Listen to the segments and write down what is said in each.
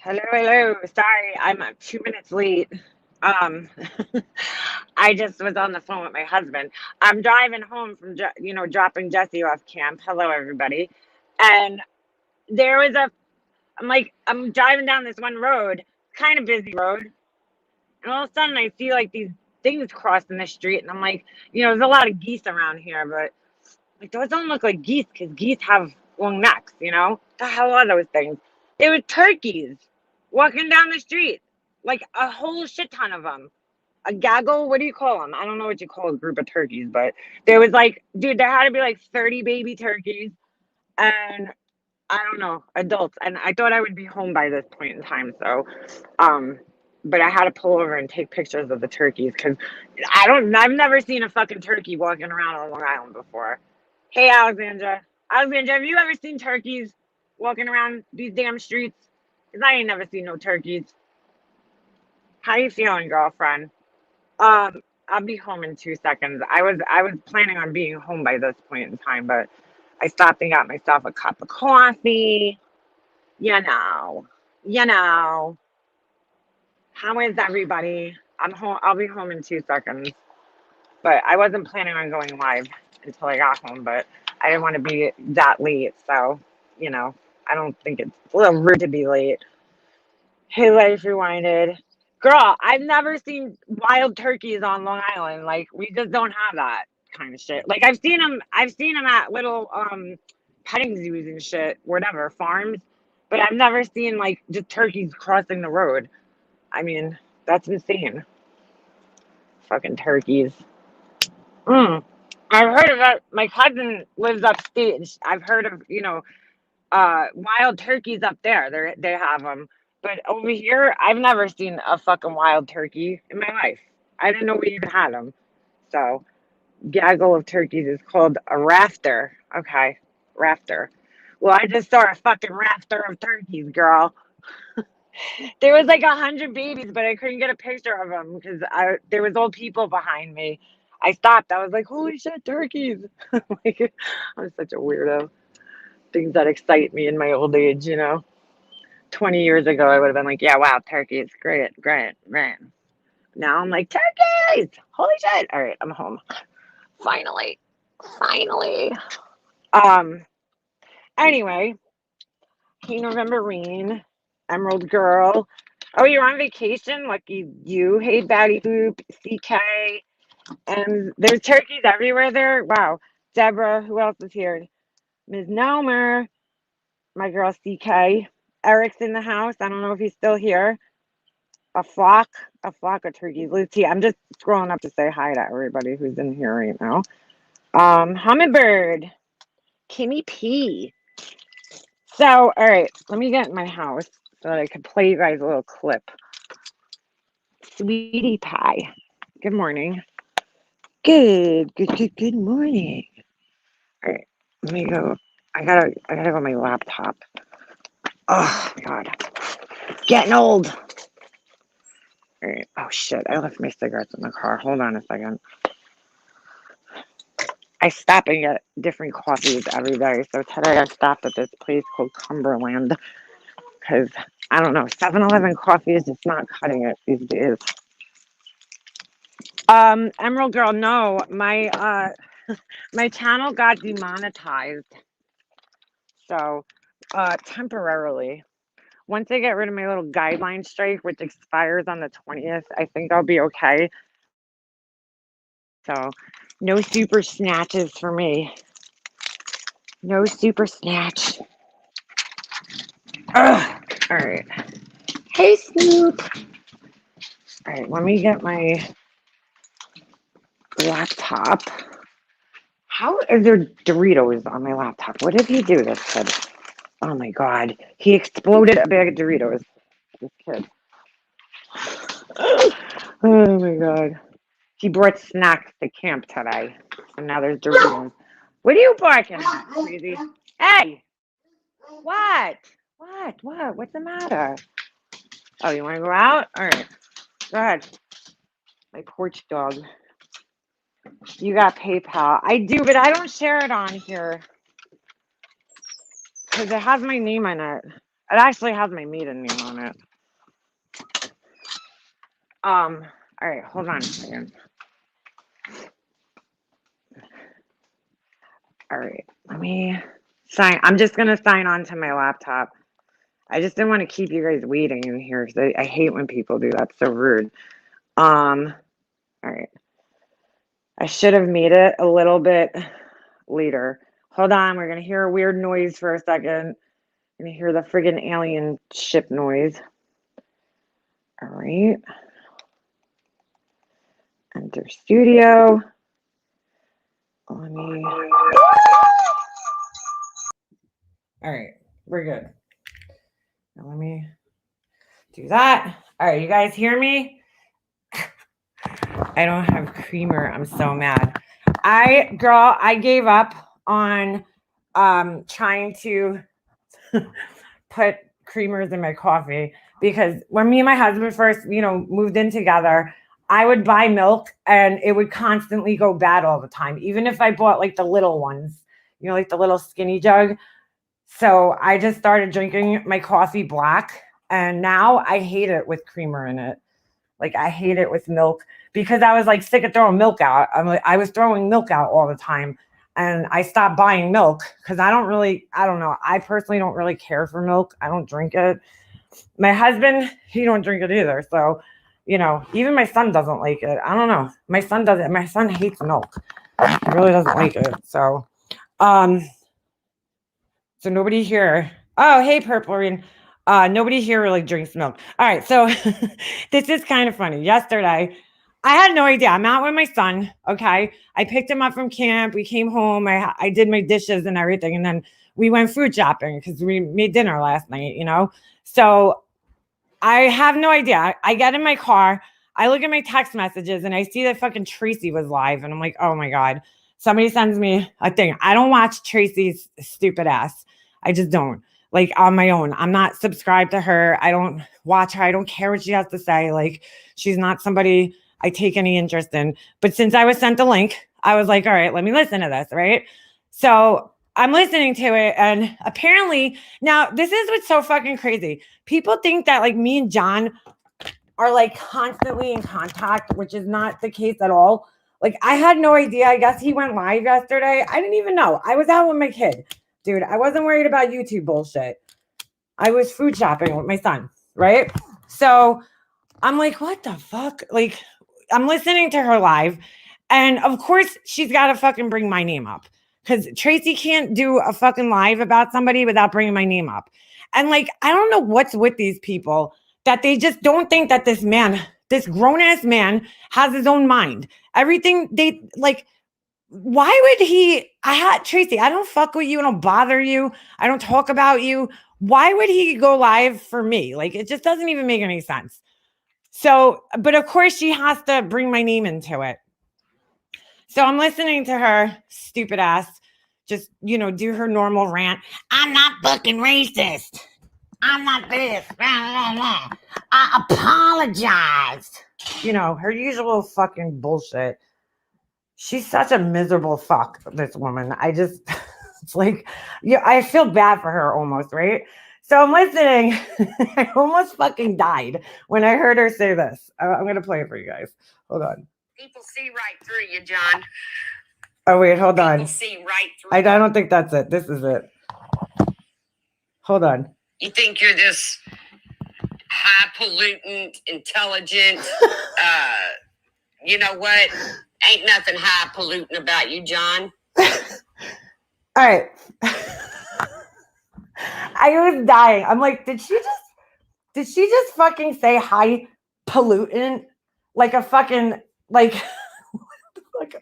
Hello, hello. Sorry, I'm 2 minutes late. Um, I just was on the phone with my husband. I'm driving home from, dropping Jesse off camp. Hello, everybody. And there was I'm driving down this one road, kind of busy road, and all of a sudden I see like these things crossing the street, and I'm like, there's a lot of geese around here, but like those don't look like geese because geese have long necks, The hell are those things? They were turkeys walking down the street, like a whole shit ton of them. A gaggle, what do you call them? I don't know what you call a group of turkeys, but there was like, dude, there had to be like 30 baby turkeys and I don't know, adults. And I thought I would be home by this point in time. Um, but I had to pull over and take pictures of the turkeys because I've never seen a fucking turkey walking around on Long Island before. Hey, Alexandra. Alexandra, have you ever seen turkeys walking around these damn streets? Because I ain't never seen no turkeys. How you feeling, girlfriend? I'll be home in 2 seconds. I was planning on being home by this point in time, but I stopped and got myself a cup of coffee. You know, you know. How is everybody? I'm home. I'll be home in 2 seconds. But I wasn't planning on going live until I got home, but I didn't want to be that late. So, you know, I don't think it's a little rude to be late. Hey, Life Rewinded. Girl, I've never seen wild turkeys on Long Island. Like, we just don't have that kind of shit. Like, I've seen them at little petting zoos and shit, whatever, farms. But I've never seen like just turkeys crossing the road. I mean, that's insane. Fucking turkeys. Mm. I've heard of that. My cousin lives upstate, and I've heard of wild turkeys up there. They have them, but over here, I've never seen a fucking wild turkey in my life. I didn't know we even had them. So, gaggle of turkeys is called a rafter. Okay, rafter. Well, I just saw a fucking rafter of turkeys, girl. There was like 100 babies, but I couldn't get a picture of them because there was old people behind me. I stopped. I was like, "Holy shit, turkeys!" Like, I'm such a weirdo. Things that excite me in my old age. 20 years ago, I would have been like, yeah, wow, turkeys, great, great, great. Now I'm like, turkeys, holy shit. All right, I'm home. Finally, finally. Um, anyway, hey, Novemberine, Emerald Girl. Oh, you're on vacation? Lucky you. Hey, Batty Boop, CK. And there's turkeys everywhere there. Wow. Deborah, who else is here? Ms. Nomer, my girl CK. Eric's in the house. I don't know if he's still here. A flock, a flock of turkeys. Let's see. I'm just scrolling up to say hi to everybody who's in here right now. Hummingbird, Kimmy P. So, all right, let me get in my house so that I can play you guys a little clip. Sweetie Pie. Good morning. Good morning. All right, let me go. I gotta go on my laptop. Oh God, getting old. All right. Oh shit, I left my cigarettes in the car. Hold on a second. I stop and get different coffees every day. So today I stopped at this place called Cumberland because I don't know, 7-Eleven coffee is just not cutting it these days. Emerald Girl, no, my channel got demonetized. So temporarily. Once I get rid of my little guideline strike, which expires on the 20th, I think I'll be okay. So no super snatches for me. No super snatch. Ugh. All right. Hey, Snoop. All right, let me get my laptop. How are there Doritos on my laptop? What did he do, this kid? Oh my God. He exploded a bag of Doritos. This kid. Oh my God. He brought snacks to camp today. And now there's Doritos. What are you barking at, crazy? Hey! What? What? What's the matter? Oh, you want to go out? All right. Go ahead. My porch dog. You got PayPal. I do, but I don't share it on here because it has my name on it. It actually has my maiden name on it. All right, hold on a second. All right, let me sign. I'm just gonna sign on to my laptop. I just didn't want to keep you guys waiting in here because I hate when people do that. So rude. All right. I should have made it a little bit later. Hold on, we're gonna hear a weird noise for a second. We're gonna hear the friggin' alien ship noise. All right. Enter studio. Let me. All right, we're good. Now let me do that. All right, you guys hear me? I don't have creamer. I'm so mad. I gave up on trying to put creamers in my coffee because when me and my husband first, moved in together, I would buy milk and it would constantly go bad all the time, even if I bought like the little ones, like the little skinny jug. So I just started drinking my coffee black, and now I hate it with creamer in it. Like I hate it with milk because I was like sick of throwing milk out. I was throwing milk out all the time, and I stopped buying milk because I don't know. I personally don't really care for milk. I don't drink it. My husband, he don't drink it either. So, even my son doesn't like it. I don't know. My son doesn't. My son hates milk. He really doesn't like it. So nobody here. Oh, hey, Purple Rain. Nobody here really drinks milk. All right, so this is kind of funny. Yesterday, I had no idea. I'm out with my son. Okay, I picked him up from camp. We came home. I did my dishes and everything, and then we went food shopping because we made dinner last night. So I have no idea. I get in my car. I look at my text messages and I see that fucking Tracy was live, and I'm like, oh my god. Somebody sends me a thing. I don't watch Tracy's stupid ass. I just don't. Like on my own. I'm not subscribed to her. I don't watch her. I don't care what she has to say. Like she's not somebody I take any interest in. But since I was sent the link, I was like, all right, let me listen to this, right? So I'm listening to it, and apparently now this is what's so fucking crazy. People think that like me and John are like constantly in contact, which is not the case at all. Like I had no idea. I guess he went live yesterday. I didn't even know. I was out with my kid. Dude, I wasn't worried about YouTube bullshit. I was food shopping with my son, right? So I'm like, what the fuck? Like, I'm listening to her live. And of course, she's got to fucking bring my name up because Tracy can't do a fucking live about somebody without bringing my name up. And like, I don't know what's with these people that they just don't think that this grown ass man has his own mind. Everything they like. Why would he? Tracy, I don't fuck with you. I don't bother you. I don't talk about you. Why would he go live for me? Like, it just doesn't even make any sense. So, but of course, she has to bring my name into it. So I'm listening to her stupid ass just, do her normal rant. I'm not fucking racist. I'm not this. I apologized. Her usual fucking bullshit. She's such a miserable fuck, this woman. It's like, I feel bad for her almost, right? So I'm listening. I almost fucking died when I heard her say this. I'm going to play it for you guys. Hold on. People see right through you, John. Oh, wait, hold on. People see right through I don't think that's it. This is it. Hold on. You think you're this high-pollutin, intelligent, you know what? Ain't nothing high-pollutin about you, John. All right. I was dying. I'm like, did she just fucking say high-pollutin? Like a fucking, like a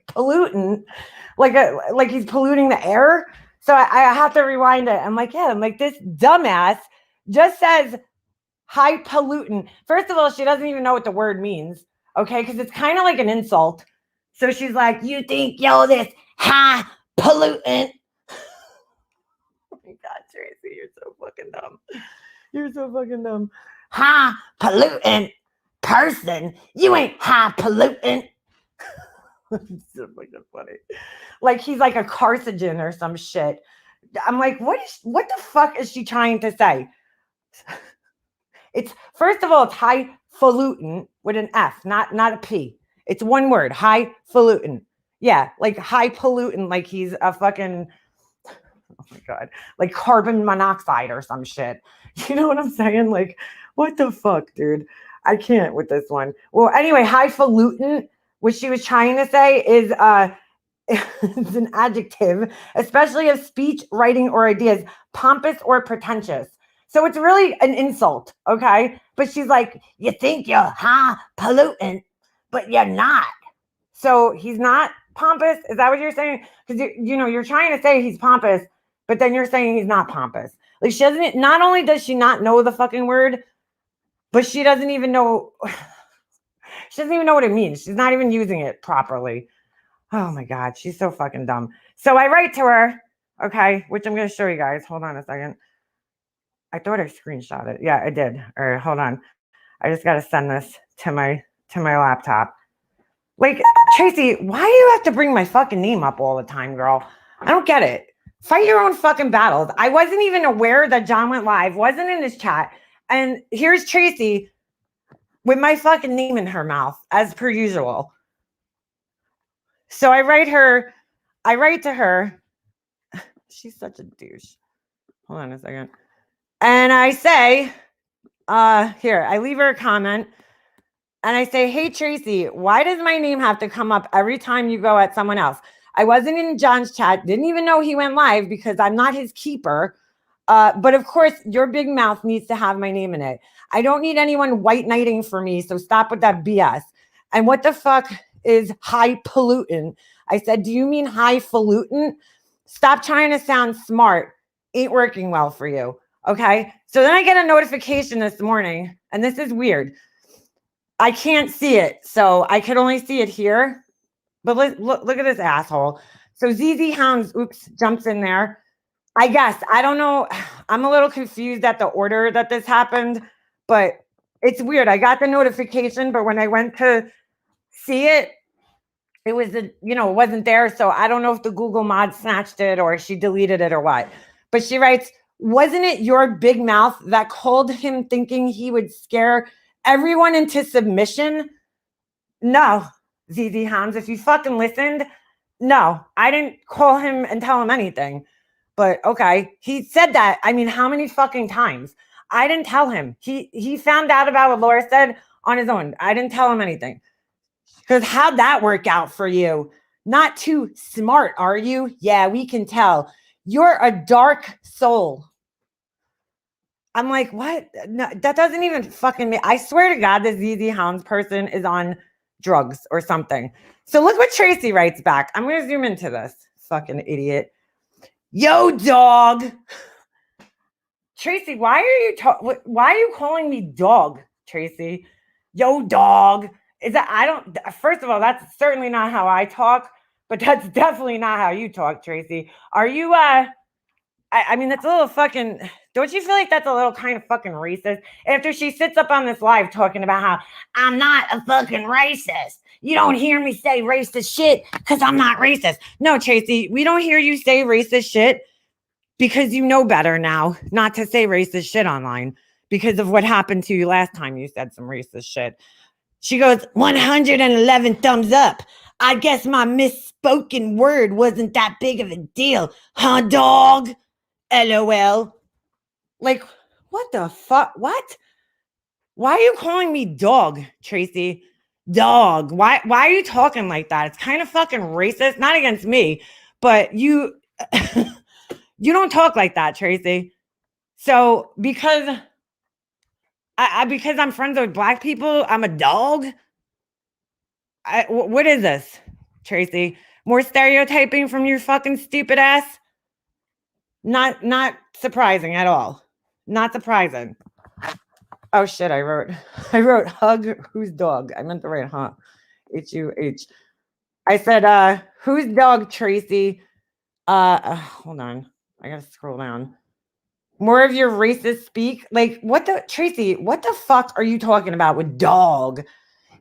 pollutant, like he's polluting the air. So I have to rewind it. I'm like, this dumbass just says high-pollutin. First of all, she doesn't even know what the word means. Okay, because it's kind of like an insult. So she's like, you think you're this high-pollutant? Oh my God, Tracy, you're so fucking dumb. You're so fucking dumb. High-pollutant person. You ain't high-pollutant. It's so fucking funny. Like he's like a carcinogen or some shit. I'm like, what the fuck is she trying to say? It's first of all, it's highfalutin with an F, not a P. It's one word, highfalutin. Yeah, like high-pollutin, like he's a fucking, oh my God, like carbon monoxide or some shit. You know what I'm saying? Like, what the fuck, dude? I can't with this one. Well, anyway, highfalutin, what she was trying to say is it's an adjective, especially of speech, writing, or ideas, pompous or pretentious. So it's really an insult, okay? But she's like, you think you're pollutant, but you're not. So he's not pompous. Is that what you're saying? Because you're trying to say he's pompous, but then you're saying he's not pompous. Like she doesn't. Not only does she not know the fucking word, but she doesn't even know. She doesn't even know what it means. She's not even using it properly. Oh my God, she's so fucking dumb. So I write to her, okay, which I'm going to show you guys. Hold on a second. I thought I screenshot it. Yeah, I did. All right, hold on. I just got to send this to my laptop. Like, Tracy, why do you have to bring my fucking name up all the time, girl? I don't get it. Fight your own fucking battles. I wasn't even aware that John went live, wasn't in this chat. And here's Tracy with my fucking name in her mouth, as per usual. So I write to her. She's such a douche. Hold on a second. And I say, I leave her a comment. And I say, hey, Tracy, why does my name have to come up every time you go at someone else? I wasn't in John's chat. Didn't even know he went live because I'm not his keeper. But of course, your big mouth needs to have my name in it. I don't need anyone white knighting for me. So stop with that BS. And what the fuck is high-pollutin? I said, do you mean highfalutin? Stop trying to sound smart. Ain't working well for you. Okay. So then I get a notification this morning, and this is weird. I can't see it. So I could only see it here. But look at this asshole. So ZZ Hounds, jumps in there. I guess. I don't know. I'm a little confused at the order that this happened, but it's weird. I got the notification, but when I went to see it, it was, it wasn't there. So I don't know if the Google mod snatched it or she deleted it or what. But she writes, wasn't it your big mouth that called him thinking he would scare everyone into submission? No, ZZ Hounds, if you fucking listened, no, I didn't call him and tell him anything. But okay, he said that. I mean, how many fucking times? I didn't tell him. He found out about what Laura said on his own. I didn't tell him anything. Because how'd that work out for you? Not too smart, are you? Yeah, we can tell. You're a dark soul. I'm like, what? No, that doesn't even fucking make. I swear to God, this ZZ Hounds person is on drugs or something. So look what Tracy writes back. I'm going to zoom into this. Fucking idiot. Yo, dog. Tracy, why are you calling me dog, Tracy? Yo, dog. First of all, that's certainly not how I talk, but that's definitely not how you talk, Tracy. Are you, I mean, that's a little fucking, don't you feel like that's a little kind of fucking racist? After she sits up on this live talking about how I'm not a fucking racist. You don't hear me say racist shit because I'm not racist. No, Tracy, we don't hear you say racist shit because you know better now not to say racist shit online because of what happened to you last time you said some racist shit. She goes, 111 thumbs up. I guess my misspoken word wasn't that big of a deal. Huh, dog? LOL. Like, what the fuck? What? Why are you calling me dog, Tracy? Dog. Why are you talking like that? It's kind of fucking racist. Not against me, but you you don't talk like that, Tracy. So because I'm friends with black people, I'm a dog. What is this, Tracy? More stereotyping from your fucking stupid ass? Not surprising at all. Not surprising. Oh shit, I wrote hug whose dog. I meant to write H-U-H. I said, whose dog, Tracy? Hold on. I gotta scroll down. More of your racist speak. Like, Tracy, what the fuck are you talking about with dog?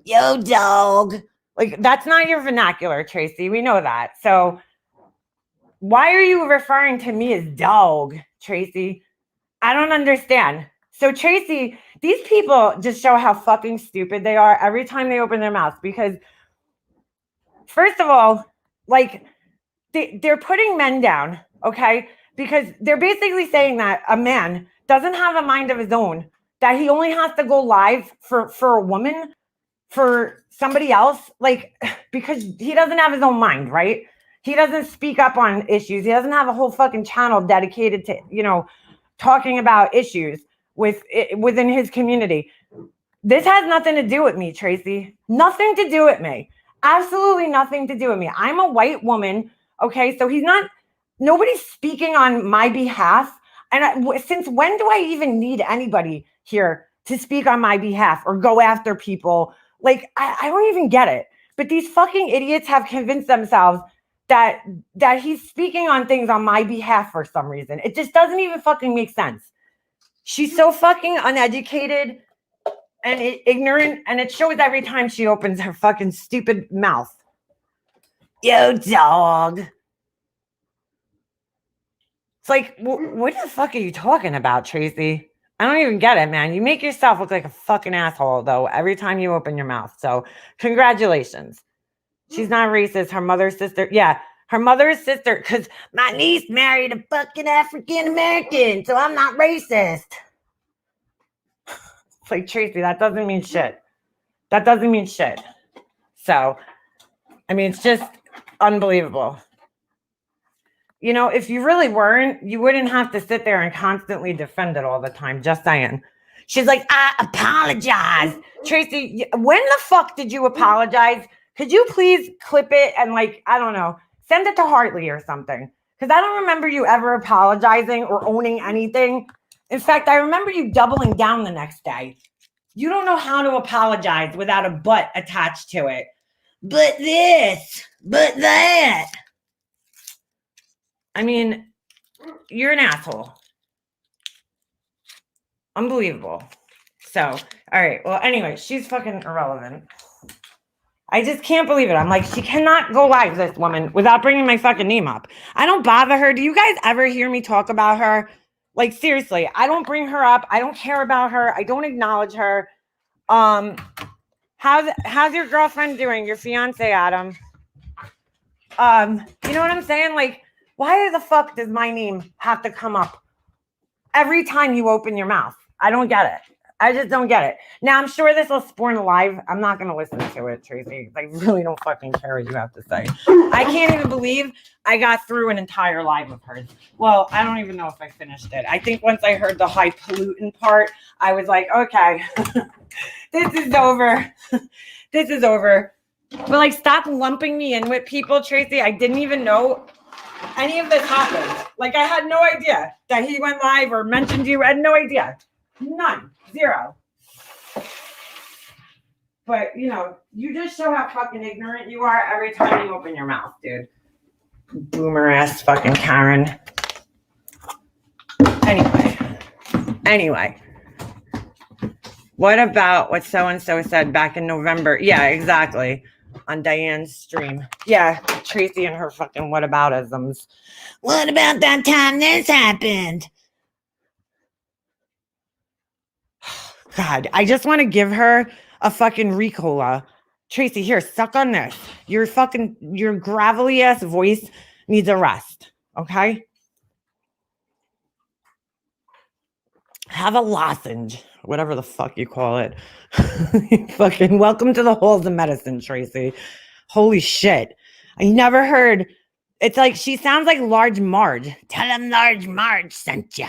Yo, dog. Like, that's not your vernacular, Tracy. We know that. So why are you referring to me as dog, Tracy? I don't understand. So Tracy, these people just show how fucking stupid they are every time they open their mouths. Because first of all, like they're putting men down, okay? Because they're basically saying that a man doesn't have a mind of his own, that he only has to go live for a woman, for somebody else, like, because he doesn't have his own mind, right? He doesn't speak up on issues. He doesn't have a whole fucking channel dedicated to, talking about issues within his community. This has nothing to do with me, Tracy. Nothing to do with me. Absolutely nothing to do with me. I'm a white woman. Okay. So nobody's speaking on my behalf. And since when do I even need anybody here to speak on my behalf or go after people? Like, I don't even get it. But these fucking idiots have convinced themselves that he's speaking on things on my behalf for some reason. It just doesn't even fucking make sense. She's so fucking uneducated and ignorant, and it shows every time she opens her fucking stupid mouth. Yo, dog. It's like, what the fuck are you talking about, Tracy? I don't even get it, man. You make yourself look like a fucking asshole, though, every time you open your mouth. So, congratulations. She's not racist. Her mother's sister, yeah, her mother's sister, because my niece married a fucking African American, so I'm not racist. It's like, Tracy, that doesn't mean shit. That doesn't mean shit. So, I mean, it's just unbelievable. If you really weren't, you wouldn't have to sit there and constantly defend it all the time. Just saying. She's like, I apologize. Tracy, when the fuck did you apologize? Could you please clip it and, like, I don't know, send it to Hartley or something? Because I don't remember you ever apologizing or owning anything. In fact, I remember you doubling down the next day. You don't know how to apologize without a but attached to it. But this, but that. I mean, you're an asshole. Unbelievable. So, all right. Well, anyway, she's fucking irrelevant. I just can't believe it. I'm like, she cannot go live, this woman, without bringing my fucking name up. I don't bother her. Do you guys ever hear me talk about her? Like, seriously, I don't bring her up. I don't care about her. I don't acknowledge her. How's your girlfriend doing? Your fiance, Adam? You know what I'm saying? Like, why the fuck does my name have to come up every time you open your mouth? I don't get it. I just don't get it. Now, I'm sure this will spawn a live. I'm not going to listen to it, Tracy. I really don't fucking care what you have to say. I can't even believe I got through an entire live of hers. Well, I don't even know if I finished it. I think once I heard the high-pollutin part, I was like, okay, this is over. This is over. But, like, stop lumping me in with people, Tracy. I didn't even know any of this happened. Like, I had no idea that he went live or mentioned you. I had no idea. None. Zero. But, you just show how fucking ignorant you are every time you open your mouth, dude. Boomer ass fucking Karen. Anyway. What about what so-and-so said back in November? Yeah, exactly. On Diane's stream. Yeah, Tracy and her fucking whataboutisms. What about that time this happened? God, I just want to give her a fucking Ricola. Tracy, here, suck on this. Your gravelly ass voice needs a rest. Okay? Have a lozenge, whatever the fuck you call it. Fucking welcome to the halls of medicine, Tracy. Holy shit. I never heard. It's like she sounds like Large Marge. Tell him Large Marge sent ya.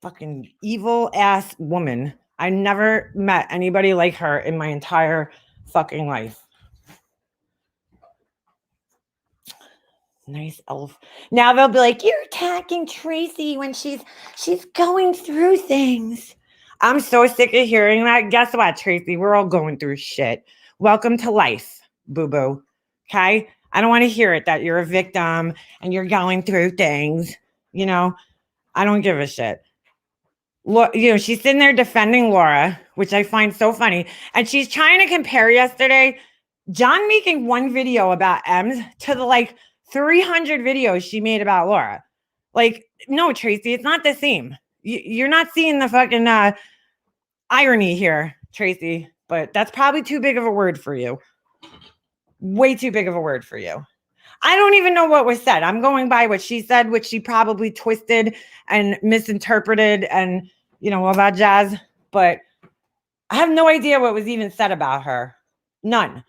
Fucking evil ass woman. I never met anybody like her in my entire fucking life. Nice elf. Now they'll be like, you're attacking Tracy when she's going through things. I'm so sick of hearing that. Guess what, Tracy? We're all going through shit. Welcome to life, boo-boo. Okay? I don't want to hear it that you're a victim and you're going through things. I don't give a shit. She's sitting there defending Laura, which I find so funny. And she's trying to compare yesterday John making one video about Ems to the 300 videos she made about Laura. Like, no, Tracy, it's not the same. You're not seeing the fucking irony here, Tracy, but that's probably too big of a word for you. Way too big of a word for you. I don't even know what was said. I'm going by what she said, which she probably twisted and misinterpreted and, all that jazz. But I have no idea what was even said about her. None.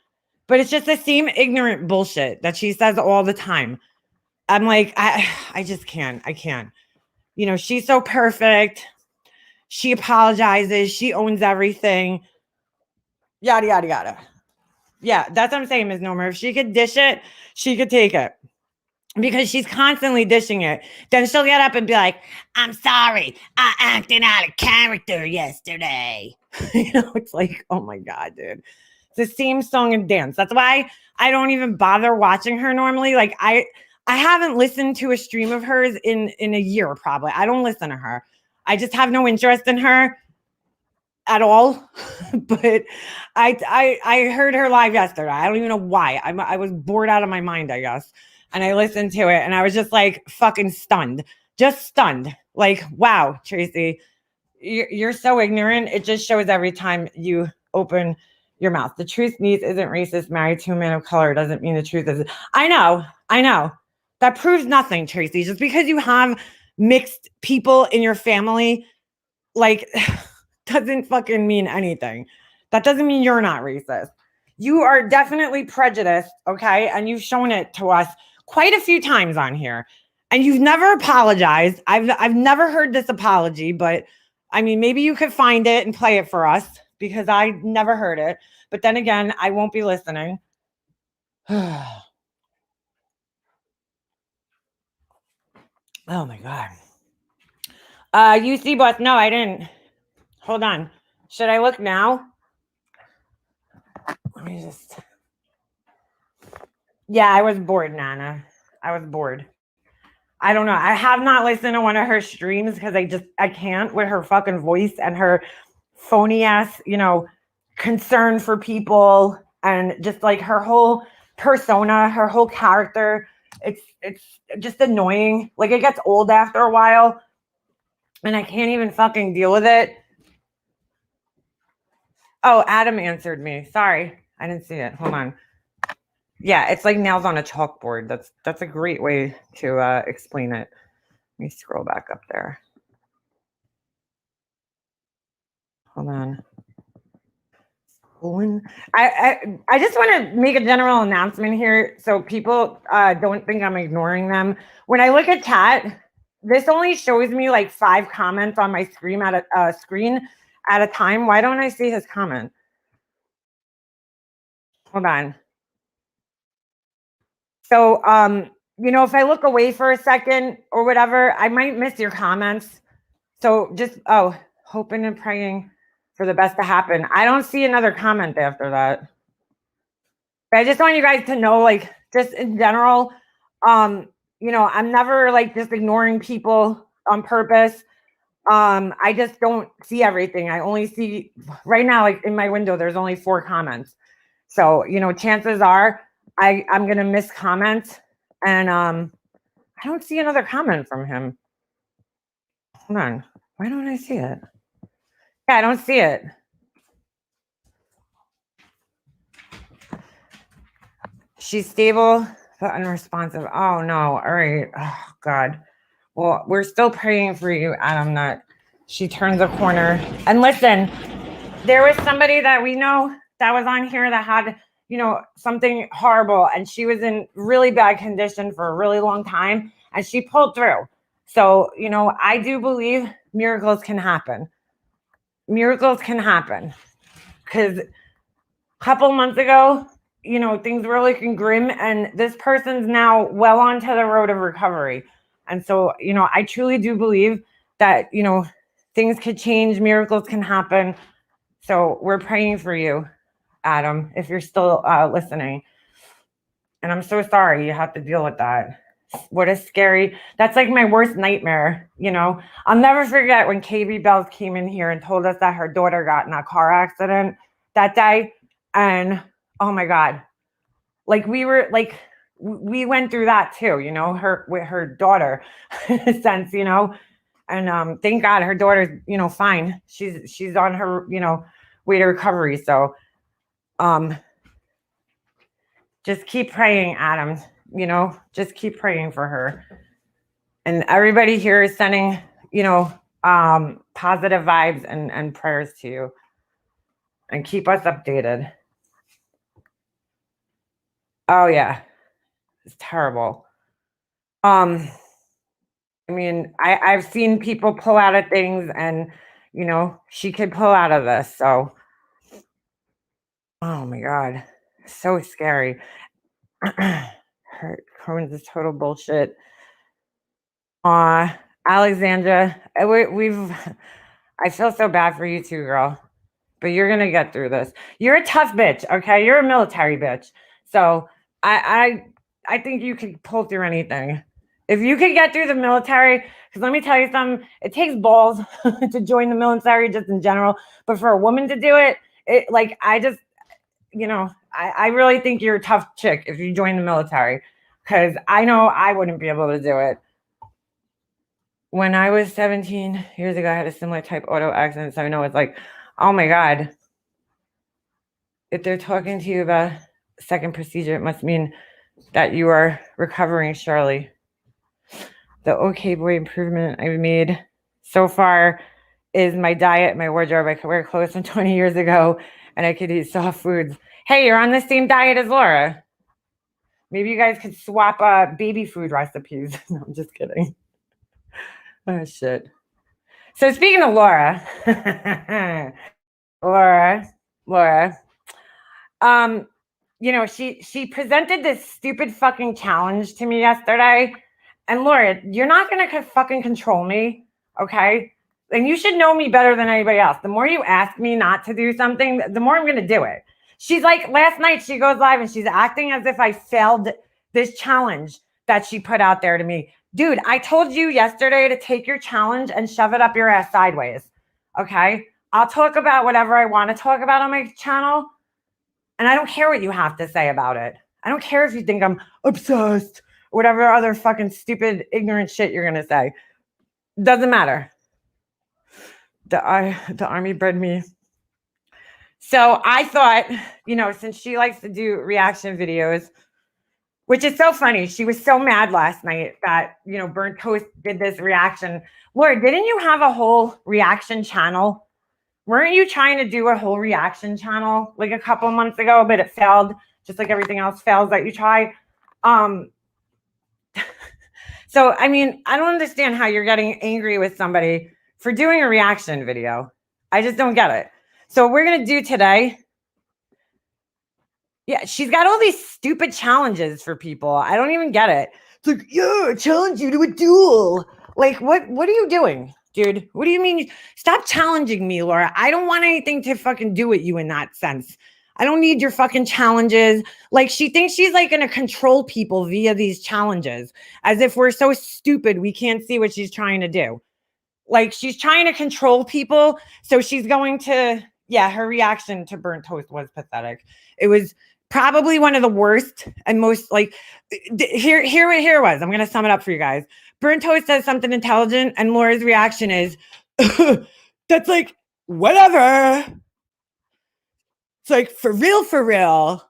But it's just the same ignorant bullshit that she says all the time. I'm like, I just can't. I can't. She's so perfect. She apologizes. She owns everything. Yada, yada, yada. Yeah, that's what I'm saying, Ms. Nomer. If she could dish it, she could take it. Because she's constantly dishing it. Then she'll get up and be like, I'm sorry. I acted out of character yesterday. It's like, oh my God, dude. It's the same song and dance. That's why I don't even bother watching her normally. Like I haven't listened to a stream of hers in a year, probably. I don't listen to her. I just have no interest in her at all. But I heard her live yesterday. I don't even know why. I was bored out of my mind, I guess. And I listened to it and I was just like fucking stunned. Just stunned. Like, wow, Tracy, you're so ignorant. It just shows every time you open your mouth. The truth needs isn't racist. Married to a man of color doesn't mean the truth is. I know. That proves nothing, Tracy. Just because you have mixed people in your family, like, doesn't fucking mean anything. That doesn't mean you're not racist. You are definitely prejudiced, okay? And you've shown it to us quite a few times on here. And you've never apologized. I've never heard this apology, but I mean, maybe you could find it and play it for us because I never heard it. But then again, I won't be listening. Oh my God. UC boss. No, I didn't. Hold on. Should I look now? Let me just. Yeah, I was bored, Nana. I was bored. I don't know. I have not listened to one of her streams because I can't with her fucking voice and her phony ass, concern for people and just like her whole persona, her whole character. It's just annoying. Like it gets old after a while and I can't even fucking deal with it. Oh, Adam answered me. Sorry. I didn't see it. Hold on. Yeah, it's like nails on a chalkboard. That's a great way to explain it. Let me scroll back up there. Hold on. I just want to make a general announcement here so people don't think I'm ignoring them. When I look at chat, this only shows me like 5 comments on my screen at a time. Why don't I see his comment? Hold on. So, if I look away for a second or whatever, I might miss your comments. So just, hoping and praying for the best to happen. I don't see another comment after that. But I just want you guys to know, like, just in general, I'm never like just ignoring people on purpose. I just don't see everything. I only see right now, like in my window, there's only 4 comments. So, chances are I'm gonna miss comments and I don't see another comment from him. Hold on. Why don't I see it? Yeah, I don't see it. She's stable but unresponsive. Oh no. All right. Oh God. Well, we're still praying for you, Adam, that she turns a corner. And listen, there was somebody that we know that was on here that had, something horrible. And she was in really bad condition for a really long time. And she pulled through. So, I do believe miracles can happen. Miracles can happen. Because a couple months ago, things were looking grim. And this person's now well onto the road of recovery. And so, I truly do believe that, things could change, miracles can happen. So we're praying for you, Adam, if you're still listening. And I'm so sorry you have to deal with that. What a scary, that's like my worst nightmare, I'll never forget when KB Bells came in here and told us that her daughter got in a car accident that day. And oh my God, like we went through that too, with her daughter in a sense, And thank God her daughter's, fine. She's on her, way to recovery. So just keep praying, Adam. Just keep praying for her. And everybody here is sending, positive vibes and prayers to you. And keep us updated. Oh yeah. It's terrible. I mean, I've seen people pull out of things and she could pull out of this. So oh my God. So scary. Her Crohn's is total bullshit. Alexandra, I feel so bad for you too, girl. But you're gonna get through this. You're a tough bitch, okay? You're a military bitch. So I think you can pull through anything. If you could get through the military, because let me tell you something, it takes balls to join the military just in general. But for a woman to do it, I really think you're a tough chick if you join the military. Because I know I wouldn't be able to do it. When I was 17 years ago, I had a similar type auto accident. So I know it's like, oh my God. If they're talking to you about second procedure, it must mean that you are recovering, Shirley. The okay boy improvement I've made so far is my diet, my wardrobe. I could wear clothes from 20 years ago and I could eat soft foods. Hey, you're on the same diet as Laura. Maybe you guys could swap baby food recipes. No, I'm just kidding. Oh, shit. So speaking of Laura, Laura, she presented this stupid fucking challenge to me yesterday. And Laura, you're not going to fucking control me, okay? And you should know me better than anybody else. The more you ask me not to do something, the more I'm going to do it. She's like, last night she goes live and she's acting as if I failed this challenge that she put out there to me. Dude, I told you yesterday to take your challenge and shove it up your ass sideways, okay? I'll talk about whatever I want to talk about on my channel. And I don't care what you have to say about it. I don't care if you think I'm obsessed, whatever other fucking stupid, ignorant shit you're going to say. Doesn't matter. The army bred me. So I thought, since she likes to do reaction videos, which is so funny. She was so mad last night that, Burnt Toast did this reaction. Laura, didn't you have a whole reaction channel? Weren't you trying to do a whole reaction channel like a couple months ago, but it failed, just like everything else fails that you try? So, I mean, I don't understand how you're getting angry with somebody for doing a reaction video. I just don't get it. So what we're going to do today, yeah, she's got all these stupid challenges for people. I don't even get it. It's like, yeah, I challenge you to a duel. Like, what are you doing, dude? What do you mean? Stop challenging me, Laura. I don't want anything to fucking do with you in that sense. I don't need your fucking challenges. Like, she thinks she's like going to control people via these challenges as if we're so stupid we can't see what she's trying to do. Like, she's trying to control people. So she's going to, yeah, her reaction to Burnt Toast was pathetic. It was probably one of the worst and most like, here it was. I'm going to sum it up for you guys. Burnt Toast says something intelligent and Laura's reaction is, that's like, whatever. It's like, for real.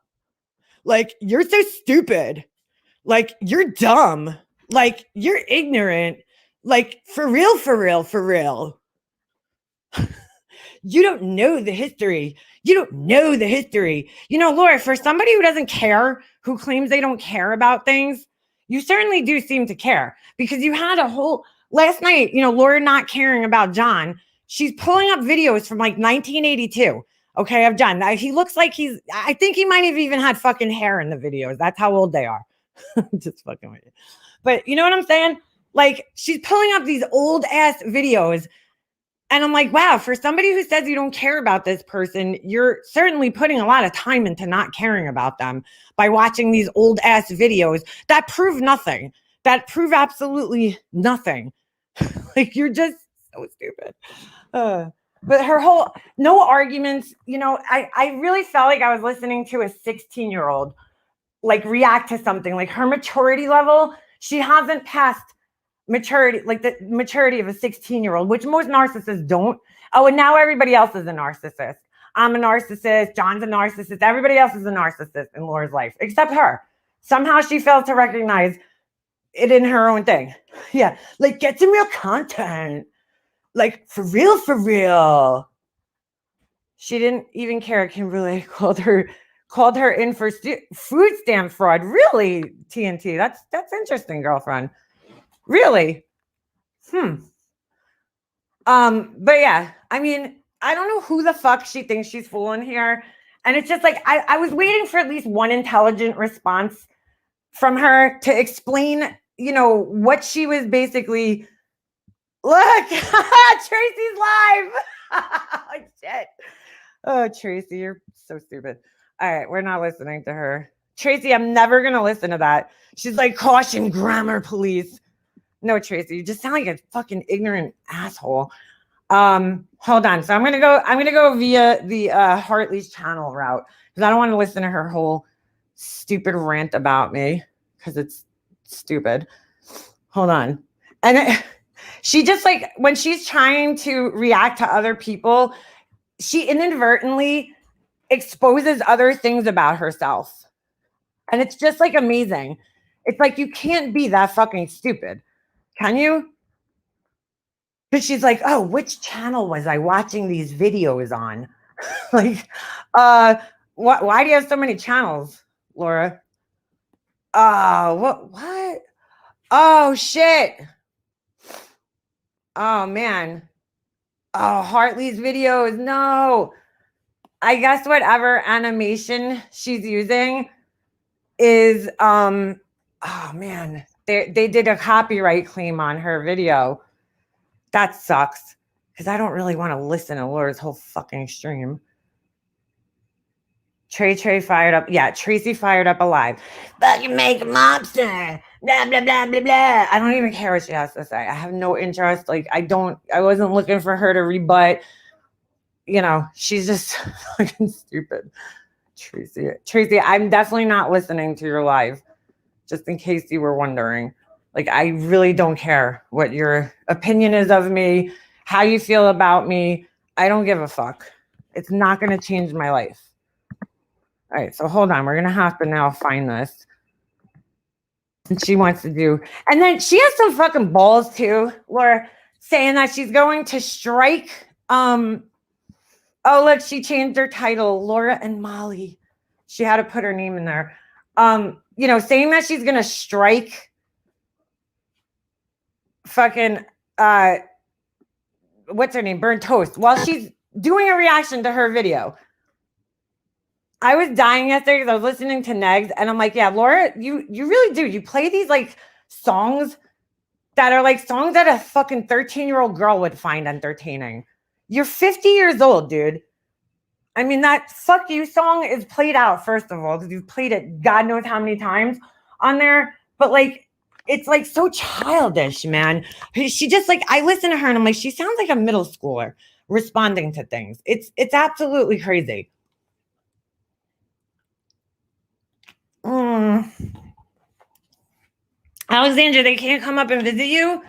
Like, you're so stupid. Like, you're dumb. Like, you're ignorant. Like, for real. You don't know the history. Laura, for somebody who doesn't care, who claims they don't care about things, you certainly do seem to care because you had a whole last night, Laura not caring about John. She's pulling up videos from like 1982. Okay, of John. He looks like I think he might have even had fucking hair in the videos. That's how old they are. Just fucking with you. But you know what I'm saying? Like, she's pulling up these old ass videos. And I'm like, wow, for somebody who says you don't care about this person, you're certainly putting a lot of time into not caring about them by watching these old ass videos that prove nothing. That prove absolutely nothing. Like, you're just so stupid. But her whole, no arguments, I really felt like I was listening to a 16-year-old like react to something. Like, her maturity level, she hasn't passed maturity, like the maturity of a 16-year-old, which most narcissists don't. Oh, and now everybody else is a narcissist. I'm a narcissist. John's a narcissist. Everybody else is a narcissist in Laura's life, except her. Somehow she fails to recognize it in her own thing. Yeah, like get some real content. Like for real, for real. She didn't even care. Kimberly called her in for food stamp fraud. Really, TNT? That's interesting, girlfriend. Really? But yeah, I mean, I don't know who the fuck she thinks she's fooling here. And it's just like I was waiting for at least one intelligent response from her to explain, you know, what she was basically. Look, Tracy's live. Oh, shit. Oh, Tracy, you're so stupid. All right, we're not listening to her. Tracy, I'm never gonna listen to that. She's like, caution, grammar police. No, Tracy, you just sound like a fucking ignorant asshole. Hold on. So I'm gonna go via the Hartley's channel route because I don't want to listen to her whole stupid rant about me because it's stupid. Hold on. And she just like when she's trying to react to other people, she inadvertently exposes other things about herself. And it's just like amazing. It's like you can't be that fucking stupid. Can you? Because she's like, oh, which channel was I watching these videos on? Like, why do you have so many channels, Laura? What? Oh, shit. Oh, man. Oh, Hartley's videos. No. I guess whatever animation she's using is, oh, man. They did a copyright claim on her video. That sucks because I don't really want to listen to Laura's whole fucking stream. Trey fired up. Yeah, Tracy fired up alive. Fucking make a mobster. Blah, blah, blah, blah, blah. I don't even care what she has to say. I have no interest. Like, I wasn't looking for her to rebut. You know, she's just fucking stupid. Tracy, I'm definitely not listening to your live. Just in case you were wondering. Like, I really don't care what your opinion is of me, how you feel about me. I don't give a fuck. It's not going to change my life. All right, so hold on. We're going to have to now find this. And she wants to do. And then she has some fucking balls, too, Laura, saying that she's going to strike. Oh, look, she changed her title, Laura and Molly. She had to put her name in there. You know, saying that she's going to strike fucking what's her name, Burnt Toast, while she's doing a reaction to her video. I was dying yesterday because I was listening to Negs and I'm like, yeah, Laura, you really do. You play these like songs that are like songs that a fucking 13-year-old girl would find entertaining. You're 50 years old, dude. I mean, that fuck you song is played out, first of all, because you've played it God knows how many times on there. But like, it's like so childish, man. She just like, I listen to her and I'm like, she sounds like a middle schooler responding to things. It's absolutely crazy. Alexandra, they can't come up and visit you?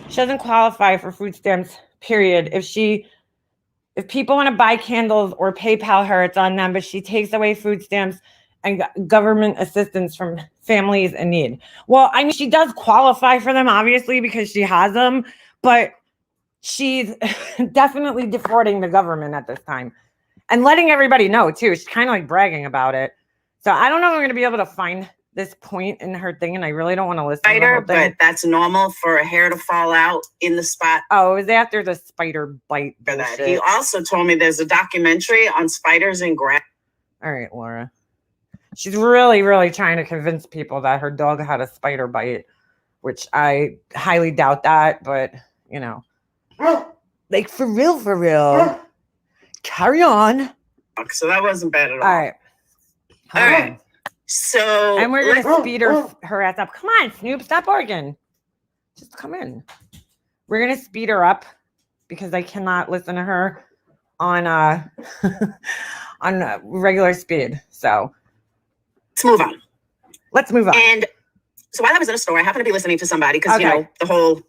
She doesn't qualify for food stamps, period. If people want to buy candles or PayPal her, it's on them, but she takes away food stamps and government assistance from families in need. Well, I mean, she does qualify for them, obviously, because she has them, but she's definitely defrauding the government at this time and letting everybody know, too. She's kind of like bragging about it. So I don't know if I'm going to be able to find this point in her thing, and I really don't want to listen to the whole thing. But that's normal for a hair to fall out in the spot. Oh, it was after the spider bite. For that. He also told me there's a documentary on spiders and grass. All right, Laura. She's really, really trying to convince people that her dog had a spider bite, which I highly doubt that, but, you know. Like, for real. Carry on. So that wasn't bad at all. All right. All right. So, and we're going to speed her ass up. Come on, Snoop, stop barking. Just come in. We're going to speed her up because I cannot listen to her on on regular speed. So let's move on. And So while I was in a store, I happened to be listening to somebody because, you know, the whole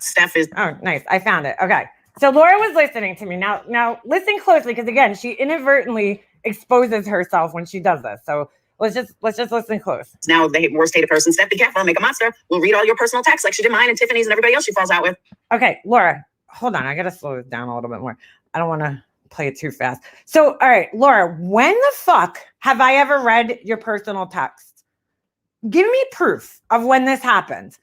Steph is... Oh, nice. I found it. Okay. So Laura was listening to me. Now listen closely, because again, she inadvertently exposes herself when she does this. So let's just listen close. Now the worst hated person. Steph, be careful. Make a monster. We'll read all your personal texts like she did mine and Tiffany's and everybody else she falls out with. Okay, Laura, hold on. I got to slow this down a little bit more. I don't want to play it too fast. So, all right, Laura, when the fuck have I ever read your personal text? Give me proof of when this happened.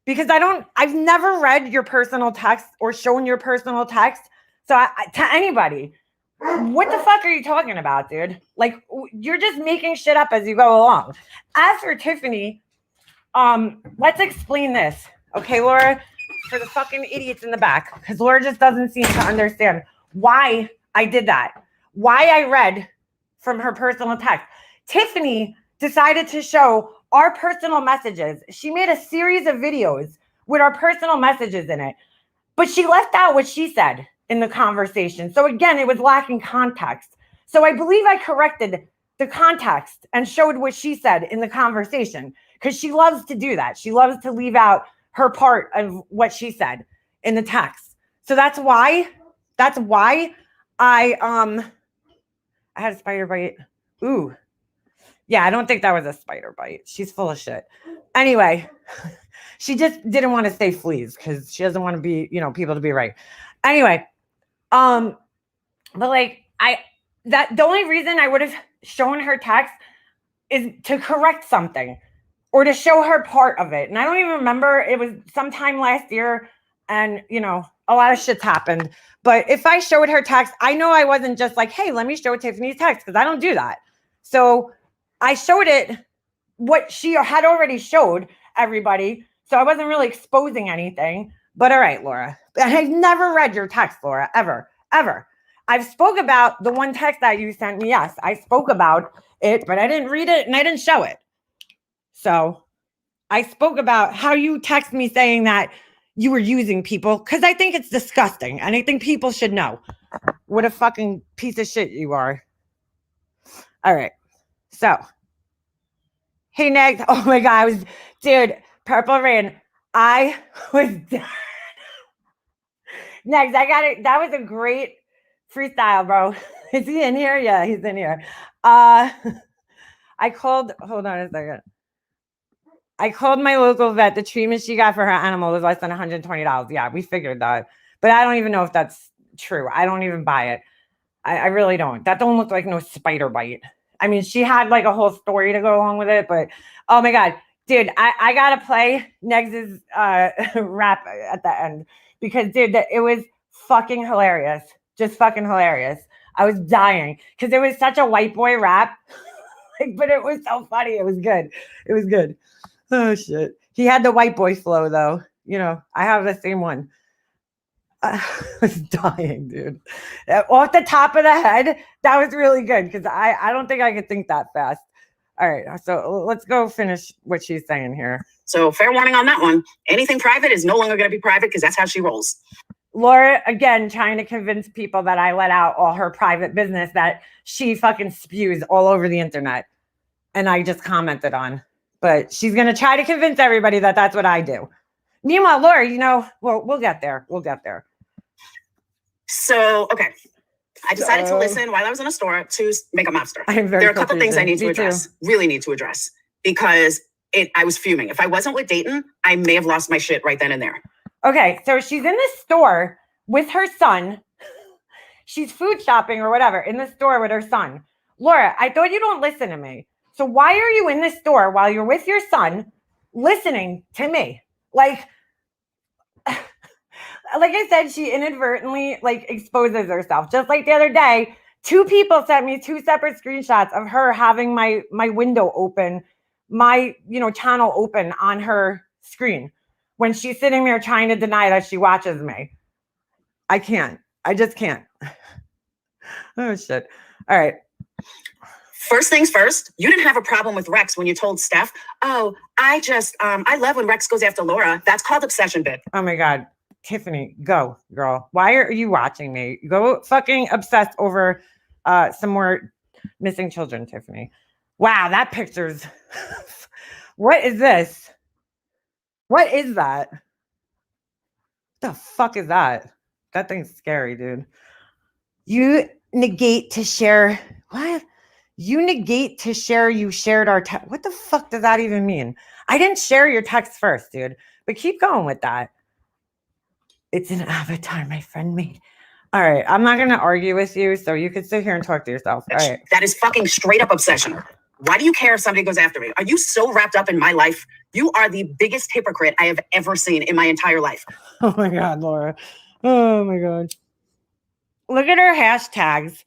Because I've never read your personal text or shown your personal text. So to anybody, what the fuck are you talking about, dude? Like, you're just making shit up as you go along. As for Tiffany, let's explain this. Okay, Laura, for the fucking idiots in the back, because Laura just doesn't seem to understand why I did that. Why I read from her personal text. Tiffany decided to show our personal messages. She made a series of videos with our personal messages in it, but she left out what she said in the conversation. So again, it was lacking context. So I believe I corrected the context and showed what she said in the conversation, because she loves to do that. She loves to leave out her part of what she said in the text. So that's why I had a spider bite. Ooh. Yeah, I don't think that was a spider bite. She's full of shit. Anyway, she just didn't want to say fleas because she doesn't want to be, people to be right. Anyway, but like the only reason I would have shown her text is to correct something or to show her part of it. And I don't even remember. It was sometime last year, and a lot of shit's happened. But if I showed her text, I know I wasn't just like, hey, let me show Tiffany's text, because I don't do that. So I showed it what she had already showed everybody. So I wasn't really exposing anything. But all right, Laura. I've never read your text, Laura, ever. I've spoke about the one text that you sent me. Yes, I spoke about it, but I didn't read it and I didn't show it. So I spoke about how you text me saying that you were using people, because I think it's disgusting. And I think people should know what a fucking piece of shit you are. All right. So, hey, next. Oh my God, dude, Purple Rain. I was done. Next, I got it. That was a great freestyle, bro. Is he in here? Yeah, he's in here. Hold on a second. I called my local vet. The treatment she got for her animal was less than $120. Yeah, we figured that. But I don't even know if that's true. I don't even buy it. I really don't. That don't look like no spider bite. I mean, she had like a whole story to go along with it, but oh my God, dude, I gotta play Negs's rap at the end, because dude, it was fucking hilarious. Just fucking hilarious. I was dying because it was such a white boy rap, but it was so funny. It was good. It was good. Oh shit. He had the white boy flow though. I have the same one. I was dying, dude. Off the top of the head, that was really good, because I don't think I could think that fast. All right, so let's go finish what she's saying here. So fair warning on that one. Anything private is no longer going to be private, because that's how she rolls. Laura, again, trying to convince people that I let out all her private business that she fucking spews all over the internet. And I just commented on. But she's going to try to convince everybody that that's what I do. Meanwhile, Laura, we'll get there. We'll get there. So, okay. I decided to listen while I was in a store to make a monster. There are a couple things I need to address, really need to address, because I was fuming. If I wasn't with Dayton, I may have lost my shit right then and there. Okay, so she's in the store with her son. She's food shopping or whatever in the store with her son. Laura, I thought you don't listen to me. So why are you in the store while you're with your son listening to me? Like I said, she inadvertently exposes herself. Just like the other day, 2 people sent me 2 separate screenshots of her having my window open, my channel open on her screen when she's sitting there trying to deny that she watches me. I can't. I just can't. Oh shit. All right. First things first, you didn't have a problem with Rex when you told Steph, oh, I love when Rex goes after Laura. That's called obsession, babe. Oh my God. Tiffany, go, girl. Why are you watching me? Go fucking obsess over some more missing children, Tiffany. Wow, that picture's What is this? What is that? What the fuck is that? That thing's scary, dude. You negate to share. What? You negate to share you shared our text. What the fuck does that even mean? I didn't share your text first, dude. But keep going with that. It's an avatar my friend made. All right, I'm not going to argue with you, so you can sit here and talk to yourself. All right. That is fucking straight up obsession. Why do you care if somebody goes after me? Are you so wrapped up in my life? You are the biggest hypocrite I have ever seen in my entire life. Oh my God, Laura. Oh my God. Look at her hashtags.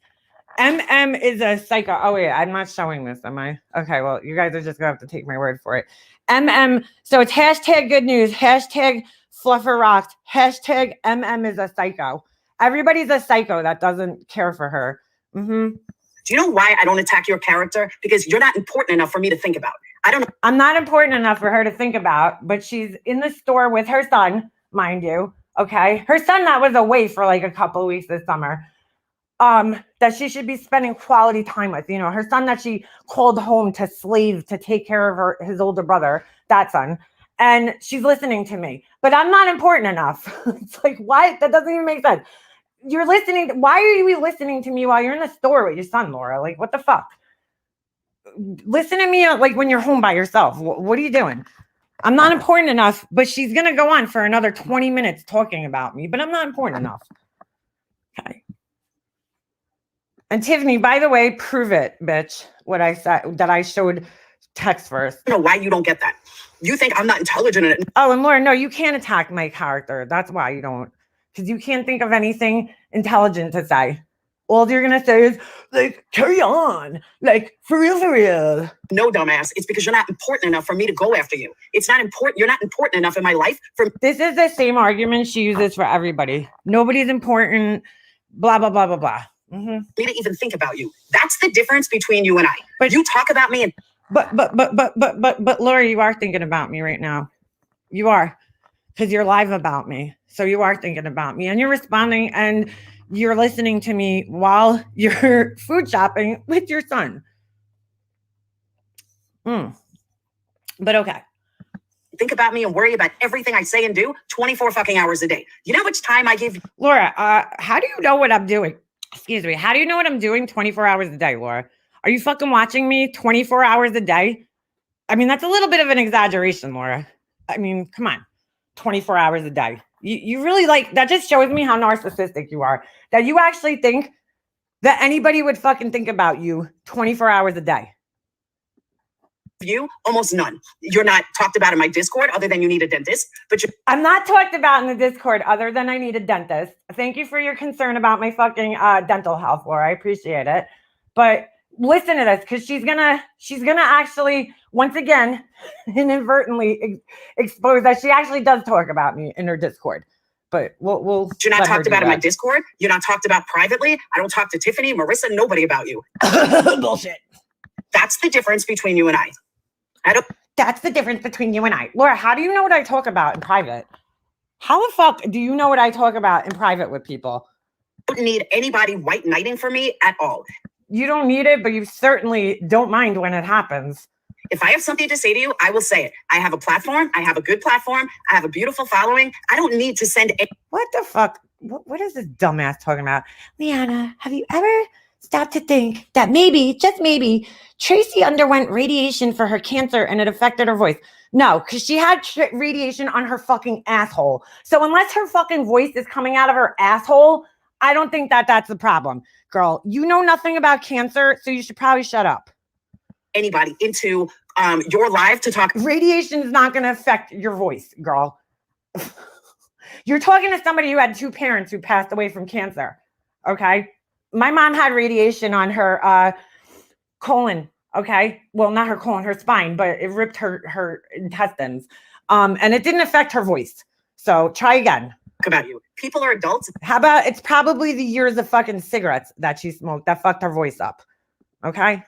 MM is a psycho. Oh wait, I'm not showing this, am I? Okay, well, you guys are just gonna have to take my word for it. MM, so it's hashtag good news, hashtag fluffer rocks, hashtag MM is a psycho. Everybody's a psycho that doesn't care for her. Mm-hmm. Do you know why I don't attack your character? Because you're not important enough for me to think about. I don't know. I'm not important enough for her to think about, but she's in the store with her son, mind you. Okay. Her son that was away for like a couple of weeks this summer. That she should be spending quality time with, you know, her son that she called home to slave to take care of his older brother, that son. And she's listening to me, but I'm not important enough. It's like, why? That doesn't even make sense. You're listening. Why are you listening to me while you're in the store with your son, Laura? Like, what the fuck? Listen to me like when you're home by yourself. What are you doing? I'm not important enough, but she's going to go on for another 20 minutes talking about me, but I'm not important enough. Okay. And Tiffany, by the way, prove it, bitch. What I said, that I showed text first. I don't know why you don't get that. You think I'm not intelligent in it. Oh, and Laura, no, you can't attack my character. That's why you don't. Because you can't think of anything intelligent to say. All you're going to say is, like, carry on. Like, for real, for real. No, dumbass. It's because you're not important enough for me to go after you. It's not important. You're not important enough in my life. This is the same argument she uses for everybody. Nobody's important, blah, blah, blah, blah, blah. Me to even think about you. That's the difference between you and I. But you talk about me and but Laura, you are thinking about me right now. You are, because you're live about me. So you are thinking about me and you're responding and you're listening to me while you're food shopping with your son. But okay. Think about me and worry about everything I say and do 24 fucking hours a day. You know how much time I give? Laura, how do you know what I'm doing? Excuse me. How do you know what I'm doing 24 hours a day, Laura? Are you fucking watching me 24 hours a day? I mean, that's a little bit of an exaggeration, Laura. I mean, come on. 24 hours a day. You really like, that just shows me how narcissistic you are. That you actually think that anybody would fucking think about you 24 hours a day. You, almost none. You're not talked about in my Discord other than you need a dentist. But I'm not talked about in the Discord other than I need a dentist. Thank you for your concern about my fucking dental health, Laura. I appreciate it. But listen to this, because she's gonna actually once again inadvertently expose that she actually does talk about me in her Discord. But we'll you're not talked about in my Discord. You're not talked about privately. I don't talk to Tiffany, Marissa, nobody about you. Bullshit. That's the difference between you and I. That's the difference between you and I. Laura, how do you know what I talk about in private? How the fuck do you know what I talk about in private with people? I don't need anybody white knighting for me at all. You don't need it, but you certainly don't mind when it happens. If I have something to say to you, I will say it. I have a platform. I have a good platform. I have a beautiful following. I don't need to send it. What the fuck? What is this dumbass talking about? Leanna, have you ever stopped to think that maybe, just maybe, Tracy underwent radiation for her cancer and it affected her voice? No, because she had radiation on her fucking asshole. So unless her fucking voice is coming out of her asshole, I don't think that that's the problem. Girl, you know nothing about cancer, so you should probably shut up. Anybody into your live to talk. Radiation is not going to affect your voice, girl. You're talking to somebody who had two parents who passed away from cancer. Okay. My mom had radiation on her colon. Okay. Well, not her colon, her spine, but it ripped her intestines. And it didn't affect her voice. So try again. About you. People are adults. How about it's probably the years of fucking cigarettes that she smoked that fucked her voice up. Okay.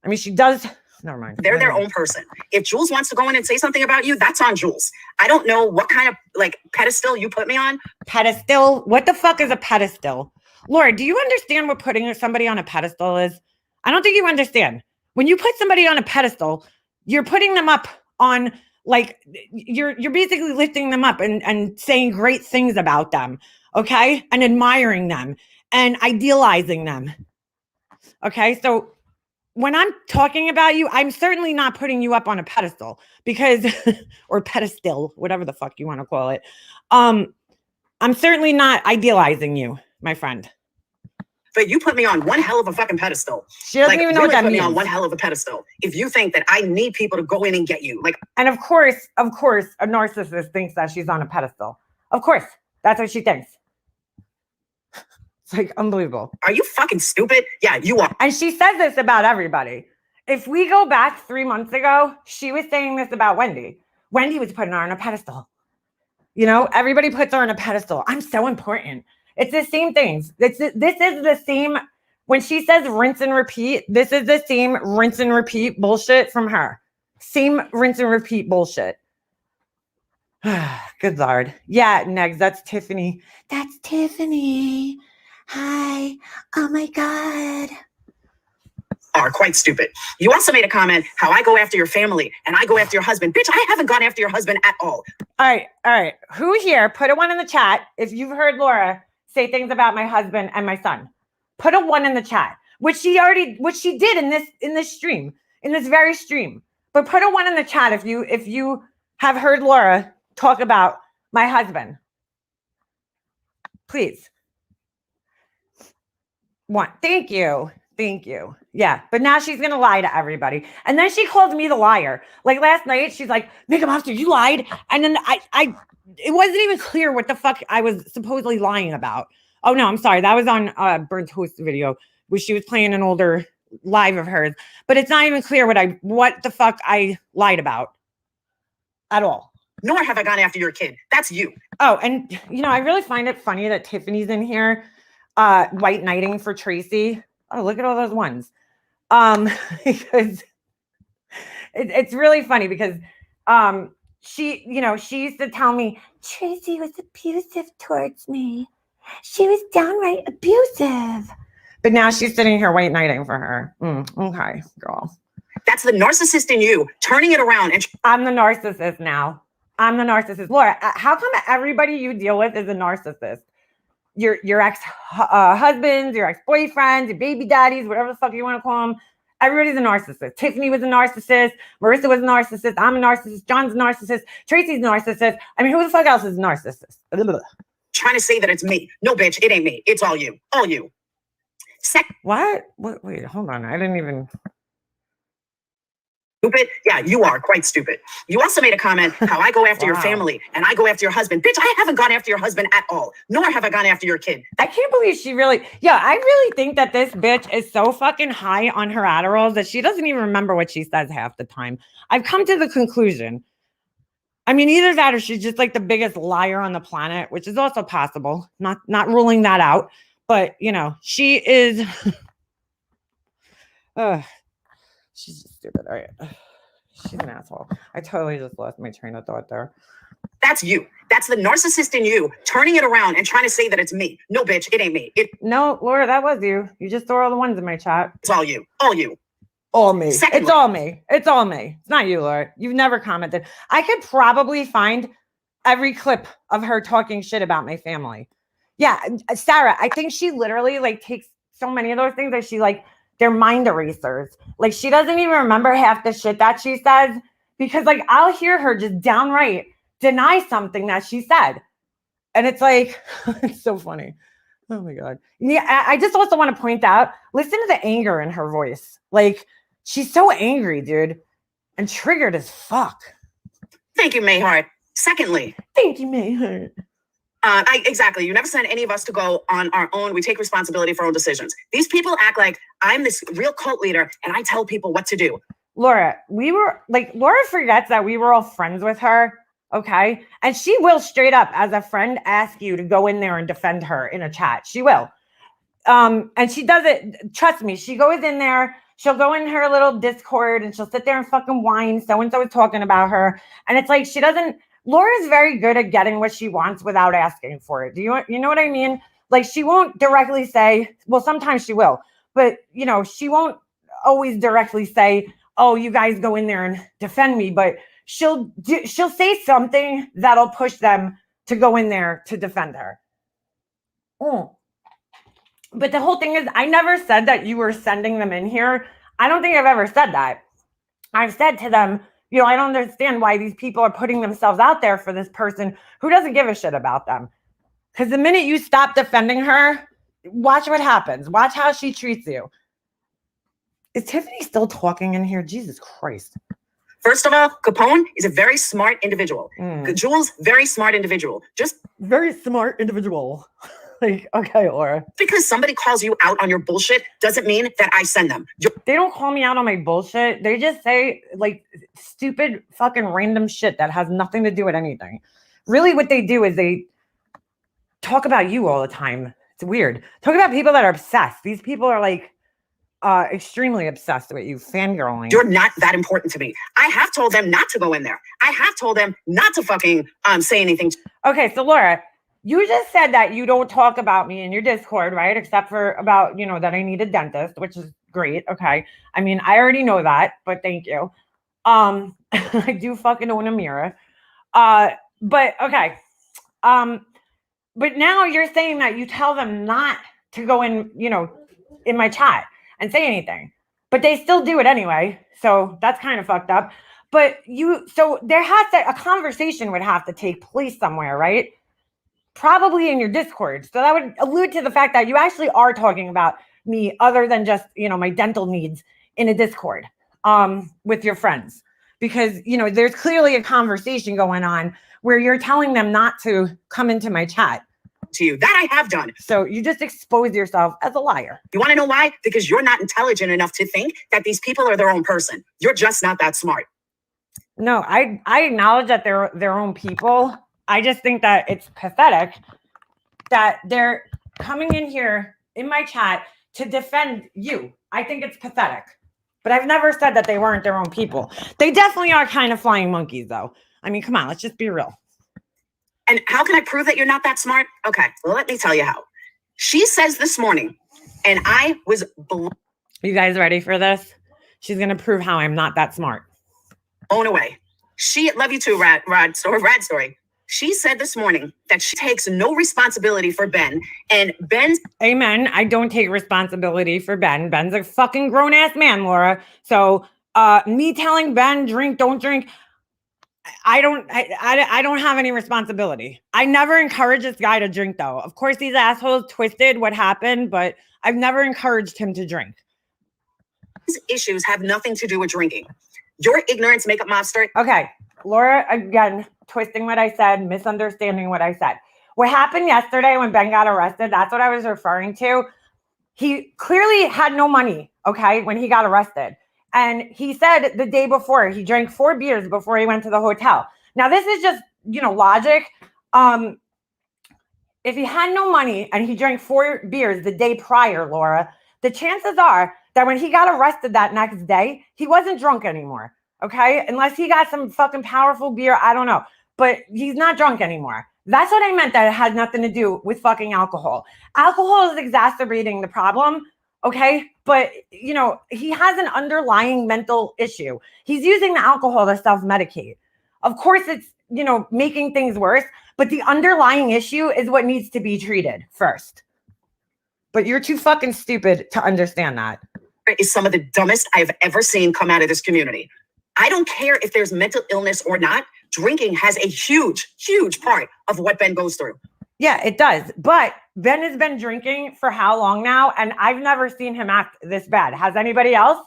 I mean, she does. Never mind. They're their own person. If Jules wants to go in and say something about you, that's on Jules. I don't know what kind of like pedestal you put me on. Pedestal? What the fuck is a pedestal? Laura, do you understand what putting somebody on a pedestal is? I don't think you understand. When you put somebody on a pedestal, You're putting them up on, like, you're basically lifting them up and saying great things about them, okay? And admiring them and idealizing them. Okay? So when I'm talking about you, I'm certainly not putting you up on a pedestal because or pedestal, whatever the fuck you want to call it. I'm certainly not idealizing you, my friend. But you put me on one hell of a fucking pedestal. She doesn't even know what that means. Put me on one hell of a pedestal. If you think that I need people to go in and get you, like, and of course, a narcissist thinks that she's on a pedestal. Of course, that's what she thinks. It's like unbelievable. Are you fucking stupid? Yeah, you are. And she says this about everybody. If we go back 3 months ago, she was saying this about Wendy. Wendy was putting her on a pedestal. You know, everybody puts her on a pedestal. I'm so important. It's the same things. This is the same. When she says rinse and repeat, this is the same rinse and repeat bullshit from her. Same rinse and repeat bullshit. Good Lord. Yeah, next, that's Tiffany. That's Tiffany. Hi. Oh my God. Are quite stupid. You also made a comment how I go after your family and I go after your husband. Bitch, I haven't gone after your husband at all. All right. Who here, put a 1 in the chat if you've heard Laura say things about my husband and my son. Put a 1 in the chat, which she did in this stream, in this very stream. But put a 1 in the chat if you have heard Laura talk about my husband. Please. 1. Thank you. Yeah, but now she's gonna lie to everybody, and then she called me the liar. Like last night, she's like, "Mega Monster, you lied," and then it wasn't even clear what the fuck I was supposedly lying about. Oh no, I'm sorry, that was on Burnt Toast video where she was playing an older live of hers, but it's not even clear what the fuck I lied about at all. Nor have I gone after your kid. That's you. Oh, and I really find it funny that Tiffany's in here, white knighting for Tracy. Oh, look at all those ones. Because it's really funny because she used to tell me Tracy was abusive towards me. She was downright abusive. But now she's sitting here white knighting for her. Okay, girl. That's the narcissist in you, turning it around. And I'm the narcissist now. I'm the narcissist. Laura, how come everybody you deal with is a narcissist? Your ex-husbands, your ex-boyfriends, your baby daddies, whatever the fuck you want to call them. Everybody's a narcissist. Tiffany was a narcissist. Marissa was a narcissist. I'm a narcissist. John's a narcissist. Tracy's a narcissist. I mean, who the fuck else is a narcissist? Trying to say that it's me. No, bitch, it ain't me. It's all you. All you. What? Wait, hold on. I didn't even... Stupid? Yeah, you are quite stupid. You also made a comment how I go after your family and I go after your husband. Bitch, I haven't gone after your husband at all. Nor have I gone after your kid. I can't believe she really... Yeah, I really think that this bitch is so fucking high on her Adderall that she doesn't even remember what she says half the time. I've come to the conclusion. I mean, either that or she's just like the biggest liar on the planet, which is also possible. Not ruling that out. But, she is... She's just stupid. All right. She's an asshole. I totally just lost my train of thought there. That's you. That's the narcissist in you, turning it around and trying to say that it's me. No, bitch, it ain't me. No, Laura, that was you. You just throw all the ones in my chat. It's all you. All you. All me. It's all me. It's all me. It's not you, Laura. You've never commented. I could probably find every clip of her talking shit about my family. Yeah, Sarah, I think she literally takes so many of those things that she they're mind erasers. She doesn't even remember half the shit that she says because I'll hear her just downright deny something that she said. And it's it's so funny. Oh my God. Yeah. I just also want to point out, listen to the anger in her voice. She's so angry, dude, and triggered as fuck. Thank you, Mayheart. Secondly. Thank you, Mayheart. Exactly. You never sent any of us to go on our own. We take responsibility for our own decisions. These people act like I'm this real cult leader and I tell people what to do. Laura, Laura forgets that we were all friends with her. Okay. And she will straight up as a friend ask you to go in there and defend her in a chat. She will. And she does it. Trust me. She goes in there. She'll go in her little Discord and she'll sit there and fucking whine. So-and-so is talking about her. And it's she doesn't. Laura's very good at getting what she wants without asking for it. You know what I mean? She won't directly say, well, sometimes she will, but she won't always directly say, oh, you guys go in there and defend me, but she'll say something that'll push them to go in there to defend her. But the whole thing is, I never said that you were sending them in here. I don't think I've ever said that. I've said to them, you know, I don't understand why these people are putting themselves out there for this person who doesn't give a shit about them. Because the minute you stop defending her, watch what happens. Watch how she treats you. Is Tiffany still talking in here? Jesus Christ. First of all, Capone is a very smart individual. Jules, very smart individual. Just very smart individual. Like, okay, Laura. Because somebody calls you out on your bullshit doesn't mean that I send them. They don't call me out on my bullshit. They just say like stupid fucking random shit that has nothing to do with anything. Really what they do is they talk about you all the time. It's weird. Talk about people that are obsessed. These people are like extremely obsessed with you, fangirling. You're not that important to me. I have told them not to go in there. I have told them not to fucking say anything. Okay, so Laura, you just said that you don't talk about me in your Discord, right? Except for about, you know, that I need a dentist, which is great. Okay. I mean, I already know that, but thank you. I do fucking own a mirror. But okay. But now you're saying that you tell them not to go in, you know, in my chat and say anything, but they still do it anyway. So that's kind of fucked up. But so there has to, a conversation would have to take place somewhere, right? Probably in your Discord. So that would allude to the fact that you actually are talking about me other than just, you know, my dental needs in a Discord with your friends. Because, you know, there's clearly a conversation going on where you're telling them not to come into my chat. To you. That I have done. So you just expose yourself as a liar. You want to know why? Because you're not intelligent enough to think that these people are their own person. You're just not that smart. No, I acknowledge that they're their own people. I just think that it's pathetic that they're coming in here in my chat to defend you. I think it's pathetic. But I've never said that they weren't their own people. They definitely are kind of flying monkeys, though. I mean, come on, let's just be real. And how can I prove that you're not that smart? Okay, well, let me tell you how. She says this morning, and I was You guys ready for this? She's going to prove how I'm not that smart. Blown away. Love you too, Rad Story. She said this morning that she takes no responsibility for Ben, and Ben's... Amen. I don't take responsibility for Ben. Ben's a fucking grown-ass man, Laura. So me telling Ben, drink, don't drink... I don't have any responsibility. I never encouraged this guy to drink, though. Of course, these assholes twisted what happened, but I've never encouraged him to drink. These issues have nothing to do with drinking. Your ignorance makeup mobster. Okay, Laura, again, twisting what I said, misunderstanding what I said. What happened yesterday when Ben got arrested, that's what I was referring to. He clearly had no money, okay, when he got arrested. And he said the day before, he drank 4 beers before he went to the hotel. Now, this is just, you know, logic. If he had no money and he drank 4 beers the day prior, Laura, the chances are that when he got arrested that next day, he wasn't drunk anymore, okay? Unless he got some fucking powerful beer, I don't know. But he's not drunk anymore. That's what I meant, that it had nothing to do with fucking alcohol. Alcohol is exacerbating the problem, okay? But, you know, he has an underlying mental issue. He's using the alcohol to self-medicate. Of course, it's, you know, making things worse, but the underlying issue is what needs to be treated first. But you're too fucking stupid to understand that. Is some of the dumbest I've ever seen come out of this community. I don't care if there's mental illness or not. Drinking has a huge, huge part of what Ben goes through. Yeah, it does. But Ben has been drinking for how long now? And I've never seen him act this bad. Has anybody else?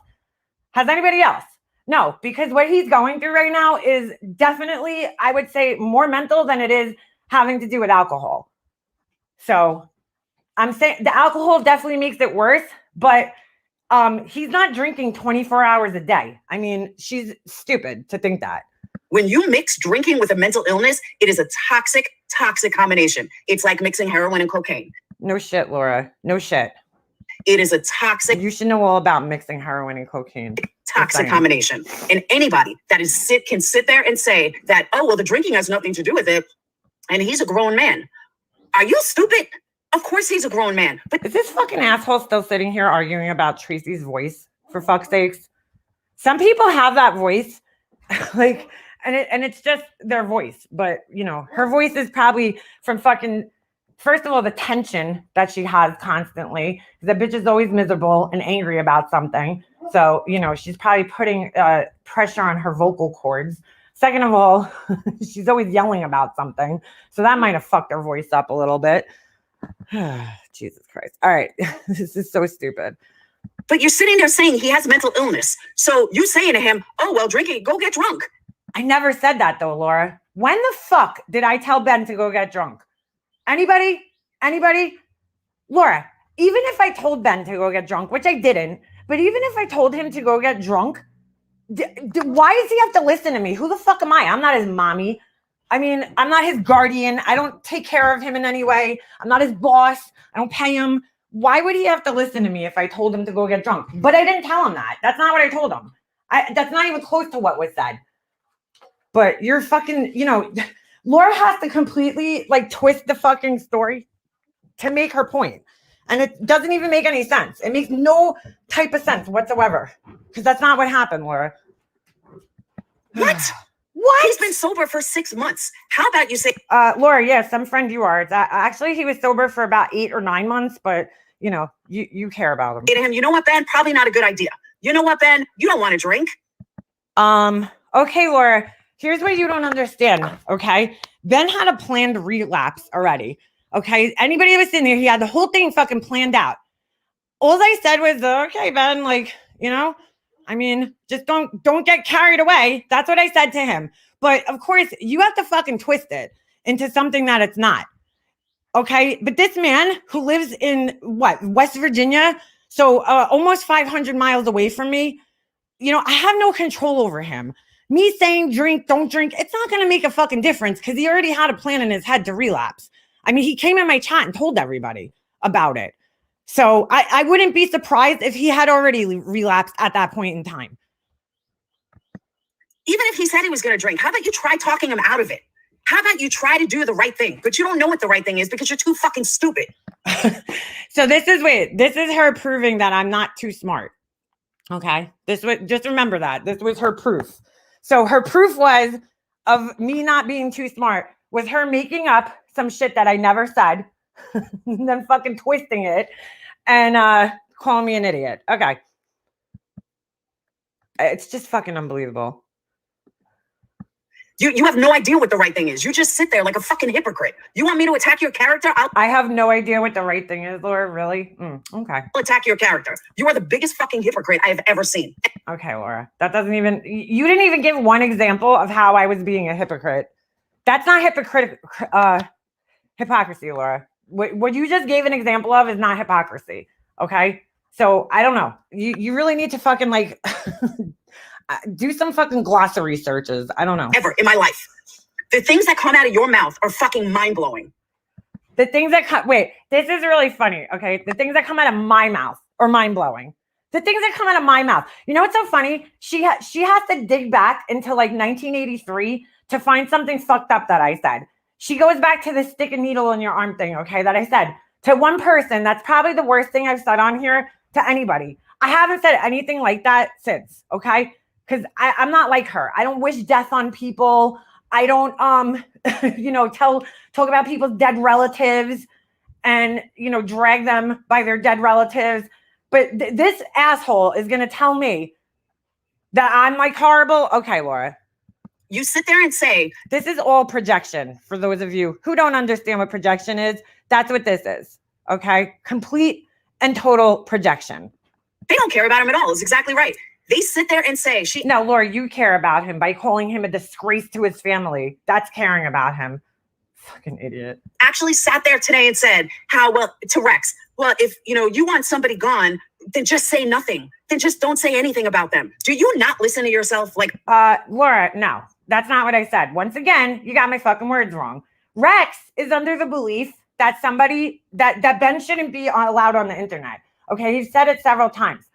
No, because what he's going through right now is definitely, I would say, more mental than it is having to do with alcohol. So I'm saying the alcohol definitely makes it worse, but he's not drinking 24 hours a day. I mean, she's stupid to think that. When you mix drinking with a mental illness, it is a toxic combination. It's like mixing heroin and cocaine. No shit, Laura. No shit. It is a toxic. You should know all about mixing heroin and cocaine. Toxic combination. And anybody that can sit there and say that, oh, well, the drinking has nothing to do with it. And he's a grown man. Are you stupid? Of course he's a grown man. But is this fucking asshole still sitting here arguing about Tracy's voice, for fuck's sakes? Some people have that voice, like, and it's just their voice. But you know, her voice is probably from fucking. First of all, the tension that she has constantly. The bitch is always miserable and angry about something. So you know, she's probably putting pressure on her vocal cords. Second of all, she's always yelling about something. So that might have fucked her voice up a little bit. Jesus Christ. All right. This is so stupid. But you're sitting there saying he has mental illness. So you saying to him, oh, well, drinking, go get drunk. I never said that though, Laura. When the fuck did I tell Ben to go get drunk? Anybody? Laura, even if I told Ben to go get drunk, which I didn't, but even if I told him to go get drunk, why does he have to listen to me? Who the fuck am I? I'm not his mommy. I mean, I'm not his guardian. I don't take care of him in any way. I'm not his boss. I don't pay him. Why would he have to listen to me if I told him to go get drunk? But I didn't tell him that. That's not what I told him. That's not even close to what was said. But you're fucking, you know, Laura has to completely like twist the fucking story to make her point. And it doesn't even make any sense. It makes no type of sense whatsoever. Because that's not what happened, Laura. What? What? He's been sober for 6 months. How about you say... Laura, yeah, some friend you are. Actually, he was sober for about 8 or 9 months, but, you know, you care about him. You know what, Ben? Probably not a good idea. You know what, Ben? You don't want to drink. Okay, Laura, here's what you don't understand, okay? Ben had a planned relapse already, okay? Anybody that was in there, he had the whole thing fucking planned out. All I said was, okay, Ben, like, you know... I mean, just don't get carried away. That's what I said to him. But of course, you have to fucking twist it into something that it's not. Okay? But this man who lives in West Virginia, so almost 500 miles away from me, you know, I have no control over him. Me saying drink, don't drink, it's not going to make a fucking difference because he already had a plan in his head to relapse. I mean, he came in my chat and told everybody about it. So I wouldn't be surprised if he had already relapsed at that point in time. Even if he said he was going to drink, how about you try talking him out of it? How about you try to do the right thing? But you don't know what the right thing is because you're too fucking stupid. So this is her proving that I'm not too smart. Okay. Just remember that. This was her proof. So her proof was of me not being too smart was her making up some shit that I never said. And then fucking twisting it and calling me an idiot. Okay. It's just fucking unbelievable. You have no idea what the right thing is. You just sit there like a fucking hypocrite. You want me to attack your character? I have no idea what the right thing is, Laura. Really? Okay. I'll attack your character. You are the biggest fucking hypocrite I have ever seen. Okay, Laura. That doesn't even... You didn't even give one example of how I was being a hypocrite. That's not hypocrisy, Laura. What you just gave an example of is not hypocrisy. Okay. So I don't know. You really need to fucking like do some fucking glossary searches. I don't know. Ever in my life. The things that come out of your mouth are fucking mind blowing. The things that wait, this is really funny. Okay. The things that come out of my mouth are mind blowing. The things that come out of my mouth. You know what's so funny? She has to dig back into like 1983 to find something fucked up that I said. She goes back to the stick and needle in your arm thing, okay, that I said to one person. That's probably the worst thing I've said on here to anybody. I haven't said anything like that since, okay? Because I'm not like her. I don't wish death on people. I don't, you know, talk about people's dead relatives and, you know, drag them by their dead relatives. But this asshole is going to tell me that I'm like horrible. Okay, Laura. You sit there and say, this is all projection. For those of you who don't understand what projection is, that's what this is. Okay. Complete and total projection. They don't care about him at all. It's exactly right. They sit there and say, no, Laura, you care about him by calling him a disgrace to his family. That's caring about him. Fucking idiot. Actually sat there today and said, to Rex, well, if, you know, you want somebody gone, then just say nothing. Then just don't say anything about them. Do you not listen to yourself? Like, Laura, no. That's not what I said. Once again, you got my fucking words wrong. Rex is under the belief that that Ben shouldn't be allowed on the internet. Okay. He's said it several times.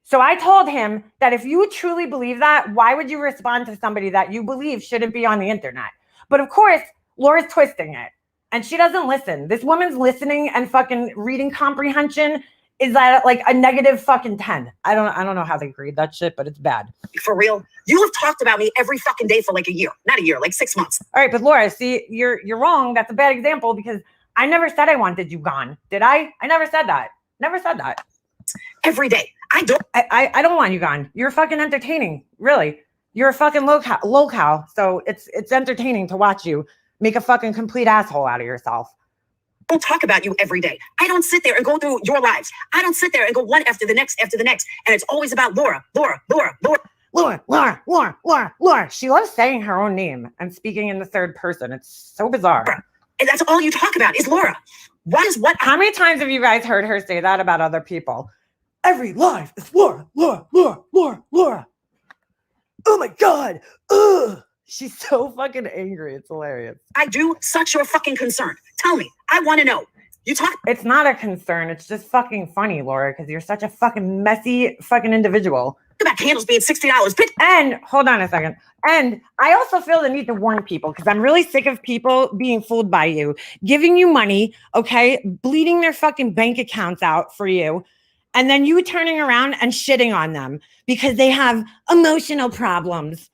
So I told him that if you truly believe that, why would you respond to somebody that you believe shouldn't be on the internet? But of course, Laura's twisting it and she doesn't listen. This woman's listening and fucking reading comprehension is that like a negative fucking 10. I don't know how they grade that shit, but it's bad. For real? You have talked about me every fucking day for like a year. Not a year, like 6 months. All right, but Laura, see, you're wrong. That's a bad example because I never said I wanted you gone. Did I? I never said that. Never said that. Every day. I don't want you gone. You're fucking entertaining. Really. You're a fucking locale. So it's entertaining to watch you make a fucking complete asshole out of yourself. I don't talk about you every day. I don't sit there and go through your lives. I don't sit there and go one after the next. And it's always about Laura. Laura. She loves saying her own name and speaking in the third person. It's so bizarre. And that's all you talk about is Laura. How many times have you guys heard her say that about other people? Every life is Laura. Oh my God. Ugh. She's so fucking angry. It's hilarious. I do such your fucking concern. Tell me. I want to know. It's not a concern. It's just fucking funny, Laura, because you're such a fucking messy fucking individual. About candles being $60. And hold on a second. And I also feel the need to warn people because I'm really sick of people being fooled by you, giving you money, okay, bleeding their fucking bank accounts out for you. And then you turning around and shitting on them because they have emotional problems.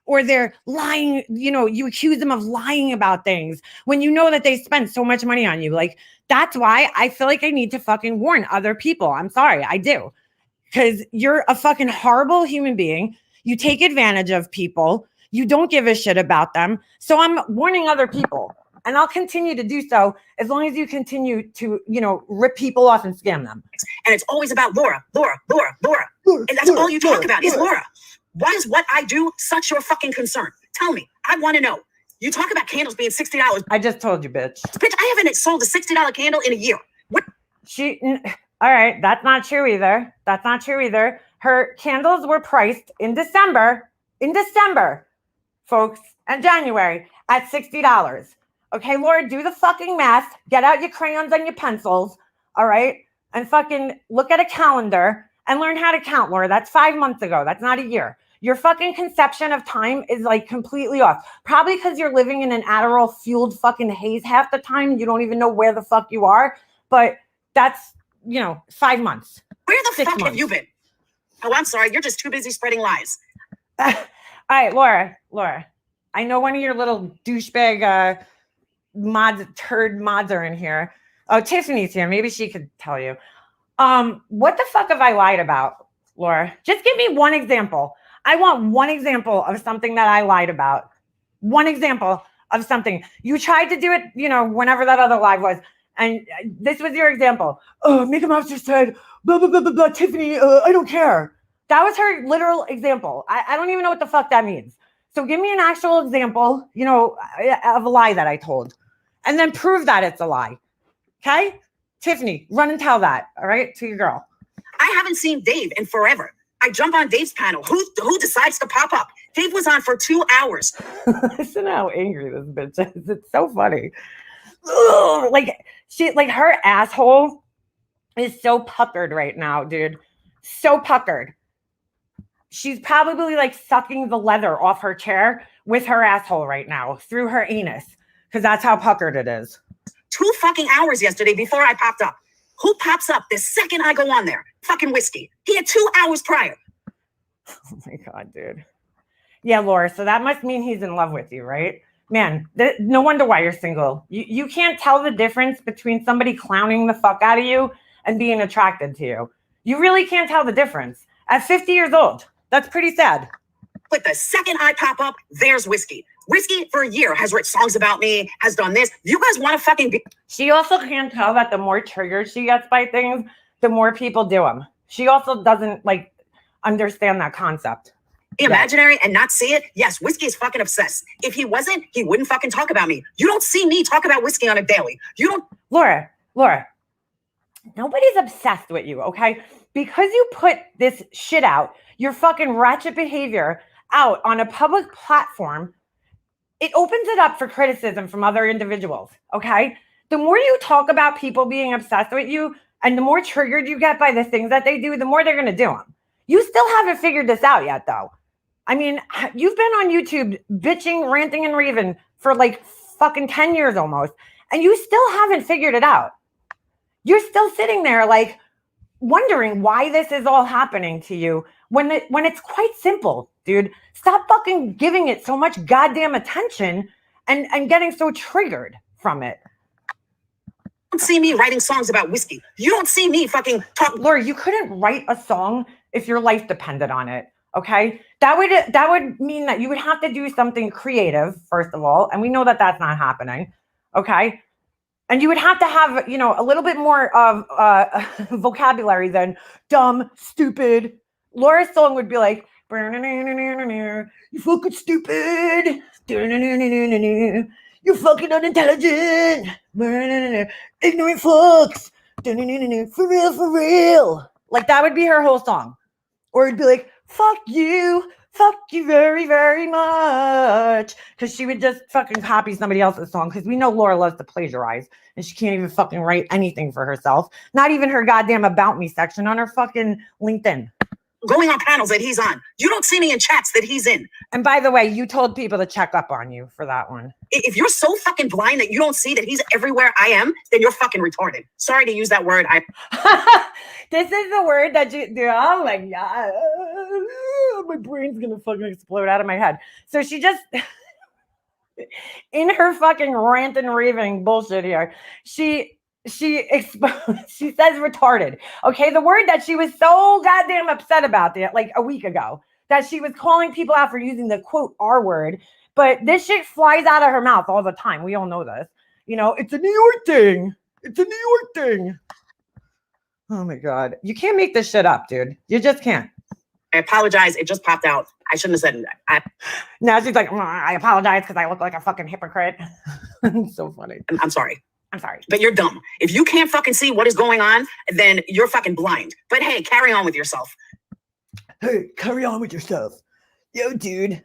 Or they're lying, you accuse them of lying about things when you know that they spent so much money on you. Like, that's why I feel like I need to fucking warn other people. I'm sorry, I do. Because you're a fucking horrible human being. You take advantage of people. You don't give a shit about them. So I'm warning other people. And I'll continue to do so as long as you continue to, rip people off and scam them. And it's always about Laura. And that's all you talk about is Laura. Why is what I do such your fucking concern? Tell me. I want to know. You talk about candles being $60. I just told you, bitch. Bitch, I haven't sold a $60 candle in a year. What? All right. That's not true either. Her candles were priced in December, folks, and January at $60. Okay, Laura, do the fucking math. Get out your crayons and your pencils. All right. And fucking look at a calendar and learn how to count, Laura. That's 5 months ago. That's not a year. Your fucking conception of time is like completely off. Probably because you're living in an Adderall fueled fucking haze half the time. You don't even know where the fuck you are. But that's, 5 months. Where the fuck have you been? Oh, I'm sorry. You're just too busy spreading lies. All right, Laura. I know one of your little douchebag turd mods are in here. Oh, Tiffany's here. Maybe she could tell you. What the fuck have I lied about, Laura? Just give me one example. I want one example of something that I lied about. One example of something. You tried to do it, whenever that other live was. And this was your example. Oh, Mickey Mouse just said, blah, blah, blah, blah, blah, Tiffany, I don't care. That was her literal example. I don't even know what the fuck that means. So give me an actual example, of a lie that I told. And then prove that it's a lie. Okay? Tiffany, run and tell that, all right, to your girl. I haven't seen Dave in forever. I jump on Dave's panel. Who decides to pop up? Dave was on for 2 hours. Listen how angry this bitch is. It's so funny. Ugh, her asshole is so puckered right now, dude. So puckered. She's probably like sucking the leather off her chair with her asshole right now through her anus because that's how puckered it is. 2 fucking hours yesterday before I popped up. Who pops up the second I go on there? Fucking Whiskey. He had 2 hours prior. Oh my God, dude. Yeah, Laura, so that must mean he's in love with you, right? Man, no wonder why you're single. You can't tell the difference between somebody clowning the fuck out of you and being attracted to you. You really can't tell the difference. At 50 years old, that's pretty sad. But the second I pop up, there's Whiskey. Whiskey for a year has written songs about me, has done this. You guys want to fucking be... She also can't tell that the more triggered she gets by things, the more people do them. She also doesn't understand that concept. Imaginary and not see it? Yes, Whiskey is fucking obsessed. If he wasn't, he wouldn't fucking talk about me. You don't see me talk about Whiskey on a daily. You don't... Laura, nobody's obsessed with you, okay? Because you put this shit out, your fucking ratchet behavior out on a public platform, it opens it up for criticism from other individuals, okay? The more you talk about people being obsessed with you and the more triggered you get by the things that they do, the more they're going to do them. You still haven't figured this out yet, though. I mean, you've been on YouTube bitching, ranting, and raving for fucking 10 years almost, and you still haven't figured it out. You're still sitting there wondering why this is all happening to you when it's quite simple, dude. Stop fucking giving it so much goddamn attention and getting so triggered from it. You don't see me writing songs about whiskey. You don't see me fucking talk. Laura, you couldn't write a song if your life depended on it. Okay, that would mean that you would have to do something creative, first of all, and we know that that's not happening. Okay, and you would have to have, you know, a little bit more of vocabulary than dumb, stupid. Laura's song would be like, "You fucking stupid, you fucking unintelligent, ignorant fucks, for real." Like that would be her whole song, or it'd be like, fuck you very, very much. Because she would just fucking copy somebody else's song. Because we know Laura loves to plagiarize. And she can't even fucking write anything for herself. Not even her goddamn About Me section on her fucking LinkedIn. Going on panels that he's on. You don't see me in chats that he's in. And by the way, you told people to check up on you for that one. If you're so fucking blind that you don't see that he's everywhere I am, then you're fucking retarded. Sorry to use that word. This is the word that you do. Oh my God. My brain's going to fucking explode out of my head. So she just, in her fucking rant and raving bullshit here, she says retarded. Okay, the word that she was so goddamn upset about like a week ago, that she was calling people out for using the quote R word, but this shit flies out of her mouth all the time. We all know this. You know, it's a New York thing. It's a New York thing. Oh my God. You can't make this shit up, dude. You just can't. I apologize. It just popped out. I shouldn't have said that. Now she's like, I apologize because I look like a fucking hypocrite. So funny. I'm sorry. I'm sorry. But you're dumb. If you can't fucking see what is going on, then you're fucking blind. But hey, carry on with yourself. Hey, carry on with yourself. Yo, dude.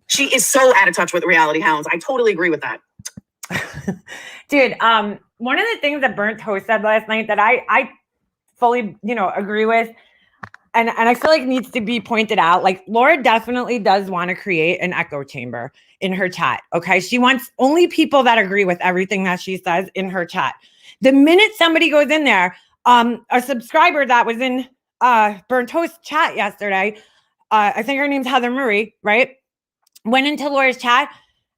She is so out of touch with reality hounds. I totally agree with that. Dude, one of the things that Burnt Toast said last night that I fully, agree with, and I feel like needs to be pointed out, like Laura definitely does want to create an echo chamber in her chat. Okay. She wants only people that agree with everything that she says in her chat. The minute somebody goes in there, a subscriber that was in Burnt Toast chat yesterday, I think her name's Heather Marie, right? Went into Laura's chat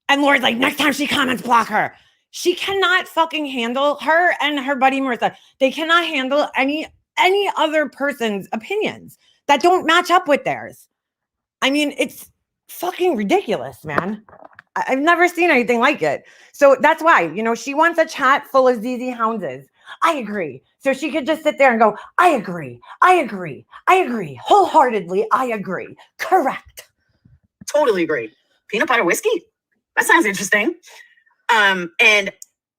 and Laura's like, next time she comments, block her. She cannot fucking handle, her and her buddy Marissa, they cannot handle any other person's opinions that don't match up with theirs. I mean, it's fucking ridiculous, man. I've never seen anything like it. So that's why, she wants a chat full of ZZ Houndses. I agree. So she could just sit there and go, I agree. Wholeheartedly, I agree. Correct. Totally agree. Peanut butter whiskey? That sounds interesting. And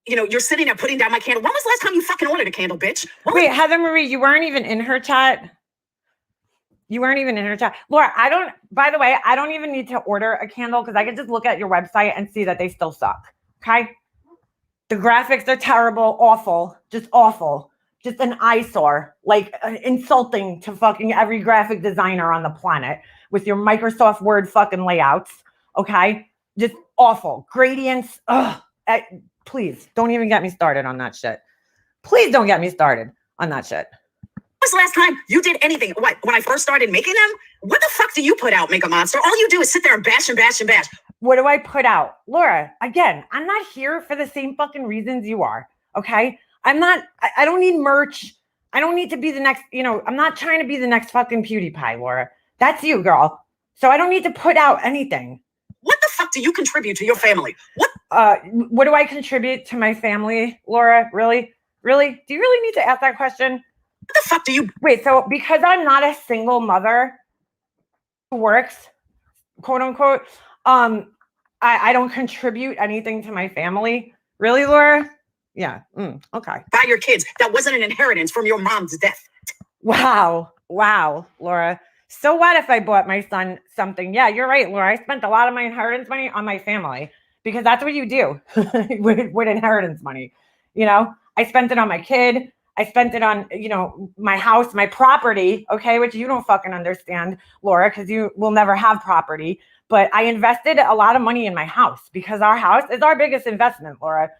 you're sitting there putting down my candle. When was the last time you fucking ordered a candle, bitch? Wait, Heather Marie, you weren't even in her chat? Laura, by the way, I don't even need to order a candle because I can just look at your website and see that they still suck. Okay? The graphics are terrible, awful, just an eyesore, like insulting to fucking every graphic designer on the planet with your Microsoft Word fucking layouts. Okay? Just awful. Gradients. Ugh. Please don't even get me started on that shit. Please don't get me started on that shit. When was the last time you did anything? What? When I first started making them? What the fuck do you put out, Make a Monster? All you do is sit there and bash and bash and bash. What do I put out? Laura, again, I'm not here for the same fucking reasons you are. Okay? I don't need merch. I don't need to be the next, I'm not trying to be the next fucking PewDiePie, Laura. That's you, girl. So I don't need to put out anything. What the fuck do you contribute to your family? What do I contribute to my family, Laura? Really? Really? Do you really need to ask that question? What the fuck do you... Wait, so because I'm not a single mother who works, quote unquote, I don't contribute anything to my family? Really, Laura? Yeah. Okay. By your kids. That wasn't an inheritance from your mom's death. Wow, Laura. So what if I bought my son something? Yeah, you're right, Laura. I spent a lot of my inheritance money on my family because that's what you do with inheritance money. I spent it on my kid. I spent it on, my house, my property, okay, which you don't fucking understand, Laura, because you will never have property. But I invested a lot of money in my house because our house is our biggest investment, Laura.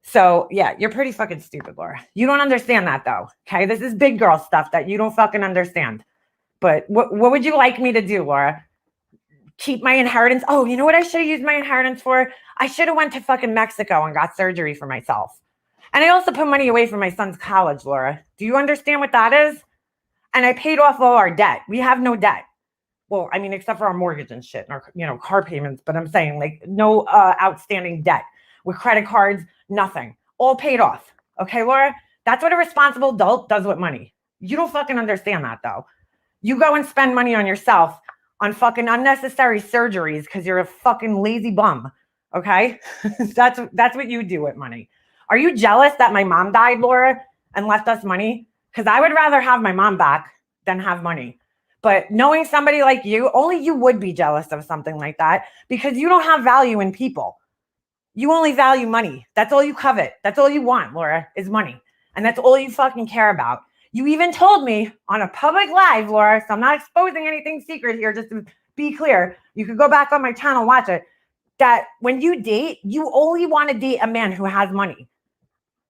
So yeah, you're pretty fucking stupid, Laura. You don't understand that though. Okay. This is big girl stuff that you don't fucking understand. But what would you like me to do, Laura? Keep my inheritance? Oh, you know what I should have used my inheritance for? I should have went to fucking Mexico and got surgery for myself. And I also put money away for my son's college, Laura. Do you understand what that is? And I paid off all our debt. We have no debt. Well, I mean, except for our mortgage and shit, and our, car payments. But I'm saying, like, no outstanding debt with credit cards, nothing. All paid off. Okay, Laura? That's what a responsible adult does with money. You don't fucking understand that, though. You go and spend money on yourself on fucking unnecessary surgeries because you're a fucking lazy bum. Okay? That's what you do with money. Are you jealous that my mom died, Laura, and left us money? Because I would rather have my mom back than have money. But knowing somebody like you, only you would be jealous of something like that because you don't have value in people. You only value money. That's all you covet. That's all you want, Laura, is money. And that's all you fucking care about. You even told me on a public live, Laura, so I'm not exposing anything secret here, just to be clear. You could go back on my channel, watch it, that when you date, you only want to date a man who has money.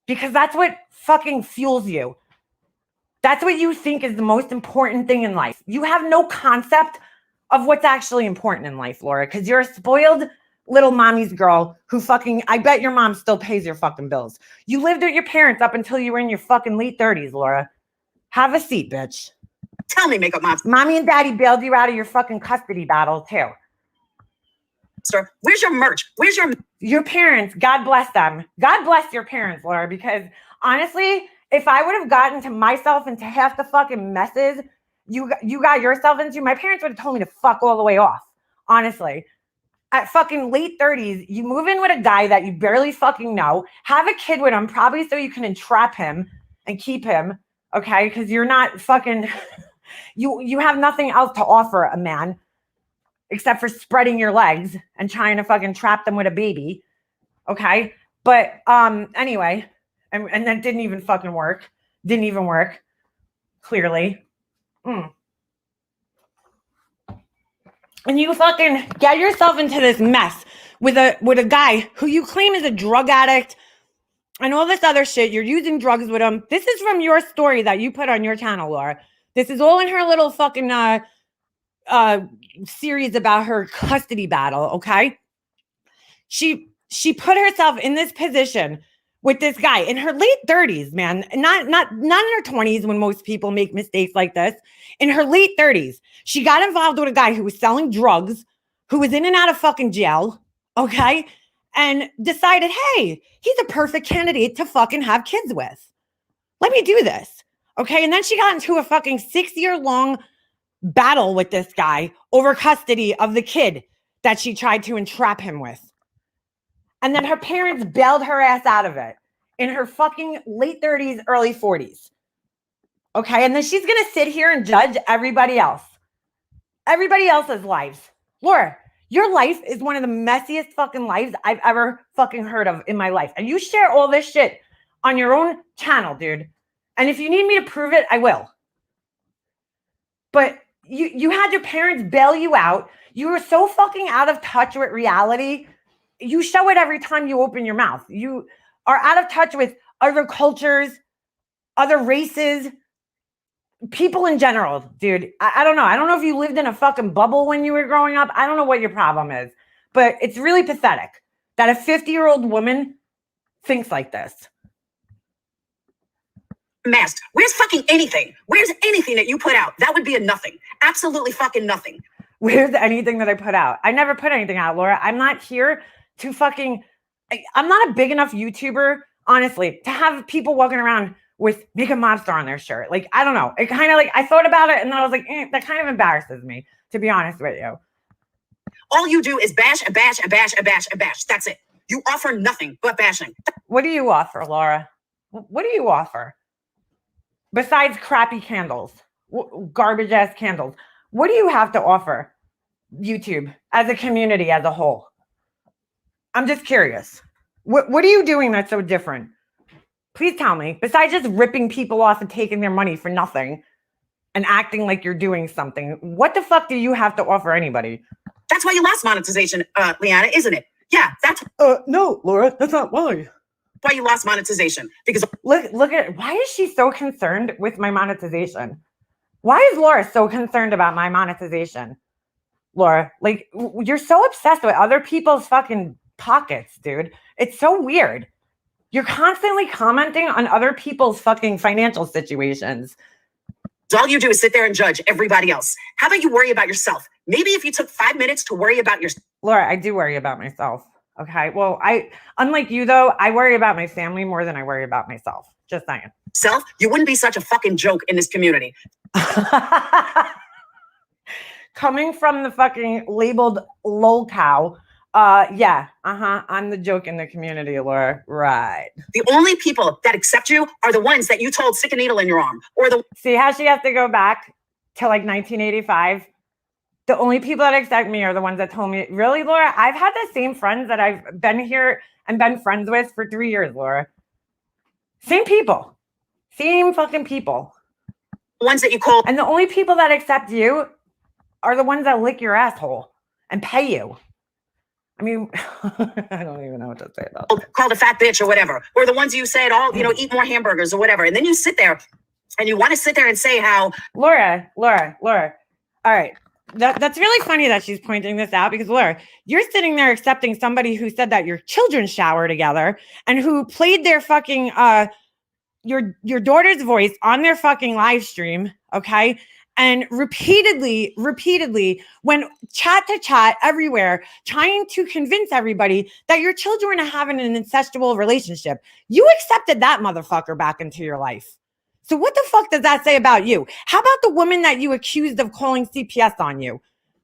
Because that's what fucking fuels you. That's what you think is the most important thing in life. You have no concept of what's actually important in life, Laura, because you're a spoiled little mommy's girl who fucking, I bet your mom still pays your fucking bills. You lived with your parents up until you were in your fucking late 30s, Laura. Have a seat, bitch. Tell me, makeup mom. Mommy and daddy bailed you out of your fucking custody battle, too. Sir, where's your merch? Where's your parents? God bless them. God bless your parents, Laura, because honestly, if I would have gotten to myself into half the fucking messes you got yourself into, my parents would have told me to fuck all the way off. Honestly. At fucking late 30s, you move in with a guy that you barely fucking know, have a kid with him, probably so you can entrap him and keep him, okay? Because you're not fucking, you have nothing else to offer a man except for spreading your legs and trying to fucking trap them with a baby, okay? But anyway, and that didn't even fucking work. Didn't even work, clearly. And you fucking get yourself into this mess with a guy who you claim is a drug addict and all this other shit. You're using drugs with him. This is from your story that you put on your channel, Laura. This is all in her little fucking series about her custody battle, okay? She put herself in this position with this guy in her late 30s, man. Not in her 20s when most people make mistakes like this. In her late 30s, she got involved with a guy who was selling drugs, who was in and out of fucking jail, okay? And decided, hey, he's a perfect candidate to fucking have kids with. Let me do this, okay? And then she got into a fucking 6-year-long battle with this guy over custody of the kid that she tried to entrap him with. And then her parents bailed her ass out of it in her fucking late 30s, early 40s. Okay. And then she's going to sit here and judge everybody else. Everybody else's lives. Laura, your life is one of the messiest fucking lives I've ever fucking heard of in my life. And you share all this shit on your own channel, dude. And if you need me to prove it, I will. But you had your parents bail you out. You were so fucking out of touch with reality. You show it every time you open your mouth. You are out of touch with other cultures, other races, people in general, dude. I don't know. I don't know if you lived in a fucking bubble when you were growing up. I don't know what your problem is, but it's really pathetic that a 50-year-old woman thinks like this. Masked. Where's fucking anything? Where's anything that you put out? That would be a nothing. Absolutely fucking nothing. Where's anything that I put out? I never put anything out, Laura. I'm not here to fucking, I'm not a big enough YouTuber, honestly, to have people walking around with Make a Mobster on their shirt. Like, I don't know. It kind of like, I thought about it and then I was like, that kind of embarrasses me, to be honest with you. All you do is bash and bash and bash and bash and bash. That's it. You offer nothing but bashing. What do you offer, Laura? What do you offer? Besides crappy candles, garbage ass candles. What do you have to offer YouTube as a community as a whole? I'm just curious. What are you doing that's so different? Please tell me. Besides just ripping people off and taking their money for nothing and acting like you're doing something, what the fuck do you have to offer anybody? That's why you lost monetization, Leanna, isn't it? Yeah, that's... No, Laura, that's not why. why you lost monetization. Because look at, why is she so concerned with my monetization? Why is Laura so concerned about my monetization? Laura, like, you're so obsessed with other people's fucking pockets, dude. It's so weird. You're constantly commenting on other people's fucking financial situations. all you do is sit there and judge everybody else. How about you worry about yourself? Maybe if you took 5 minutes to worry about yourself. Laura, I do worry about myself. Okay. Well, unlike you though, I worry about my family more than I worry about myself. Just saying. You wouldn't be such a fucking joke in this community. Coming from the fucking labeled lol cow. Yeah. I'm the joke in the community, Laura. Right. The only people that accept you are the ones that you told stick a needle in your arm, or the see how she has to go back to like 1985. The only people that accept me are the ones that told me, really, Laura? I've had the same friends that I've been here and been friends with for 3 years, Laura. Same people. Same fucking people. ones that you call. And the only people that accept you are the ones that lick your asshole and pay you. I mean, I don't even know what to say about that. Called a fat bitch or whatever. Or the ones you said, eat more hamburgers or whatever. And then you sit there and you want to sit there and say how. Laura. All right. That's really funny that she's pointing this out because Laura, you're sitting there accepting somebody who said that your children shower together and who played their fucking your daughter's voice on their fucking live stream, okay? And repeatedly went chat to chat everywhere, trying to convince everybody that your children are having an incestual relationship. You accepted that motherfucker back into your life. So what the fuck does that say about you? How about the woman that you accused of calling CPS on you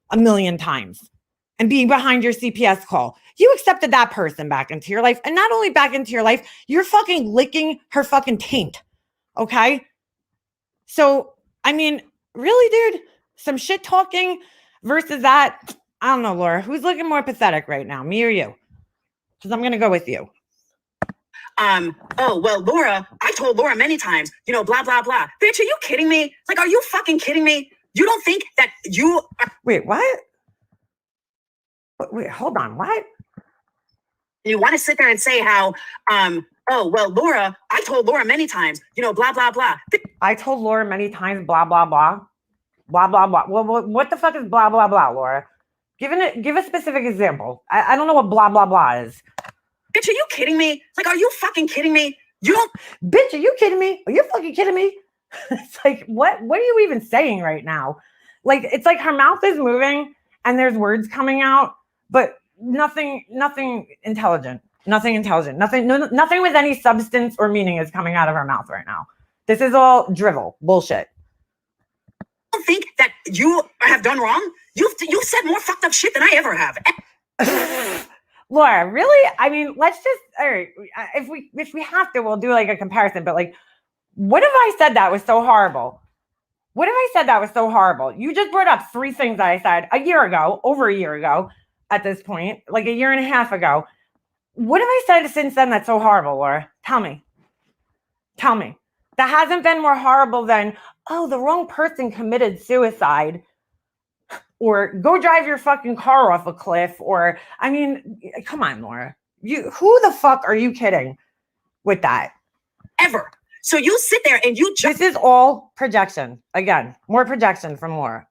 1 million times and being behind your CPS call? You accepted that person back into your life. And not only back into your life, you're fucking licking her fucking taint. Okay? So, I mean, really, dude? Some shit talking versus that? I don't know, Laura. Who's looking more pathetic right now? Me or you? Because I'm going to go with you. Laura, I told Laura many times, blah, blah, blah. Bitch, are you kidding me? Like, are you fucking kidding me? You don't think that you are. Wait, what? Wait, hold on. What? You want to sit there and say how, Laura, I told Laura many times, blah, blah, blah. I told Laura many times, blah, blah, blah. Blah, blah, blah. Well, what the fuck is blah, blah, blah, Laura? Give a specific example. I don't know what blah, blah, blah is. Bitch, are you kidding me? Like, are you fucking kidding me? You don't. Bitch, are you kidding me? Are you fucking kidding me? It's like, what are you even saying right now? Like, it's like her mouth is moving and there's words coming out, but nothing intelligent. Nothing with any substance or meaning is coming out of her mouth right now. This is all drivel, bullshit. I don't think that you have done wrong. You've said more fucked up shit than I ever have. Laura, really? I mean, let's just, all right, if we have to, we'll do like a comparison, but like, what if I said that was so horrible? What if I said that was so horrible? You just brought up 3 things that I said over a year ago at this point, like a year and a half ago. What have I said since then that's so horrible, Laura? Tell me. That hasn't been more horrible than, the wrong person committed suicide. Or go drive your fucking car off a cliff. Or, I mean, come on, Laura. Who the fuck are you kidding with that? Ever. So you sit there and you just... This is all projection. Again, more projection from Laura.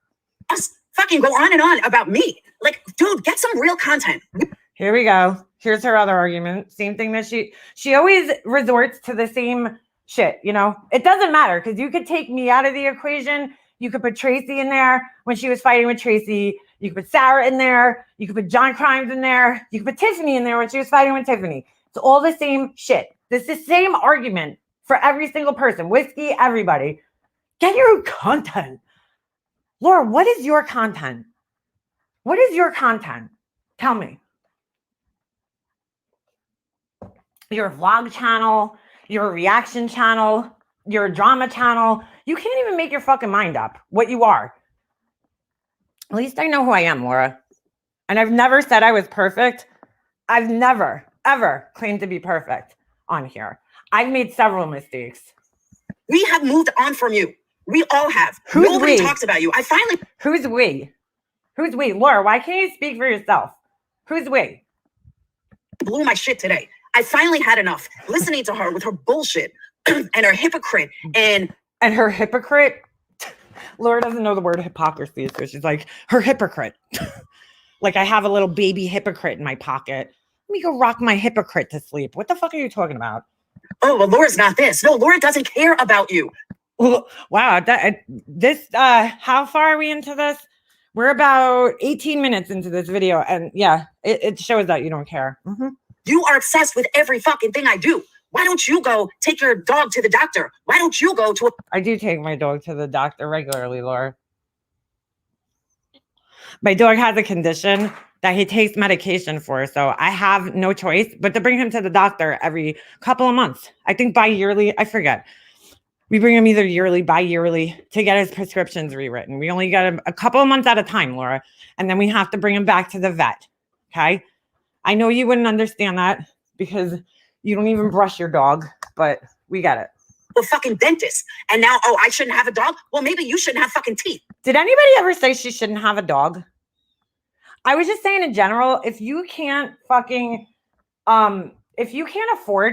Just fucking go on and on about me. Like, dude, get some real content. Here we go. Here's her other argument. Same thing that she always resorts to the same shit, It doesn't matter because you could take me out of the equation. You could put Tracy in there when she was fighting with Tracy. You could put Sarah in there. You could put John Crimes in there. You could put Tiffany in there when she was fighting with Tiffany. It's all the same shit. It's the same argument for every single person. Whiskey, everybody. Get your content. Laura, what is your content? What is your content? Tell me. Your vlog channel, your reaction channel, your drama channel. You can't even make your fucking mind up what you are. At least I know who I am, Laura. And I've never said I was perfect. I've never, ever claimed to be perfect on here. I've made several mistakes. We have moved on from you. We all have. Nobody talks about you. Who's we? Who's we? Laura, why can't you speak for yourself? Who's we? Blew my shit today. I finally had enough listening to her with her bullshit and her hypocrite and her hypocrite. Laura doesn't know the word hypocrisy, so she's like, her hypocrite. Like, I have a little baby hypocrite in my pocket. Let me go rock my hypocrite to sleep. What the fuck are you talking about? Oh, well, Laura's not this. No, Laura doesn't care about you. Wow. How far are we into this? We're about 18 minutes into this video. And yeah, it shows that you don't care. Mm-hmm. You are obsessed with every fucking thing I do. Why don't you go take your dog to the doctor? Why don't you go to I do take my dog to the doctor regularly, Laura. My dog has a condition that he takes medication for, so I have no choice but to bring him to the doctor every couple of months. I think bi-yearly, I forget. We bring him either yearly, bi-yearly to get his prescriptions rewritten. We only get him a couple of months at a time, Laura, and then we have to bring him back to the vet, okay? I know you wouldn't understand that because you don't even brush your dog, but we get it. a fucking dentist. And now, oh, I shouldn't have a dog? Well, maybe you shouldn't have fucking teeth. Did anybody ever say she shouldn't have a dog? I was just saying in general, if you can't afford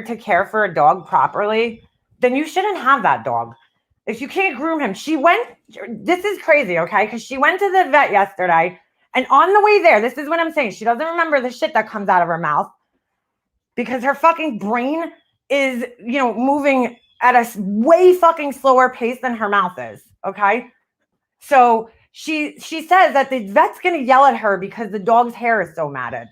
to care for a dog properly, then you shouldn't have that dog. If you can't groom him, this is crazy, okay? Because she went to the vet yesterday, and on the way there, this is what I'm saying. She doesn't remember the shit that comes out of her mouth because her fucking brain is, moving at a way fucking slower pace than her mouth is, okay? So she says that the vet's going to yell at her because the dog's hair is so matted.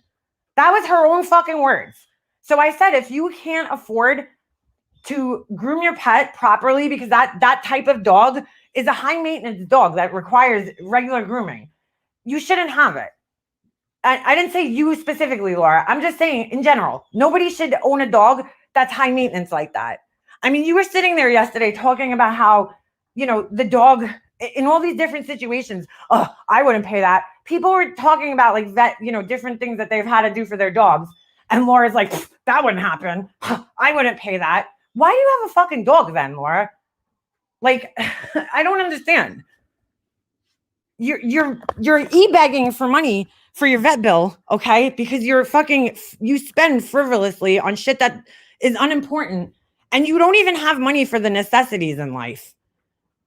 That was her own fucking words. So I said, if you can't afford to groom your pet properly, because that type of dog is a high maintenance dog that requires regular grooming, you shouldn't have it. I didn't say you specifically, Laura. I'm just saying in general, nobody should own a dog that's high maintenance like that. I mean, you were sitting there yesterday talking about how, the dog in all these different situations, oh, I wouldn't pay that. People were talking about like vet, different things that they've had to do for their dogs. And Laura's like, that wouldn't happen. I wouldn't pay that. Why do you have a fucking dog then, Laura? Like, I don't understand. You're e-begging for money for your vet bill, okay? Because you spend frivolously on shit that is unimportant, and you don't even have money for the necessities in life,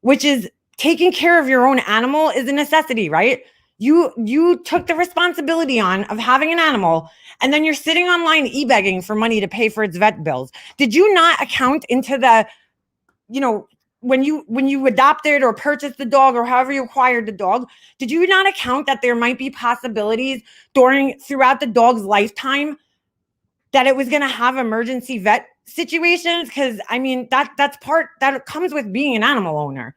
which is taking care of your own animal is a necessity, right? You took the responsibility on of having an animal, and then you're sitting online e-begging for money to pay for its vet bills. Did you not account into the, when you adopted or purchased the dog or however you acquired the dog, did you not account that there might be possibilities throughout the dog's lifetime that it was going to have emergency vet situations? Because I mean, that's part that comes with being an animal owner.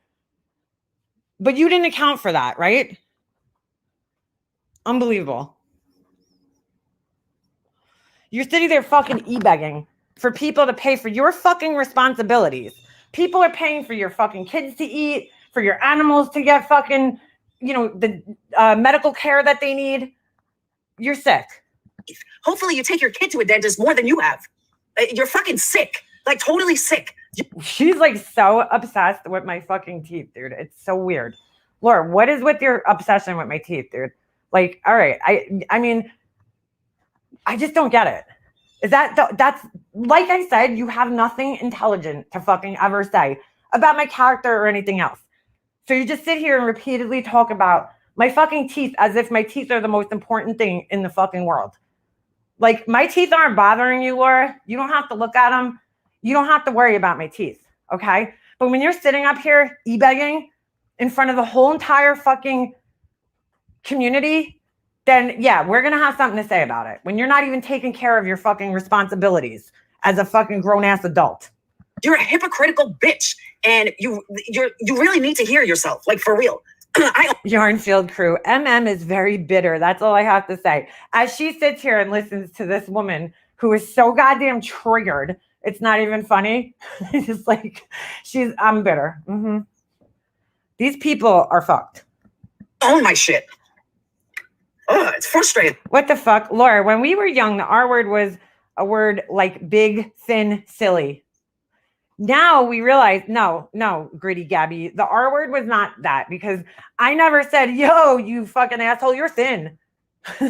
But you didn't account for that, right? Unbelievable. You're sitting there fucking e-begging for people to pay for your fucking responsibilities. People are paying for your fucking kids to eat, for your animals to get fucking, the medical care that they need. You're sick. Hopefully you take your kid to a dentist more than you have. You're fucking sick, like totally sick. She's like so obsessed with my fucking teeth, dude. It's so weird. Laura, what is with your obsession with my teeth, dude? Like, all right. I mean, I just don't get it. Is that's like I said, you have nothing intelligent to fucking ever say about my character or anything else. So you just sit here and repeatedly talk about my fucking teeth as if my teeth are the most important thing in the fucking world. Like, my teeth aren't bothering you, Laura. You don't have to look at them. You don't have to worry about my teeth, okay? But when you're sitting up here e-begging in front of the whole entire fucking community, then yeah, we're going to have something to say about it. When you're not even taking care of your fucking responsibilities as a fucking grown-ass adult. You're a hypocritical bitch, and you really need to hear yourself, like for real. Yarnfield crew, is very bitter. That's all I have to say. As she sits here and listens to this woman who is so goddamn triggered, it's not even funny. It's just like, I'm bitter. Mm-hmm. These people are fucked. Own my shit. Oh, it's frustrating. What the fuck? Laura, when we were young, the R word was a word like big, thin, silly. Now we realize, no, Gritty Gabby, the R word was not that, because I never said, yo, you fucking asshole, you're thin.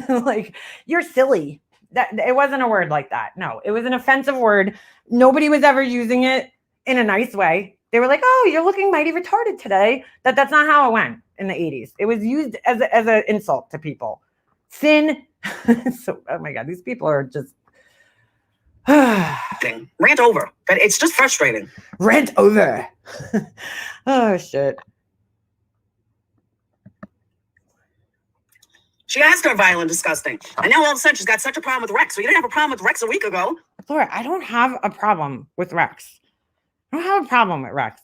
Like, you're silly. that it wasn't a word like that. No, it was an offensive word. Nobody was ever using it in a nice way. They were like, "Oh, you're looking mighty retarded today." That's not how it went in the 80s. It was used as an insult to people. Thin. So, oh my God, these people are just rant over. But it's just frustrating. Rant over. Oh shit. She asked her vile and disgusting. And now all of a sudden she's got such a problem with Rex. So you didn't have a problem with Rex a week ago. Laura, I don't have a problem with Rex. I don't have a problem with Rex.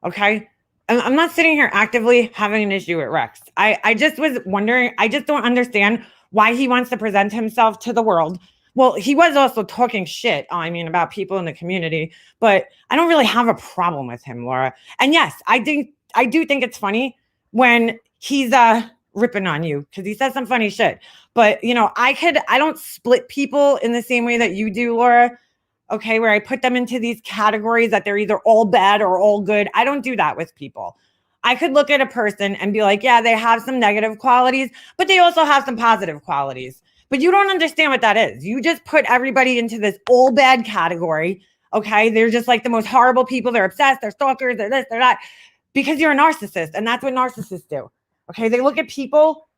Okay? I'm not sitting here actively having an issue with Rex. I just was wondering, I just don't understand why he wants to present himself to the world. Well, he was also talking shit, about people in the community, but I don't really have a problem with him, Laura. And yes, I do think it's funny when he's ripping on you because he says some funny shit. But I don't split people in the same way that you do, Laura. Okay, where I put them into these categories that they're either all bad or all good. I don't do that with people. I could look at a person and be like, yeah, they have some negative qualities, but they also have some positive qualities. But you don't understand what that is. You just put everybody into this all bad category. Okay, they're just like the most horrible people. They're obsessed. They're stalkers. They're this. They're that. Because you're a narcissist, and that's what narcissists do. Okay, they look at people.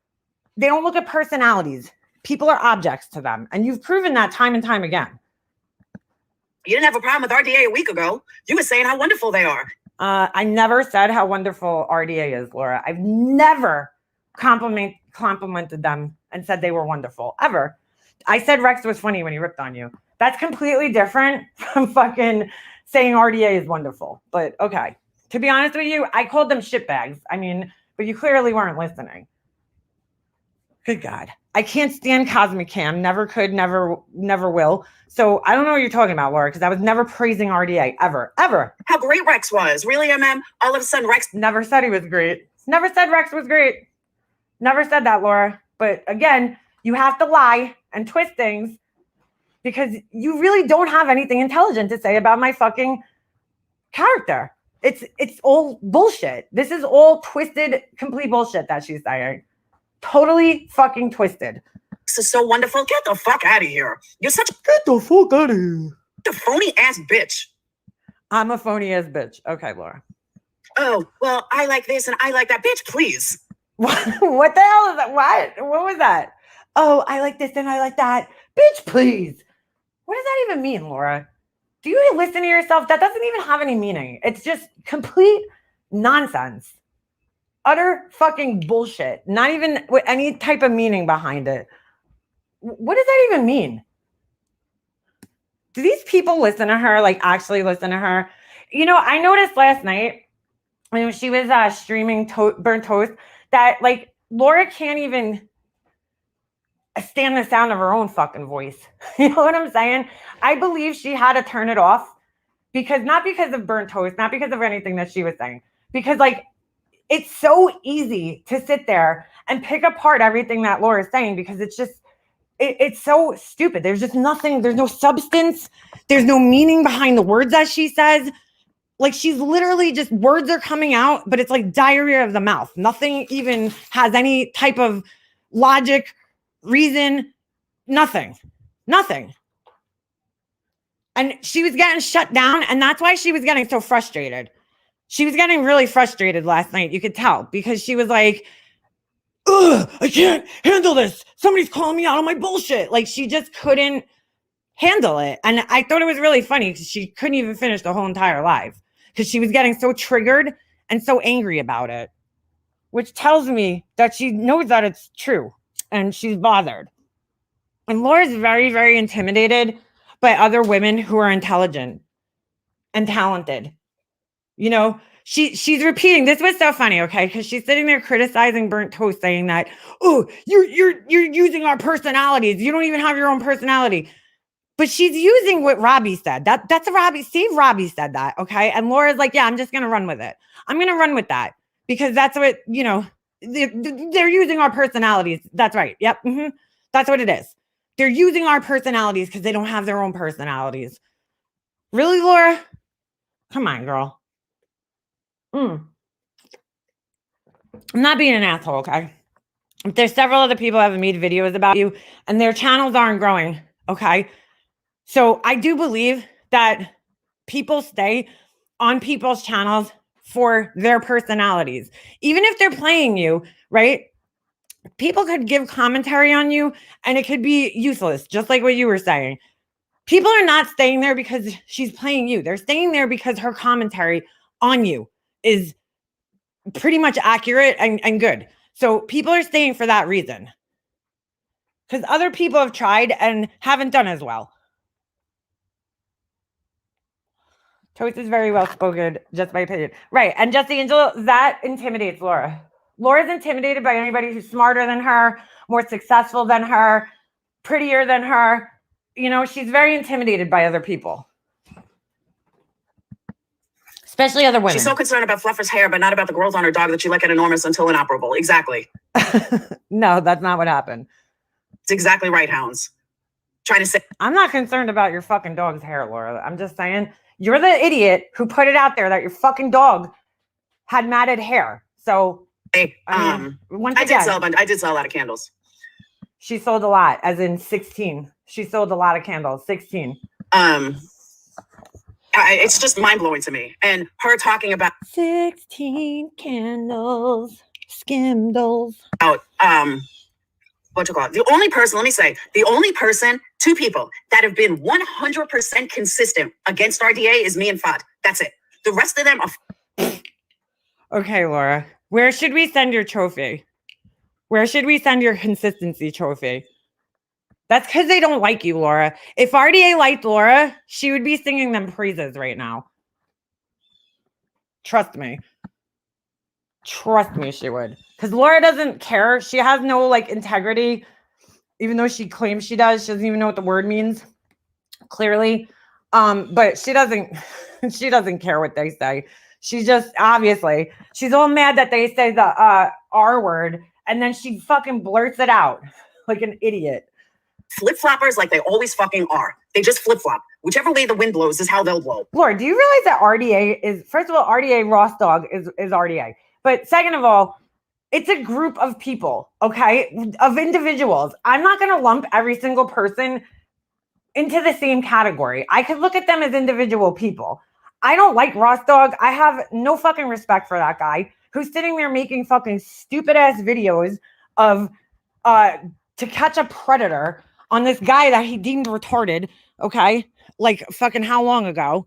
They don't look at personalities. People are objects to them, and you've proven that time and time again. You didn't have a problem with RDA a week ago. You were saying how wonderful they are. I never said how wonderful RDA is, Laura. I've never complimented them and said they were wonderful, ever. I said Rex was funny when he ripped on you. That's completely different from fucking saying RDA is wonderful. But okay, to be honest with you, I called them shitbags. But you clearly weren't listening. Good God. I can't stand Cosmic Cam. Never could, never will. So I don't know what you're talking about, Laura, because I was never praising RDA, ever. How great Rex was. Really, MM? All of a sudden, Rex... Never said he was great. Never said Rex was great. Never said that, Laura. But again, you have to lie and twist things because you really don't have anything intelligent to say about my fucking character. It's all bullshit. This is all twisted, complete bullshit that she's saying. Totally fucking twisted. This is so wonderful. Get the fuck out of here. You're such a... Get the fuck out of here. The phony ass bitch. I'm a phony ass bitch. Okay, Laura. Oh, well, I like this and I like that. Bitch, please. What the hell is that? What was that? Oh, I like this and I like that. Bitch, please. What does that even mean, Laura? Do you listen to yourself? That doesn't even have any meaning. It's just complete nonsense. Utter fucking bullshit. Not even with any type of meaning behind it. What does that even mean? Do these people listen to her? Like actually listen to her? I noticed last night when she was streaming Burnt Toast that like Laura can't even stand the sound of her own fucking voice. You know what I'm saying? I believe she had to turn it off not because of Burnt Toast, not because of anything that she was saying, because like it's so easy to sit there and pick apart everything that Laura's saying because it's just, it's so stupid. There's just nothing, there's no substance. There's no meaning behind the words that she says. Like she's literally just, words are coming out, but it's like diarrhea of the mouth. Nothing even has any type of logic, reason, nothing. And she was getting shut down, and that's why she was getting so frustrated. She was getting really frustrated last night. You could tell because she was like, ugh, I can't handle this. Somebody's calling me out on my bullshit. Like she just couldn't handle it. And I thought it was really funny because she couldn't even finish the whole entire live because she was getting so triggered and so angry about it, which tells me that she knows that it's true and she's bothered. And Laura's very, very intimidated by other women who are intelligent and talented. She's repeating. This was so funny, okay? Because she's sitting there criticizing Burnt Toast, saying that, oh, you're using our personalities. You don't even have your own personality. But she's using what Robbie said. That's a Robbie. Steve Robbie said that, okay? And Laura's like, yeah, I'm just gonna run with it. I'm gonna run with that because that's what they're using our personalities. That's right. Yep. Mm-hmm. That's what it is. They're using our personalities because they don't have their own personalities. Really, Laura? Come on, girl. I'm not being an asshole, okay? There's several other people that have made videos about you and their channels aren't growing. Okay. So I do believe that people stay on people's channels for their personalities. Even if they're playing you, right? People could give commentary on you and it could be useless, just like what you were saying. People are not staying there because she's playing you. They're staying there because her commentary on you is pretty much accurate and good. So people are staying for that reason. Because other people have tried and haven't done as well. Choice is very well spoken, just my opinion. Right. And just the angel, that intimidates Laura. Laura's intimidated by anybody who's smarter than her, more successful than her, prettier than her. You know, she's very intimidated by other people. Especially other women. She's so concerned about Fluffer's hair, but not about the growth on her dog that she let get enormous until inoperable. Exactly. No, that's not what happened. It's exactly right, Hounds. Trying to say. I'm not concerned about your fucking dog's hair, Laura. I'm just saying you're the idiot who put it out there that your fucking dog had matted hair. So, hey, I did sell a lot of candles. She sold a lot, as in 16. She sold a lot of candles, 16. It's just mind-blowing to me. And her talking about 16 candles, skimdles. What you call it? The only person, let me say, the only person, two people that have been 100% consistent against RDA is me and Fad. That's it. The rest of them are. Okay, Laura. Where should we send your trophy? Where should we send your consistency trophy? That's because they don't like you, Laura. If RDA liked Laura, she would be singing them praises right now. Trust me. Trust me, she would. Because Laura doesn't care. She has no integrity. Even though she claims she does. She doesn't even know what the word means. Clearly. But she doesn't care what they say. She just, obviously, she's all mad that they say the R word. And then she fucking blurts it out like an idiot. Flip-floppers like they always fucking are. They just flip-flop. Whichever way the wind blows is how they'll blow. Laura, do you realize that RDA is, first of all, RDA Ross Dog is RDA. But second of all, it's a group of people, okay? Of individuals. I'm not going to lump every single person into the same category. I could look at them as individual people. I don't like Ross Dog. I have no fucking respect for that guy who's sitting there making fucking stupid ass videos of to catch a predator on this guy that he deemed retarded, okay? Like fucking how long ago?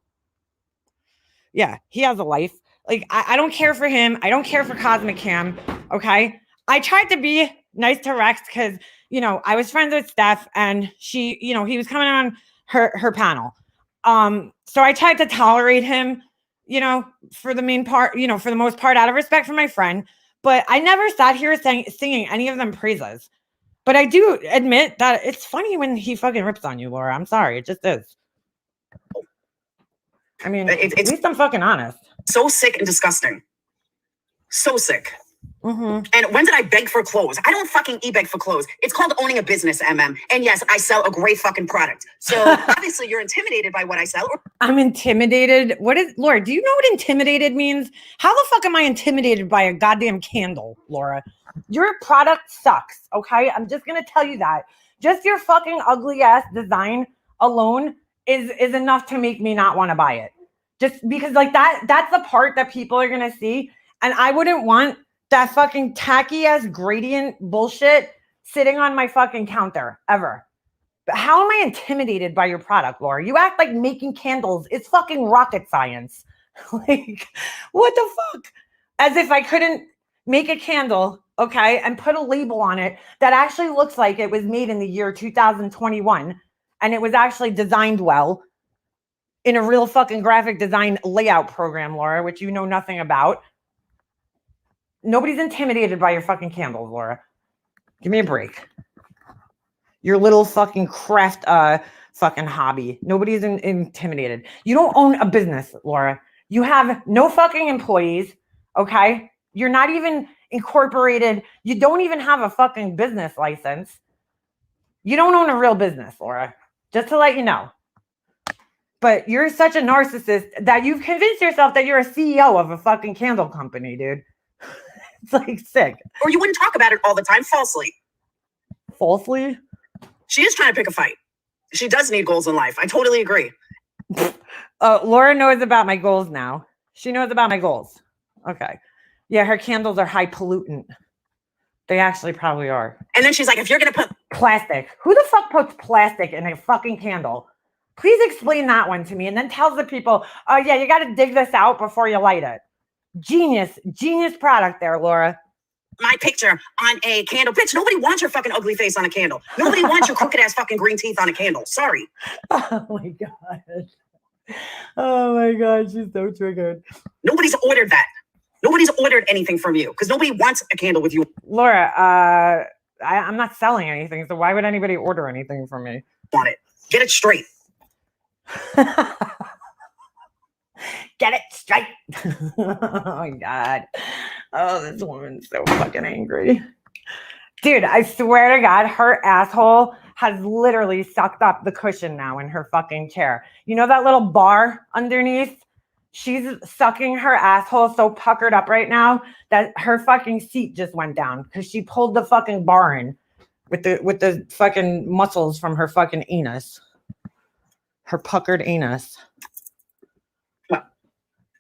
Yeah, he has a life. Like, I don't care for him. I don't care for Cosmic Cam, okay? I tried to be nice to Rex because, I was friends with Steph and she, he was coming on her panel. So I tried to tolerate him, for the main part, for the most part, out of respect for my friend. But I never sat here singing any of them praises. But I do admit that it's funny when he fucking rips on you, Laura. I'm sorry. It just is. I mean, at least I'm fucking honest. So sick and disgusting. So sick. Mm-hmm. And when did I beg for clothes? I don't fucking e-beg for clothes. It's called owning a business, MM. And yes, I sell a great fucking product. So obviously you're intimidated by what I sell. I'm intimidated. Laura, do you know what intimidated means? How the fuck am I intimidated by a goddamn candle, Laura? Your product sucks, okay? I'm just going to tell you that. Just your fucking ugly ass design alone is enough to make me not want to buy it. Just because that's the part that people are going to see. And I wouldn't want that fucking tacky ass gradient bullshit sitting on my fucking counter ever. But how am I intimidated by your product, Laura? You act like making candles. It's fucking rocket science. Like, what the fuck? As if I couldn't make a candle, okay, and put a label on it that actually looks like it was made in the year 2021 and it was actually designed well in a real fucking graphic design layout program, Laura, which you know nothing about. Nobody's intimidated by your fucking candles, Laura. Give me a break. Your little fucking craft fucking hobby. Nobody's intimidated. You don't own a business, Laura. You have no fucking employees, okay? You're not even incorporated. You don't even have a fucking business license. You don't own a real business, Laura. Just to let you know. But you're such a narcissist that you've convinced yourself that you're a CEO of a fucking candle company, dude. It's like sick. Or you wouldn't talk about it all the time falsely. Falsely? She is trying to pick a fight. She does need goals in life. I totally agree. Laura knows about my goals now. She knows about my goals. Okay. Yeah, her candles are high-pollutin. They actually probably are. And then she's like, if you're going to put plastic. Who the fuck puts plastic in a fucking candle? Please explain that one to me and then tells the people, oh yeah, you got to dig this out before you light it. Genius product there, Laura. My picture on a candle. Bitch, nobody wants your fucking ugly face on a candle. Nobody wants your crooked ass fucking green teeth on a candle. Sorry. Oh my God. Oh my God, she's so triggered. Nobody's ordered that. Nobody's ordered anything from you because nobody wants a candle with you. Laura, I'm not selling anything, so why would anybody order anything from me? Want it. Get it straight. Get it straight. Oh my God. Oh, this woman's so fucking angry. Dude, I swear to God, her asshole has literally sucked up the cushion now in her fucking chair. You know that little bar underneath? She's sucking her asshole so puckered up right now that her fucking seat just went down because she pulled the fucking bar in with the fucking muscles from her fucking anus. Her puckered anus. Well,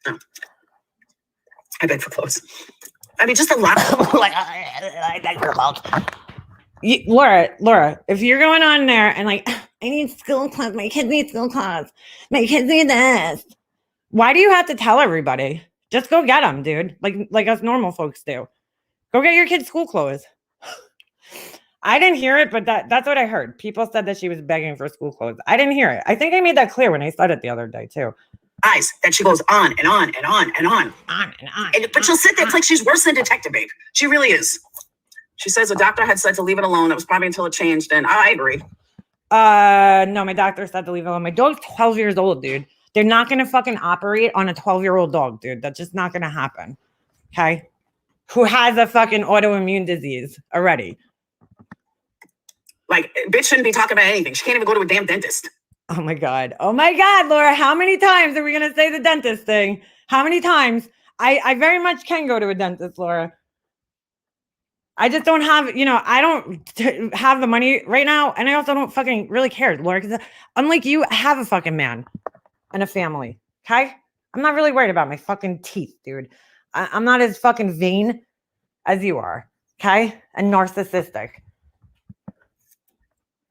no. I beg for clothes. I mean, just a lot. I beg for clothes. Laura, if you're going on there and like, I need school clothes, my kids need school clothes, my kids need this. Why do you have to tell everybody? Just go get them, dude. Like us normal folks do. Go get your kids school clothes. I didn't hear it, but that's what I heard. People said that she was begging for school clothes. I didn't hear it. I think I made that clear when I said it the other day too. Eyes that she goes on and on and on and on. But she'll sit there. It's like she's worse than Detective Babe. She really is. She says the doctor had said to leave it alone. That was probably until it changed. And I agree. No, my doctor said to leave it alone. My dog's 12 years old, dude. They're not going to fucking operate on a 12-year-old dog, dude. That's just not going to happen. Okay? Who has a fucking autoimmune disease already. Like, bitch shouldn't be talking about anything. She can't even go to a damn dentist. Oh my God, Laura. How many times are we going to say the dentist thing? How many times? I very much can go to a dentist, Laura. I just don't have, I don't have the money right now. And I also don't fucking really care, Laura, because unlike you, I have a fucking man and a family. Okay. I'm not really worried about my fucking teeth, dude. I'm not as fucking vain as you are. Okay. And narcissistic.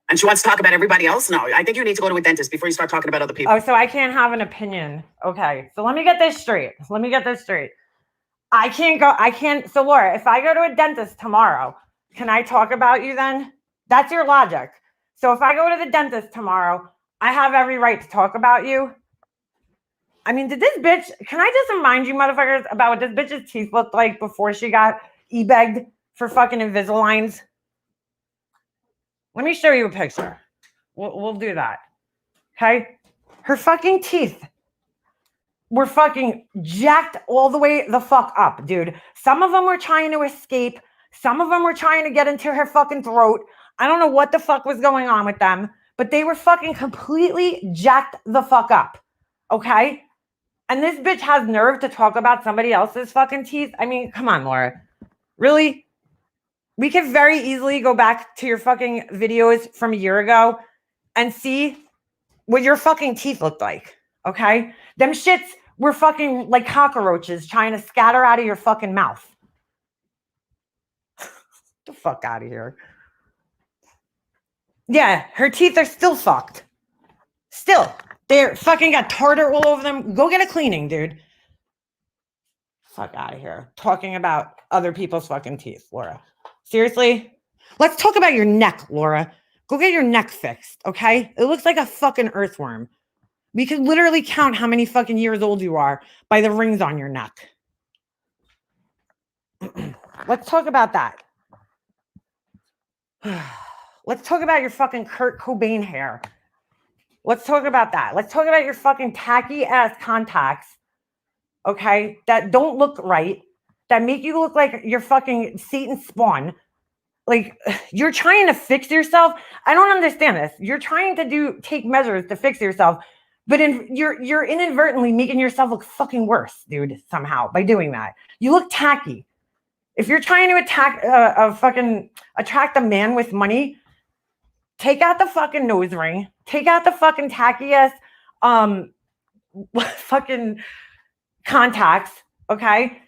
And she wants to talk about everybody else? No, I think you need to go to a dentist before you start talking about other people. Oh, so I can't have an opinion. Okay. So let me get this straight. I can't. So Laura, if I go to a dentist tomorrow, can I talk about you then? That's your logic. So if I go to the dentist tomorrow, I have every right to talk about you. I mean, can I just remind you motherfuckers about what this bitch's teeth looked like before she got e-begged for fucking Invisaligns? Let me show you a picture. We'll do that. Okay? Her fucking teeth were fucking jacked all the way the fuck up, dude. Some of them were trying to escape. Some of them were trying to get into her fucking throat. I don't know what the fuck was going on with them, but they were fucking completely jacked the fuck up. Okay? And this bitch has nerve to talk about somebody else's fucking teeth. I mean, come on, Laura. Really? We could very easily go back to your fucking videos from a year ago and see what your fucking teeth looked like. Okay? Them shits were fucking like cockroaches trying to scatter out of your fucking mouth. Get the fuck out of here. Yeah, her teeth are still fucked. Still. They're fucking got tartar all over them. Go get a cleaning, dude. Fuck out of here. Talking about other people's fucking teeth, Laura. Seriously? Let's talk about your neck, Laura. Go get your neck fixed, okay? It looks like a fucking earthworm. We can literally count how many fucking years old you are by the rings on your neck. Let's talk about that. Let's talk about your fucking Kurt Cobain hair. Let's talk about that. Let's talk about your fucking tacky ass contacts, okay, that don't look right, that make you look like you're fucking Satan spawn. Like, you're trying to fix yourself. I don't understand this. You're trying to take measures to fix yourself, but you're inadvertently making yourself look fucking worse, dude, somehow by doing that. You look tacky. If you're trying to attract a man with money, take out the fucking nose ring, take out the fucking tacky ass fucking contacts, okay?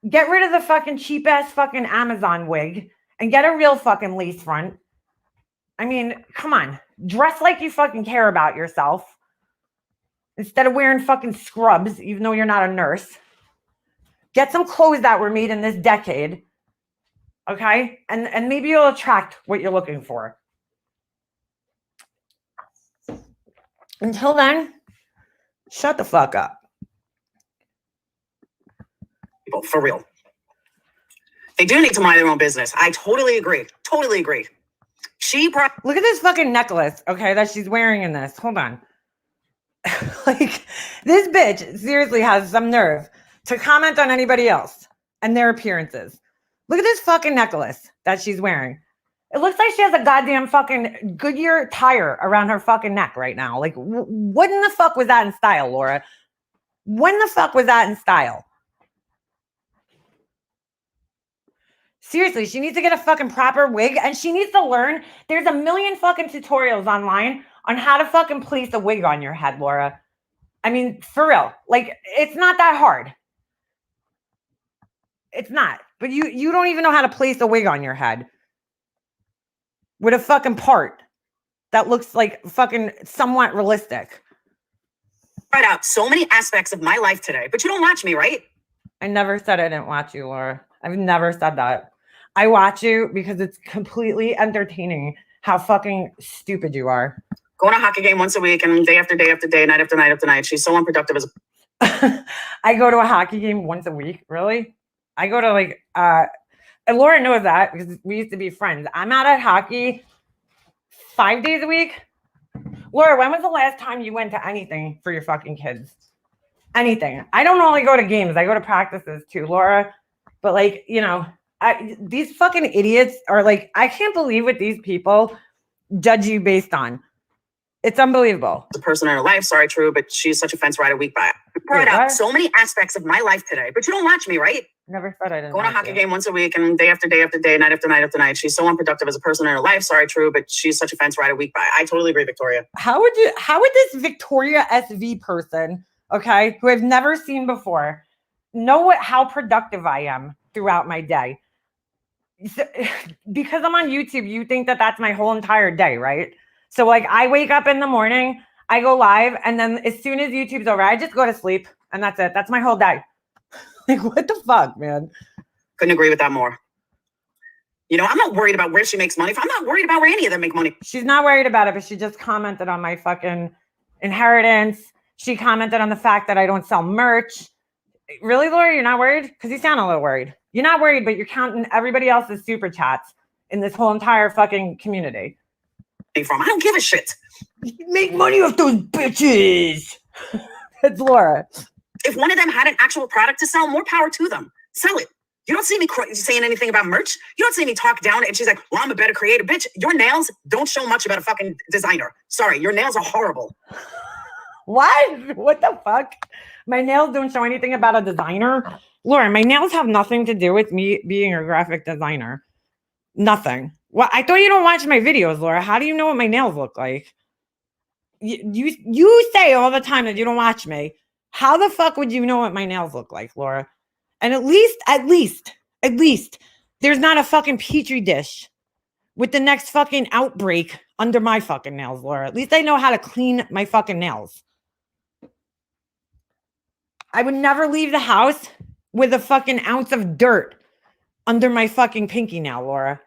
Get rid of the fucking cheap ass fucking Amazon wig and get a real fucking lace front. I mean, come on. Dress like you fucking care about yourself instead of wearing fucking scrubs, even though you're not a nurse. Get some clothes that were made in this decade, okay? And maybe you'll attract what you're looking for. Until then, shut the fuck up. People, for real. They do need to mind their own business. I totally agree. Totally agree. Look at this fucking necklace, okay, that she's wearing in this. Hold on. Like, this bitch seriously has some nerve to comment on anybody else and their appearances. Look at this fucking necklace that she's wearing. It looks like she has a goddamn fucking Goodyear tire around her fucking neck right now. Like, what in the fuck was that in style, Laura? When the fuck was that in style? Seriously, she needs to get a fucking proper wig and she needs to learn. There's a million fucking tutorials online on how to fucking place a wig on your head, Laura. I mean, for real. Like, it's not that hard. It's not. But you don't even know how to place a wig on your head with a fucking part that looks like fucking somewhat realistic. Tried out so many aspects of my life today, but you don't watch me, right? I never said I didn't watch you, Laura. I've never said that. I watch you because it's completely entertaining how fucking stupid you are. Going to a hockey game once a week and day after day after day, night after night after night. She's so unproductive as I go to a hockey game once a week. Really? I go to like and Laura knows that because we used to be friends. I'm out at hockey 5 days a week. Laura, when was the last time you went to anything for your fucking kids? Anything. I don't only go to games. I go to practices too, Laura. But like, you know, these fucking idiots are like, I can't believe what these people judge you based on. It's unbelievable. The person in her life, sorry, true, but she's such a fence rider week by. Tried out so many aspects of my life today, but you don't watch me, right? Never said I didn't. Going to a hockey game once a week and day after day after day, night after night after night. She's so unproductive as a person in her life, sorry, true, but she's such a fence rider week by. I totally agree, Victoria. How would this Victoria SV person, okay, who I've never seen before, know how productive I am throughout my day? Because I'm on YouTube, you think that that's my whole entire day, right? So like I wake up in the morning, I go live, and then as soon as YouTube's over, I just go to sleep, and that's it. That's my whole day. Like, what the fuck, man? Couldn't agree with that more. You know, I'm not worried about where she makes money. I'm not worried about where any of them make money. She's not worried about it, but she just commented on my fucking inheritance. She commented on the fact that I don't sell merch. Really, Laura, you're not worried? Because you sound a little worried. You're not worried, but you're counting everybody else's super chats in this whole entire fucking community. From I don't give a shit. You make money off those bitches. It's Laura. If one of them had an actual product to sell, more power to them. Sell it. You don't see me saying anything about merch. You don't see me talk down and she's like, well, I'm a better creator. Bitch, your nails don't show much about a fucking designer. Sorry, your nails are horrible. What? What the fuck? My nails don't show anything about a designer? Laura, my nails have nothing to do with me being a graphic designer. Nothing. Well, I thought you don't watch my videos, Laura. How do you know what my nails look like? You say all the time that you don't watch me. How the fuck would you know what my nails look like, Laura? And at least, there's not a fucking petri dish with the next fucking outbreak under my fucking nails, Laura. At least I know how to clean my fucking nails. I would never leave the house with a fucking ounce of dirt under my fucking pinky nail, Laura.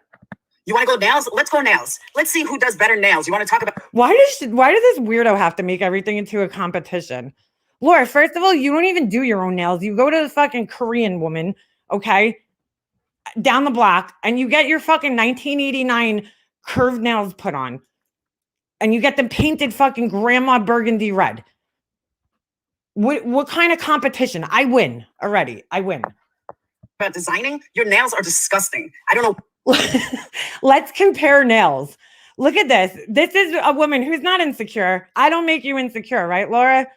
You want to go nails? Let's go nails. Let's see who does better nails. You want to talk about... Why does this weirdo have to make everything into a competition? Laura, first of all, you don't even do your own nails. You go to the fucking Korean woman, okay, down the block, and you get your fucking 1989 curved nails put on. And you get them painted fucking grandma burgundy red. What kind of competition? I win already. I win. About designing? Your nails are disgusting. I don't know. Let's compare nails. Look at this. This is a woman who's not insecure. I don't make you insecure, right, Laura?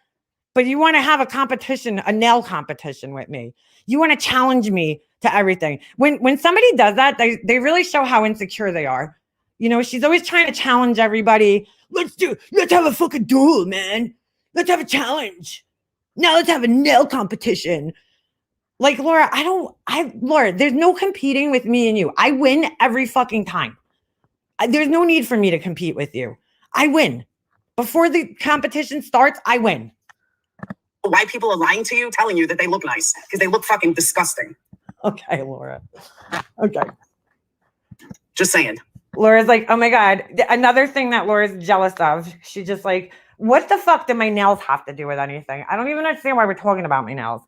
But you want to have a competition, a nail competition with me. You want to challenge me to everything. When somebody does that, they really show how insecure they are. You know, she's always trying to challenge everybody. Let's have a fucking duel, man. Let's have a challenge. Now let's have a nail competition. Like, Laura, Laura, there's no competing with me and you. I win every fucking time. There's no need for me to compete with you. I win. Before the competition starts, I win. Why people are lying to you, telling you that they look nice, because they look fucking disgusting. Okay, Laura. Okay. Just saying. Laura's like, oh my God. Another thing that Laura's jealous of, she's just like, what the fuck do my nails have to do with anything? I don't even understand why we're talking about my nails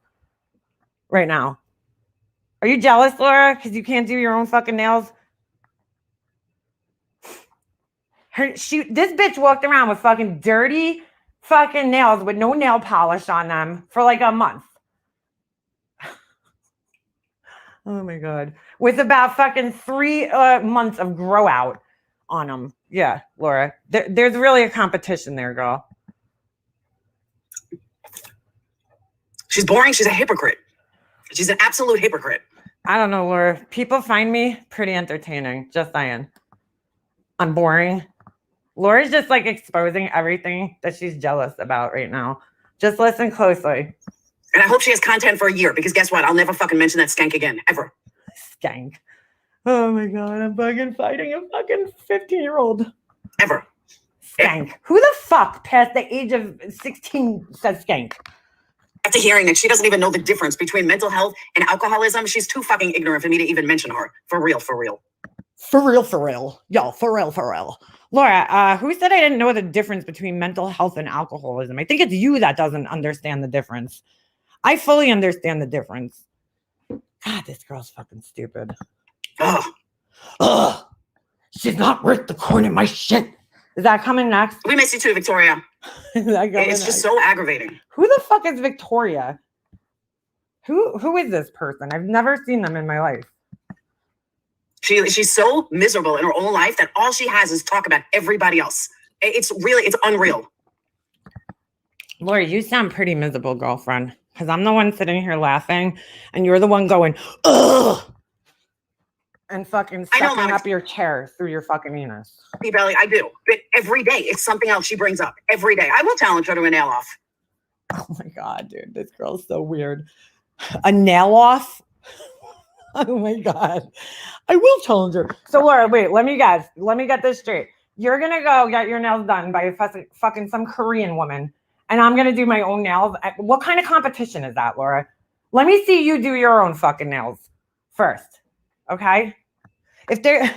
right now. Are you jealous, Laura? Because you can't do your own fucking nails? This bitch walked around with fucking dirty fucking nails with no nail polish on them for like a month. Oh my God. With about fucking 3 months of grow out on them. Yeah, Laura. There's really a competition there, girl. She's boring. She's a hypocrite. She's an absolute hypocrite. I don't know, Laura. People find me pretty entertaining. Just saying. I'm boring. Laura's just like exposing everything that she's jealous about right now. Just listen closely. And I hope she has content for a year, because guess what? I'll never fucking mention that skank again, ever. Skank. Oh my God, I'm fucking fighting a fucking 15-year-old. Ever. Skank. Who the fuck past the age of 16 says skank? After hearing that she doesn't even know the difference between mental health and alcoholism, she's too fucking ignorant for me to even mention her. For real, for real. For real, for real. Yo, for real, for real. Laura, who said I didn't know the difference between mental health and alcoholism? I think it's you that doesn't understand the difference. I fully understand the difference. God, this girl's fucking stupid. Ugh. She's not worth the corn in my shit. Is that coming next? We miss you too, Victoria. It's just so aggravating. Who the fuck is Victoria? Who is this person? I've never seen them in my life. She's so miserable in her own life that all she has is talk about everybody else. It's unreal. Laura, you sound pretty miserable, girlfriend. Because I'm the one sitting here laughing, and you're the one going, ugh, and fucking sucking up your chair through your fucking anus. Belly, I do. But every day, it's something else she brings up. Every day. I will challenge her to a nail off. Oh my God, dude. This girl's so weird. A nail off? Oh my God. I will challenge her. So Laura, wait, let me get this straight. You're going to go get your nails done by fucking some Korean woman. And I'm going to do my own nails. What kind of competition is that, Laura? Let me see you do your own fucking nails first. Okay? If they're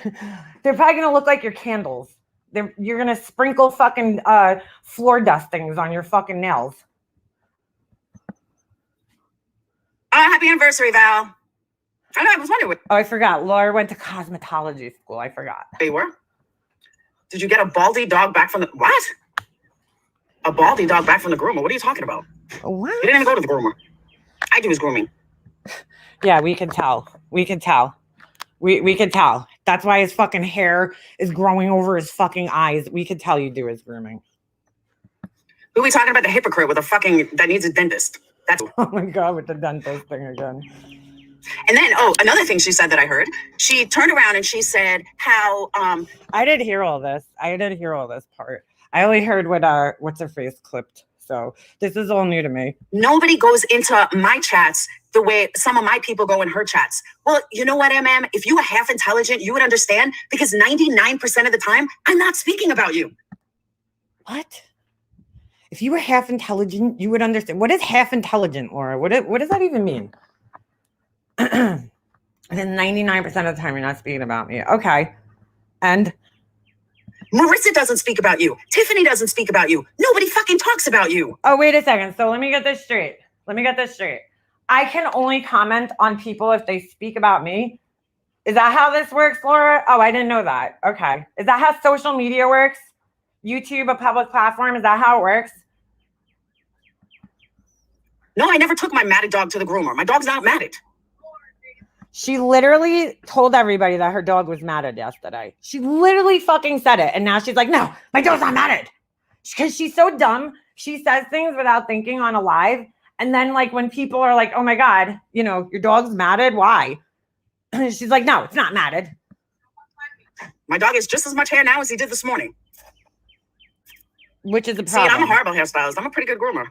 probably going to look like your candles. You're going to sprinkle fucking floor dustings on your fucking nails. Happy anniversary, Val. I know, I was wondering. Oh, I forgot. Laura went to cosmetology school. I forgot. They were? Did you get a baldy dog back from the... What? A baldy dog back from the groomer? What are you talking about? What? You didn't even go to the groomer. I do his grooming. Yeah, we can tell. We can tell. We can tell. That's why his fucking hair is growing over his fucking eyes. We can tell you do his grooming. Who are we talking about? The hypocrite with a fucking... that needs a dentist. That's... Oh my God, with the dentist thing again. And then, another thing she said that I heard, she turned around and she said how, I did hear all this. I did hear all this part. I only heard what what's her face clipped. So this is all new to me. Nobody goes into my chats the way some of my people go in her chats. Well, you know what, MM? If you were half intelligent, you would understand, because 99% of the time, I'm not speaking about you. What? If you were half intelligent, you would understand. What is half intelligent, Laura? What does that even mean? And then 99% of the time, you're not speaking about me. Okay. And Marissa doesn't speak about you. Tiffany doesn't speak about you. Nobody fucking talks about you. Oh, wait a second. So let me get this straight. I can only comment on people if they speak about me. Is that how this works, Laura? Oh, I didn't know that. Okay. Is that how social media works? YouTube, a public platform? Is that how it works? No, I never took my matted dog to the groomer. My dog's not matted. She literally told everybody that her dog was matted yesterday. She literally fucking said it. And now she's like, no, my dog's not matted. Because she's so dumb. She says things without thinking on a live. And then like when people are like, oh my God, your dog's matted. Why? She's like, no, it's not matted. My dog has just as much hair now as he did this morning. Which is a See, problem. I'm a horrible hairstylist. I'm a pretty good groomer.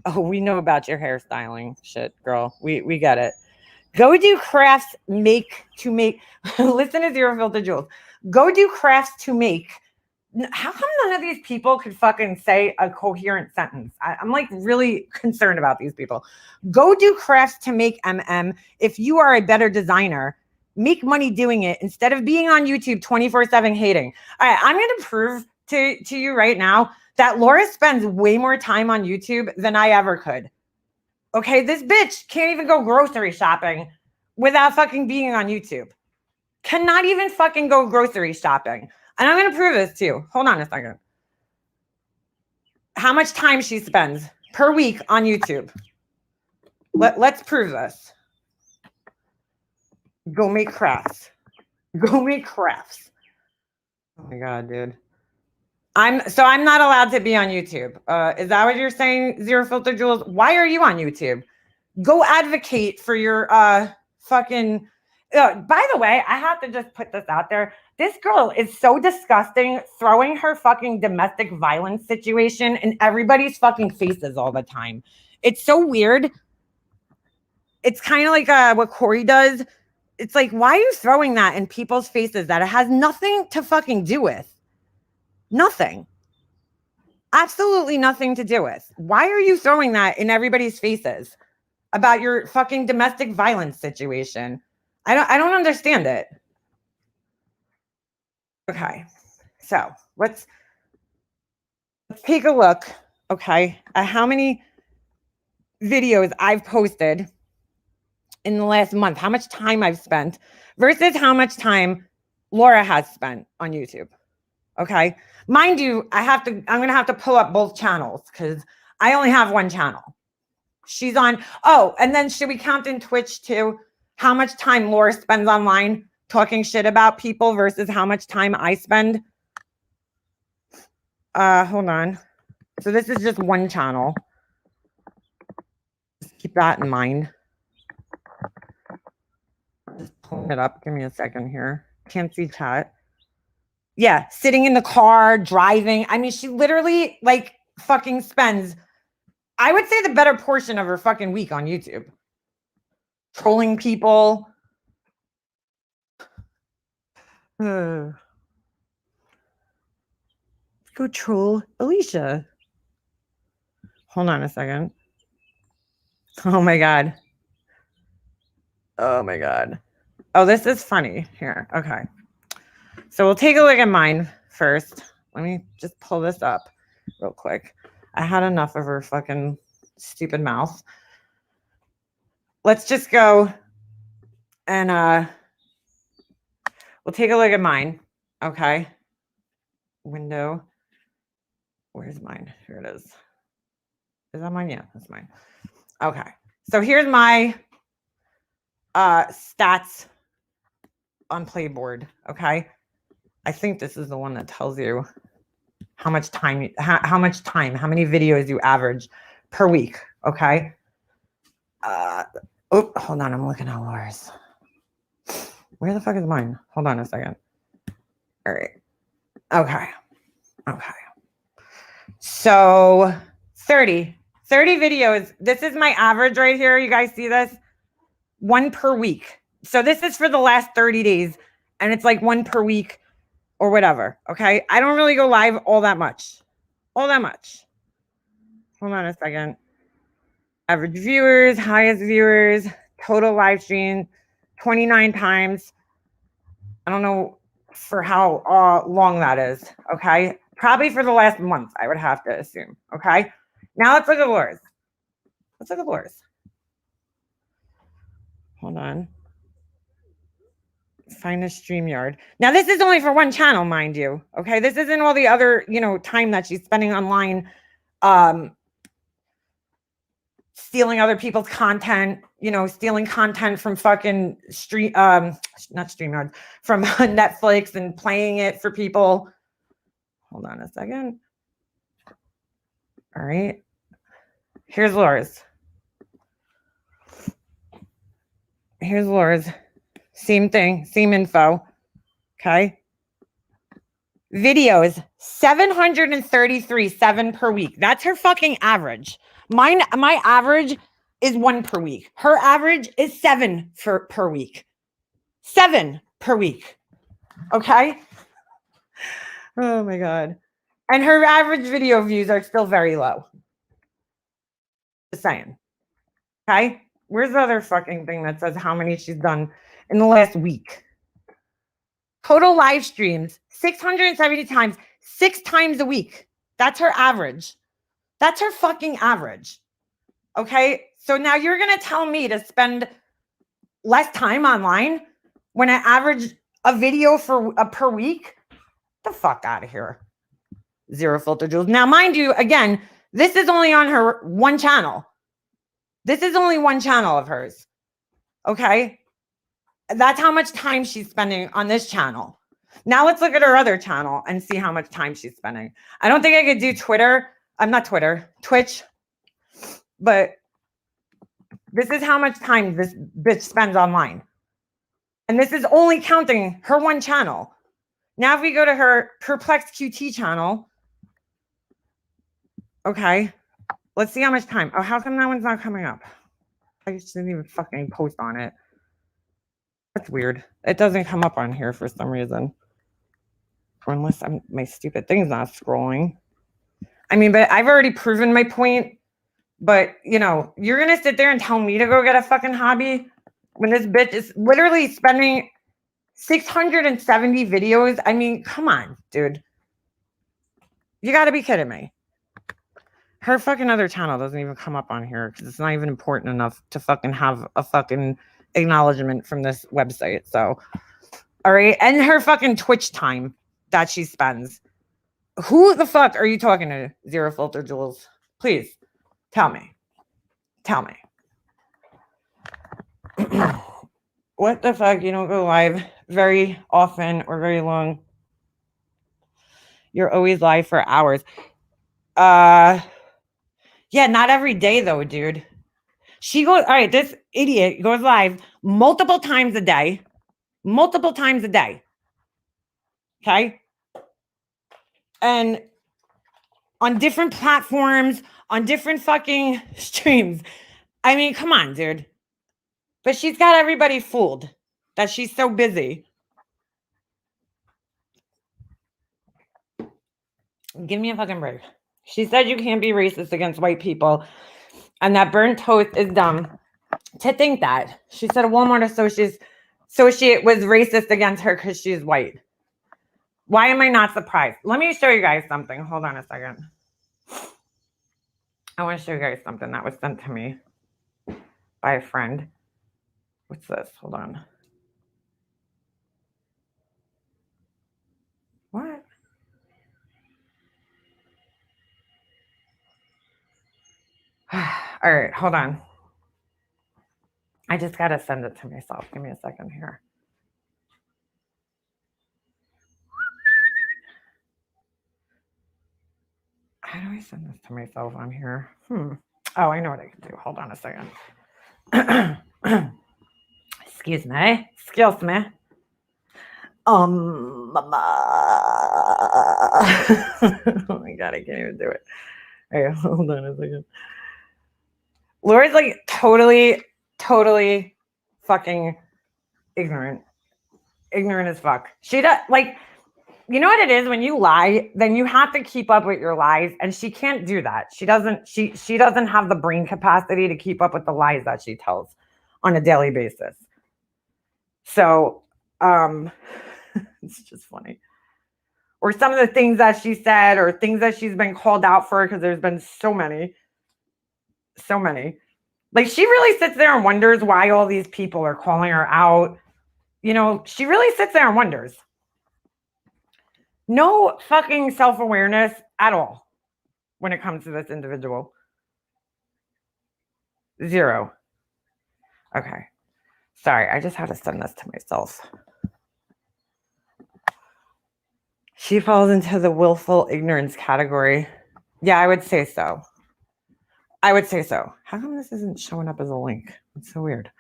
Oh, we know about your hairstyling shit, girl. We get it. Go do crafts to make. Listen to Zero Filter Jules. Go do crafts to make. How come none of these people could fucking say a coherent sentence? I'm like really concerned about these people. Go do crafts to make if you are a better designer. Make money doing it instead of being on YouTube 24/7 hating. All right, I'm going to prove to you right now that Laura spends way more time on YouTube than I ever could. Okay, this bitch can't even go grocery shopping without fucking being on YouTube. Cannot even fucking go grocery shopping. And I'm going to prove this to you. Hold on a second. How much time she spends per week on YouTube. Let's prove this. Go make crafts. Go make crafts. Oh my God, dude. I'm not allowed to be on YouTube. Is that what you're saying, Zero Filter Jules? Why are you on YouTube? Go advocate for your fucking. By the way, I have to just put this out there. This girl is so disgusting, throwing her fucking domestic violence situation in everybody's fucking faces all the time. It's so weird. It's kind of like what Corey does. It's like, why are you throwing that in people's faces that it has nothing to fucking do with? Nothing. Absolutely nothing to do with. Why are you throwing that in everybody's faces about your fucking domestic violence situation? I don't understand it. Okay. So let's take a look, okay, at how many videos I've posted in the last month, how much time I've spent versus how much time Laura has spent on YouTube. Okay. Mind you, I'm going to have to pull up both channels because I only have one channel. She's on. Oh, and then should we count in Twitch too? How much time Laura spends online talking shit about people versus how much time I spend? Hold on. So this is just one channel. Just keep that in mind. Just pulling it up. Give me a second here. Can't see chat. Yeah, sitting in the car, driving. I mean, she literally like fucking spends, I would say, the better portion of her fucking week on YouTube. Trolling people. Let's go troll Alicia. Hold on a second. Oh my God. Oh my God. Oh, this is funny. Here. Okay. So we'll take a look at mine first. Let me just pull this up real quick. I had enough of her fucking stupid mouth. Let's just go and we'll take a look at mine. Okay. Window. Where's mine? Here it is. Is that mine? Yeah, that's mine. Okay. So here's my stats on Playboard. Okay. I think this is the one that tells you how much time, how many videos you average per week. Okay. Oh, hold on. I'm looking at Laura's. Where the fuck is mine? Hold on a second. All right. Okay. Okay. So 30 videos. This is my average right here. You guys see this? One per week. So this is for the last 30 days. And it's like one per week or whatever. Okay. I don't really go live all that much. Hold on a second. Average viewers, highest viewers, total live stream, 29 times. I don't know for how long that is. Okay. Probably for the last month, I would have to assume. Okay. Now let's look at Laura's. Hold on. Find a StreamYard. Now this is only for one channel, mind you. Okay. This isn't all the other, time that she's spending online, stealing other people's content, stealing content from fucking not StreamYard, from Netflix and playing it for people. Hold on a second. All right. Here's Laura's. Same thing, same info. Okay. Videos, 733, 7 per week. That's her fucking average. My average is 1 per week. Her average is 7 per week. 7 per week. Okay. Oh my God. And her average video views are still very low. Just saying. Okay. Where's the other fucking thing that says how many she's done in the last week? Total live streams, 670 times, 6 times a week. That's her average. That's her fucking average. Okay. So now you're going to tell me to spend less time online when I average a video per week? The fuck out of here. Zero filter Jules. Now, mind you, again, this is only on her one channel. This is only one channel of hers. Okay. That's how much time she's spending on this channel. Now let's look at her other channel and see how much time she's spending. I don't think I could do Twitter. I'm not Twitter, Twitch. But this is how much time this bitch spends online. And this is only counting her one channel. Now if we go to her Perplexed QT channel. Okay. Let's see how much time. Oh, how come that one's not coming up? I just didn't even fucking post on it. That's weird. It doesn't come up on here for some reason. Or unless my stupid thing's not scrolling. I mean, but I've already proven my point. But, you know, you're going to sit there and tell me to go get a fucking hobby when this bitch is literally spending 670 videos. I mean, come on, dude. You got to be kidding me. Her fucking other channel doesn't even come up on here because it's not even important enough to fucking have a fucking acknowledgement from this website. So, all right. And her fucking Twitch time that she spends. Who the fuck are you talking to, Zero Filter Jules? Please tell me. Tell me. What the fuck? You don't go live very often or very long. You're always live for hours. Yeah, not every day though, dude. She goes, all right, this idiot goes live multiple times a day. Multiple times a day. Okay? And on different platforms, on different fucking streams. I mean, come on, dude. But she's got everybody fooled that she's so busy. Give me a fucking break. She said you can't be racist against white people and that burnt toast is dumb. To think that. She said a Walmart associate was racist against her because she's white. Why am I not surprised? Let me show you guys something. Hold on a second. I want to show you guys something that was sent to me by a friend. What's this? Hold on. What? All right, hold on. I just got to send it to myself. Give me a second here. How do I send this to myself on here? Oh, I know what I can do. Hold on a second. Excuse me. Excuse me. Oh my God, I can't even do it. All right, hold on a second. Laura's like totally fucking ignorant. Ignorant as fuck. She does like, you know what it is when you lie, then you have to keep up with your lies. And she can't do that. She doesn't have the brain capacity to keep up with the lies that she tells on a daily basis. So, it's just funny. Or some of the things that she said or things that she's been called out for, because there's been so many. Like she really sits there and wonders why all these people are calling her out. You know, she really sits there and wonders. No fucking self-awareness at all when it comes to this individual. Zero. Okay. Sorry, I just had to send this to myself. She falls into the willful ignorance category. Yeah, I would say so. How come this isn't showing up as a link? It's so weird.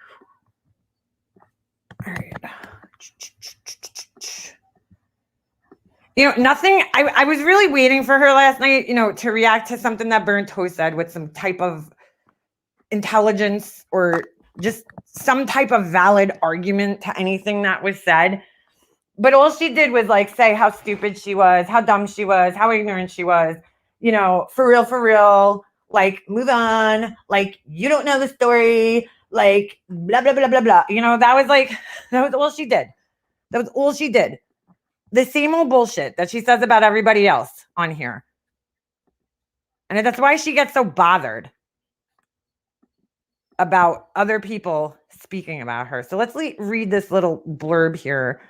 All right. Nothing. I was really waiting for her last night, to react to something that Burnt Toast said with some type of intelligence or just some type of valid argument to anything that was said. But all she did was say how stupid she was, how dumb she was, how ignorant she was, for real, move on, you don't know the story, blah, blah, blah, blah, blah. That was all she did. That was all she did. The same old bullshit that she says about everybody else on here. And that's why she gets so bothered about other people speaking about her. So let's read this little blurb here.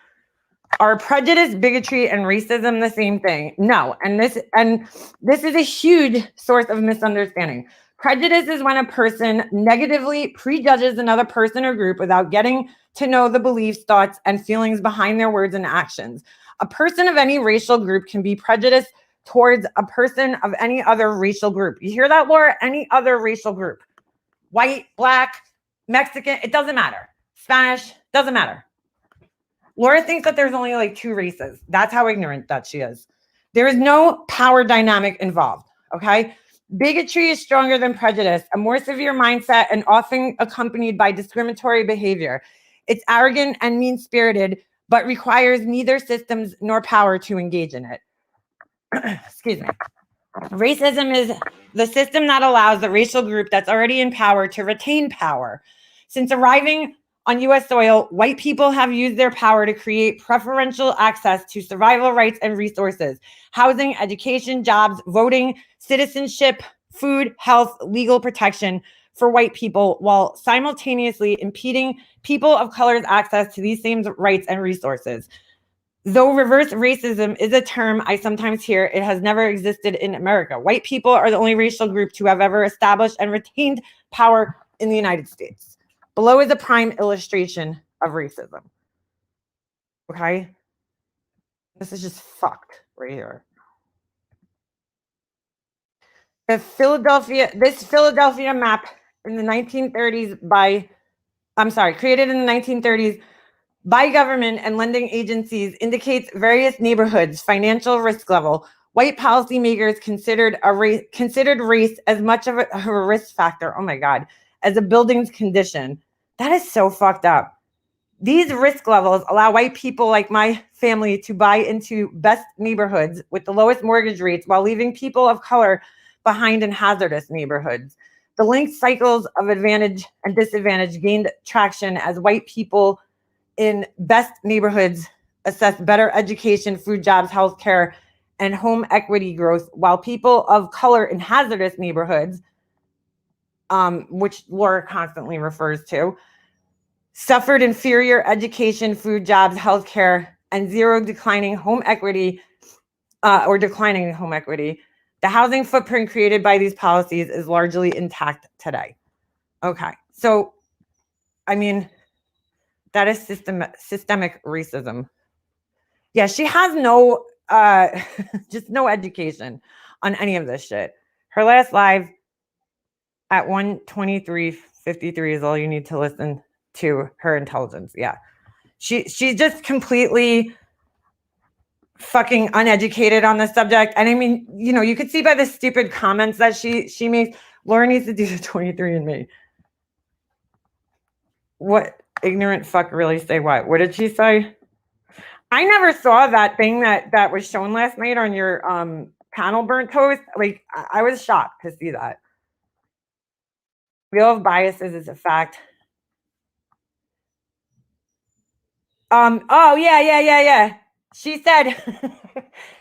Are prejudice, bigotry, and racism the same thing? No. And this is a huge source of misunderstanding. Prejudice is when a person negatively prejudges another person or group without getting to know the beliefs, thoughts, and feelings behind their words and actions. A person of any racial group can be prejudiced towards a person of any other racial group. You hear that, Laura? Any other racial group. White, black, Mexican, it doesn't matter. Spanish, doesn't matter. Laura thinks that there's only 2 races. That's how ignorant that she is. There is no power dynamic involved, okay? Bigotry is stronger than prejudice, a more severe mindset and often accompanied by discriminatory behavior. It's arrogant and mean-spirited, but requires neither systems nor power to engage in it. Excuse me. Racism is the system that allows the racial group that's already in power to retain power. Since arriving on U.S. soil, white people have used their power to create preferential access to survival rights and resources, housing, education, jobs, voting, citizenship, food, health, legal protection for white people, while simultaneously impeding people of color's access to these same rights and resources. Though reverse racism is a term I sometimes hear, it has never existed in America. White people are the only racial group to have ever established and retained power in the United States. Below is a prime illustration of racism. Okay? This is just fucked right here. This Philadelphia map in the 1930s created in the 1930s by government and lending agencies indicates various neighborhoods' financial risk level. White policymakers considered race as much of a risk factor, oh my God, as a building's condition. That is so fucked up. These risk levels allow white people like my family to buy into best neighborhoods with the lowest mortgage rates while leaving people of color behind in hazardous neighborhoods. The linked cycles of advantage and disadvantage gained traction as white people in best neighborhoods assess better education, food, jobs, healthcare, and home equity growth, while people of color in hazardous neighborhoods, which Laura constantly refers to, suffered inferior education, food, jobs, healthcare, and declining home equity. The housing footprint created by these policies is largely intact today. Okay, so, I mean, that is systemic racism. Yeah, she has no, just no education on any of this shit. Her last live at 1:23:53 is all you need to listen to her intelligence. Yeah, she's just completely fucking uneducated on the subject. And I mean, you could see by the stupid comments that she makes. Laura needs to do the 23andMe. What ignorant fuck really say what? What did she say? I never saw that thing that was shown last night on your panel, Burnt Toast. I was shocked to see that. We all have biases is a fact. Oh yeah. She said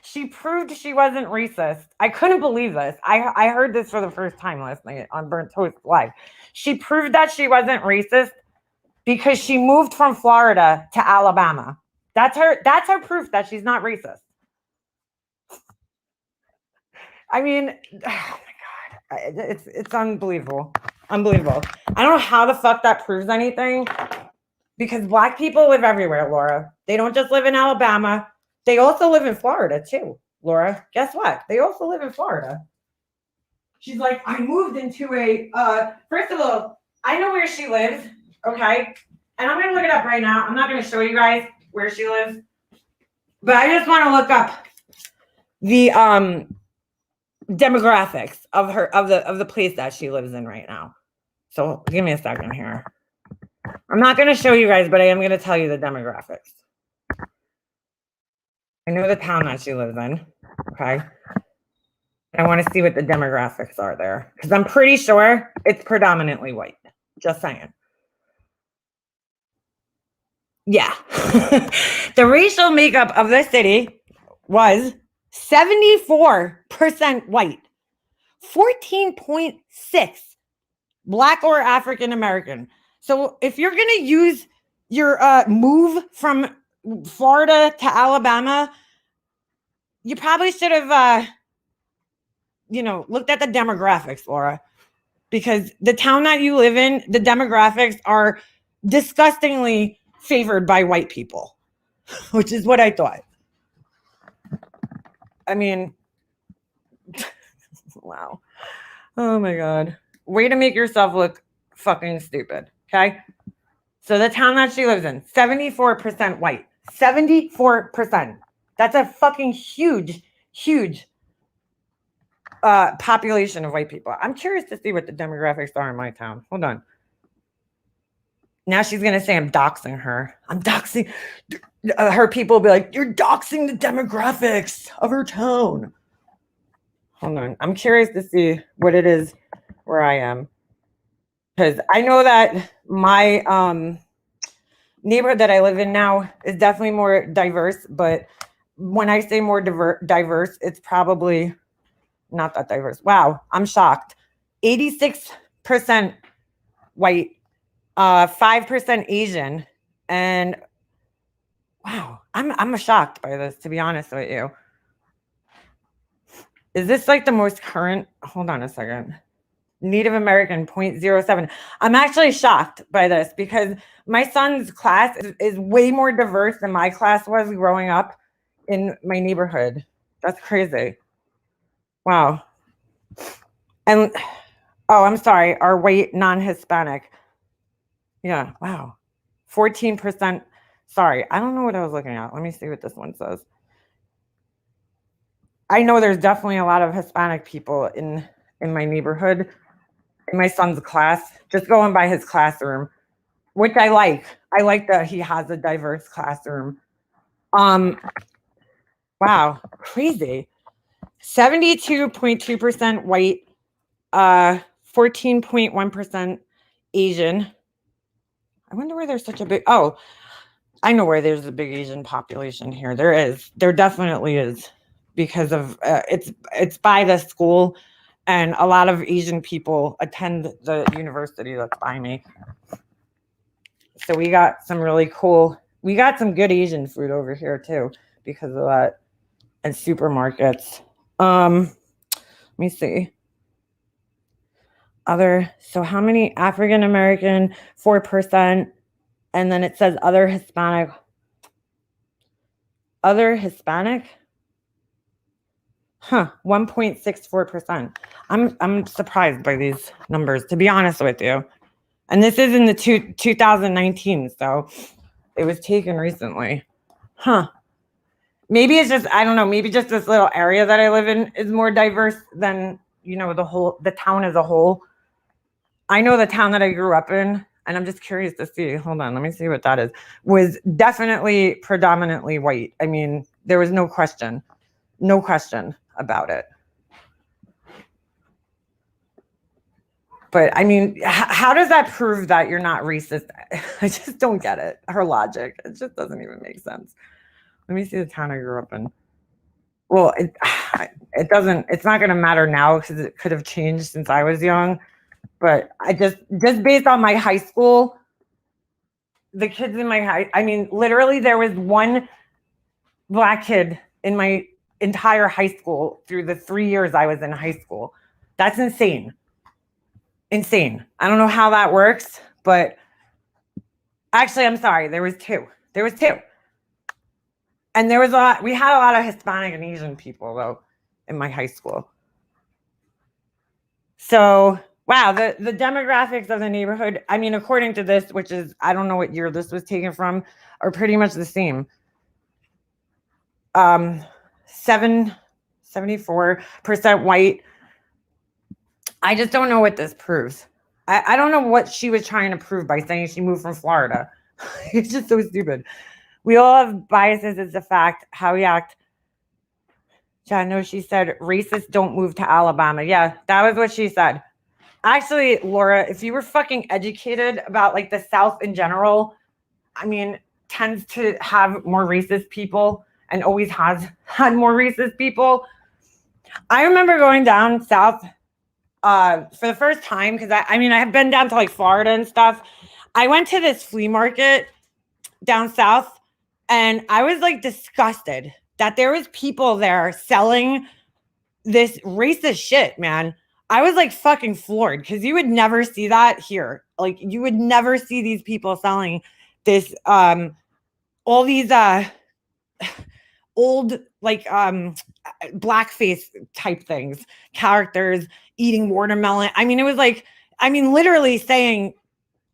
she proved she wasn't racist. I couldn't believe this. I heard this for the first time last night on Burnt Toast Live. She proved that she wasn't racist because she moved from Florida to Alabama. That's her proof that she's not racist. I mean, oh my God, it's unbelievable. Unbelievable. I don't know how the fuck that proves anything, because Black people live everywhere, Laura. They don't just live in Alabama. They also live in Florida too, Laura. Guess what? They also live in Florida. She's like, I moved into first of all, I know where she lives, okay? And I'm going to look it up right now. I'm not going to show you guys where she lives. But I just want to look up the demographics of the place that she lives in right now. So give me a second here. I'm not going to show you guys, but I am going to tell you the demographics. I know the town that she lives in. Okay. I want to see what the demographics are there because I'm pretty sure it's predominantly white. Just saying. Yeah. The racial makeup of the city was 74% white, 14.6 Black or African American. So if you're going to use your move from Florida to Alabama, you probably should have, looked at the demographics, Laura, because the town that you live in, the demographics are disgustingly favored by white people, which is what I thought. I mean, wow. Oh my God. Way to make yourself look fucking stupid. Okay. So the town that she lives in, 74% white, 74%. That's a fucking huge, huge population of white people. I'm curious to see what the demographics are in my town. Hold on. Now she's going to say I'm doxing her. I'm doxing. Her people will be like, you're doxing the demographics of her town. Hold on. I'm curious to see what it is where I am. Because I know that my neighborhood that I live in now is definitely more diverse. But when I say more diverse, it's probably not that diverse. Wow. I'm shocked. 86% white, 5% Asian. And wow, I'm shocked by this, to be honest with you. Is this like the most current? Hold on a second. Native American 0.07. I'm actually shocked by this because my son's class is way more diverse than my class was growing up in my neighborhood. That's crazy. Wow. And oh, I'm sorry, our white non-Hispanic. Yeah, wow. 14%. Sorry, I don't know what I was looking at. Let me see what this one says. I know there's definitely a lot of Hispanic people in my neighborhood, in my son's class, just going by his classroom, which I like. I like that he has a diverse classroom. Wow, crazy. 72.2% white, 14.1% Asian. I wonder where there's such a big, oh, I know where there's a big Asian population here. There definitely is, because of it's by the school, and a lot of Asian people attend the university that's by me. So we got some good Asian food over here too because of that, and supermarkets. Let me see. So how many African American? 4%. And then it says other Hispanic. Other Hispanic? 1.64%. I'm surprised by these numbers, to be honest with you. And this is in the 2019, so it was taken recently. Maybe it's just, I don't know, maybe just this little area that I live in is more diverse than, the town as a whole. I know the town that I grew up in, and I'm just curious to see. Hold on, let me see what that is. Was definitely predominantly white. I mean, there was no question about it. But I mean, how does that prove that you're not racist? I just don't get it. Her logic, it just doesn't even make sense. Let me see the town I grew up in. Well, it doesn't. It's not going to matter now because it could have changed since I was young. But I just based on my high school, the kids in my I mean, literally there was one Black kid in my entire high school through the 3 years I was in high school. That's insane. Insane. I don't know how that works, but actually, I'm sorry. There was two. And there was we had a lot of Hispanic and Asian people though in my high school. So Wow, the demographics of the neighborhood, I mean, according to this, which is, I don't know what year this was taken from, are pretty much the same. 74% white. I just don't know what this proves. I don't know what she was trying to prove by saying she moved from Florida. It's just so stupid. We all have biases. It's a fact. How we act. John, no, she said racists don't move to Alabama. Yeah, that was what she said. Actually, Laura, if you were fucking educated about like the South in general, I mean, tends to have more racist people and always has had more racist people. I remember going down south for the first time because I mean, I have been down to like Florida and stuff. I went to this flea market down south and I was like disgusted that there was people there selling this racist shit, man. I was like fucking floored because you would never see that here. Like you would never see these people selling this all these old like blackface type things, characters eating watermelon. I mean, it was like, I mean, literally saying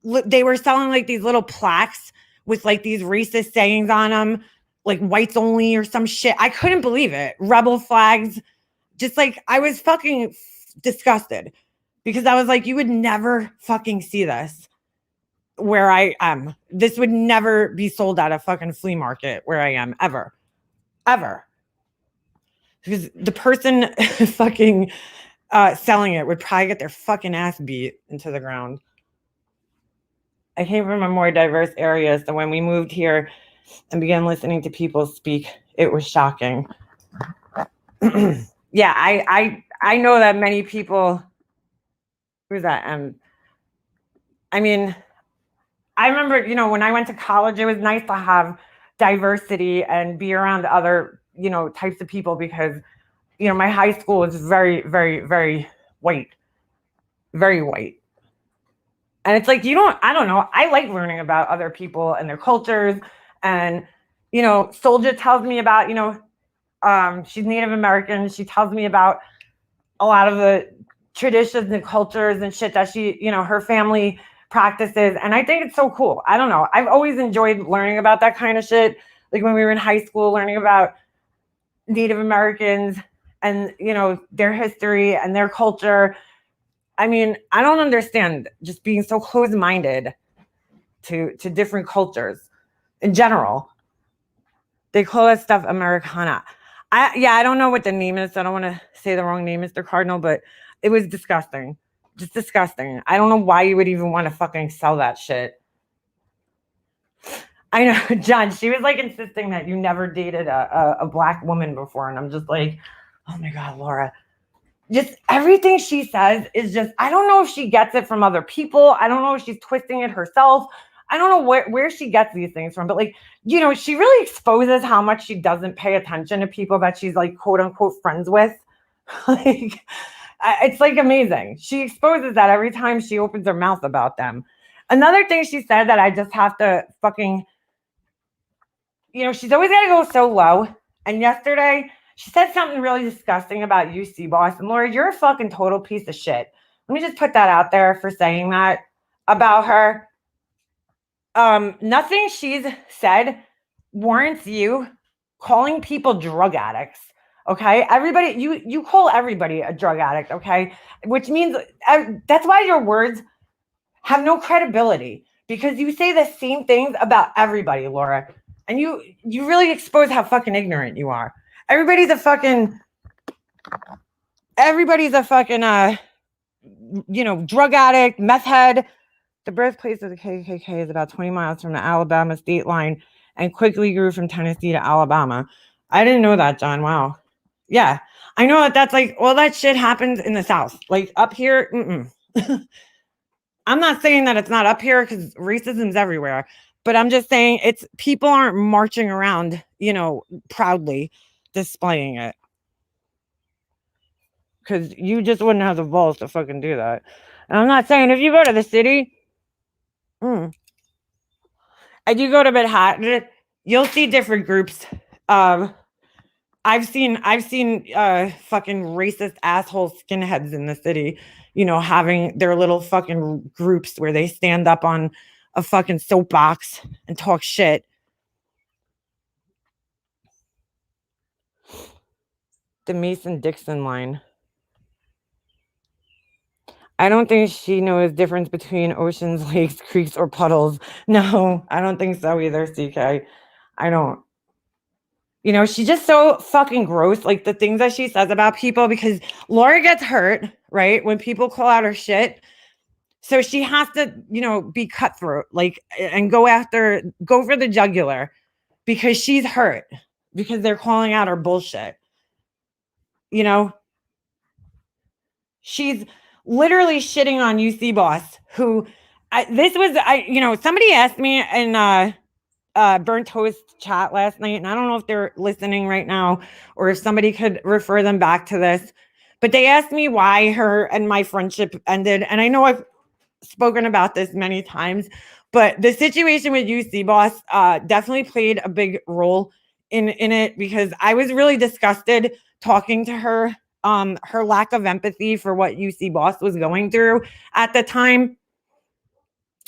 they were selling like these little plaques with like these racist sayings on them, like whites only or some shit. I couldn't believe it. Rebel flags. Just like I was fucking disgusted because I was like, you would never fucking see this where I am. This would never be sold at a fucking flea market where I am ever. Because the person fucking selling it would probably get their fucking ass beat into the ground. I came from a more diverse area, so when we moved here and began listening to people speak, it was shocking. Yeah, I know that many people. Who's that? I mean, I remember, you know, when I went to college, it was nice to have diversity and be around other, you know, types of people because, you know, my high school was very, very, very white, very white. And it's like, I don't know. I like learning about other people and their cultures. And, you know, Soldier tells me about, you know, she's Native American. She tells me about a lot of the traditions and cultures and shit that she, you know, her family practices. And I think it's so cool. I don't know. I've always enjoyed learning about that kind of shit. Like when we were in high school, learning about Native Americans and, you know, their history and their culture. I mean, I don't understand just being so closed-minded to different cultures in general. They call that stuff Americana. I don't know what the name is. So I don't want to say the wrong name, Mr. Cardinal, but it was disgusting. Just disgusting. I don't know why you would even want to fucking sell that shit. I know, John, she was like insisting that you never dated a black woman before. And I'm just like, oh my God, Laura. Just everything she says is just, I don't know if she gets it from other people. I don't know if she's twisting it herself. I don't know where she gets these things from, but like, you know, she really exposes how much she doesn't pay attention to people that she's like, quote unquote, friends with. Like, it's like amazing. She exposes that every time she opens her mouth about them. Another thing she said that I just have to fucking, you know, she's always got to go so low. And yesterday, she said something really disgusting about UC boss. And Laura, you're a fucking total piece of shit. Let me just put that out there for saying that about her. Nothing she's said warrants you calling people drug addicts. Okay, everybody, you call everybody a drug addict. Okay, which means that's why your words have no credibility because you say the same things about everybody, Laura, and you really expose how fucking ignorant you are. Everybody's a fucking you know, drug addict, meth head. The birthplace of the KKK is about 20 miles from the Alabama state line and quickly grew from Tennessee to Alabama. I didn't know that, John. Wow. Yeah. I know that's like, all that shit happens in the South. Like up here, I'm not saying that it's not up here because racism's everywhere, but I'm just saying it's people aren't marching around, you know, proudly displaying it. Because you just wouldn't have the balls to fucking do that. And I'm not saying if you go to the city, and you go to Manhattan, you'll see different groups. I've seen fucking racist asshole skinheads in the city, having their little fucking groups where they stand up on a fucking soapbox and talk shit. The Mason-Dixon line. I don't think she knows the difference between oceans, lakes, creeks, or puddles. No, I don't think so either, CK. I don't. She's just so fucking gross. Like the things that she says about people, because Laura gets hurt, right? When people call out her shit. So she has to, be cutthroat, like, and go for the jugular because she's hurt because they're calling out her bullshit. She's literally shitting on UC Boss, who somebody asked me in Burnt Toast chat last night, and I don't know if they're listening right now or if somebody could refer them back to this, but they asked me why her and my friendship ended. And I know I've spoken about this many times, but the situation with UC Boss definitely played a big role in it, because I was really disgusted talking to her. Her lack of empathy for what UC Boss was going through at the time.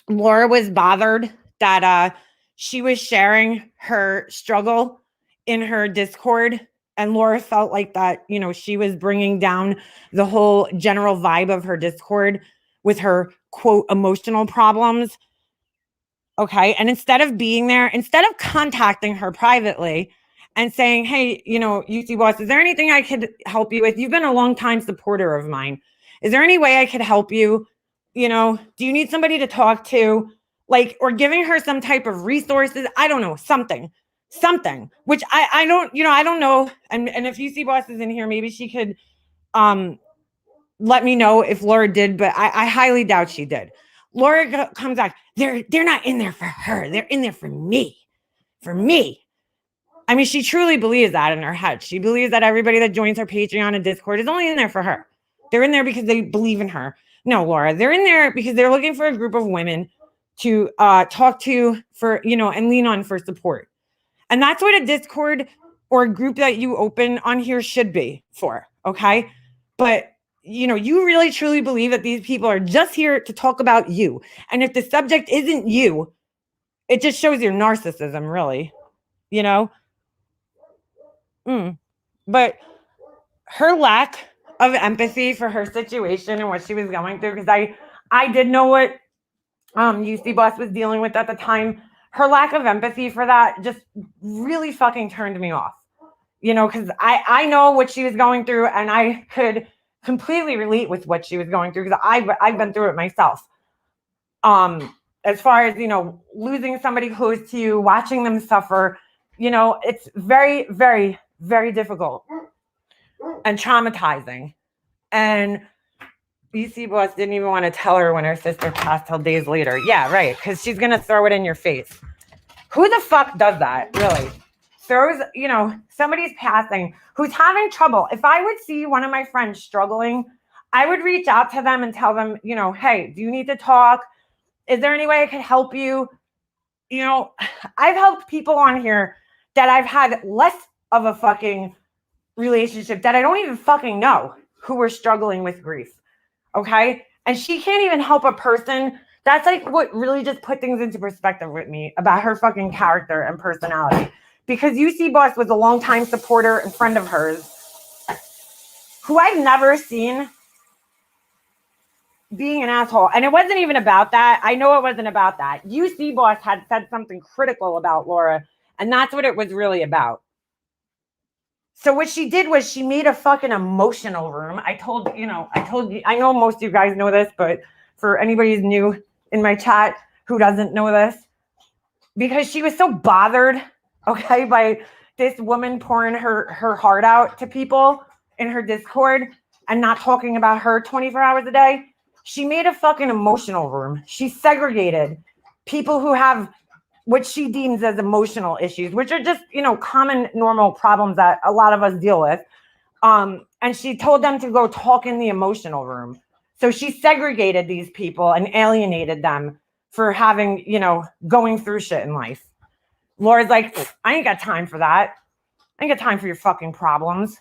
Laura was bothered that she was sharing her struggle in her Discord, and Laura felt like that, she was bringing down the whole general vibe of her Discord with her, quote, emotional problems. Okay. And instead of being there, instead of contacting her privately and saying, hey, UC Boss, is there anything I could help you with? You've been a long time supporter of mine. Is there any way I could help you? Do you need somebody to talk to? Like, or giving her some type of resources. I don't know, something, which I don't, I don't know. And if UC Boss is in here, maybe she could let me know if Laura did, but I highly doubt she did. Laura comes back. They're not in there for her. They're in there for me. For me. I mean, she truly believes that in her head. She believes that everybody that joins her Patreon and Discord is only in there for her. They're in there because they believe in her. No, Laura, they're in there because they're looking for a group of women to talk to for, and lean on for support. And that's what a Discord or a group that you open on here should be for. Okay. But you really truly believe that these people are just here to talk about you. And if the subject isn't you, it just shows your narcissism, really, But her lack of empathy for her situation and what she was going through, because I did know what UC Boss was dealing with at the time. Her lack of empathy for that just really fucking turned me off, because I know what she was going through, and I could completely relate with what she was going through, because I've been through it myself. As far as, losing somebody close to you, watching them suffer, it's very, very, very difficult and traumatizing. And UC Boss didn't even want to tell her when her sister passed till days later. Yeah, right. Because she's going to throw it in your face. Who the fuck does that, really? Throws, somebody's passing who's having trouble. If I would see one of my friends struggling, I would reach out to them and tell them, hey, do you need to talk? Is there any way I could help you? I've helped people on here that I've had less of a fucking relationship that I don't even fucking know who were struggling with grief. Okay. And she can't even help a person. That's like what really just put things into perspective with me about her fucking character and personality. Because UC Boss was a longtime supporter and friend of hers who I've never seen being an asshole. And it wasn't even about that. I know it wasn't about that. UC Boss had said something critical about Laura, and that's what it was really about. So what she did was she made a fucking emotional room. I told you, I know most of you guys know this, but for anybody who's new in my chat who doesn't know this, because she was so bothered, okay, by this woman pouring her heart out to people in her Discord and not talking about her 24 hours a day, she made a fucking emotional room. She segregated people who have what she deems as emotional issues, which are just, common normal problems that a lot of us deal with. And she told them to go talk in the emotional room. So she segregated these people and alienated them for having, going through shit in life. Laura's like, I ain't got time for that. I ain't got time for your fucking problems.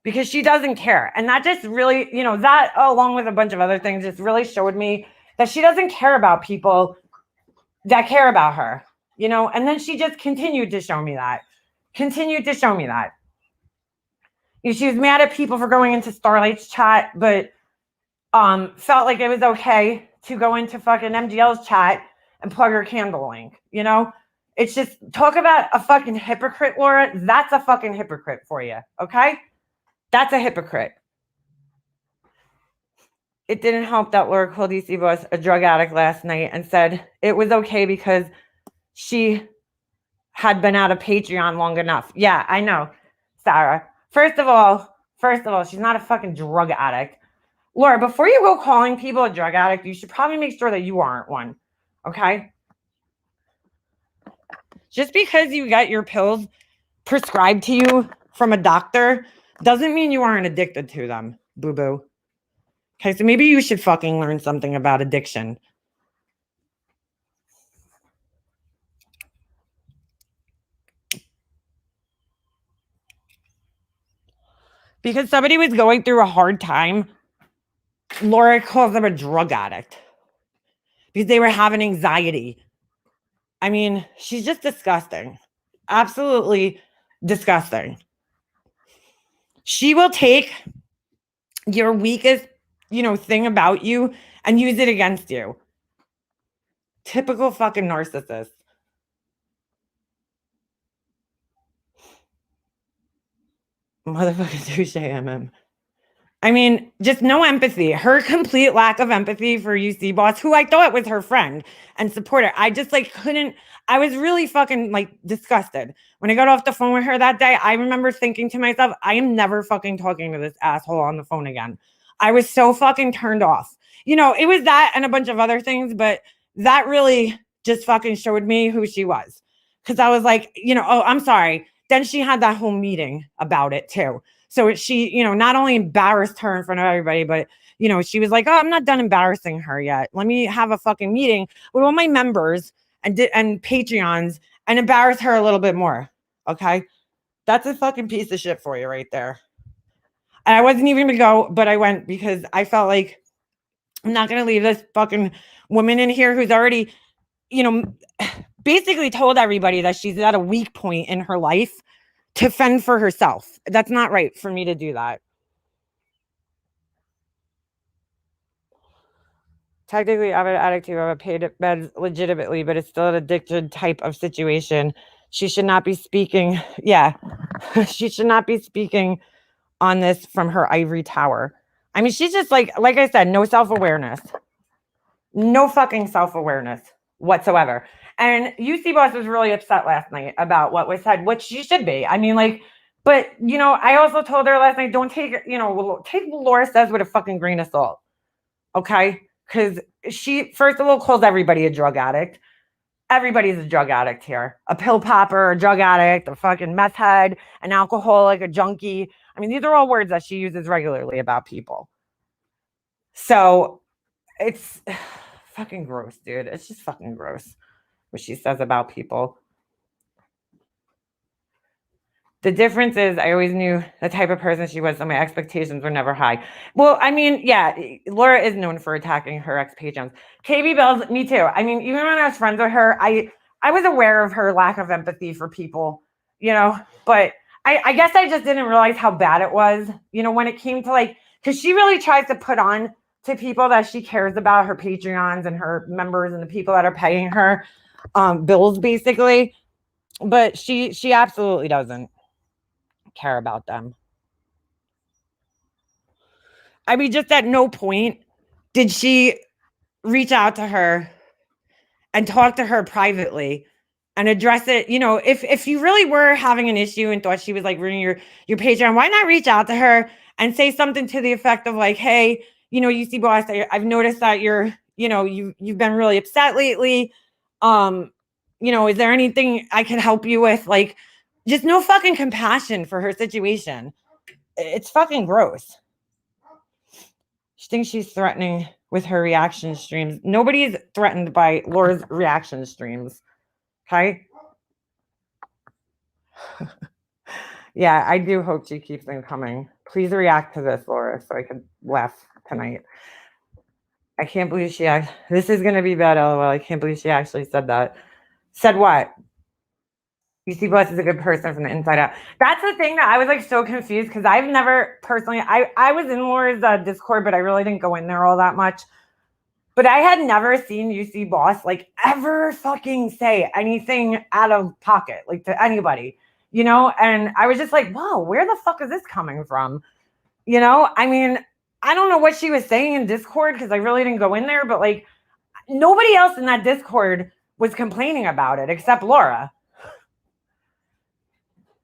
Because she doesn't care. And that just really, that along with a bunch of other things just really showed me that she doesn't care about people that care about her, and then she just continued to show me that. She was mad at people for going into Starlight's chat, but felt like it was okay to go into fucking MGL's chat and plug her candle link, It's just, talk about a fucking hypocrite, Laura. That's a fucking hypocrite for you, okay? That's a hypocrite. It didn't help that Laura called UC Boss a drug addict last night and said it was okay because she had been out of Patreon long enough. Yeah, I know, Sarah. First of all, she's not a fucking drug addict. Laura, before you go calling people a drug addict, you should probably make sure that you aren't one, okay? Just because you got your pills prescribed to you from a doctor doesn't mean you aren't addicted to them, boo-boo. Okay, so maybe you should fucking learn something about addiction. Because somebody was going through a hard time, Laura calls them a drug addict. Because they were having anxiety. I mean, she's just disgusting. Absolutely disgusting. She will take your weakest, thing about you and use it against you. Typical fucking narcissist. Motherfucking touche, MM. I mean, just no empathy. Her complete lack of empathy for UC Boss, who I thought was her friend and supporter. I just couldn't. I was really fucking disgusted. When I got off the phone with her that day, I remember thinking to myself, I am never fucking talking to this asshole on the phone again. I was so fucking turned off. It was that and a bunch of other things, but that really just fucking showed me who she was. Because I was like, oh, I'm sorry. Then she had that whole meeting about it too. So she, not only embarrassed her in front of everybody, but, she was like, oh, I'm not done embarrassing her yet. Let me have a fucking meeting with all my members and Patreons and embarrass her a little bit more. Okay. That's a fucking piece of shit for you right there. And I wasn't even going to go, but I went because I felt like I'm not going to leave this fucking woman in here who's already, basically told everybody that she's at a weak point in her life to fend for herself. That's not right for me to do that. Technically, I'm an addict too. I'm a paid meds legitimately, but it's still an addicted type of situation. She should not be speaking. Yeah, she should not be speaking on this from her ivory tower. I mean, she's just like I said, no self-awareness. No fucking self-awareness whatsoever. And UC Boss was really upset last night about what was said, which she should be. I mean, but, I also told her last night, don't take, take what Laura says with a fucking grain of salt. Okay? Because she, first of all, calls everybody a drug addict. Everybody's a drug addict here. A pill popper, a drug addict, a fucking meth head, an alcoholic, a junkie. I mean, these are all words that she uses regularly about people. So it's fucking gross, dude. It's just fucking gross what she says about people. The difference is I always knew the type of person she was, so my expectations were never high. Well, I mean, yeah, Laura is known for attacking her ex-patrons. KB Bells, me too. I mean, even when I was friends with her, I was aware of her lack of empathy for people, but I guess I just didn't realize how bad it was, when it came to because she really tries to put on to people that she cares about, her Patreons and her members and the people that are paying her bills, basically. But she absolutely doesn't care about them. I mean, just at no point did she reach out to her and talk to her privately and address it. If you really were having an issue and thought she was ruining your Patreon, why not reach out to her and say something to the effect of hey, UC Boss, I've noticed that you've been really upset lately. Is there anything I can help you with? Just no fucking compassion for her situation. It's fucking gross. She thinks she's threatening with her reaction streams. Nobody's threatened by Laura's reaction streams. Okay? Yeah, I do hope she keeps them coming. Please react to this, Laura, so I can laugh tonight. I can't believe this is going to be bad, LOL. I can't believe she actually said that. Said what? You see Bless is a good person from the inside out. That's the thing that I was like so confused because I've never personally, I was in Laura's Discord, but I really didn't go in there all that much. But I had never seen UC Boss like ever fucking say anything out of pocket, like to anybody, you know? And I was just like, whoa, where the fuck is this coming from? You know, I mean, I don't know what she was saying in Discord because I really didn't go in there, but like nobody else in that Discord was complaining about it except Laura.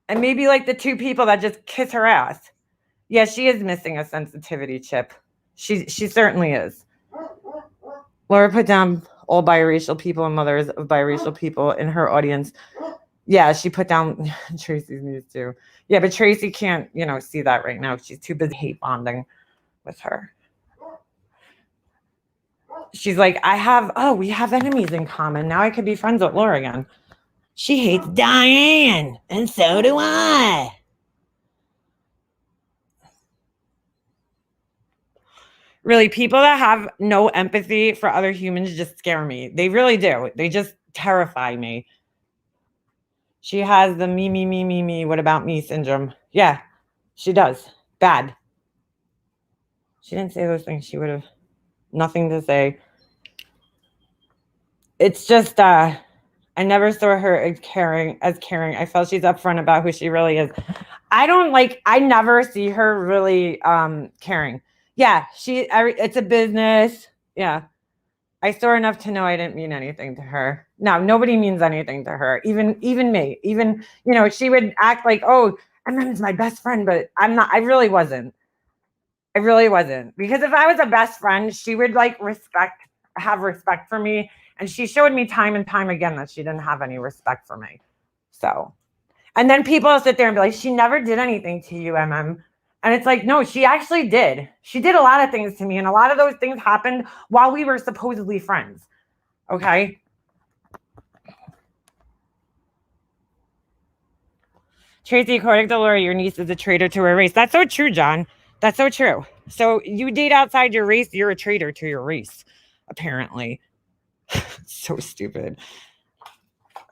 And maybe like the 2 people that just kiss her ass. Yeah, she is missing a sensitivity chip. She certainly is. Laura put down all biracial people and mothers of biracial people in her audience. Yeah, she put down Tracy's news too. Yeah, but Tracy can't, see that right now. She's too busy hate bonding with her. She's like, we have enemies in common. Now I could be friends with Laura again. She hates Diane, and so do I. Really, people that have no empathy for other humans just scare me. They really do. They just terrify me. She has the me, what about me syndrome. Yeah, she does. Bad. She didn't say those things. She would have nothing to say. It's just, I never saw her as caring. I felt she's upfront about who she really is. I never see her really caring. Yeah, it's a business. Yeah. I saw enough to know I didn't mean anything to her. No, nobody means anything to her. Even me. Even, she would act like, oh, Emma's my best friend, but I'm not. I really wasn't. Because if I was a best friend, she would have respect for me. And she showed me time and time again that she didn't have any respect for me. So, and then people sit there and be like, she never did anything to you, MM. And it's like, no, she actually did. She did a lot of things to me. And a lot of those things happened while we were supposedly friends. Okay. Tracy, according to Laura, your niece is a traitor to her race. That's so true, John. That's so true. So you date outside your race, you're a traitor to your race, apparently. So stupid.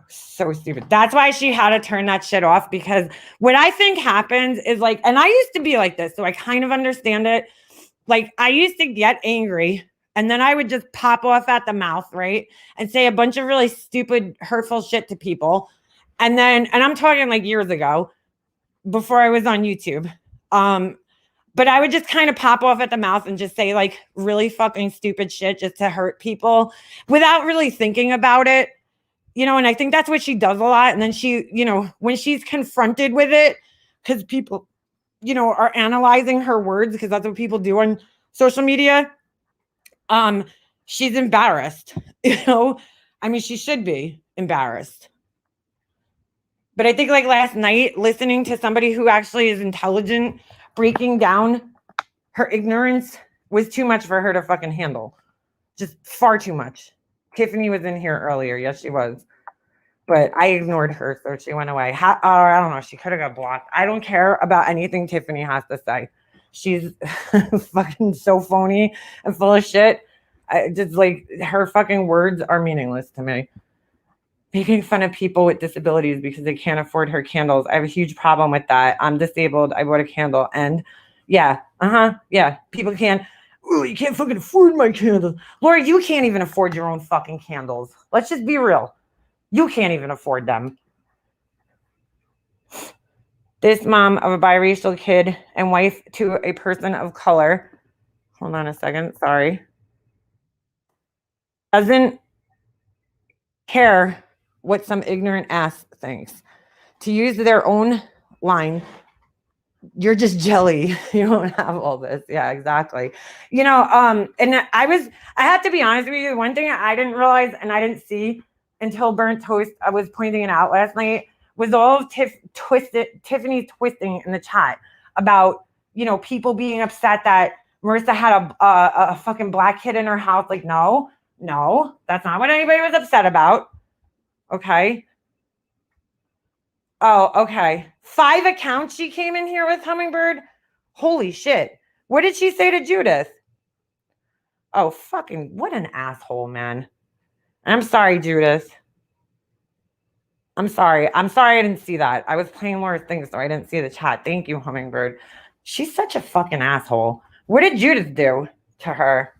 So stupid. That's why she had to turn that shit off, because what I think happens is and I used to be like this, so I kind of understand it. I used to get angry and then I would just pop off at the mouth, right? And say a bunch of really stupid, hurtful shit to people. And I'm talking years ago, before I was on YouTube. But I would just kind of pop off at the mouth and just say really fucking stupid shit just to hurt people without really thinking about it. And I think that's what she does a lot. And then she, when she's confronted with it, because people, are analyzing her words, because that's what people do on social media. She's embarrassed, I mean, she should be embarrassed. But I think last night, listening to somebody who actually is intelligent, breaking down her ignorance was too much for her to fucking handle. Just far too much. Tiffany was in here earlier. Yes, she was. But I ignored her, so she went away. I don't know. She could have got blocked. I don't care about anything Tiffany has to say. She's fucking so phony and full of shit. Her fucking words are meaningless to me. Making fun of people with disabilities because they can't afford her candles. I have a huge problem with that. I'm disabled. I bought a candle. And yeah, people can't. Oh, you can't fucking afford my candles. Laura, you can't even afford your own fucking candles. Let's just be real. You can't even afford them. This mom of a biracial kid and wife to a person of color. Hold on a second. Sorry. Doesn't care what some ignorant ass thinks. To use their own line, you're just jelly. You don't have all this. Yeah, exactly. And I have to be honest with you. One thing I didn't realize and I didn't see until Burnt Toast, I was pointing it out last night, was all of Tiffany twisting in the chat about, people being upset that Marissa had a fucking black kid in her house. No, that's not what anybody was upset about. Okay. Oh, okay. 5 accounts she came in here with, Hummingbird. Holy shit. What did she say to Judith? Oh, fucking, what an asshole, man. I'm sorry, Judith. I'm sorry. I'm sorry I didn't see that. I was playing more things, so I didn't see the chat. Thank you, Hummingbird. She's such a fucking asshole. What did Judith do to her?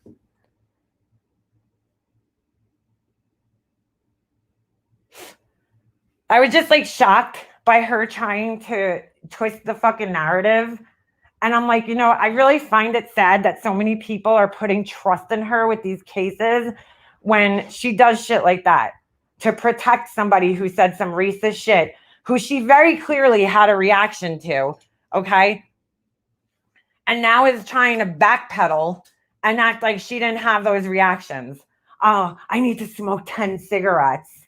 I was just like shocked by her trying to twist the fucking narrative. And I'm like, I really find it sad that so many people are putting trust in her with these cases when she does shit like that to protect somebody who said some racist shit, who she very clearly had a reaction to, okay? And now is trying to backpedal and act like she didn't have those reactions. Oh, I need to smoke 10 cigarettes.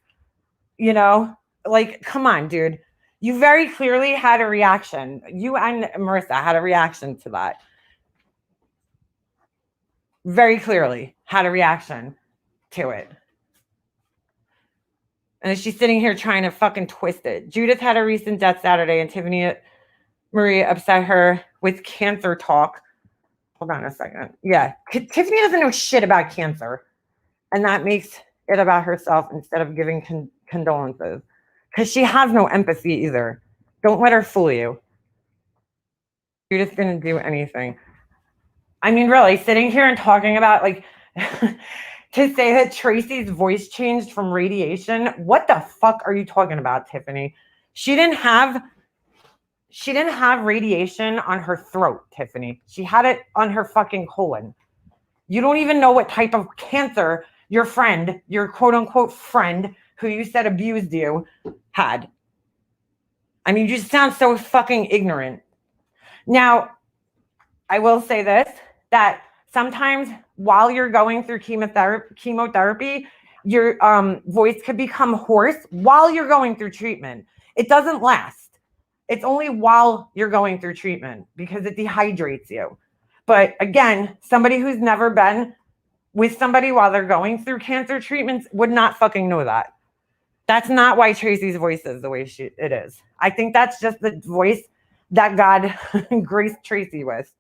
Like, come on, dude. You very clearly had a reaction. You and Marissa had a reaction to that. Very clearly had a reaction to it. And she's sitting here trying to fucking twist it. Judith had a recent death Saturday, and Tiffany Marie upset her with cancer talk. Hold on a second. Yeah, Tiffany doesn't know shit about cancer. And that makes it about herself instead of giving condolences. Because she has no empathy either. Don't let her fool you. Judith didn't do anything. I mean, really, sitting here and talking about, like, to say that Tracy's voice changed from radiation. What the fuck are you talking about, Tiffany? She didn't have radiation on her throat, Tiffany. She had it on her fucking colon. You don't even know what type of cancer your friend, your quote unquote friend, who you said abused you, had. I mean, you sound so fucking ignorant. Now, I will say this, that sometimes while you're going through chemotherapy, your voice could become hoarse while you're going through treatment. It doesn't last. It's only while you're going through treatment because it dehydrates you. But again, somebody who's never been with somebody while they're going through cancer treatments would not fucking know that. That's not why Tracy's voice is the way it is. I think that's just the voice that God graced Tracy with.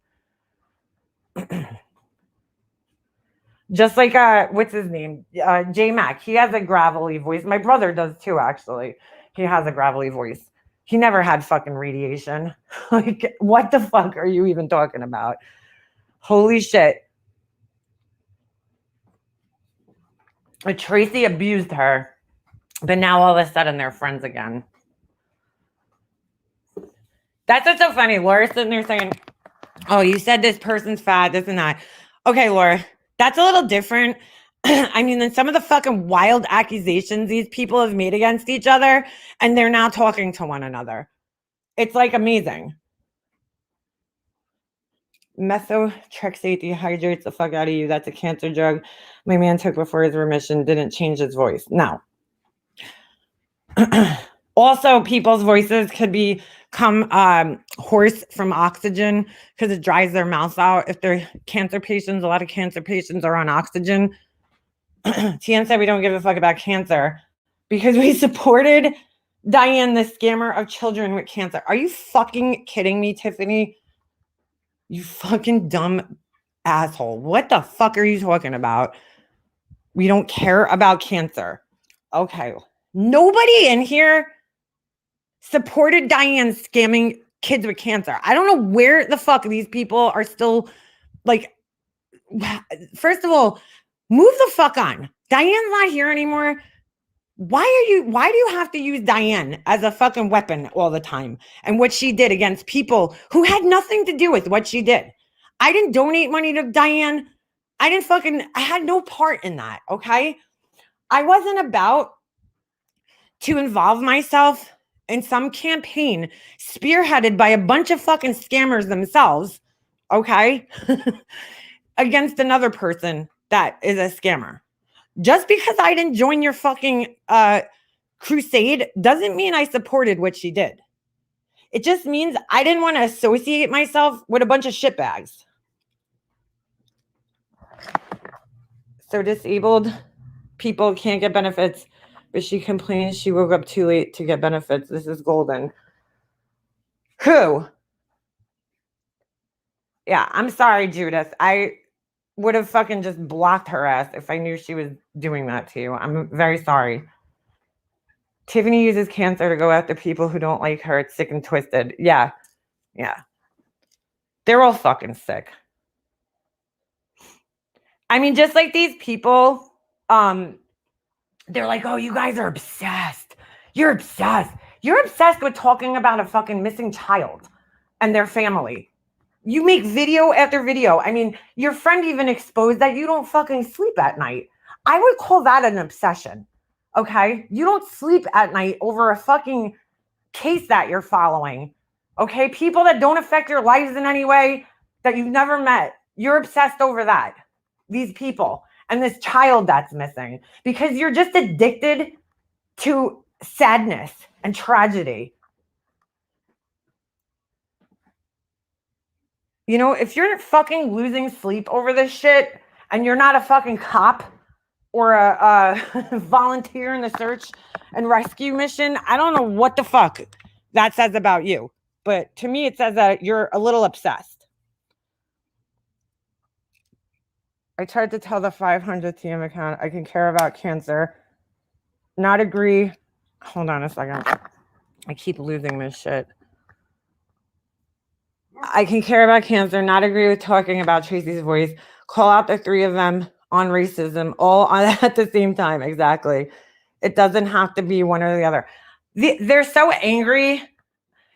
Just like, what's his name? J Mac. He has a gravelly voice. My brother does too, actually. He has a gravelly voice. He never had fucking radiation. Like, what the fuck are you even talking about? Holy shit. Tracy abused her, but now all of a sudden they're friends again. That's what's so funny. Laura's sitting there saying, oh, you said this person's fat, this and that. Okay, Laura, that's a little different. I mean, than some of the fucking wild accusations these people have made against each other, and they're now talking to one another. It's like amazing. Methotrexate dehydrates the fuck out of you. That's a cancer drug my man took before his remission. Didn't change his voice. No. Also, people's voices could become hoarse from oxygen because it dries their mouth out. If they're cancer patients, a lot of cancer patients are on oxygen. Tian said we don't give a fuck about cancer because we supported Diane, the scammer of children with cancer. Are you fucking kidding me, Tiffany? You fucking dumb asshole. What the fuck are you talking about? We don't care about cancer. Okay. Nobody in here supported Diane scamming kids with cancer. I don't know where the fuck these people are still, like, first of all, move the fuck on. Diane's not here anymore. Why do you have to use Diane as a fucking weapon all the time? And what she did against people who had nothing to do with what she did. I didn't donate money to Diane. I had no part in that, okay? I wasn't about to involve myself in some campaign spearheaded by a bunch of fucking scammers themselves, okay? Against another person that is a scammer. Just because I didn't join your fucking crusade doesn't mean I supported what she did. It just means I didn't want to associate myself with a bunch of shitbags. So disabled people can't get benefits, but she complains she woke up too late to get benefits. This is golden. Who? Yeah, I'm sorry, Judith. I would have fucking just blocked her ass if I knew she was doing that to you. I'm very sorry. Tiffany uses cancer to go after people who don't like her. It's sick and twisted. Yeah. Yeah. They're all fucking sick. I mean, just like these people, they're like, oh, you guys are obsessed. You're obsessed. You're obsessed with talking about a fucking missing child and their family. You make video after video. I mean, your friend even exposed that you don't fucking sleep at night. I would call that an obsession. Okay? You don't sleep at night over a fucking case that you're following. Okay? People that don't affect your lives in any way, that you've never met. You're obsessed over that. These people and this child that's missing because you're just addicted to sadness and tragedy. You know, if you're fucking losing sleep over this shit and you're not a fucking cop or a volunteer in the search and rescue mission, I don't know what the fuck that says about you. But to me, it says that you're a little obsessed. I tried to tell the 500 TM account I can care about cancer. Not agree. Hold on a second. I keep losing this shit. I can care about cancer, not agree with talking about Tracy's voice, call out the three of them on racism, all on at the same time. Exactly. It doesn't have to be one or the other. They're so angry.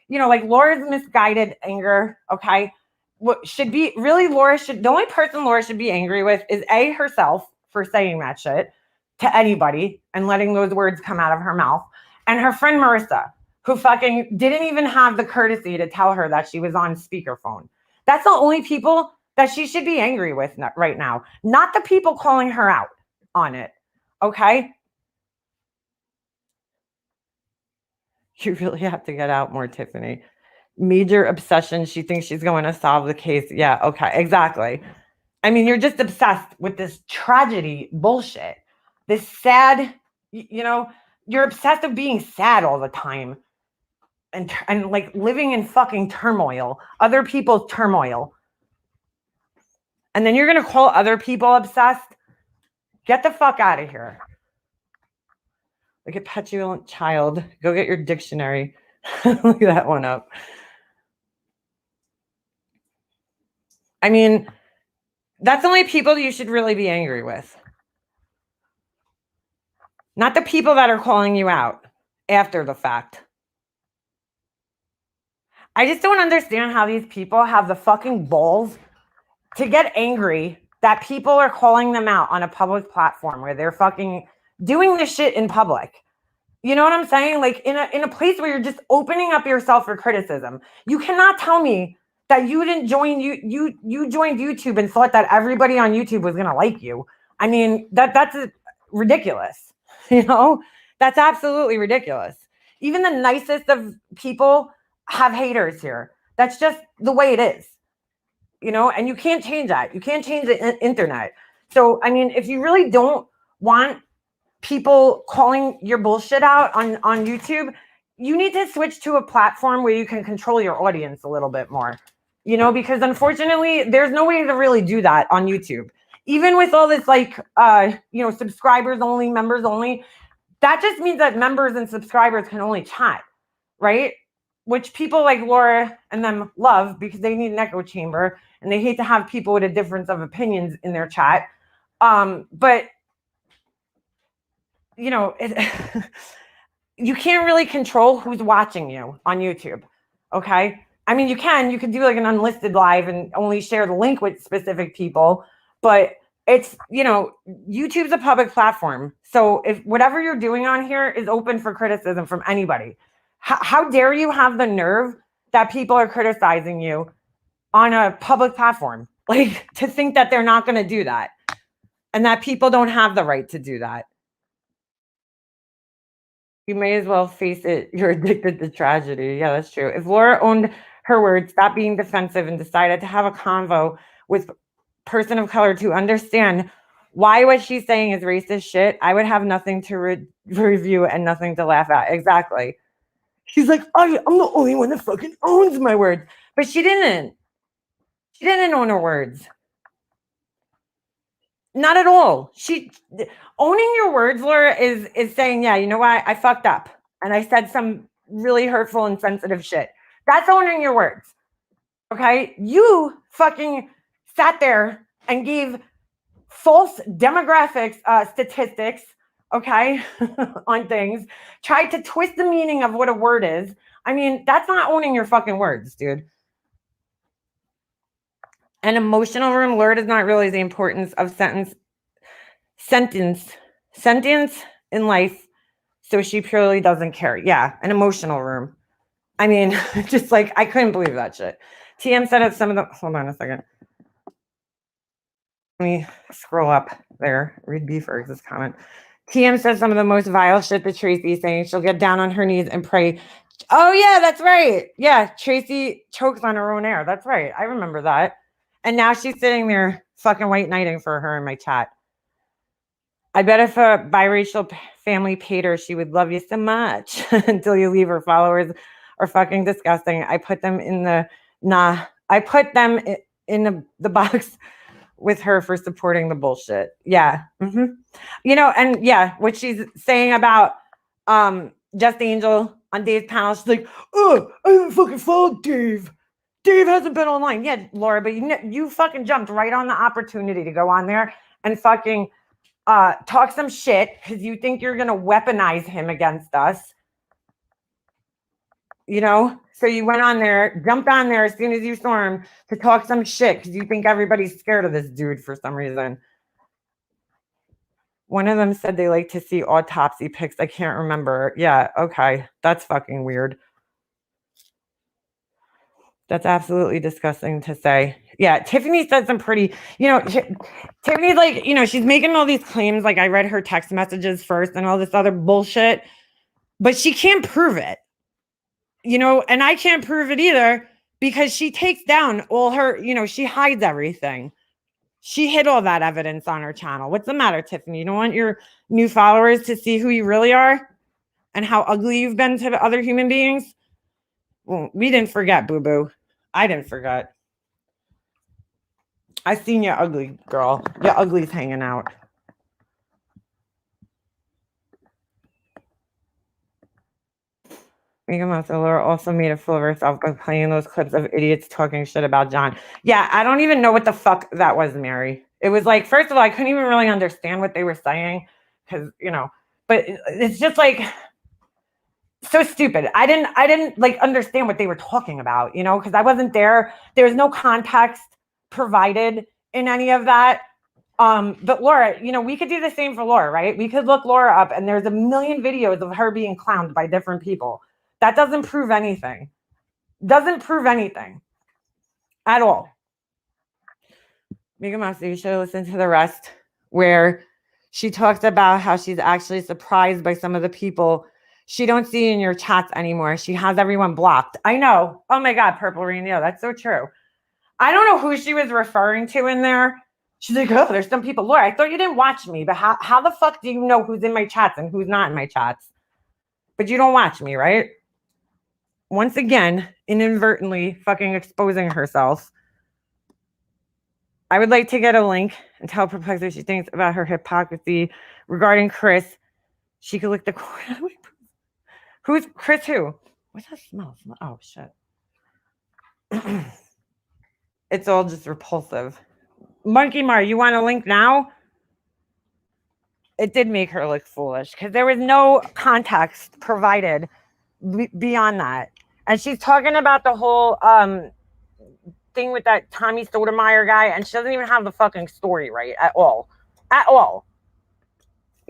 You know, like Laura's misguided anger, okay? What should be really the only person Laura should be angry with is A, herself for saying that shit to anybody and letting those words come out of her mouth, and her friend Marissa, who fucking didn't even have the courtesy to tell her that she was on speakerphone. That's the only people that she should be angry with right now, not the people calling her out on it, okay? You really have to get out more, Tiffany. Major obsession. She thinks she's going to solve the case. Yeah, okay, exactly. I mean, you're just obsessed with this tragedy bullshit. This sad, you know, you're obsessed with being sad all the time. And like living in fucking turmoil, other people's turmoil. And then you're going to call other people obsessed? Get the fuck out of here. Like a petulant child. Go get your dictionary. Look that one up. I mean, that's the only people you should really be angry with. Not the people that are calling you out after the fact. I just don't understand how these people have the fucking balls to get angry that people are calling them out on a public platform where they're fucking doing this shit in public. You know what I'm saying? Like in a place where you're just opening up yourself for criticism. You cannot tell me that you didn't join you joined YouTube and thought that everybody on YouTube was gonna like you. I mean, that's ridiculous. You know, that's absolutely ridiculous. Even the nicest of people have haters here. That's just the way it is. You know, and you can't change that. You can't change the internet. So, I mean, if you really don't want people calling your bullshit out on YouTube, you need to switch to a platform where you can control your audience a little bit more, you know, because unfortunately there's no way to really do that on YouTube. Even with all this like, you know, subscribers only, members only, that just means that members and subscribers can only chat, right? Which people like Laura and them love because they need an echo chamber and they hate to have people with a difference of opinions in their chat. But you know, you can't really control who's watching you on YouTube. Okay. I mean, you can do like an unlisted live and only share the link with specific people, but it's, you know, YouTube's a public platform. So if whatever you're doing on here is open for criticism from anybody, how dare you have the nerve that people are criticizing you on a public platform? Like to think that they're not going to do that and that people don't have the right to do that. You may as well face it. You're addicted to tragedy. Yeah, that's true. If Laura owned her words, stopped being defensive, and decided to have a convo with person of color to understand why what she's saying is racist shit, I would have nothing to review and nothing to laugh at. Exactly. She's like, I'm the only one that fucking owns my words. But she didn't. She didn't own her words. Not at all. Owning your words, Laura, is saying, yeah, you know what? I fucked up. And I said some really hurtful and sensitive shit. That's owning your words. Okay? You fucking sat there and gave false demographics, statistics, okay, on things, tried to twist the meaning of what a word is. I mean, that's not owning your fucking words, dude. An emotional room, Laura does not realize the importance of sentence in life, so she purely doesn't care. Yeah, an emotional room. I mean, just like, I couldn't believe that shit. TM said it some of the, hold on a second. Let me scroll up there, read Beefer's comment. TM says some of the most vile shit that Tracy is saying. She'll get down on her knees and pray. Oh, yeah, that's right. Yeah, Tracy chokes on her own air. That's right. I remember that. And now she's sitting there fucking white knighting for her in my chat. I bet if a biracial family paid her, she would love you so much until you leave. Her followers are fucking disgusting. I put them in the box with her for supporting the bullshit. Yeah. Mm-hmm. You know, and yeah, what she's saying about Just Angel on Dave's panel, she's like, oh, I haven't fucking followed Dave. Dave hasn't been online. Yeah, Laura, but you fucking jumped right on the opportunity to go on there and fucking talk some shit because you think you're gonna weaponize him against us. You know? So you went on there, jumped on there as soon as you saw him to talk some shit because you think everybody's scared of this dude for some reason. One of them said they like to see autopsy pics. I can't remember. Yeah, okay. That's fucking weird. That's absolutely disgusting to say. Yeah, Tiffany said some pretty, Tiffany's like, she's making all these claims. Like, I read her text messages first and all this other bullshit, but she can't prove it. And I can't prove it either because she takes down all her, she hides everything. She hid all that evidence on her channel. What's the matter, Tiffany? You don't want your new followers to see who you really are and how ugly you've been to other human beings? Well, we didn't forget, boo-boo. I didn't forget. I seen your ugly, girl. Your ugly's hanging out. Megan Laura also made a fool of herself by playing those clips of idiots talking shit about John. Yeah, I don't even know what the fuck that was, Mary. It was like, first of all, I couldn't even really understand what they were saying because, but it's just like so stupid. I didn't like understand what they were talking about, because I wasn't there. There's no context provided in any of that. But Laura, we could do the same for Laura, right? We could look Laura up and there's a million videos of her being clowned by different people. That doesn't prove anything. Doesn't prove anything at all. Megan Mouse, you should listen to the rest where she talks about how she's actually surprised by some of the people she don't see in your chats anymore. She has everyone blocked. I know. Oh my God, Purple Rain. Yeah, that's so true. I don't know who she was referring to in there. She's like, oh, there's some people. Laura, I thought you didn't watch me, but how the fuck do you know who's in my chats and who's not in my chats? But you don't watch me, right? Once again, inadvertently fucking exposing herself. I would like to get a link and tell Perplexity she thinks about her hypocrisy regarding Chris. She could lick the corner. Who's Chris? Who? What's that smell? Oh, shit. It's all just repulsive. Monkey Mar, you want a link now? It did make her look foolish because there was no context provided beyond that. And she's talking about the whole thing with that Tommy Sotomayor guy, and she doesn't even have the fucking story right at all. At all.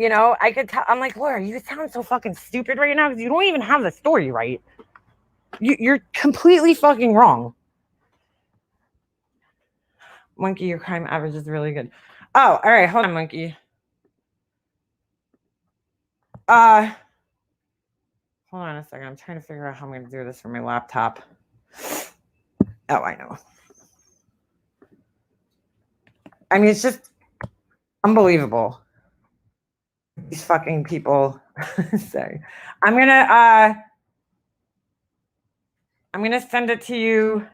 I could tell. I'm like, Laura, you sound so fucking stupid right now because you don't even have the story right. You're completely fucking wrong. Monkey, your crime average is really good. Oh, all right. Hold on, Monkey. Hold on a second. I'm trying to figure out how I'm going to do this for my laptop. Oh, I know. I mean, it's just unbelievable. These fucking people say. I'm going to I'm going to send it to you.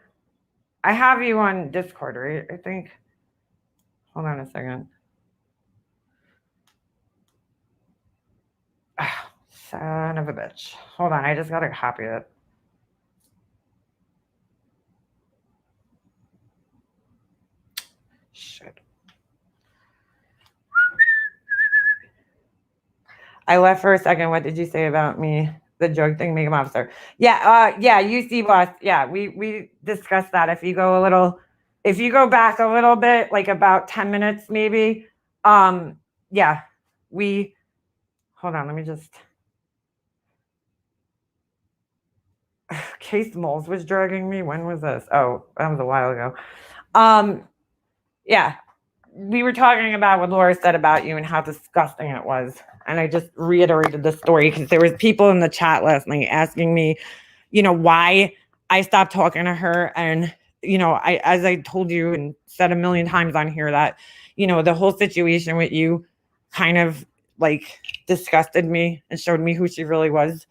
I have you on Discord, right? I think. Hold on a second. Oh, son of a bitch. Hold on. I just got to copy it. Shit. I left for a second. What did you say about me? The drug thing, makeup officer. Yeah, UC boss. Yeah, we discussed that. If you go back a little bit, like about 10 minutes maybe. Yeah, hold on, let me just. Case Moles was drugging me. When was this? Oh, that was a while ago. Yeah, we were talking about what Laura said about you and how disgusting it was. And I just reiterated the story because there was people in the chat last night asking me, why I stopped talking to her. And, as I told you and said a million times on here that, the whole situation with you kind of like disgusted me and showed me who she really was.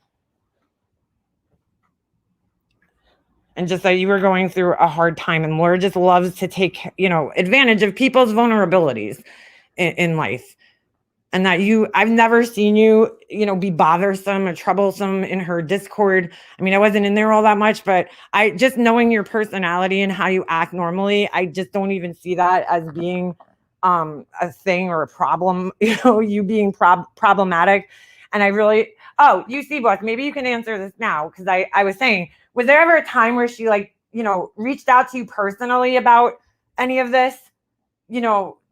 And just that you were going through a hard time, and Laura just loves to take, advantage of people's vulnerabilities in life. And that I've never seen you, be bothersome or troublesome in her Discord. I mean, I wasn't in there all that much, but I just knowing your personality and how you act normally, I just don't even see that as being a thing or a problem, you being problematic. And I really, UC boss, maybe you can answer this now. Cause I was saying, was there ever a time where she reached out to you personally about any of this,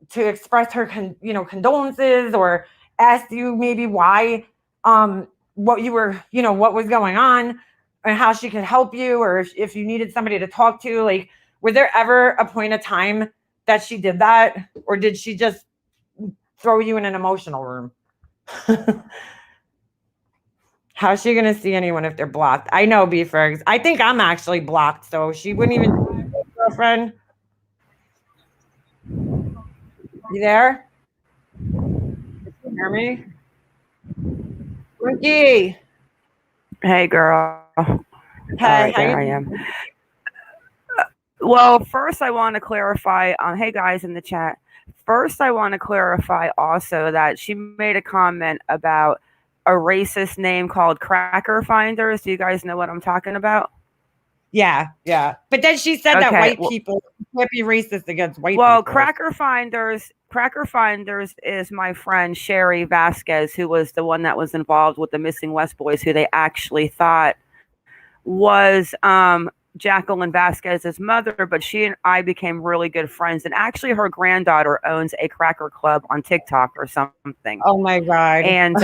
to express her, condolences or asked you maybe why, what you were, what was going on and how she could help you, or if you needed somebody to talk to? Like, was there ever a point of time that she did that, or did she just throw you in an emotional room? How's she gonna see anyone if they're blocked? I know, B-Fergs. I think I'm actually blocked, so she wouldn't even girlfriend. You there? Can you hear me? Ricky. Hey, girl. Hey, there I am. Well, first I want to clarify, hey guys in the chat. First, I want to clarify also that she made a comment about a racist name called Cracker Finders. Do you guys know what I'm talking about? Yeah. But then she said that white people can't be racist against white people. Well, Cracker Finders is my friend Sherry Vasquez, who was the one that was involved with the Missing West Boys, who they actually thought was Jacqueline Vasquez's mother, but she and I became really good friends. And actually her granddaughter owns a cracker club on TikTok or something. Oh my God. And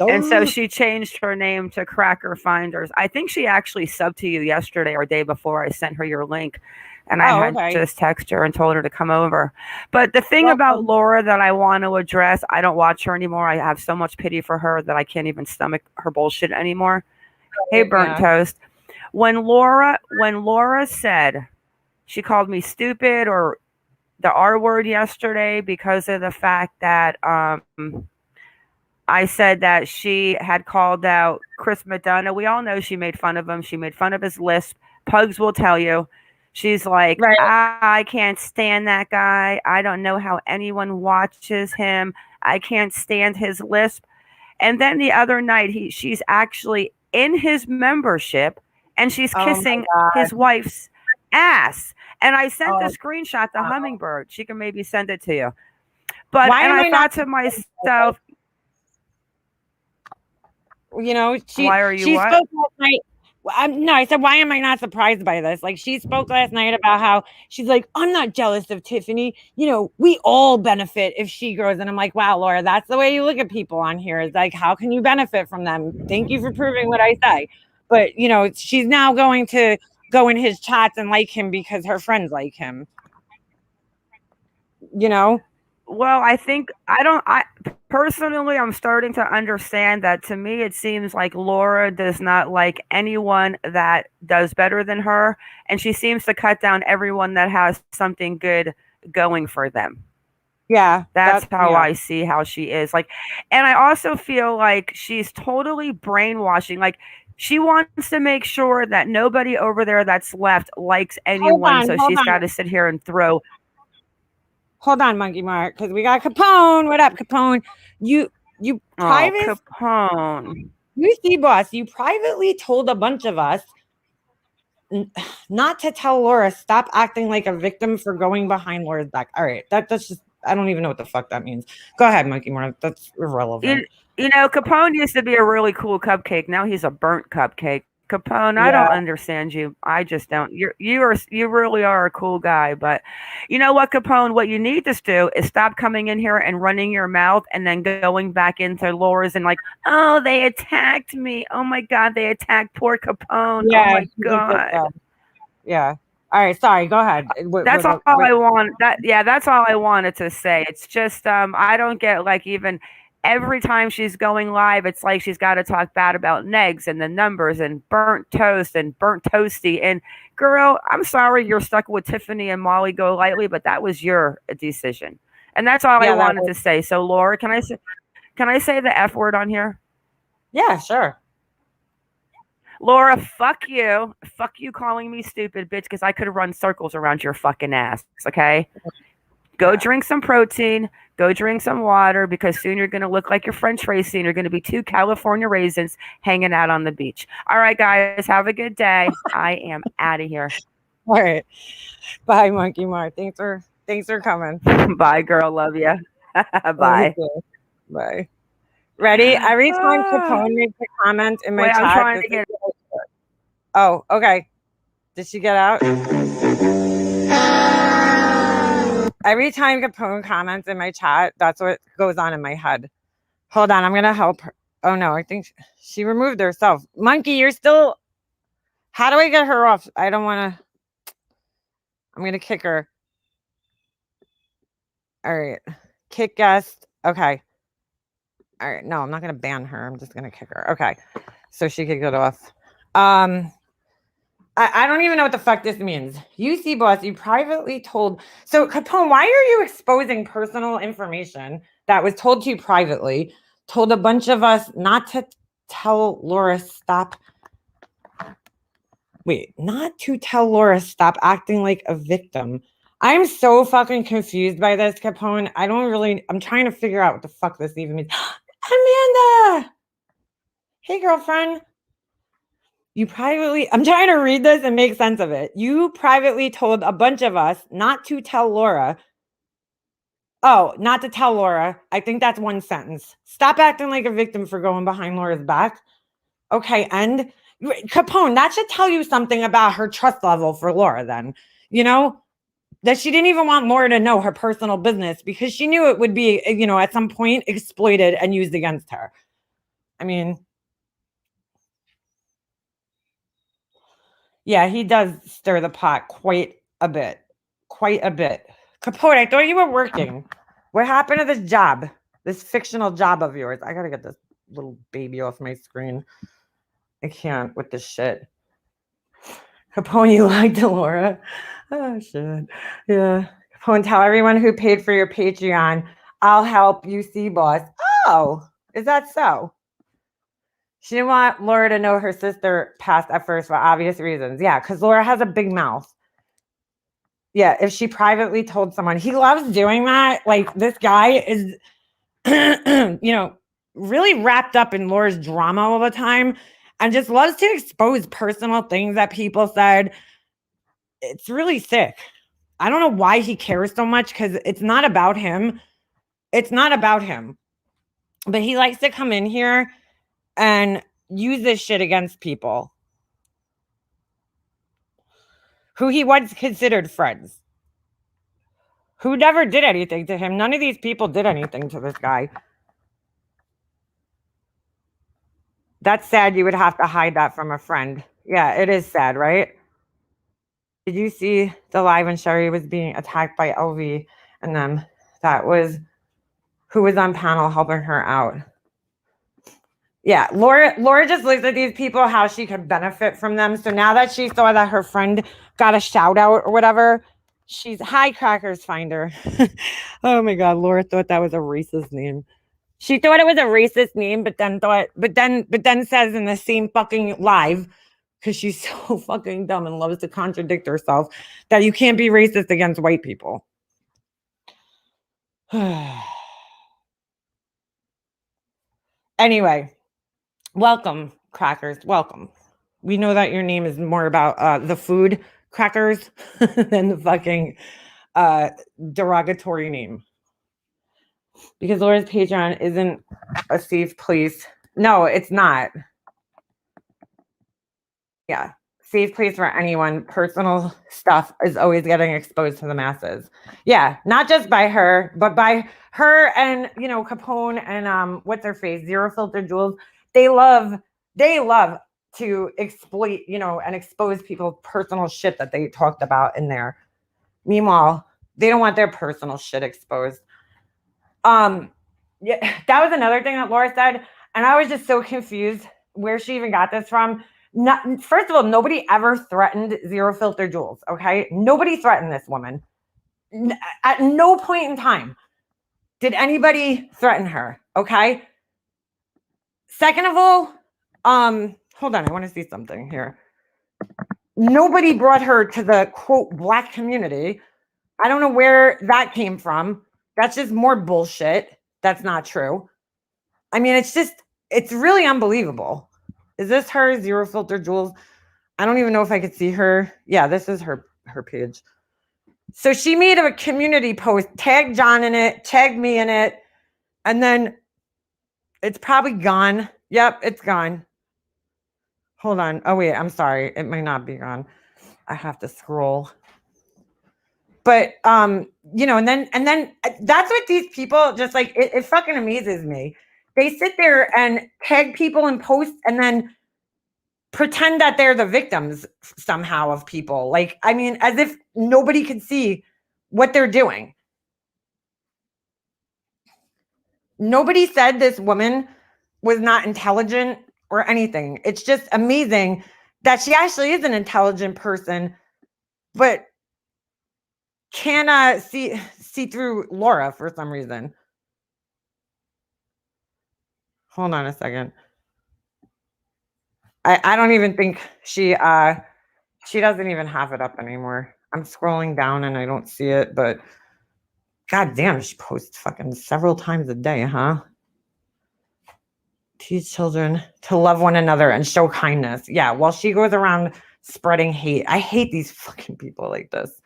and so she changed her name to Cracker Finders. I think she actually subbed to you yesterday or day before. I sent her your link, and I had just texted her and told her to come over. But the thing about Laura that I want to address, I don't watch her anymore. I have so much pity for her that I can't even stomach her bullshit anymore. Hey, Burnt Toast. When Laura said she called me stupid or the R word yesterday because of the fact that I said that she had called out Chris McDonough. We all know she made fun of him. She made fun of his lisp. Pugs will tell you. She's like, I can't stand that guy. I don't know how anyone watches him. I can't stand his lisp. And then the other night, she's actually in his membership and she's kissing his wife's ass. And I sent the screenshot to Hummingbird. She can maybe send it to you. But I thought to myself, why are you she spoke last night. No, I said, why am I not surprised by this? Like, she spoke last night about how she's like, I'm not jealous of Tiffany. We all benefit if she grows. And I'm like, wow, Laura, that's the way you look at people on here. Is like, how can you benefit from them? Thank you for proving what I say. But, she's now going to go in his chats and like him because her friends like him. Well, I personally, I'm starting to understand that. To me, it seems like Laura does not like anyone that does better than her. And she seems to cut down everyone that has something good going for them. Yeah. That's how I see how she is. Like, and I also feel like she's totally brainwashing. Like, She wants to make sure that nobody over there that's left likes anyone. So she's got to sit here and throw. Hold on, Monkey Mark, because we got Capone. What up, Capone? You private Capone. You see, boss, you privately told a bunch of us not to tell Laura, stop acting like a victim for going behind Laura's back. All right, that's just, I don't even know what the fuck that means. Go ahead, Monkey Mark. That's irrelevant. You know, Capone used to be a really cool cupcake. Now he's a burnt cupcake. Capone, I don't understand you. I just don't. You really are a cool guy, but you know what, Capone? What you need to do is stop coming in here and running your mouth, and then going back into Laura's and like, oh, they attacked me. Oh my God, they attacked poor Capone. Yeah, oh my God. Yeah. All right. Sorry. Go ahead. That's all I want. That's all I wanted to say. It's just I don't get like even. Every time she's going live, it's like she's got to talk bad about negs and the numbers and burnt toast and burnt toasty. And girl, I'm sorry you're stuck with Tiffany and Molly Go Lightly, but that was your decision. And that's all I wanted to say. So Laura, can I say the F word on here? Yeah, sure. Laura, fuck you. Fuck you calling me stupid, bitch, because I could have run circles around your fucking ass. Okay? Go drink some protein. Go drink some water, because soon you're going to look like your friend Tracy and you're going to be 2 California raisins hanging out on the beach. All right, guys, have a good day. I am out of here. All right. Bye, Monkey Mark. Thanks for coming. Bye, girl. Love you. Bye. Bye. Ready? Every time Capone makes a comment in my chat. I'm trying to get. Oh, okay. Did she get out? Every time Capone comments in my chat, that's what goes on in my head. Hold on, I'm going to help her. Oh, no, I think she removed herself. Monkey, you're still... How do I get her off? I don't want to... I'm going to kick her. All right. Kick guest. Okay. All right. No, I'm not going to ban her. I'm just going to kick her. Okay. So she could get off. I don't even know what the fuck this means. You see, boss, you privately told... So, Capone, why are you exposing personal information that was told to you privately, told a bunch of us not to tell Laura stop... Wait, not to tell Laura stop acting like a victim. I'm so fucking confused by this, Capone. I'm trying to figure out what the fuck this even means. Amanda! Hey, girlfriend. I'm trying to read this and make sense of it. You privately told a bunch of us not to tell Laura. Oh, not to tell Laura. I think that's one sentence. Stop acting like a victim for going behind Laura's back. Okay, and Capone, that should tell you something about her trust level for Laura then. You know, that she didn't even want Laura to know her personal business because she knew it would be, at some point exploited and used against her. I mean... Yeah, he does stir the pot quite a bit. Quite a bit. Capote, I thought you were working. What happened to this job? This fictional job of yours? I gotta get this little baby off my screen. I can't with this shit. Capone, you lied to Laura. Oh, shit. Yeah. Capone, tell everyone who paid for your Patreon, I'll help you see, boss. Oh, is that so? She didn't want Laura to know her sister passed at first for obvious reasons. Yeah, because Laura has a big mouth. Yeah, if she privately told someone, he loves doing that. Like, this guy is, really wrapped up in Laura's drama all the time and just loves to expose personal things that people said. It's really sick. I don't know why he cares so much, because it's not about him. It's not about him. But he likes to come in here and use this shit against people who he once considered friends, who never did anything to him. None of these people did anything to this guy. That's sad. You would have to hide that from a friend. Yeah, it is sad, right? Did you see the live when Sherry was being attacked by LV and them? That was who was on panel helping her out. Yeah, Laura just looks at these people, how she could benefit from them. So now that she saw that her friend got a shout out or whatever, she's High Crackers Finder. Oh my God, Laura thought that was a racist name. She thought it was a racist name, but then says in the same fucking live, because she's so fucking dumb and loves to contradict herself, that you can't be racist against white people. Anyway, welcome, crackers. Welcome. We know that your name is more about the food, crackers, than the fucking derogatory name. Because Laura's Patreon isn't a safe place. No, it's not. Yeah. Safe place for anyone. Personal stuff is always getting exposed to the masses. Yeah. Not just by her, but by her and, Capone and what's her face? Zero Filter Jules. They love to exploit, and expose people's personal shit that they talked about in there. Meanwhile, they don't want their personal shit exposed. Yeah, that was another thing that Laura said, and I was just so confused where she even got this from. First of all, nobody ever threatened Zero Filter Jules, okay? Nobody threatened this woman. At no point in time did anybody threaten her, okay? Second of all, hold on, I want to see something here. Nobody brought her to the, quote, black community. I don't know where that came from. That's just more bullshit. That's not true. I mean, it's really unbelievable. Is this her, Zero Filter Jules? I don't even know if I could see her. Yeah, this is her page. So she made a community post, tagged John in it, tagged me in it, and then it's probably gone. Yep, it's gone. Hold on. Oh, wait, I'm sorry. It might not be gone. I have to scroll. But, and then that's what these people just like, it fucking amazes me. They sit there and tag people in posts and then pretend that they're the victims somehow of people. Like, I mean, as if nobody could see what they're doing. Nobody said this woman was not intelligent or anything. It's just amazing that she actually is an intelligent person, but can see through Laura for some reason. Hold on a second. I don't even think she doesn't even have it up anymore. I'm scrolling down and I don't see it, but god damn, she posts fucking several times a day, huh? Teach children to love one another and show kindness. Yeah, while she goes around spreading hate. I hate these fucking people like this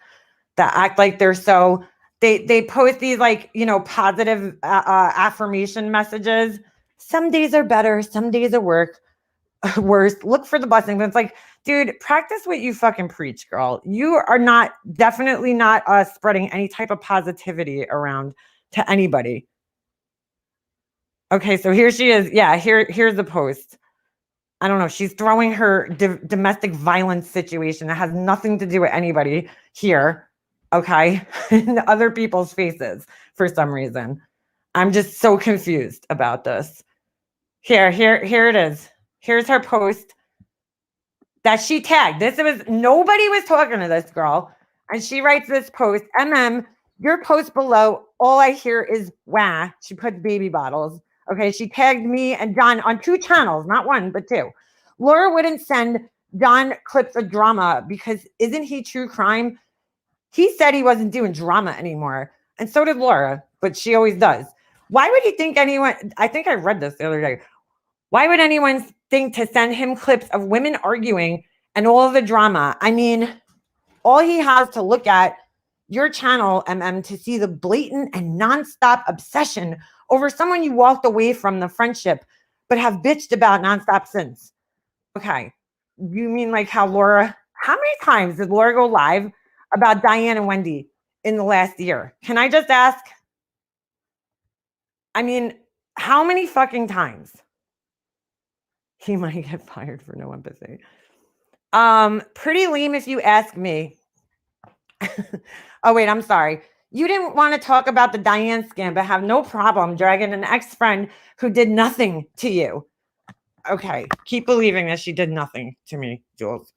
that act like they're so they post these like, positive affirmation messages. Some days are better, some days are worse. Look for the blessing. But it's like, dude, practice what you fucking preach, girl. You are definitely not spreading any type of positivity around to anybody. Okay, so here she is. Yeah, here's the post. I don't know. She's throwing her domestic violence situation that has nothing to do with anybody here. Okay, in other people's faces for some reason. I'm just so confused about this. Here it is. Here's her post that she tagged. Nobody was talking to this girl. And she writes this post, your post below, all I hear is wah. She puts baby bottles. Okay, she tagged me and John on 2 channels, not 1, but 2. Laura wouldn't send John clips of drama because isn't he true crime? He said he wasn't doing drama anymore. And so did Laura, but she always does. Why would you think anyone, I think I read this the other day. Why would anyone think to send him clips of women arguing and all of the drama? I mean, all he has to look at your channel, to see the blatant and nonstop obsession over someone you walked away from the friendship, but have bitched about nonstop since. Okay. You mean like how Laura, how many times did Laura go live about Diane and Wendy in the last year? Can I just ask? I mean, how many fucking times? He might get fired for no empathy. Pretty lame if you ask me. Oh, wait, I'm sorry. You didn't want to talk about the Diane scam, but have no problem dragging an ex-friend who did nothing to you. Okay, keep believing that she did nothing to me, Jules.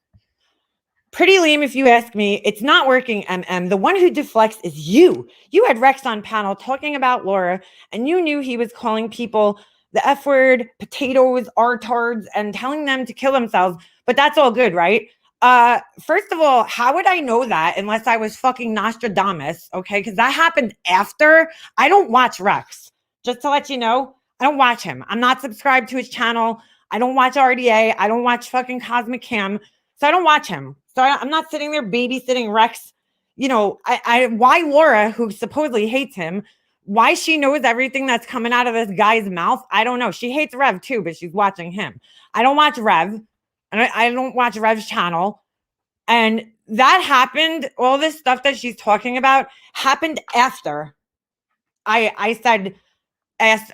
Pretty lame if you ask me. It's not working, MM. The one who deflects is you. You had Rex on panel talking about Laura, and you knew he was calling people the F word, potatoes, artards, and telling them to kill themselves. But that's all good, right? First of all, how would I know that unless I was fucking Nostradamus? Okay, because that happened after. I don't watch Rex. Just to let you know, I don't watch him. I'm not subscribed to his channel. I don't watch RDA. I don't watch fucking Cosmic Cam. So I don't watch him. So I'm not sitting there babysitting Rex. You know, why Laura, who supposedly hates him, why she knows everything that's coming out of this guy's mouth, I don't know. She hates Rev too, but she's watching him. I don't watch Rev, and I don't watch Rev's channel. And that happened, all this stuff that she's talking about happened after I asked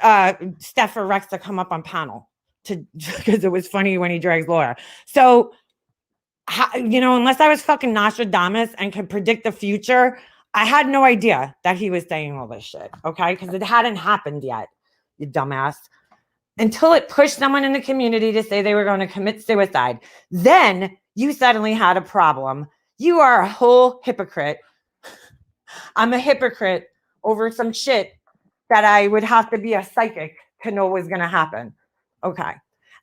Steph or Rex to come up on panel because it was funny when he drags Laura. So, you know, unless I was fucking Nostradamus and could predict the future, I had no idea that he was saying all this shit, okay? Because it hadn't happened yet, you dumbass. Until it pushed someone in the community to say they were going to commit suicide. Then you suddenly had a problem. You are a whole hypocrite. I'm a hypocrite over some shit that I would have to be a psychic to know was going to happen. Okay.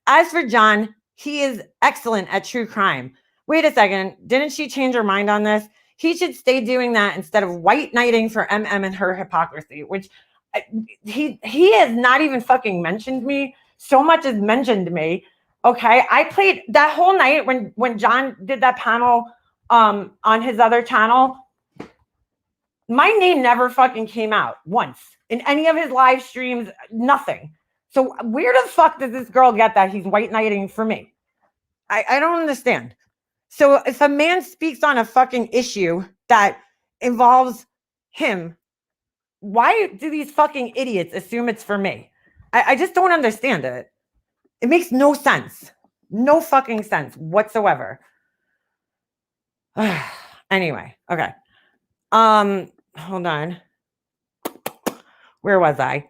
As for John, he is excellent at true crime. Wait a second. Didn't she change her mind on this? He should stay doing that instead of white knighting for MM and her hypocrisy, which he has not even fucking mentioned me. So much as mentioned me. Okay. I played that whole night when John did that panel on his other channel. My name never fucking came out once in any of his live streams, nothing. So where the fuck does this girl get that he's white knighting for me? I don't understand. So if a man speaks on a fucking issue that involves him, why do these fucking idiots assume it's for me? I just don't understand it. It makes no sense. No fucking sense whatsoever. Anyway, okay. Hold on. Where was I?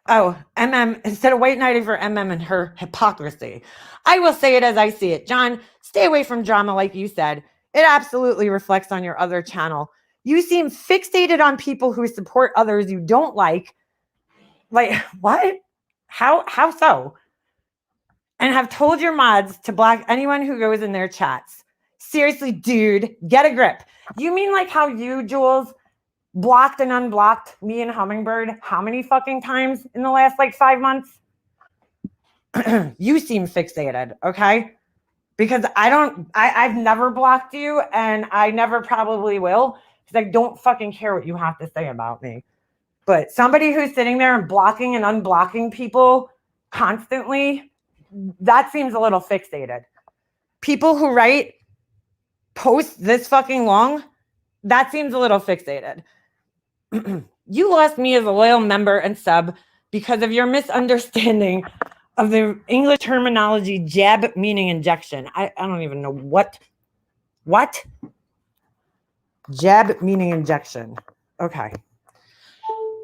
MM, instead of white knighting for MM and her hypocrisy. I will say it as I see it. John, stay away from drama like you said. It absolutely reflects on your other channel. You seem fixated on people who support others you don't like. Like, what? How so? And have told your mods to block anyone who goes in their chats. Seriously, dude, get a grip. You mean like how you, Jules, blocked and unblocked me and Hummingbird how many fucking times in the last like 5 months? You seem fixated, okay? Because I've never blocked you and I never probably will because I don't fucking care what you have to say about me. But somebody who's sitting there and blocking and unblocking people constantly, that seems a little fixated. People who write posts this fucking long, that seems a little fixated. You lost me as a loyal member and sub because of your misunderstanding of the English terminology jab meaning injection. I don't even know what jab meaning injection. Okay.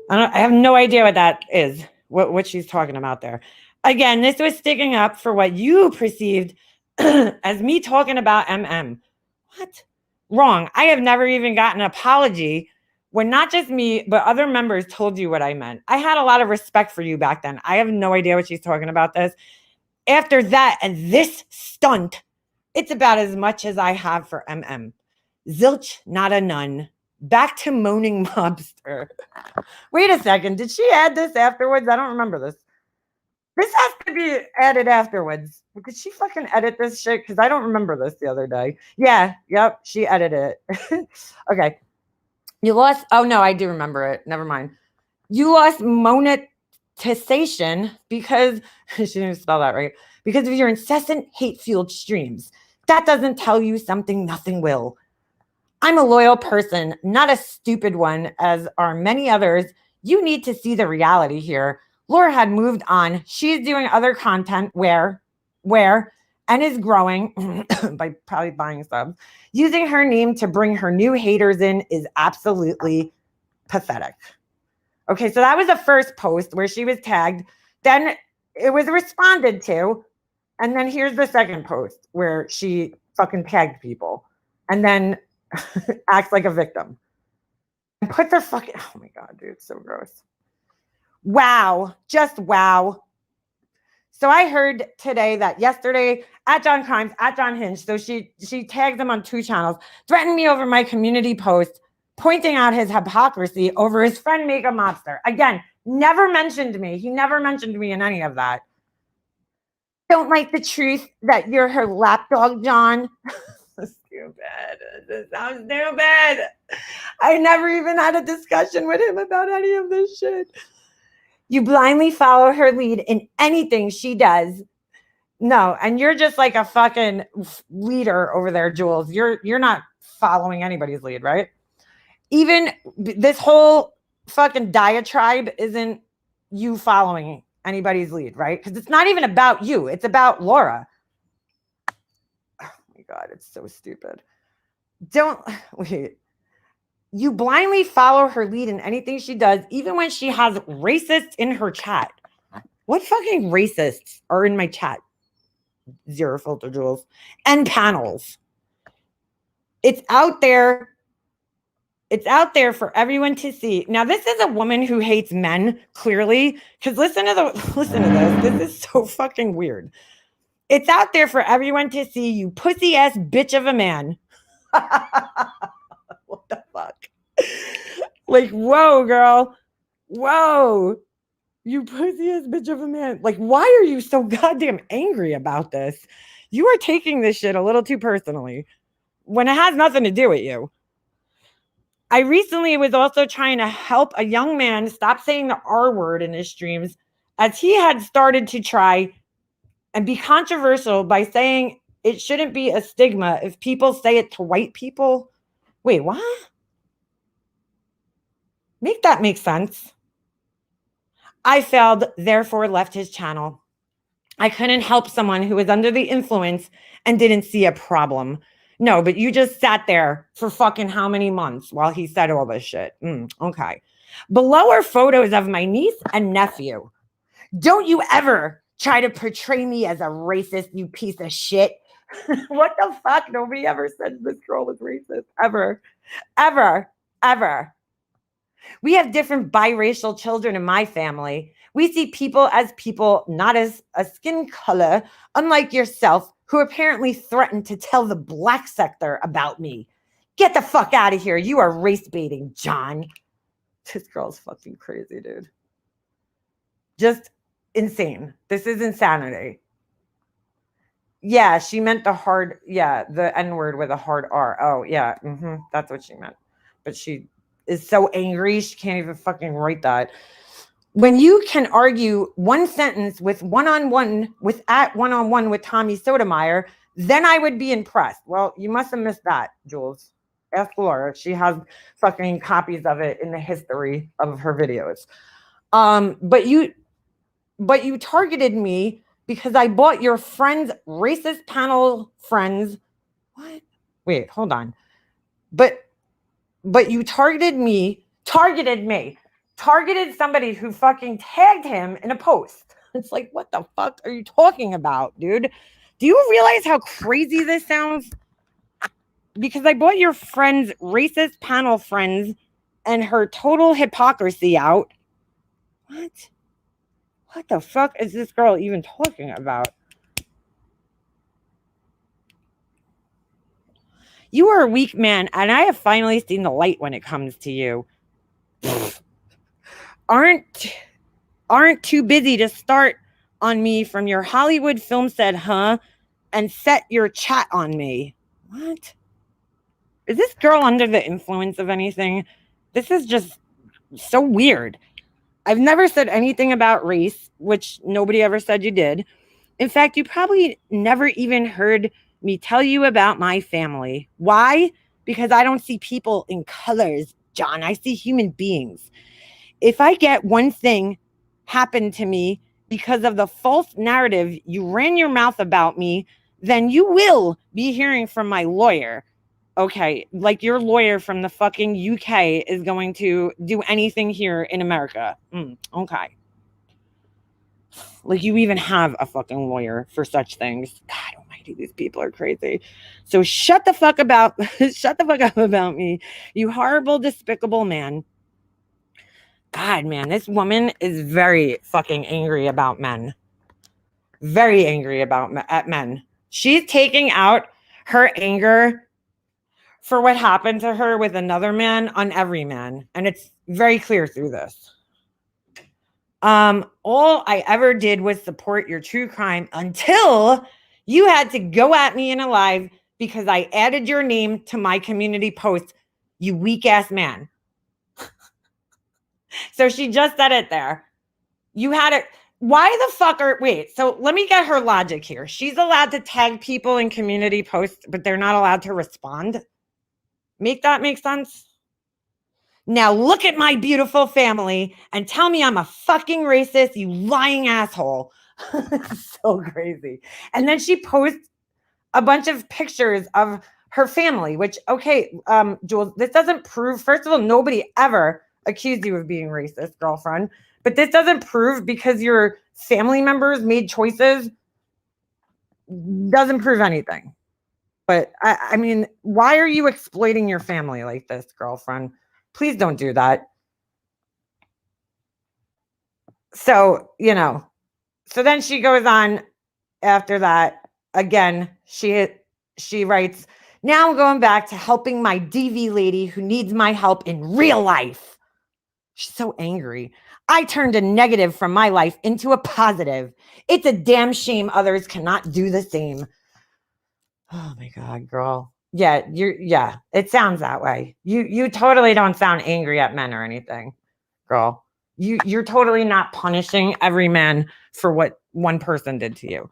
I have no idea what that is, what she's talking about there. Again, this was sticking up for what you perceived as me talking about MM. What? Wrong. I have never even gotten an apology when not just me, but other members told you what I meant. I had a lot of respect for you back then. I have no idea what she's talking about this. After that and this stunt, it's about as much as I have for MM. Zilch, not a nun. Back to moaning mobster. Wait a second. Did she add this afterwards? I don't remember this. This has to be added afterwards. Did she fucking edit this shit? Because I don't remember this the other day. Yeah. Yep. She edited it. Okay. You lost. Oh, no, I do remember it. Never mind. You lost monetization because she didn't spell that right. Because of your incessant hate-fueled streams. That doesn't tell you something nothing will. I'm a loyal person, not a stupid one, as are many others. You need to see the reality here. Laura had moved on. She's doing other content where, and is growing by probably buying subs. Using her name to bring her new haters in is absolutely pathetic. Okay, so that was the first post where she was tagged. Then it was responded to And then here's the second post where she fucking tagged people and then acts like a victim. And put their fucking, oh my God, dude, it's so gross. Wow. Just wow. So I heard today that yesterday at John Crimes, at John Hinge, so she tagged him on 2 channels, threatened me over my community post, pointing out his hypocrisy over his friend Mega Mobster. Again, never mentioned me. He never mentioned me in any of that. Don't like the truth that you're her lapdog, John. Stupid. This sounds stupid. I never even had a discussion with him about any of this shit. You blindly follow her lead in anything she does. No, and you're just like a fucking leader over there, Jules. You're not following anybody's lead, right? Even this whole fucking diatribe isn't you following anybody's lead, right? Because it's not even about you. It's about Laura. Oh my God, it's so stupid. Wait. You blindly follow her lead in anything she does, even when she has racists in her chat. What fucking racists are in my chat? Zero filter, Jules. And panels. It's out there. It's out there for everyone to see. Now, this is a woman who hates men, clearly. Because listen to this. This is so fucking weird. It's out there for everyone to see, you pussy ass bitch of a man. What the fuck? Like, whoa, girl. Whoa. You pussy ass bitch of a man. Like, why are you so goddamn angry about this? You are taking this shit a little too personally when it has nothing to do with you. I recently was also trying to help a young man stop saying the R word in his streams, as he had started to try and be controversial by saying it shouldn't be a stigma if people say it to white people. Wait, what? Make that make sense. I failed, therefore left his channel. I couldn't help someone who was under the influence and didn't see a problem. No, but you just sat there for fucking how many months while he said all this shit? Okay. Below are photos of my niece and nephew. Don't you ever try to portray me as a racist, you piece of shit. What the fuck? Nobody ever said this girl was racist. Ever. Ever. Ever. We have different biracial children in my family. We see people as people, not as a skin color, unlike yourself, who apparently threatened to tell the black sector about me. Get the fuck out of here. You are race baiting, John. This girl's fucking crazy, dude. Just insane. This is insanity. Yeah, she meant the N-word with a hard R. Oh, yeah, that's what she meant. But she is so angry, she can't even fucking write that. When you can argue one sentence with one-on-one with Tommy Sotomayor, then I would be impressed. Well, you must have missed that, Jules. Ask Laura. She has fucking copies of it in the history of her videos. But you targeted me because I bought your friend's racist panel friends. What? Wait, hold on. But you targeted somebody who fucking tagged him in a post. It's like, what the fuck are you talking about, dude? Do you realize how crazy this sounds? Because I bought your friend's racist panel friends and her total hypocrisy out. What the fuck is this girl even talking about? You are a weak man, and I have finally seen the light when it comes to you. Aren't too busy to start on me from your Hollywood film set, huh? And set your chat on me. What? Is this girl under the influence of anything? This is just so weird. I've never said anything about race, which nobody ever said you did. In fact, you probably never even heard me tell you about my family. Why? Because I don't see people in colors, John. I see human beings. If I get one thing happen to me because of the false narrative you ran your mouth about me, then you will be hearing from my lawyer. Okay, like your lawyer from the fucking UK is going to do anything here in America. Okay. Like, you even have a fucking lawyer for such things. God almighty, these people are crazy. So shut the fuck up about me, you horrible, despicable man. God, man, this woman is very fucking angry about men. Very angry at men. She's taking out her anger for what happened to her with another man on every man. And it's very clear through this. All I ever did was support your true crime until you had to go at me in a live because I added your name to my community post, you weak ass man. So she just said it there. You had it. Why the fuck wait, so let me get her logic here. She's allowed to tag people in community posts, but they're not allowed to respond. Make that make sense? Now look at my beautiful family and tell me I'm a fucking racist, you lying asshole. So crazy. And then she posts a bunch of pictures of her family, which, okay, Jules, this doesn't prove, first of all, nobody ever accused you of being racist, girlfriend. But this doesn't prove because your family members made choices, doesn't prove anything. But I mean, why are you exploiting your family like this, girlfriend? Please don't do that. So, so then she goes on after that. Again, she writes, now I'm going back to helping my DV lady who needs my help in real life. She's so angry. I turned a negative from my life into a positive. It's a damn shame others cannot do the same. Oh my God, girl. Yeah, it sounds that way. You totally don't sound angry at men or anything, girl. You're totally not punishing every man for what one person did to you.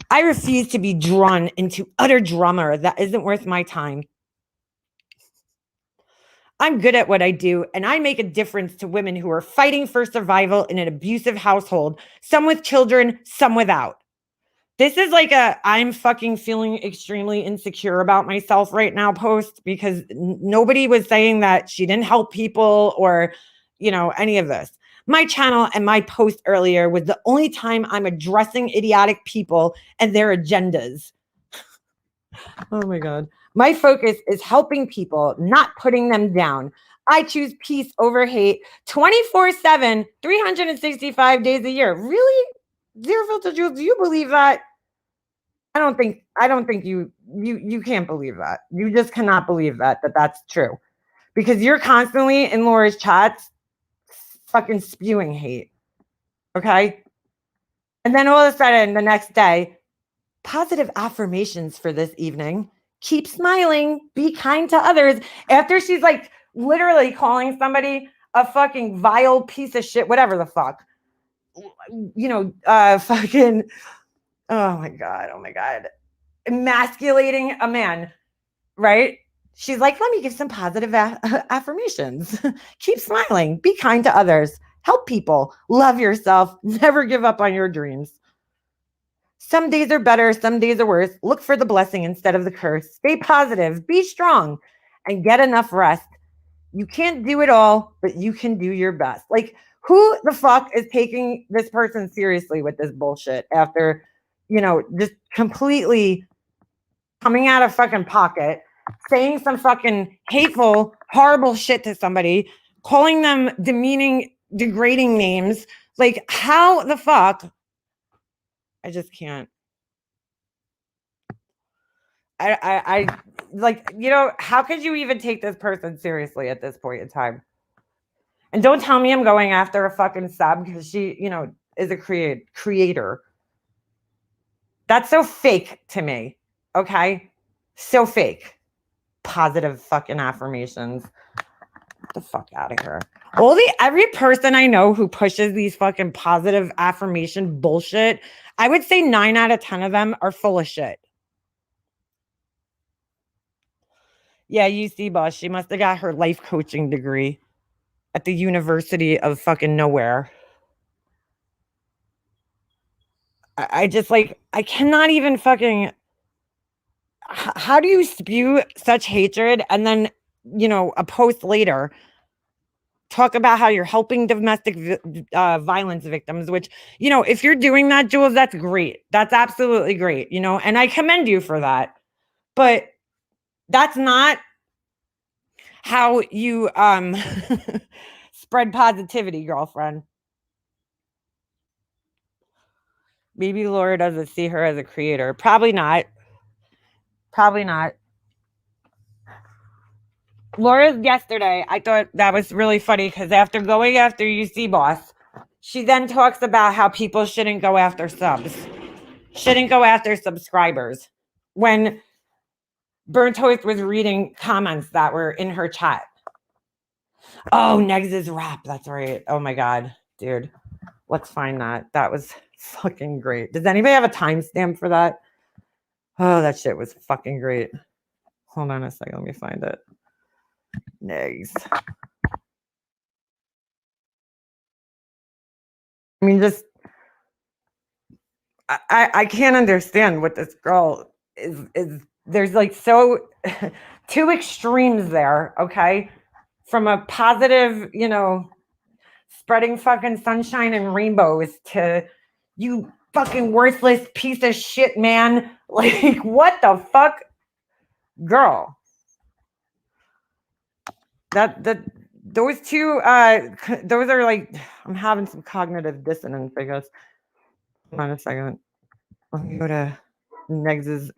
I refuse to be drawn into utter drama that isn't worth my time. I'm good at what I do, and I make a difference to women who are fighting for survival in an abusive household, some with children, some without. This is like I'm fucking feeling extremely insecure about myself right now post, because nobody was saying that she didn't help people or, any of this. My channel and my post earlier was the only time I'm addressing idiotic people and their agendas. Oh my God. My focus is helping people, not putting them down. I choose peace over hate 24/7, 365 days a year. Really? Zero Filter Jules, do you believe that? I don't think you can't believe that. You just cannot believe that's true. Because you're constantly in Laura's chats fucking spewing hate. Okay? And then all of a sudden the next day, positive affirmations for this evening. Keep smiling. Be kind to others. After she's like literally calling somebody a fucking vile piece of shit, whatever the fuck. Fucking, oh my God. Emasculating a man, right? She's like, let me give some positive affirmations. Keep smiling. Be kind to others. Help people. Love yourself. Never give up on your dreams. Some days are better, some days are worse. Look for the blessing instead of the curse. Stay positive, be strong, and get enough rest. You can't do it all, but you can do your best. Like, who the fuck is taking this person seriously with this bullshit after, just completely coming out of fucking pocket, saying some fucking hateful, horrible shit to somebody, calling them demeaning, degrading names? Like, how the fuck? I just can't. I like, how could you even take this person seriously at this point in time? And don't tell me I'm going after a fucking sub because she, is a creator. That's so fake to me. Okay? So fake. Positive fucking affirmations. Get the fuck out of here. Every person I know who pushes these fucking positive affirmation bullshit, I would say 9 out of 10 of them are full of shit. Yeah, UC boss. She must have got her life coaching degree at the University of fucking nowhere. I just I cannot even fucking. How do you spew such hatred and then, a post later talk about how you're helping domestic violence victims, which, you know, if you're doing that, Jules, that's great. That's absolutely great, you know, and I commend you for that. But that's not how you spread positivity, girlfriend. Maybe Laura doesn't see her as a creator. Probably not. Probably not. Laura, yesterday, I thought that was really funny because after going after UC Boss, she then talks about how people shouldn't go after subs, shouldn't go after subscribers. When Burnt Toast was reading comments that were in her chat. Oh, Negs' rap. That's right. Oh my God, dude. Let's find that. That was fucking great. Does anybody have a timestamp for that? Oh, that shit was fucking great. Hold on a second. Let me find it. Negs. I mean, just I can't understand what this girl is. There's like so two extremes there, okay? From a positive, you know, spreading fucking sunshine and rainbows to you fucking worthless piece of shit, man. Like, what the fuck? Girl. Those two, those are like, I'm having some cognitive dissonance, I guess. Hold on a second. Let me go to Negs'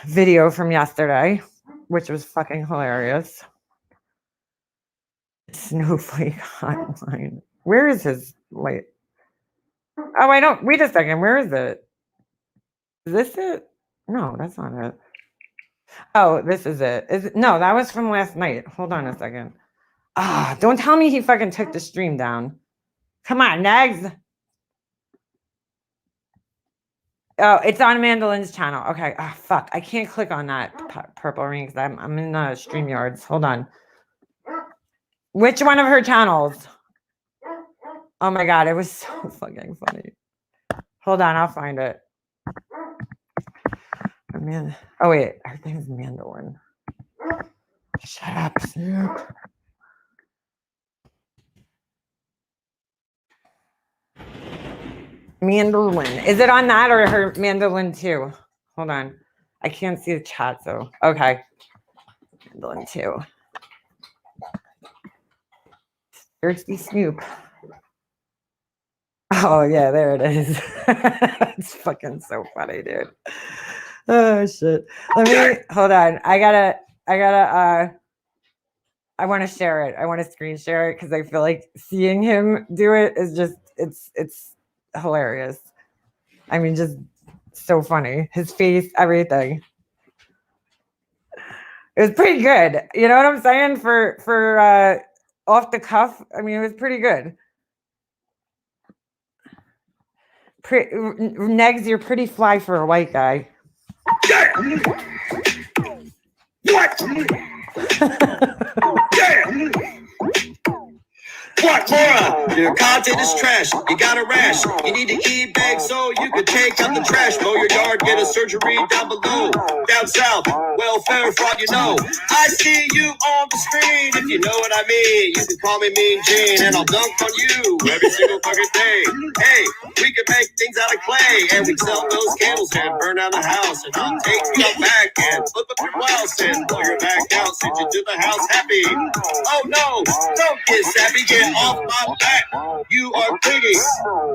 video from yesterday, which was fucking hilarious. Snowflake hotline. Where is his, wait. Oh, I don't, wait a second. Where is it? Is this it? No, that's not it. Oh, this is it. Is it? No, that was from last night. Hold on a second. Ah, don't tell me he fucking took the stream down. Come on, Negs. Oh, it's on Mandolin's channel. Okay. Oh, fuck. I can't click on that purple ring because I'm in StreamYards. Hold on. Which one of her channels? Oh my God, it was so fucking funny. Hold on, I'll find it. Man. Oh wait, her name is Mandolin. Shut up, Snoop. Mandolin. Is it on that or her Mandolin too? Hold on. I can't see the chat, so okay. Mandolin too. Thirsty Snoop. Oh yeah, there it is. It's fucking so funny, dude. Oh shit. Let me hold on. I want to share it. I want to screen share it because I feel like seeing him do it is just it's hilarious. I mean, just so funny. His face, everything. It was pretty good. You know what I'm saying? For off the cuff. I mean, it was pretty good. Negs, you're pretty fly for a white guy. What? What, Laura? Your content is trash. You got a rash. You need to e-bag so you can take out the trash. Mow your yard, get a surgery down below. Down south, welfare fraud, you know. I see you on the screen. If you know what I mean, you can call me Mean Gene, and I'll dunk on you every single fucking day. Hey, we can make things out of clay, and we sell those candles and burn down the house. And I'll take you back and flip up your blouse and blow your back out, send you to the house happy. Oh no, don't get sappy, get off my back. You are clingy.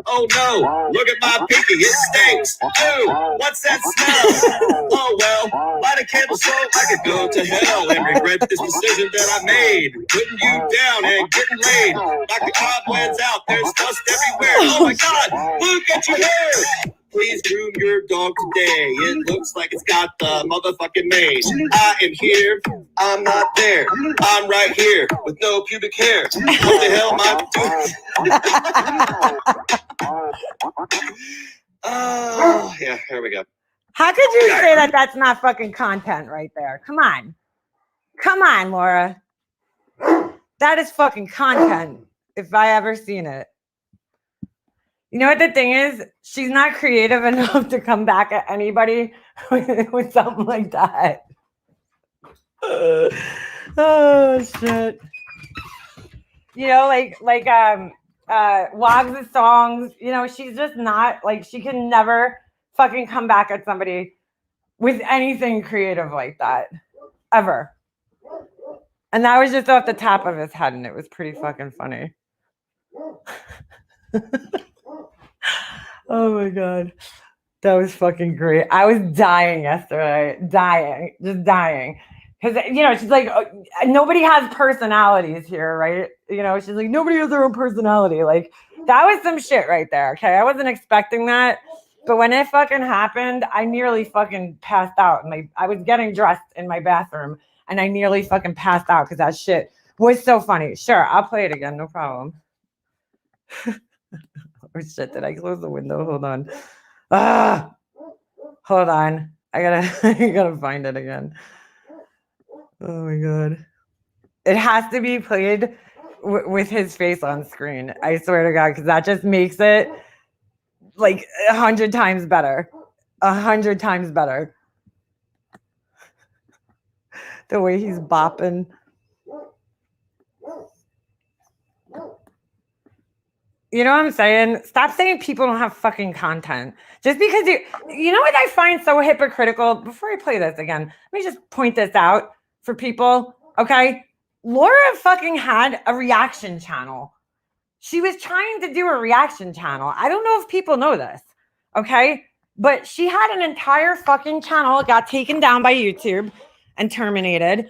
Oh no, look at my pinky, it stinks. Ew, what's that smell? Oh well, light a candle so I could go to hell and regret this decision that I made. Putting you down and getting laid. Knock the cobwebs out, there's dust everywhere. Oh my God, look at your hair. Please groom your dog today. It looks like it's got the motherfucking mange. I am here. I'm not there. I'm right here with no pubic hair. What the hell am I doing? Oh, yeah, here we go. How could you say that that's not fucking content right there? Come on. Come on, Laura. That is fucking content if I ever seen it. You know what the thing is? She's not creative enough to come back at anybody with something like that. Oh, shit. Wogs' songs, she's just not like, she can never fucking come back at somebody with anything creative like that ever. And that was just off the top of his head, and it was pretty fucking funny. Oh my god, that was fucking great. I was dying yesterday, just dying, because she's like, nobody has personalities here, right? She's like, nobody has their own personality. Like, that was some shit right there. Okay, I wasn't expecting that, but when it fucking happened, I nearly fucking passed out. I was getting dressed in my bathroom, and I nearly fucking passed out because that shit was so funny. Sure, I'll play it again, no problem. Oh shit, did I close the window? Hold on. Hold on. I gotta find it again. Oh my god. It has to be played with his face on screen. I swear to God, because that just makes it like 100 times better. 100 times better. The way he's bopping. You know what I'm saying? Stop saying people don't have fucking content. Just because you know what I find so hypocritical? Before I play this again, let me just point this out for people, okay? Laura fucking had a reaction channel. She was trying to do a reaction channel. I don't know if people know this, okay? But she had an entire fucking channel. It got taken down by YouTube and terminated.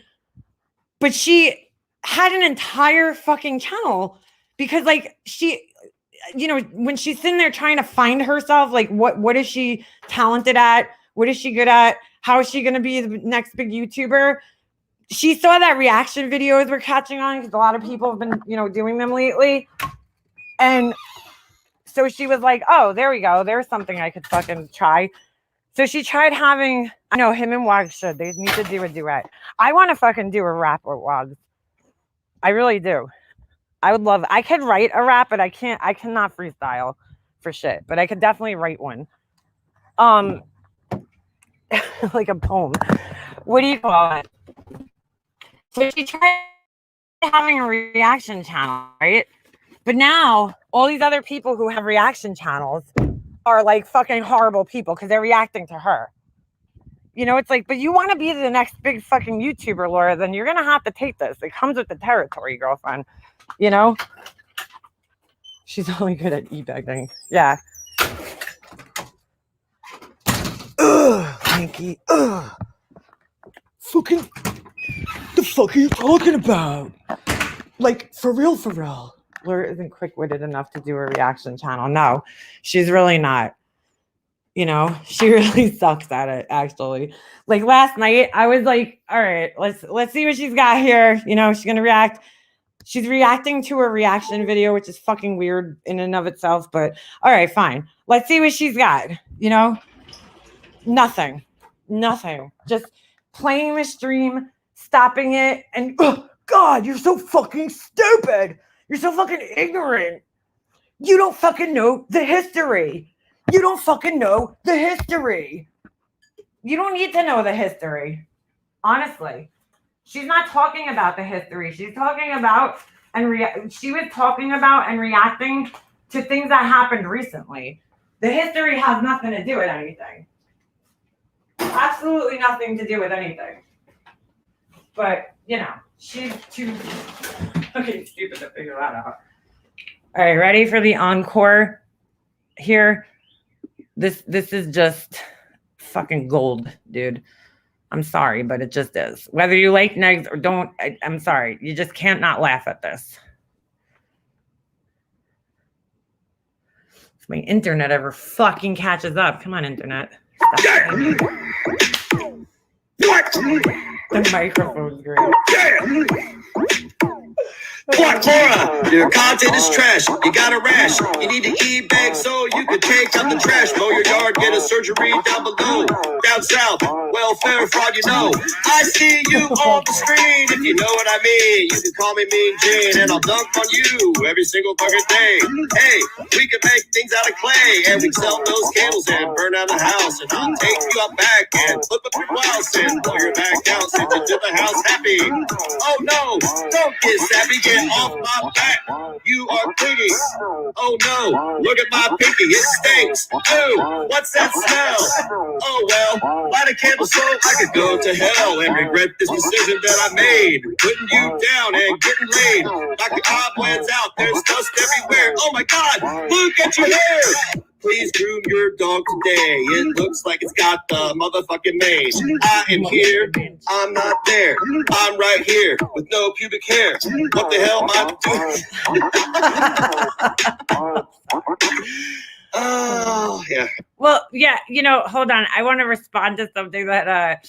But she had an entire fucking channel because, like, she... when she's sitting there trying to find herself, like what is she talented at? What is she good at? How is she going to be the next big YouTuber? She saw that reaction videos were catching on because a lot of people have been, doing them lately. And so she was like, oh, there we go. There's something I could fucking try. So she tried having, I know him and Wags should. They need to do a duet. I want to fucking do a rap with Wags. I really do. I would love, I could write a rap, but I cannot freestyle for shit, but I could definitely write one. Like a poem. What do you call it? So she tried having a reaction channel, right? But now all these other people who have reaction channels are like fucking horrible people because they're reacting to her. It's like, but you want to be the next big fucking YouTuber, Laura, then you're going to have to take this. It comes with the territory, girlfriend. She's only good at e-begging. Yeah. Hanky. Fucking, the fuck are you talking about? Like, for real. Laura isn't quick-witted enough to do a reaction channel. No, she's really not. She really sucks at it, actually. Like, last night, I was like, all right, let's see what she's got here. She's going to react. She's reacting to a reaction video, which is fucking weird in and of itself. But all right, fine. Let's see what she's got. Nothing. Just playing the stream, stopping it. And, oh, God, you're so fucking stupid. You're so fucking ignorant. You don't fucking know the history. You don't fucking know the history. You don't need to know the history. Honestly. She's not talking about the history. She's talking about she was talking about and reacting to things that happened recently. The history has nothing to do with anything. Absolutely nothing to do with anything. But, she's too fucking stupid to figure that out. All right, ready for the encore here? This is just fucking gold, dude. I'm sorry, but it just is. Whether you like negs or don't, I'm sorry. You just can't not laugh at this. If my internet ever fucking catches up. Come on, internet. What? The microphone's great. What, Laura? Your content is trash. You got a rash. You need to e-bag so you can take out the trash. Mow your yard, get a surgery down below. Down south, welfare fraud, I see you on the screen. If you know what I mean, you can call me Mean Gene, and I'll dunk on you every single fucking day. Hey, we can make things out of clay, and we sell those candles and burn down the house. And I'll take you out back and flip up your blouse and blow your back out. Send you to the house happy. Oh no, don't get sappy, get Get off my back. You are pretty. Oh no, look at my pinky. It stinks. Ooh, what's that smell? Oh well, light a candle so I could go to hell and regret this decision that I made. Putting you down and getting laid. Knock the cobwebs out. There's dust everywhere. Oh my God, look at your hair. Please groom your dog today. It looks like it's got the motherfucking mange. I am here. I'm not there. I'm right here with no pubic hair. What the hell am I doing? Oh, yeah. Well, yeah, hold on. I want to respond to something that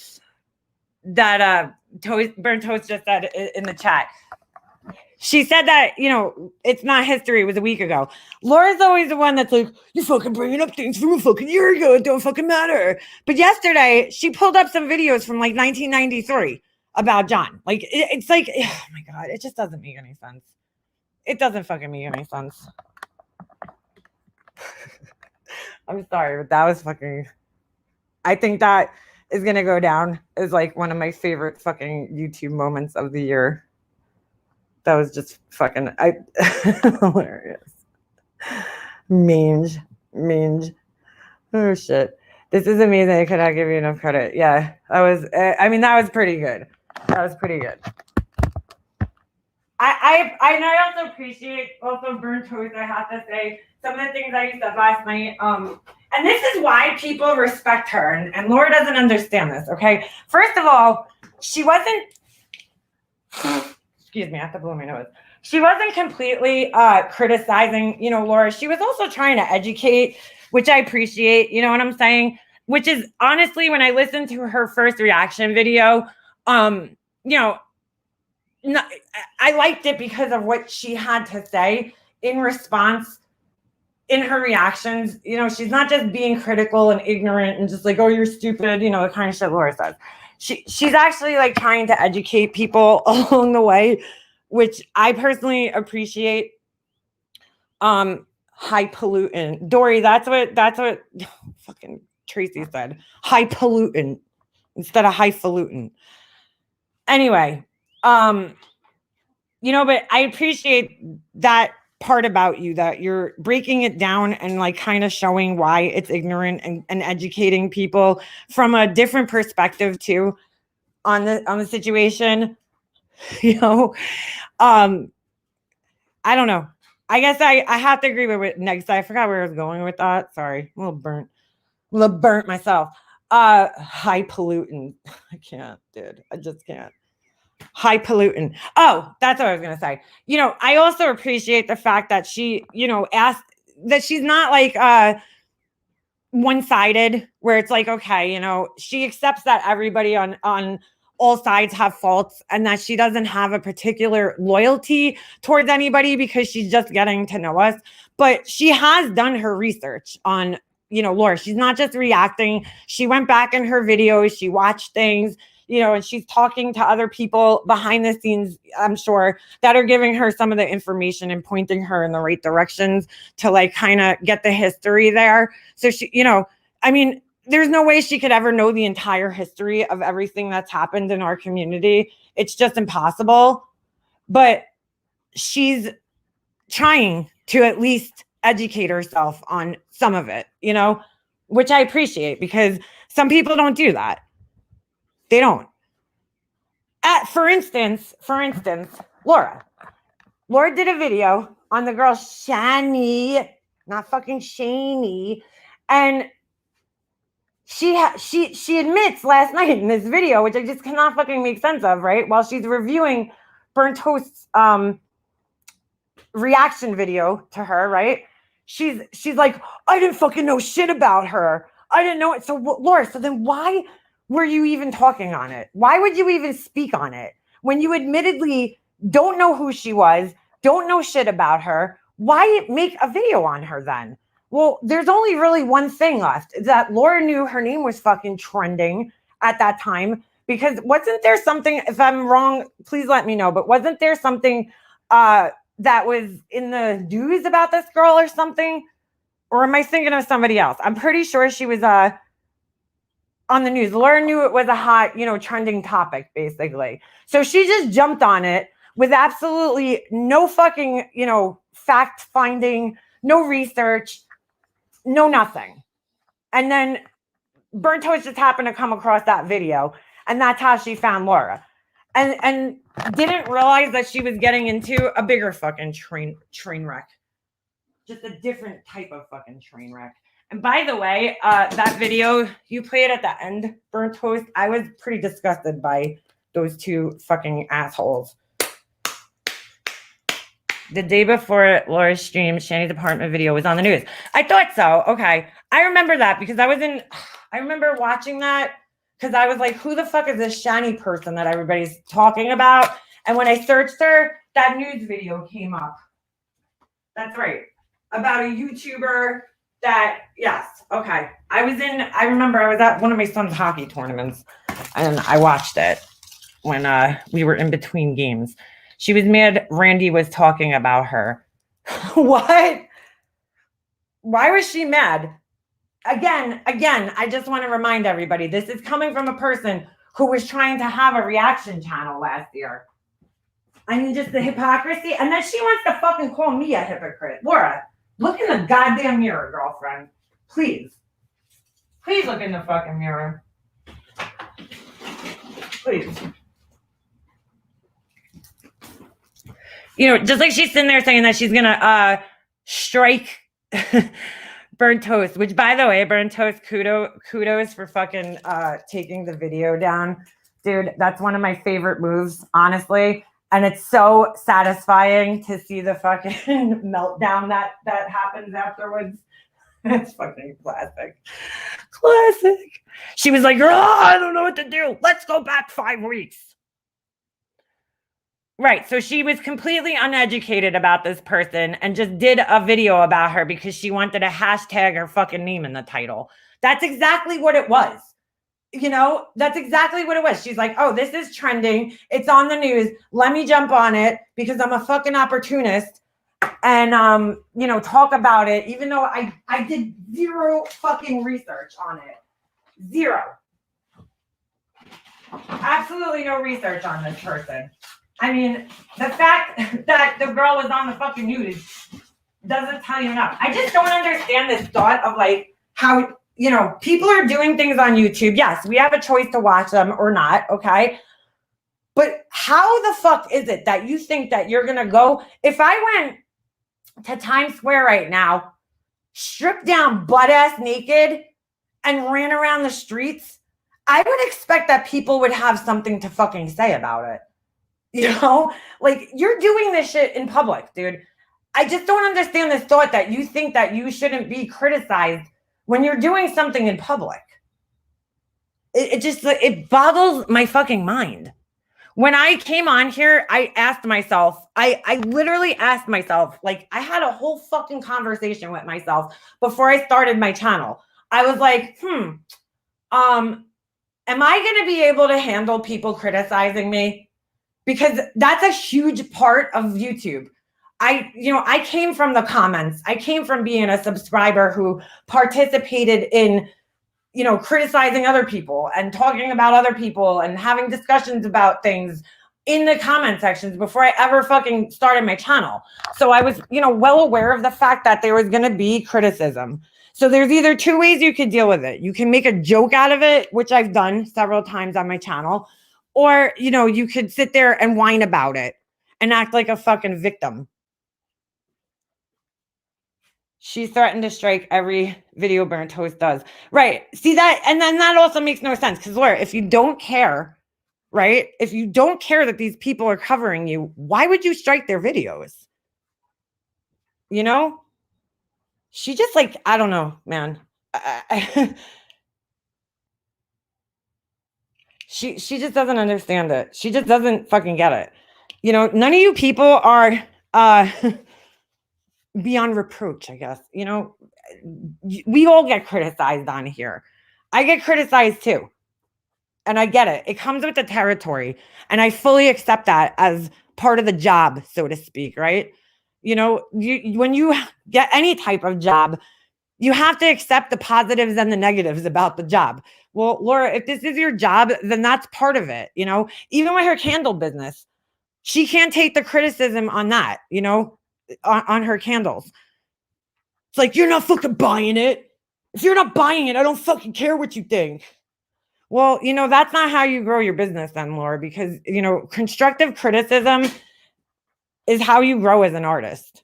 Burnt Toast just said in the chat. She said that, it's not history. It was a week ago. Laura's always the one that's like, you fucking bringing up things from a fucking year ago. It don't fucking matter. But yesterday, she pulled up some videos from like 1993 about John. Like, it's like, oh my God, it just doesn't make any sense. It doesn't fucking make any sense. I'm sorry, but that was fucking, I think that is going to go down as like one of my favorite fucking YouTube moments of the year. That was just fucking hilarious. Mange. Oh shit. This is amazing. I cannot give you enough credit. Yeah, that was pretty good. I also appreciate Burnt Toast, I have to say, some of the things I said last night. And this is why people respect her, and Laura doesn't understand this, okay? First of all, she wasn't excuse me, I have to blow my nose. She wasn't completely criticizing, Laura. She was also trying to educate, which I appreciate, you know what I'm saying? Which is honestly, when I listened to her first reaction video, I liked it because of what she had to say in response in her reactions. She's not just being critical and ignorant and just like, oh, you're stupid, the kind of shit Laura says. She's actually like trying to educate people along the way, which I personally appreciate. High-pollutin. Dory, that's what fucking Tracy said. High-pollutin instead of highfalutin. Anyway, but I appreciate that part about you, that you're breaking it down and like kind of showing why it's ignorant and educating people from a different perspective too on the situation. I don't know. I guess I have to agree with it next. I forgot where I was going with that. Sorry, I'm a little burnt myself. High-pollutin. I can't, dude. I just can't. High-pollutin. Oh, that's what I was going to say. I also appreciate the fact that she, asked that she's not like one-sided where it's like, okay, she accepts that everybody on all sides have faults and that she doesn't have a particular loyalty towards anybody because she's just getting to know us. But she has done her research on, Laura. She's not just reacting. She went back in her videos. She watched things. And she's talking to other people behind the scenes, I'm sure, that are giving her some of the information and pointing her in the right directions to like kind of get the history there. So she, there's no way she could ever know the entire history of everything that's happened in our community. It's just impossible. But she's trying to at least educate herself on some of it, which I appreciate because some people don't do that. They don't. For instance, Laura did a video on the girl Shani, not fucking Shani, and she admits last night in this video, which I just cannot fucking make sense of, right? While she's reviewing Burnt Toast's reaction video to her, right? She's like, I didn't fucking know shit about her. I didn't know it. So Laura, so then why were you even talking on it? Why would you even speak on it when you admittedly don't know who she was, don't know shit about her? Why make a video on her then? Well, there's only really one thing left, is that Laura knew her name was fucking trending at that time, because wasn't there something, if I'm wrong, please let me know, but wasn't there something that was in the news about this girl or something? Or am I thinking of somebody else? I'm pretty sure she was on the news. Laura knew it was a hot, trending topic, basically. So she just jumped on it with absolutely no fucking, fact finding, no research, no nothing. And then Burnt Toast just happened to come across that video, and that's how she found Laura. And didn't realize that she was getting into a bigger fucking train wreck. Just a different type of fucking train wreck. And by the way, that video you played at the end, Burnt Toast, I was pretty disgusted by those two fucking assholes. The day before Laura's stream, Shani's apartment video was on the news. I thought so. Okay. I remember that because I remember watching that because I was like, who the fuck is this Shani person that everybody's talking about? And when I searched her, that news video came up. That's right. About a YouTuber that, yes. Okay. I remember I was at one of my son's hockey tournaments and I watched it when we were in between games. She was mad Randy was talking about her. What? Why was she mad? Again, I just want to remind everybody, this is coming from a person who was trying to have a reaction channel last year. I mean, just the hypocrisy. And then she wants to fucking call me a hypocrite. Laura, look in the goddamn mirror, girlfriend. Please. Please look in the fucking mirror. Please. Just like she's sitting there saying that she's going to strike Burnt Toast, which, by the way, Burnt Toast, kudos for fucking taking the video down. Dude, that's one of my favorite moves, honestly. And it's so satisfying to see the fucking meltdown that happens afterwards. It's fucking classic. Classic. She was like, oh, I don't know what to do. Let's go back 5 weeks. Right. So she was completely uneducated about this person and just did a video about her because she wanted to hashtag her fucking name in the title. That's exactly what it was. That's exactly what it was. She's like, oh, this is trending. It's on the news. Let me jump on it because I'm a fucking opportunist and, talk about it, even though I did zero fucking research on it. Zero. Absolutely no research on this person. I mean, the fact that the girl was on the fucking news doesn't tell you enough. I just don't understand this thought of like how, people are doing things on YouTube. Yes, we have a choice to watch them or not, okay? But how the fuck is it that you think that you're going to go? If I went to Times Square right now, stripped down butt-ass naked and ran around the streets, I would expect that people would have something to fucking say about it. Like you're doing this shit in public, dude. I just don't understand this thought that you think that you shouldn't be criticized when you're doing something in public. It boggles my fucking mind. When I came on here, I asked myself, I literally asked myself, like I had a whole fucking conversation with myself before I started my channel. I was like, am I going to be able to handle people criticizing me? Because that's a huge part of YouTube. I came from the comments. I came from being a subscriber who participated in, criticizing other people and talking about other people and having discussions about things in the comment sections before I ever fucking started my channel. So I was, well aware of the fact that there was going to be criticism. So there's either 2 ways you could deal with it. You can make a joke out of it, which I've done several times on my channel. Or, you could sit there and whine about it and act like a fucking victim. She threatened to strike every video Burnt Toast does. Right. See that? And then that also makes no sense. Because Laura, if you don't care, right? If you don't care that these people are covering you, why would you strike their videos? She just like, I don't know, man. She just doesn't understand it. She just doesn't fucking get it. None of you people are beyond reproach, I guess. We all get criticized on here. I get criticized too. And I get it. It comes with the territory. And I fully accept that as part of the job, so to speak, right? When you get any type of job, you have to accept the positives and the negatives about the job. Well, Laura, if this is your job, then that's part of it. Even with her candle business, She can't take the criticism on that, you know, on her candles. It's like, you're not fucking buying it. If you're not buying it, I don't fucking care what you think. Well, you know, that's not how you grow your business then, Laura, because, you know, constructive criticism is how you grow as an artist.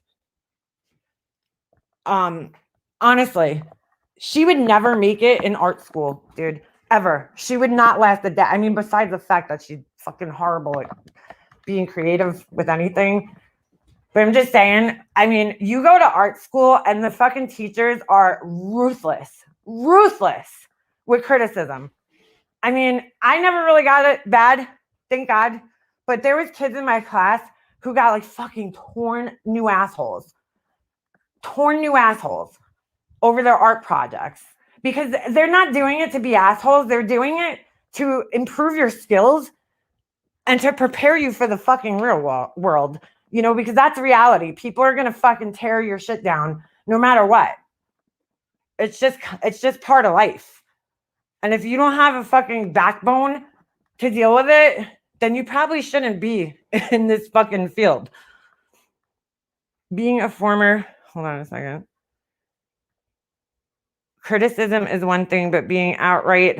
Honestly, she would never make it in art school, dude, ever. She would not last a day. I mean, besides the fact that she's fucking horrible at being creative with anything. But I'm just saying, I mean, you go to art school and the fucking teachers are ruthless with criticism. I mean, I never really got it bad, thank God. But there was kids in my class who got like fucking torn new assholes over their art projects because they're not doing it to be assholes. They're doing it to improve your skills and to prepare you for the fucking real world, you know, because that's reality. People are going to fucking tear your shit down no matter what. It's just part of life. And if you don't have a fucking backbone to deal with it, then you probably shouldn't be in this fucking field. Being a former, hold on a second. Criticism is one thing, but being outright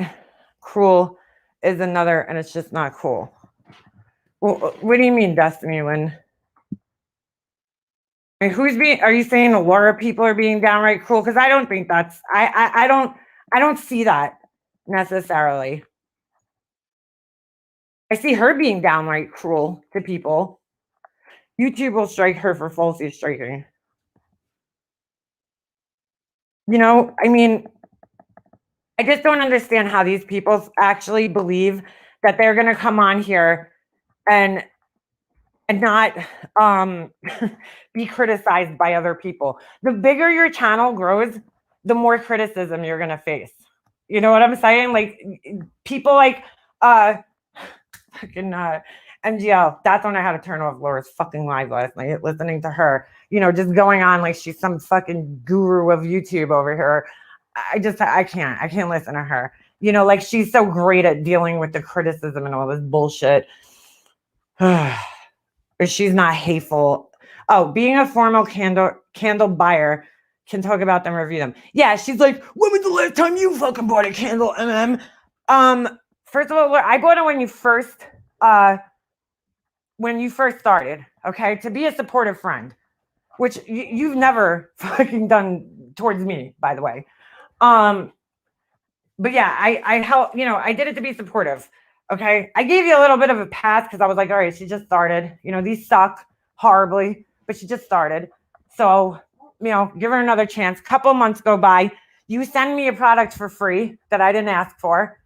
cruel is another, and it's just not cool. Well, what do you mean, Destiny Lynn? I mean, are you saying a lot of people are being downright cruel? Because I don't think that's, I don't see that necessarily. I see her being downright cruel to people. YouTube will strike her for falsely striking. You know, I mean, I just don't understand how these people actually believe that they're going to come on here and not be criticized by other people. The bigger your channel grows, the more criticism you're going to face. You know what I'm saying? Like people like fucking MGL. That's when I had to turn off Laura's fucking live last night, listening to her, you know, just going on like she's some fucking guru of YouTube over here. I can't listen to her. You know, like she's so great at dealing with the criticism and all this bullshit. She's not hateful. Oh, being a formal candle buyer can talk about them, review them. Yeah, she's like, when was the last time you fucking bought a candle, MM? First of all, I bought it when you first started, okay? To be a supportive friend, which you've never fucking done towards me, by the way. But yeah, I help, you know, I did it to be supportive. Okay. I gave you a little bit of a pass because I was like, all right, she just started, you know, these suck horribly, but she just started. So, you know, give her another chance. Couple months go by. You send me a product for free that I didn't ask for,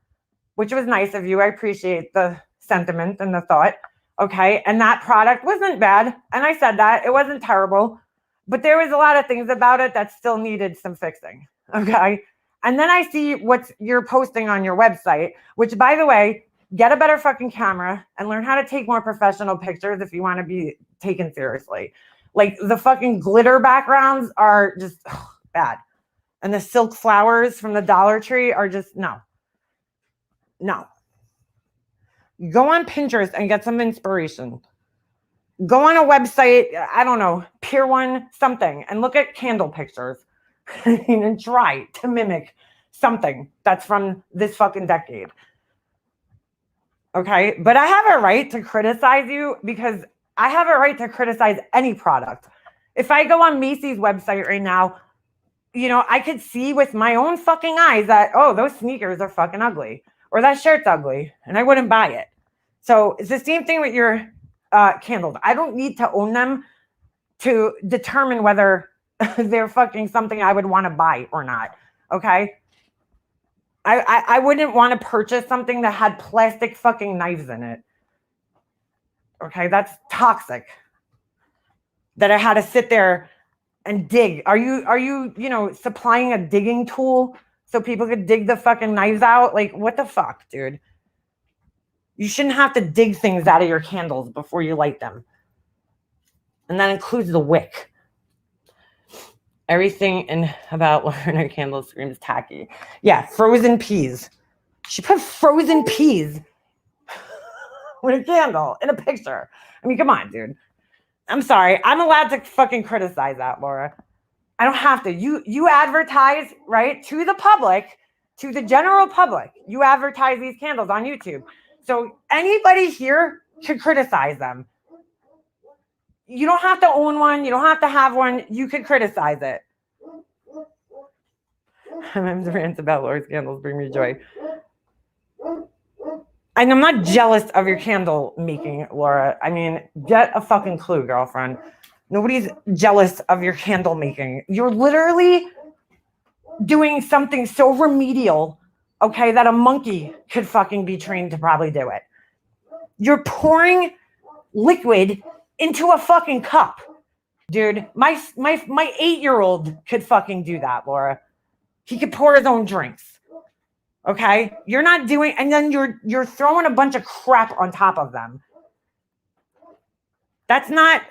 which was nice of you. I appreciate the sentiment and the thought. Okay. And that product wasn't bad. And I said that it wasn't terrible, but there was a lot of things about it that still needed some fixing. Okay. And then I see what you're posting on your website, which, by the way, get a better fucking camera and learn how to take more professional pictures if you want to be taken seriously. Like the fucking glitter backgrounds are just bad. And the silk flowers from the Dollar Tree are just, no. Go on Pinterest and get some inspiration. Go on a website, I don't know, Pier 1, something, and look at candle pictures and try to mimic something that's from this fucking decade. Okay, but I have a right to criticize you because I have a right to criticize any product. If I go on Macy's website right now, you know, I could see with my own fucking eyes that, oh, those sneakers are fucking ugly or that shirt's ugly and I wouldn't buy it. So it's the same thing with your candles. I don't need to own them to determine whether they're fucking something I would want to buy or not. Okay. I wouldn't want to purchase something that had plastic fucking knives in it. Okay, that's toxic. That I had to sit there and dig. Are you, you know, supplying a digging tool so people could dig the fucking knives out? Like, what the fuck, dude? You shouldn't have to dig things out of your candles before you light them. And that includes the wick. Everything about Lerner candle screams tacky. Yeah, frozen peas. She put frozen peas. with a candle in a picture. I mean, come on, dude. I'm sorry. I'm allowed to fucking criticize that, Laura. I don't have to. You advertise, right, to the public, to the general public. You advertise these candles on YouTube. So anybody here can criticize them. You don't have to own one. You don't have to have one. You can criticize it. I'm rants about Laura's candles bring me joy. And I'm not jealous of your candle making, Laura. I mean, get a fucking clue, girlfriend. Nobody's jealous of your candle making. You're literally doing something so remedial, okay, that a monkey could fucking be trained to probably do it. You're pouring liquid into a fucking cup. Dude, my 8-year-old could fucking do that, Laura. He could pour his own drinks. Okay? You're not doing, and then you're throwing a bunch of crap on top of them. That's not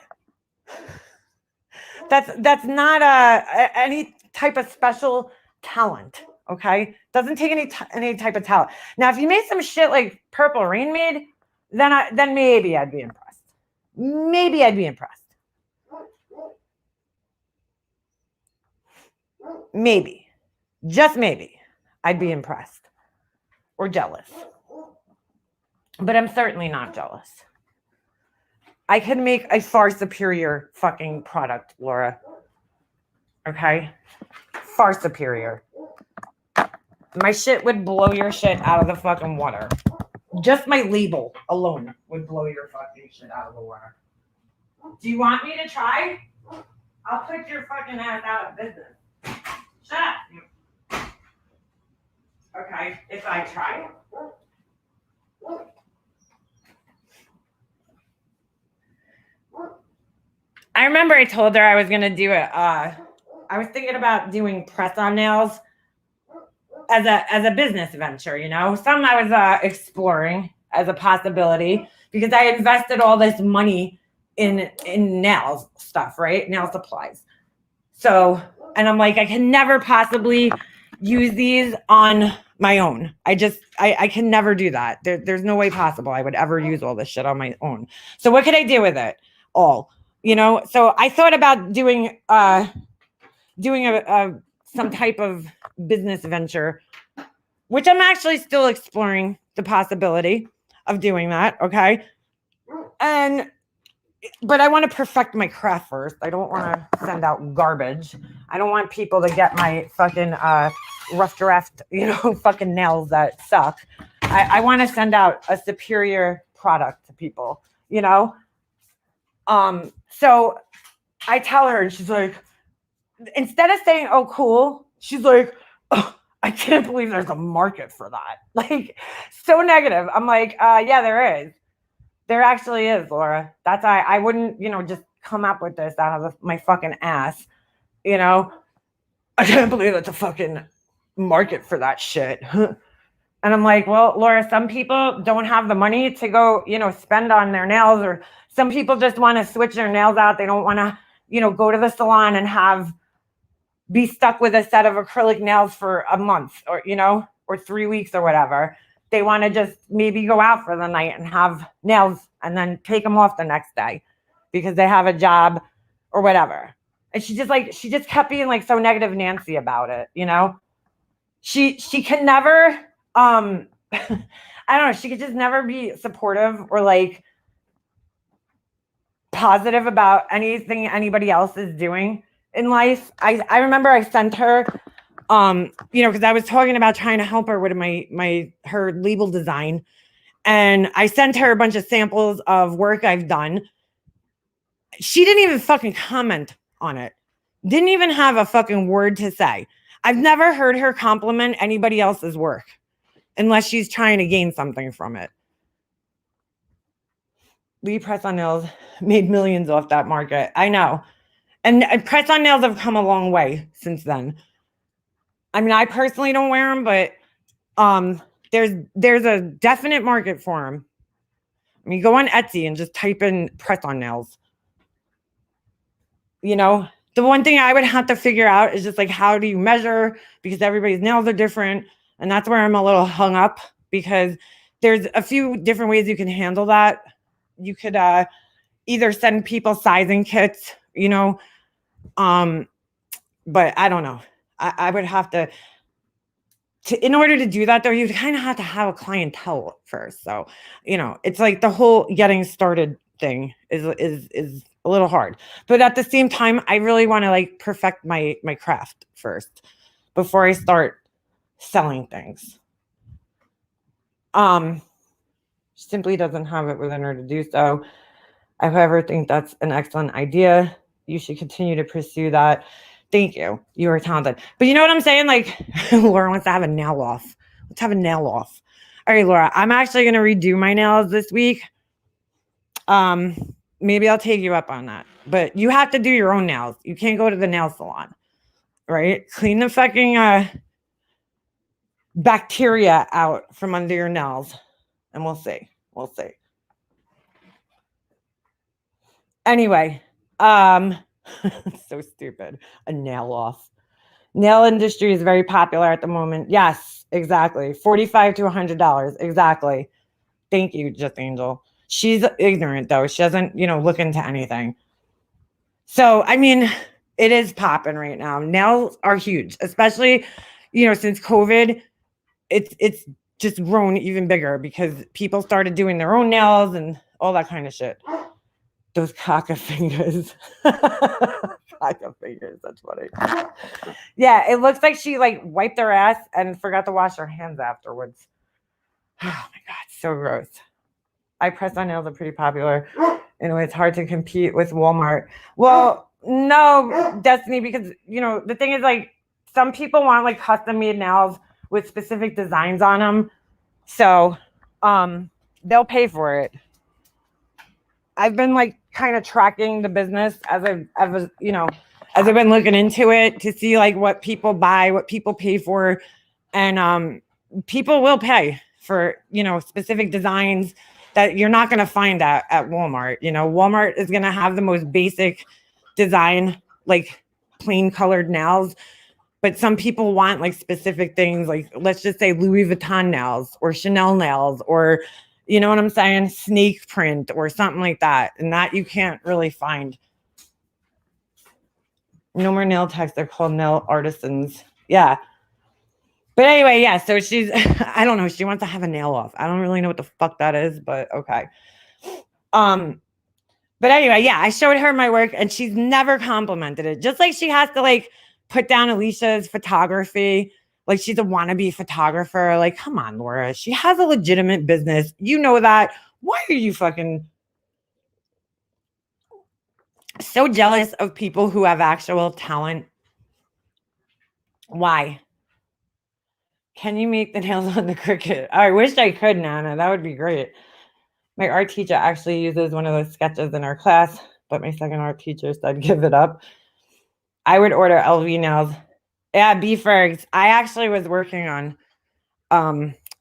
any type of special talent, okay? Doesn't take any type of talent. Now, if you made some shit like Purple Rain made, then maybe I'd be impressed. Maybe I'd be impressed. Maybe. Just maybe. I'd be impressed. Or jealous. But I'm certainly not jealous. I can make a far superior fucking product, Laura. Okay? Far superior. My shit would blow your shit out of the fucking water. Just my label alone would blow your fucking shit out of the water. Do you want me to try? I'll put your fucking ass out of business. Shut up. Okay, if I try. I remember I told her I was going to do it. I was thinking about doing press-on nails as a business venture, you know. Something I was exploring as a possibility because I invested all this money in nails stuff, right? Nail supplies. So, and I'm like, I can never possibly use these on my own. I can never do that. There's no way possible I would ever use all this shit on my own. So what could I do with it all? You know, so I thought about doing some type of business venture, which I'm actually still exploring the possibility of doing that. Okay. But I want to perfect my craft first. I don't want to send out garbage. I don't want people to get my fucking rough draft, you know, fucking nails that suck. I want to send out a superior product to people, you know? So I tell her, and she's like, instead of saying, oh, cool, she's like, oh, I can't believe there's a market for that. Like, so negative. I'm like, yeah, there is. There actually is, Laura. That's I wouldn't, you know, just come up with this out of my fucking ass. You know, I can't believe it's a fucking market for that shit. And I'm like, well, Laura, some people don't have the money to go, you know, spend on their nails, or some people just want to switch their nails out. They don't want to, you know, go to the salon and be stuck with a set of acrylic nails for a month, or, you know, or 3 weeks or whatever. They want to just maybe go out for the night and have nails and then take them off the next day because they have a job or whatever. And she just kept being like so negative Nancy about it, you know? She can never, I don't know, she could just never be supportive or like positive about anything anybody else is doing in life. I remember I sent her, you know, because I was talking about trying to help her with her label design. And I sent her a bunch of samples of work I've done. She didn't even fucking comment on it. Didn't even have a fucking word to say. I've never heard her compliment anybody else's work unless she's trying to gain something from it. Lee Press-On Nails made millions off that market. I know. And press-on nails have come a long way since then. I mean, I personally don't wear them, but there's a definite market for them. I mean, go on Etsy and just type in press-on nails. You know, the one thing I would have to figure out is just like, how do you measure? Because everybody's nails are different. And that's where I'm a little hung up, because there's a few different ways you can handle that. You could either send people sizing kits, but I don't know. I would have to in order to do that though, you kind of have to have a clientele first. So, it's like the whole getting started thing is a little hard. But at the same time, I really want to like perfect my craft first before I start selling things. Simply doesn't have it within her to do so. I, however, think that's an excellent idea. You should continue to pursue that. Thank you. You are talented. But you know what I'm saying? Like, Laura wants to have a nail off. Let's have a nail off. All right, Laura, I'm actually going to redo my nails this week. Maybe I'll take you up on that. But you have to do your own nails. You can't go to the nail salon, right? Clean the fucking bacteria out from under your nails. And we'll see. We'll see. Anyway, so stupid. A nail off. Nail industry is very popular at the moment. Yes, exactly. $45 to $100. Exactly. Thank you, Just Angel. She's ignorant though. She doesn't, look into anything. So, I mean, it is popping right now. Nails are huge, especially, since COVID, it's just grown even bigger because people started doing their own nails and all that kind of shit. Those cock fingers. Cock fingers. That's funny. Yeah, it looks like she like wiped her ass and forgot to wash her hands afterwards. Oh my God, so gross. Press-on nails are pretty popular. Anyway, it's hard to compete with Walmart. Well, no, Destiny, because the thing is like some people want like custom made nails with specific designs on them. So they'll pay for it. I've been like kind of tracking the business as I've been looking into it to see like what people buy, what people pay for, and people will pay for specific designs that you're not going to find at Walmart. Walmart is going to have the most basic design, like plain colored nails, but some people want like specific things, like let's just say Louis Vuitton nails or Chanel nails or you know what I'm saying? Snake print or something like that. And that you can't really find. No more nail techs. They're called nail artisans. Yeah. But anyway, yeah. So she's, I don't know. She wants to have a nail off. I don't really know what the fuck that is, but okay. But anyway, yeah, I showed her my work and she's never complimented it. Just like she has to like put down Alicia's photography. Like she's a wannabe photographer. Like, come on, Laura. She has a legitimate business. You know that. Why are you fucking so jealous of people who have actual talent? Why? Can you make the nails on the Cricut? I wish I could, Nana. That would be great. My art teacher actually uses one of those sketches in our class, but my second art teacher said give it up. I would order LV nails. Yeah, B-Fergs. I actually was working on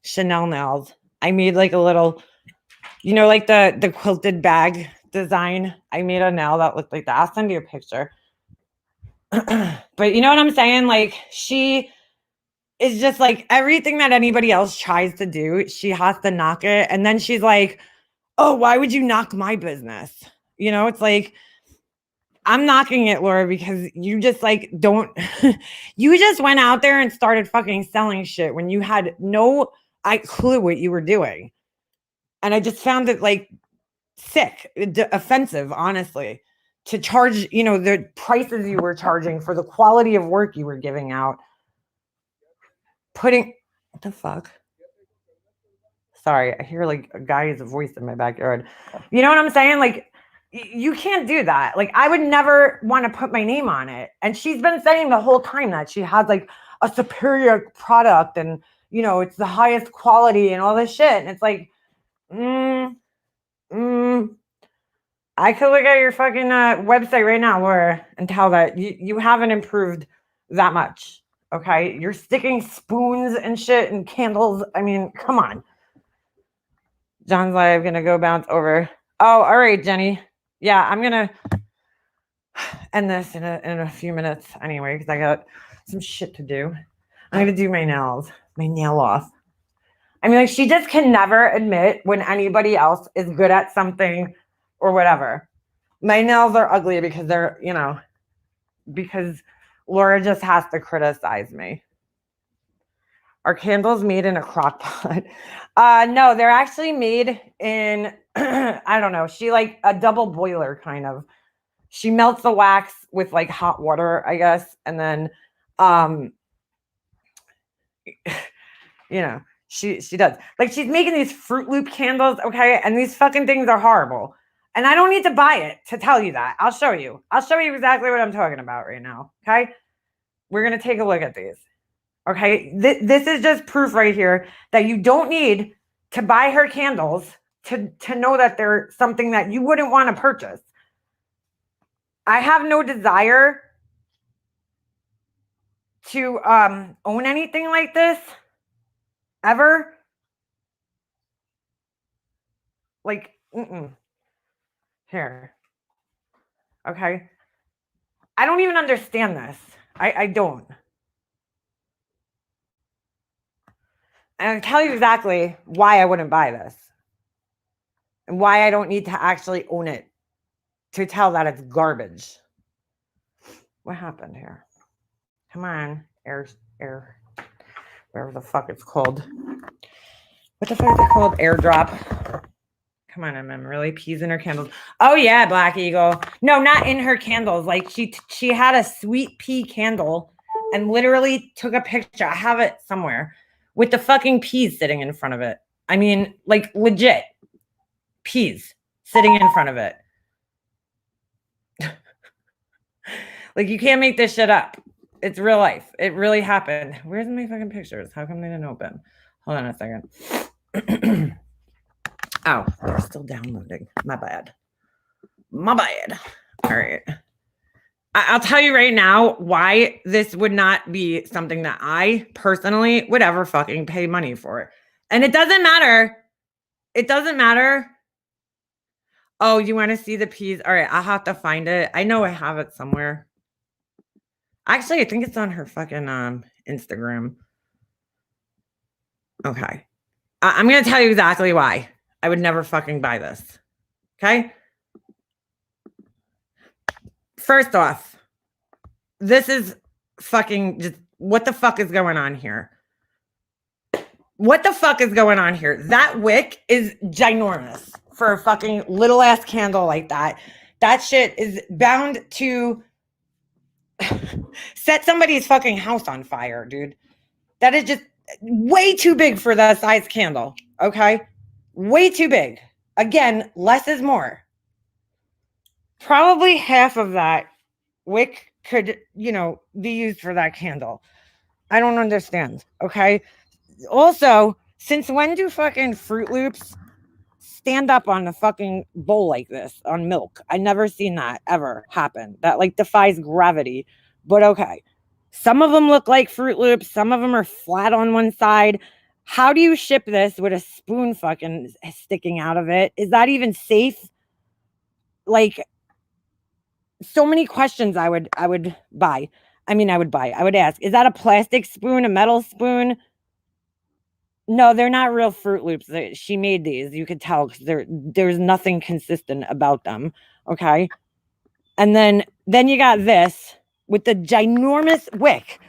Chanel nails. I made like a little, like the quilted bag design. I made a nail that looked like that. I'll send you a picture. But you know what I'm saying? Like she is just like everything that anybody else tries to do, she has to knock it. And then she's like, oh, why would you knock my business? It's like, I'm knocking it, Laura, because you just like don't, you just went out there and started fucking selling shit when you had no clue what you were doing. And I just found it like sick, offensive, honestly, to charge, the prices you were charging for the quality of work you were giving out. What the fuck? Sorry, I hear like a guy's voice in my backyard. You know what I'm saying? Like, you can't do that. Like, I would never want to put my name on it. And she's been saying the whole time that she has like a superior product and, it's the highest quality and all this shit. And it's like, I could look at your fucking website right now, Laura, and tell that you haven't improved that much. Okay. You're sticking spoons and shit and candles. I mean, come on. John's live going to go bounce over. Oh, all right, Jenny. Yeah, I'm going to end this in a few minutes anyway, because I got some shit to do. I'm going to do my nails, my nail off. I mean, like, she just can never admit when anybody else is good at something or whatever. My nails are ugly because they're, because Laura just has to criticize me. Are candles made in a crock pot? No, they're actually made in, I don't know. She like a double boiler kind of. She melts the wax with like hot water, I guess. And then, she does. Like, she's making these Fruit Loop candles, okay? And these fucking things are horrible. And I don't need to buy it to tell you that. I'll show you. I'll show you exactly what I'm talking about right now, okay? We're going to take a look at these. Okay, this is just proof right here that you don't need to buy her candles to know that they're something that you wouldn't want to purchase. I have no desire to own anything like this ever. Like, here. Okay. I don't even understand this. I don't. And I'll tell you exactly why I wouldn't buy this. And why I don't need to actually own it to tell that it's garbage. What happened here? Come on, air, whatever the fuck it's called. What the fuck is it called? Airdrop. Come on, MM, really? Peas in her candles. Oh yeah, Black Eagle. No, not in her candles. Like, she had a sweet pea candle and literally took a picture. I have it somewhere with the fucking peas sitting in front of it. I mean, like, legit peas sitting in front of it. Like, you can't make this shit up. It's real life. It really happened. Where's my fucking pictures? How come they didn't open? Hold on a second. Oh, they're still downloading. My bad. All right. I'll tell you right now why this would not be something that I personally would ever fucking pay money for. And it doesn't matter. It doesn't matter. Oh, you want to see the peas? All right, I'll have to find it. I know I have it somewhere. Actually, I think it's on her fucking Instagram. Okay. I'm going to tell you exactly why I would never fucking buy this. Okay? First off, this is fucking just, what the fuck is going on here? What the fuck is going on here? That wick is ginormous for a fucking little ass candle like that. That shit is bound to set somebody's fucking house on fire, dude. That is just way too big for the size candle. Okay? Way too big. Again, less is more. Probably half of that wick could, be used for that candle. I don't understand. Okay? Also, since when do fucking Fruit Loops stand up on a fucking bowl like this on milk? I never seen that ever happen. That like defies gravity. But okay. Some of them look like Fruit Loops. Some of them are flat on one side. How do you ship this with a spoon fucking sticking out of it? Is that even safe? Like, so many questions I would buy. I would ask, is that a plastic spoon, a metal spoon? No, they're not real Fruit Loops. She made these. You could tell because there's nothing consistent about them. Okay. And then you got this with the ginormous wick.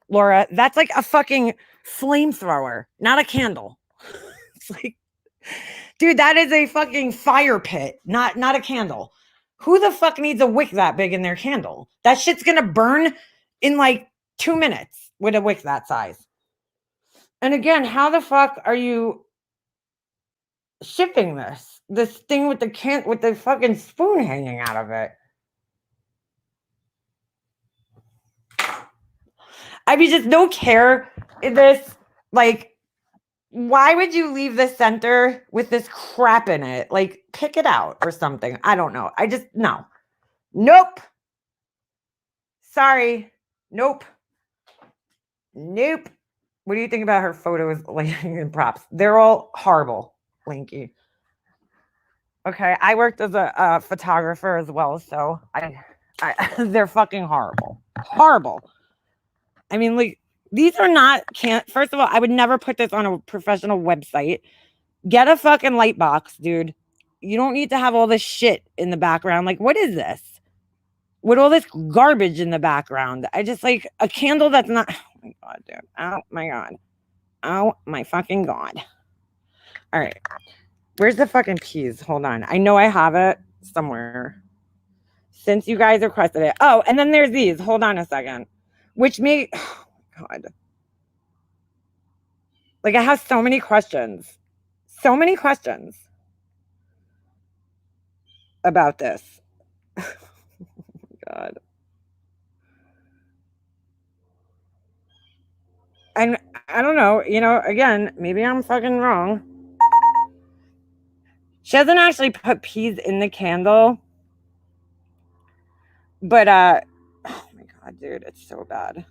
Laura, that's like a fucking flamethrower, not a candle. It's like, dude, that is a fucking fire pit, not a candle. Who the fuck needs a wick that big in their candle? That shit's gonna burn in like 2 minutes with a wick that size. And again, how the fuck are you shipping this thing with the fucking spoon hanging out of it? I mean, just no care in this. Like, why would you leave the center with this crap in it? Like, pick it out or something. I don't know. No. Nope. Sorry. Nope. What do you think about her photos, and props? They're all horrible, Linky. Okay, I worked as a photographer as well, so I they're fucking horrible. Horrible. I mean, like, These are not, first of all, I would never put this on a professional website. Get a fucking light box, dude. You don't need to have all this shit in the background. Like, what is this? With all this garbage in the background. I just like a candle that's not, oh my God, dude. Oh my God. Oh my fucking God. All right. Where's the fucking peas? Hold on. I know I have it somewhere. Since you guys requested it. Oh, and then there's these. Hold on a second. Which me, oh my God. Like, I have so many questions. So many questions about this. Oh my God. And I don't know, again, maybe I'm fucking wrong. She doesn't actually put peas in the candle. But, oh my God, dude, it's so bad.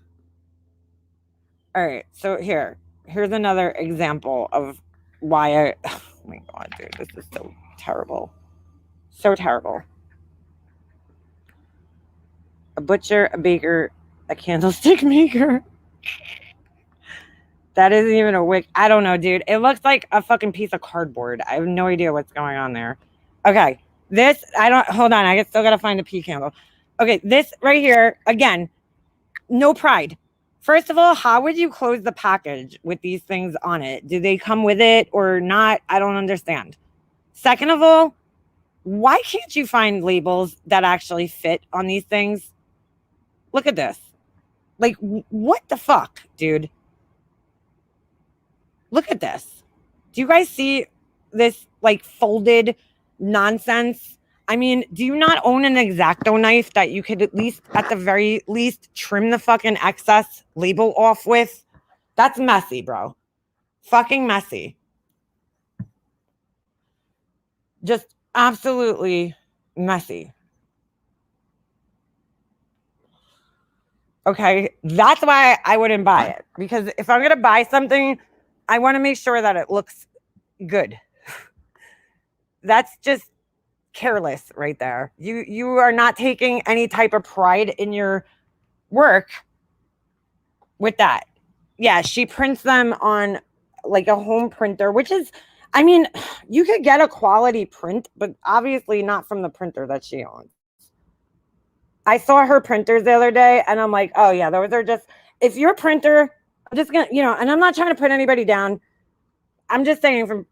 All right, so here's another example of why oh my God, dude, this is so terrible. So terrible. A butcher, a baker, a candlestick maker. That isn't even a wick. I don't know, dude. It looks like a fucking piece of cardboard. I have no idea what's going on there. Okay, hold on. I still got to find a pea candle. Okay, this right here, again, no pride. First of all, how would you close the package with these things on it? Do they come with it or not? I don't understand. Second of all, why can't you find labels that actually fit on these things? Look at this. Like, what the fuck, dude? Look at this. Do you guys see this like folded nonsense? I mean, do you not own an X-Acto knife that you could at the very least, trim the fucking excess label off with? That's messy, bro. Fucking messy. Just absolutely messy. Okay, that's why I wouldn't buy it. Because if I'm going to buy something, I want to make sure that it looks good. That's just careless right there. You are not taking any type of pride in your work with that. Yeah, she prints them on like a home printer, which is, I mean, you could get a quality print, but obviously not from the printer that she owns. I saw her printers the other day and I'm like, oh yeah, those are just, if your printer, I'm just gonna, and I'm not trying to put anybody down. I'm just saying from,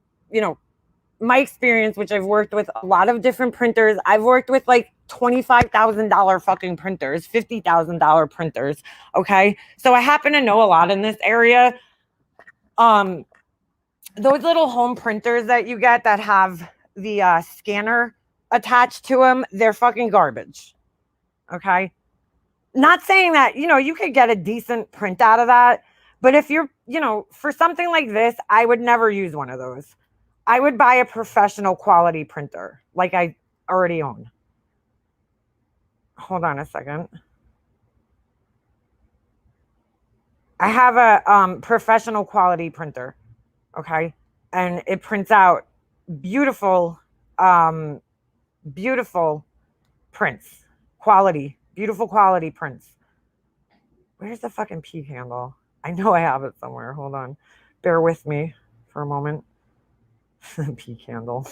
my experience, which I've worked with a lot of different printers. I've worked with like $25,000 fucking printers, $50,000 printers. Okay. So I happen to know a lot in this area. Those little home printers that you get that have the scanner attached to them, they're fucking garbage. Okay. Not saying that, you could get a decent print out of that. But if you're, for something like this, I would never use one of those. I would buy a professional quality printer like I already own. Hold on a second. I have a professional quality printer. Okay. And it prints out beautiful, beautiful prints. Beautiful quality prints. Where's the fucking pea candle? I know I have it somewhere. Hold on. Bear with me for a moment. Pea candle.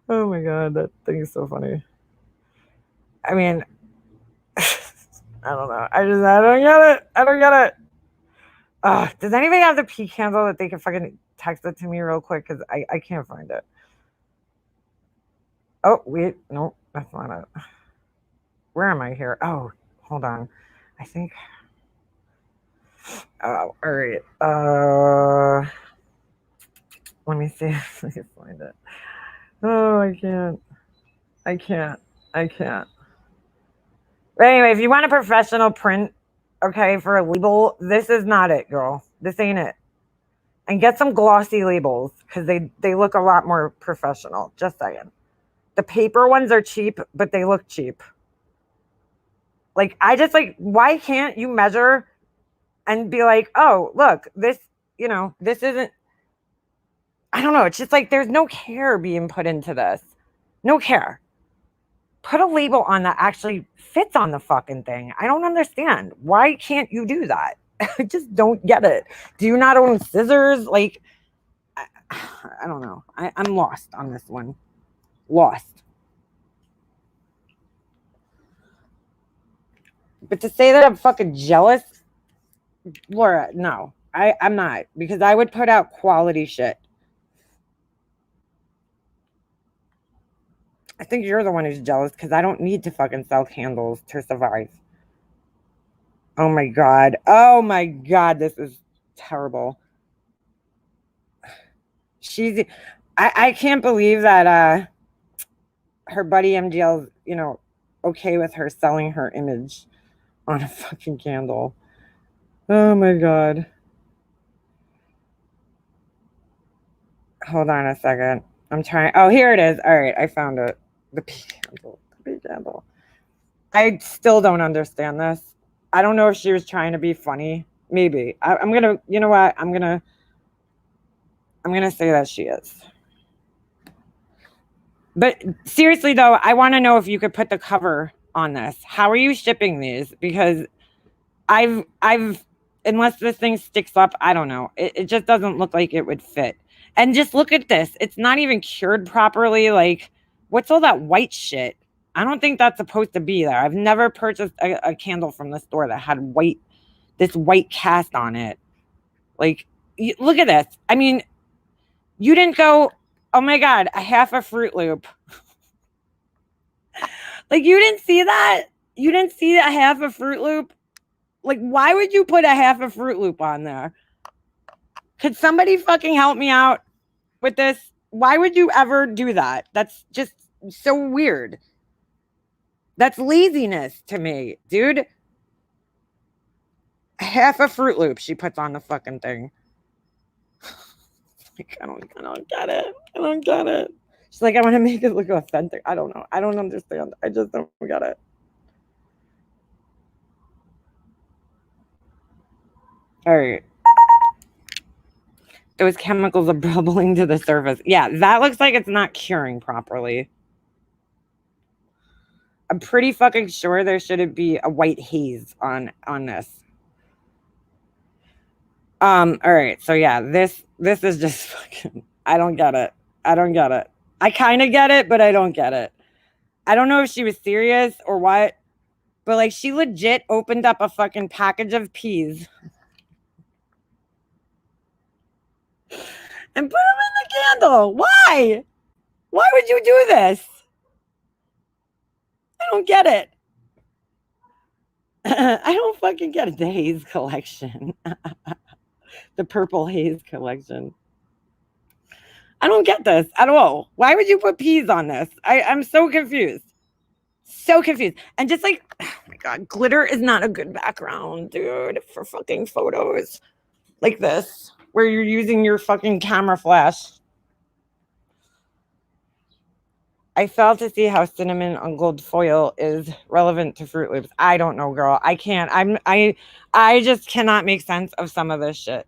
Oh my God, that thing is so funny. I mean, I don't know. I don't get it. Does anybody have the pea candle that they can fucking text it to me real quick? Because I can't find it. Oh, wait. No, that's not it. Where am I here? Oh, hold on. I think. Oh, all right. Let me see if I can find it. Oh, I can't. But anyway, if you want a professional print, okay, for a label, this is not it, girl. This ain't it. And get some glossy labels because they look a lot more professional. Just saying. The paper ones are cheap, but they look cheap. Like, why can't you measure and be like, oh, look, this isn't, I don't know. It's just like, there's no care being put into this. No care. Put a label on that actually fits on the fucking thing. I don't understand. Why can't you do that? I just don't get it. Do you not own scissors? Like, I don't know. I'm lost on this one. Lost. But to say that I'm fucking jealous, Laura, no. I'm not. Because I would put out quality shit. I think you're the one who's jealous because I don't need to fucking sell candles to survive. Oh my God. Oh my God. This is terrible. I can't believe that her buddy MGL's, okay with her selling her image on a fucking candle. Oh my God. Hold on a second. I'm trying. Oh, here it is. All right. I found it. The pea candle. The pea candle. I still don't understand this. I don't know if she was trying to be funny. Maybe. I'm going to, you know what? I'm going to say that she is. But seriously though, I want to know if you could put the cover on this. How are you shipping these? Because I've unless this thing sticks up, I don't know. It just doesn't look like it would fit. And just look at this. It's not even cured properly. Like, what's all that white shit? I don't think that's supposed to be there. I've never purchased a candle from the store that had this white cast on it. Like, look at this. I mean, you didn't go, oh my God, a half a Fruit Loop. Like, you didn't see that? You didn't see a half a Fruit Loop? Like, why would you put a half a Fruit Loop on there? Could somebody fucking help me out with this? Why would you ever do that? That's just so weird. That's laziness to me, dude. Half a Fruit Loop she puts on the fucking thing. Like, I don't get it. I don't get it. She's like, I want to make it look authentic. I don't know. I don't understand. I just don't get it. All right. Those chemicals are bubbling to the surface. Yeah, that looks like it's not curing properly. I'm pretty fucking sure there should be a white haze on this. All right. So yeah, this is just fucking, I don't get it. I don't get it. I kind of get it, but I don't get it. I don't know if she was serious or what, but like she legit opened up a fucking package of peas and put them in the candle. Why? Why would you do this? I don't get it. I don't fucking get it. The haze collection. The purple haze collection. I don't get this at all. Why would you put peas on this? I'm so confused. So confused. And just like, oh my God, glitter is not a good background, dude, for fucking photos like this, where you're using your fucking camera flash. I failed to see how cinnamon on gold foil is relevant to Fruit Loops. I don't know, girl. I can't. I just cannot make sense of some of this shit.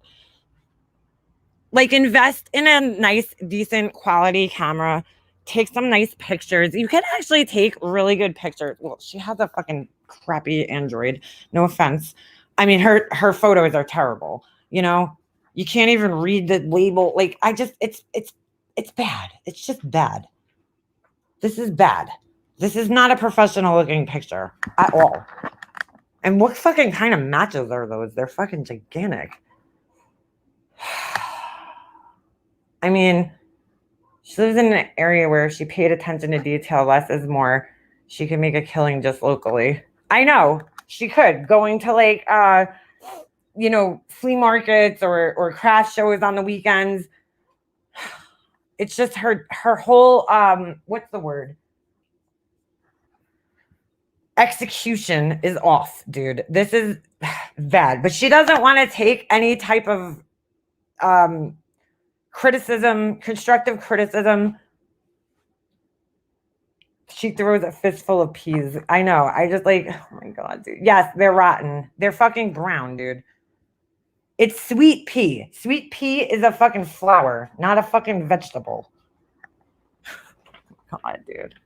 Like, invest in a nice, decent quality camera. Take some nice pictures. You can actually take really good pictures. Well, she has a fucking crappy Android. No offense. I mean, her photos are terrible. You know, you can't even read the label. Like, it's bad. It's just bad. This is bad. This is not a professional looking picture at all. And what fucking kind of matches are those? They're fucking gigantic. I mean, she lives in an area where if she paid attention to detail, less is more. She could make a killing just locally. I know she could, going to like, flea markets or craft shows on the weekends. It's just her whole, what's the word? Execution is off, dude. This is bad. But she doesn't want to take any type of criticism, constructive criticism. She throws a fistful of peas. I know. I just like, oh my God, dude. Yes, they're rotten. They're fucking brown, dude. It's sweet pea. Sweet pea is a fucking flower, not a fucking vegetable. God, dude.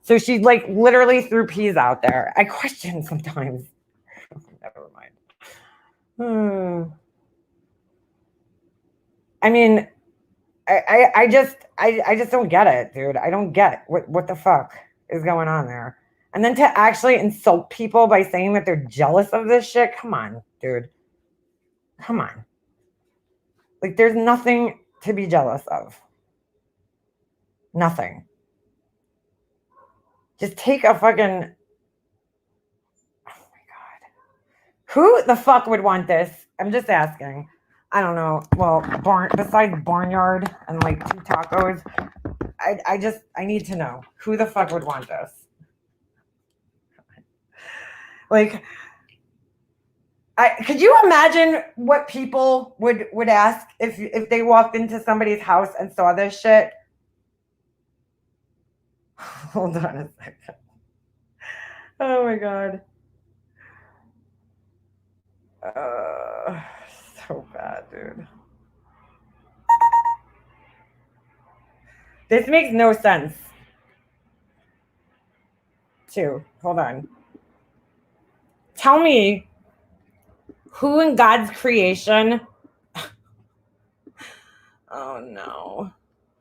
So she like literally threw peas out there. I question sometimes. Never mind. I mean, I just don't get it, dude. I don't get what the fuck is going on there. And then to actually insult people by saying that they're jealous of this shit. Come on, dude. Come on. Like, there's nothing to be jealous of. Nothing. Just take a fucking... Oh my God. Who the fuck would want this? I'm just asking. I don't know. Well, besides Barnyard and like 2 tacos, I need to know who the fuck would want this. Like, could you imagine what people would ask if they walked into somebody's house and saw this shit? Hold on a second. Oh my God. So bad, dude. This makes no sense. Too. Hold on. Tell me who in God's creation, oh no,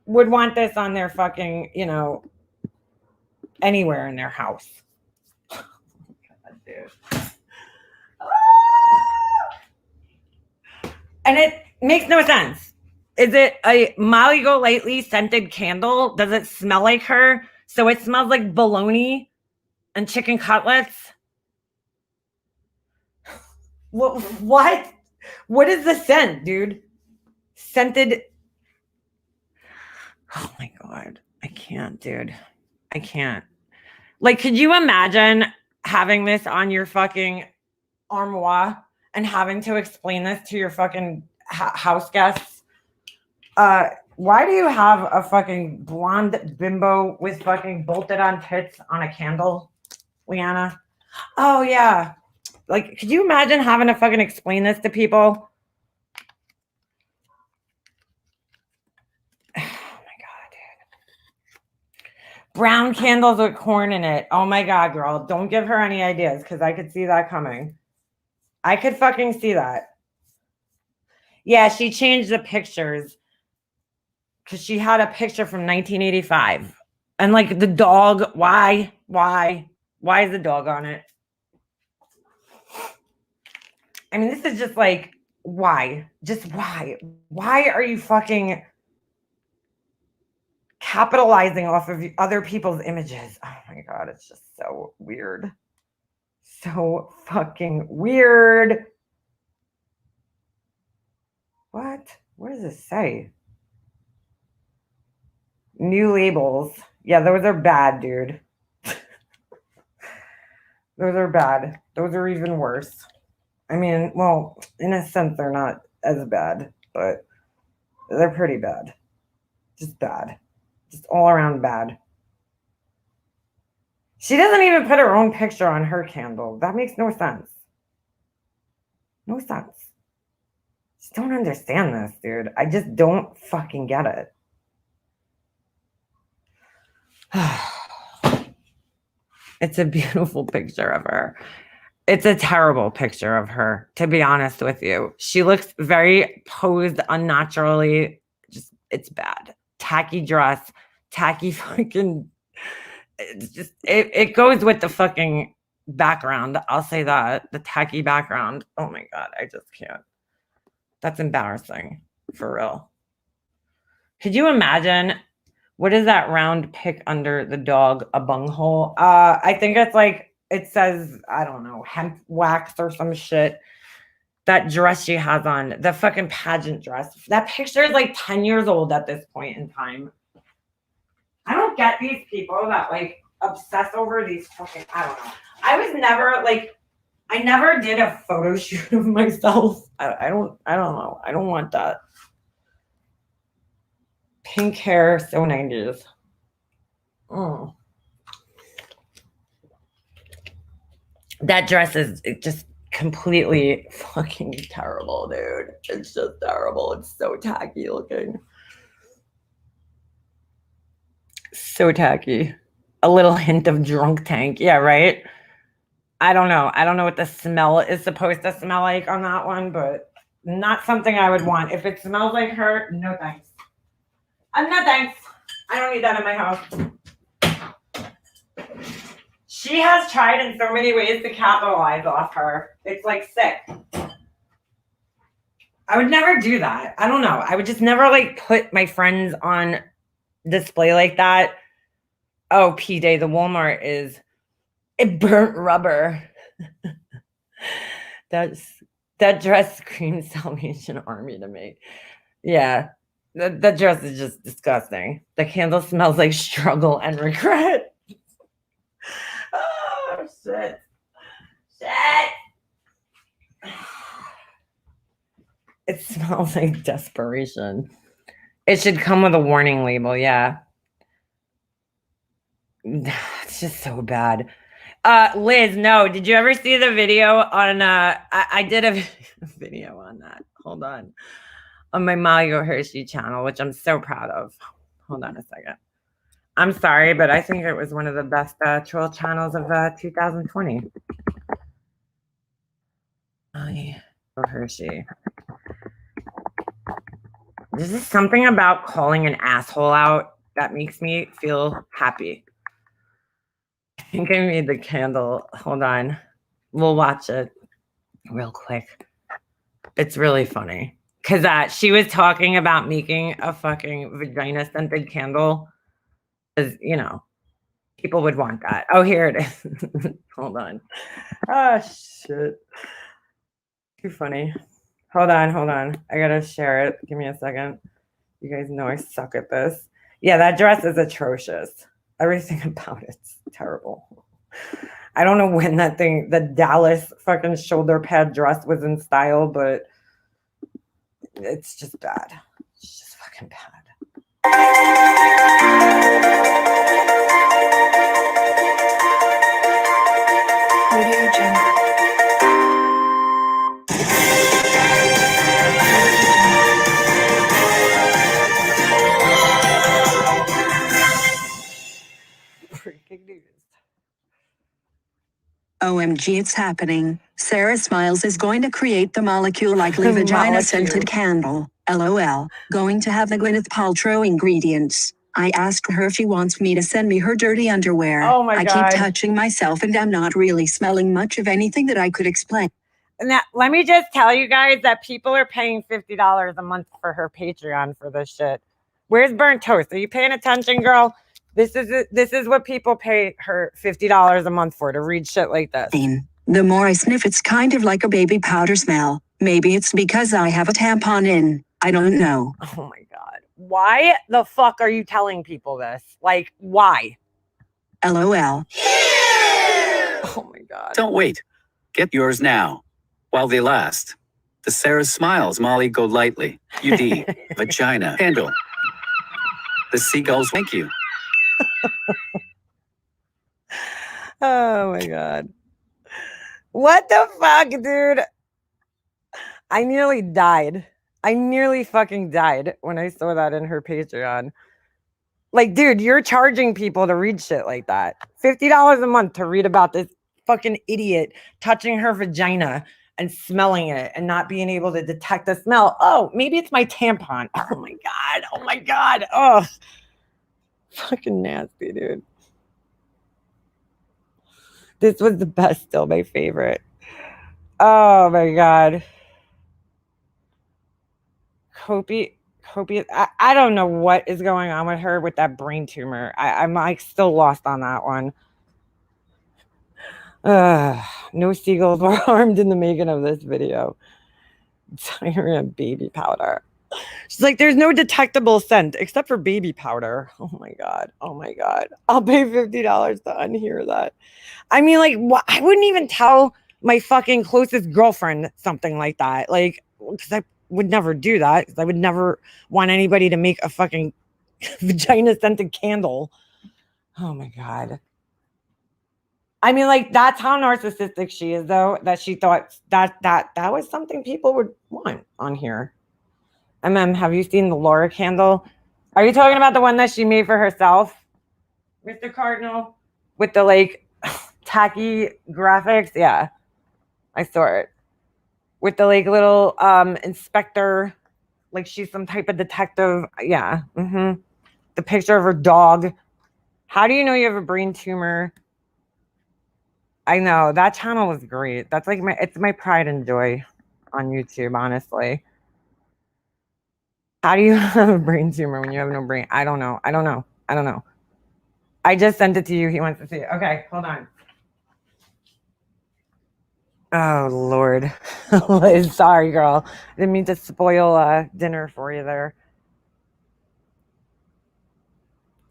would want this on their fucking, anywhere in their house. Oh, God, dude. And it makes no sense. Is it a Molly Golightly scented candle? Does it smell like her? So it smells like bologna and chicken cutlets? What? What is the scent, dude? Scented. Oh my God. I can't, dude. I can't. Like, could you imagine having this on your fucking armoire and having to explain this to your fucking house guests? Why do you have a fucking blonde bimbo with fucking bolted on tits on a candle, Leanna? Oh, yeah. Like, could you imagine having to fucking explain this to people? Oh my God, dude. Brown candles with corn in it. Oh my God, girl. Don't give her any ideas because I could see that coming. I could fucking see that. Yeah, she changed the pictures because she had a picture from 1985. And like the dog, why? Why is the dog on it? I mean, this is just like, why? Just why? Why are you fucking capitalizing off of other people's images? Oh my God, it's just so weird. So fucking weird. What? What does this say? New labels. Yeah, those are bad, dude. Those are bad. Those are even worse. I mean, well, in a sense, they're not as bad, but they're pretty bad. Just bad. Just all around bad. She doesn't even put her own picture on her candle. That makes no sense. No sense. Just don't understand this, dude. I just don't fucking get it. It's a beautiful picture of her. It's a terrible picture of her, to be honest with you. She looks very posed unnaturally. Just, it's bad. Tacky dress, tacky fucking, it's just, it goes with the fucking background. I'll say that. The tacky background. Oh my God, I just can't. That's embarrassing, for real. Could you imagine, what is that round pick under the dog? A bunghole? I think it's like, it says, I don't know, hemp wax or some shit. That dress she has on, the fucking pageant dress. That picture is like 10 years old at this point in time. I don't get these people that like obsess over these fucking, I don't know. I was never like, I never did a photo shoot of myself. I don't know. I don't want that. Pink hair, so 90s. Oh. That dress is just completely fucking terrible, dude. It's just terrible. It's so tacky looking. So tacky. A little hint of drunk tank. Yeah, right? I don't know. I don't know what the smell is supposed to smell like on that one, but not something I would want. If it smells like her, no thanks. No thanks. I don't need that in my house. She has tried in so many ways to capitalize off her. It's like sick. I would never do that. I don't know. I would just never like put my friends on display like that. Oh, P-Day, the Walmart is it burnt rubber. That dress screams Salvation Army to me. Yeah. That dress is just disgusting. The candle smells like struggle and regret. Oh, shit. Shit. It smells like desperation. It should come with a warning label, yeah. It's just so bad. Liz, no, did you ever see the video on I did a video on that. Hold on my Mario Hershey channel, which I'm so proud of. Hold on a second. I'm sorry, but I think it was one of the best troll channels of 2020. Mario Hershey. This is something about calling an asshole out that makes me feel happy. I think I made the candle. Hold on. We'll watch it real quick. It's really funny. Because she was talking about making a fucking vagina-scented candle. Because, you know, people would want that. Oh, here it is. Hold on. Oh, shit. Too funny. Hold on. I gotta share it. Give me a second. You guys know I suck at this. Yeah, that dress is atrocious. Everything about it's terrible. I don't know when that thing, the Dallas fucking shoulder pad dress was in style, but it's just bad. It's just fucking bad. Breaking news. OMG, it's happening. Sarah Smiles is going to create the molecule-likely vagina-scented candle. LOL. Going to have the Gwyneth Paltrow ingredients. I asked her if she wants me to send me her dirty underwear. Oh my God. I keep touching myself and I'm not really smelling much of anything that I could explain. Now, let me just tell you guys that people are paying $50 a month for her Patreon for this shit. Where's Burnt Toast? Are you paying attention, girl? This is what people pay her $50 a month for, to read shit like this. The more I sniff, it's kind of like a baby powder smell. Maybe it's because I have a tampon in. I don't know. Oh my God. Why the fuck are you telling people this? Like, why? LOL. Oh my God. Don't wait. Get yours now, while they last. The Sarah Smiles Molly Go Lightly UD Vagina Handle. The seagulls thank you. Oh my God. What the fuck, dude? I nearly died. I nearly fucking died when I saw that in her Patreon. Like, dude, you're charging people to read shit like that. $50 a month to read about this fucking idiot touching her vagina and smelling it and not being able to detect the smell. Oh, maybe it's my tampon. Oh my God. Oh my God. Oh, fucking nasty, dude. This was the best, still my favorite. Oh my God. Kopi, I don't know what is going on with her with that brain tumor. I'm like still lost on that one. No seagulls were harmed in the making of this video. Diarrhea baby powder. She's like, there's no detectable scent except for baby powder. Oh my God. Oh my God. I'll pay $50 to unhear that. I mean, like, I wouldn't even tell my fucking closest girlfriend something like that. Like, because I would never do that. Because I would never want anybody to make a fucking vagina scented candle. Oh my God. I mean, like, that's how narcissistic she is, though, that she thought that was something people would want on here. Have you seen the Laura candle? Are you talking about the one that she made for herself, Mr. Cardinal? With the, like, tacky graphics. Yeah, I saw it with the like little inspector, like she's some type of detective. Yeah. The picture of her dog. How do you know you have a brain tumor? I know that channel was great. That's like it's my pride and joy on YouTube, honestly. How do you have a brain tumor when you have no brain? I don't know. I just sent it to you. He wants to see it. Okay, hold on. Oh Lord. Liz, sorry, girl. I didn't mean to spoil dinner for you there.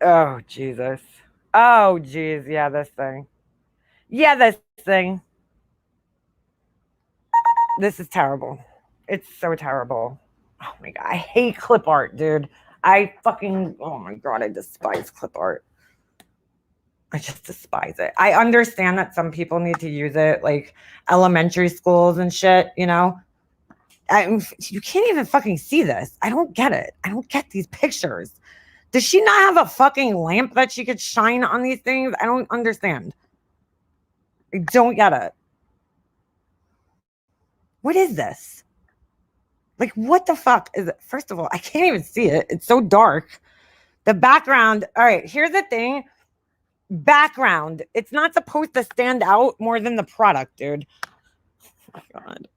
Oh Jesus. Oh geez. Yeah, this thing. This is terrible. It's so terrible. Oh my God. I hate clip art, dude. Oh my God, I despise clip art. I just despise it. I understand that some people need to use it, like elementary schools and shit, you know? You can't even fucking see this. I don't get it. I don't get these pictures. Does she not have a fucking lamp that she could shine on these things? I don't understand. I don't get it. What is this? Like, what the fuck is it? First of all, I can't even see it. It's so dark. The background. All right, here's the thing. Background. It's not supposed to stand out more than the product, dude. Oh my God.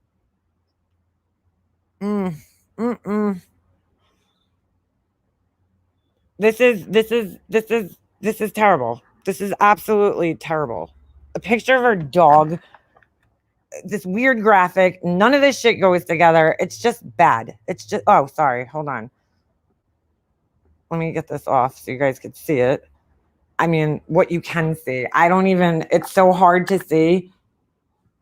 This is terrible. This is absolutely terrible. A picture of her dog. This weird graphic. None of this shit goes together. It's just bad. It's just, oh, sorry. Hold on. Let me get this off so you guys can see it. I mean, what you can see. It's so hard to see.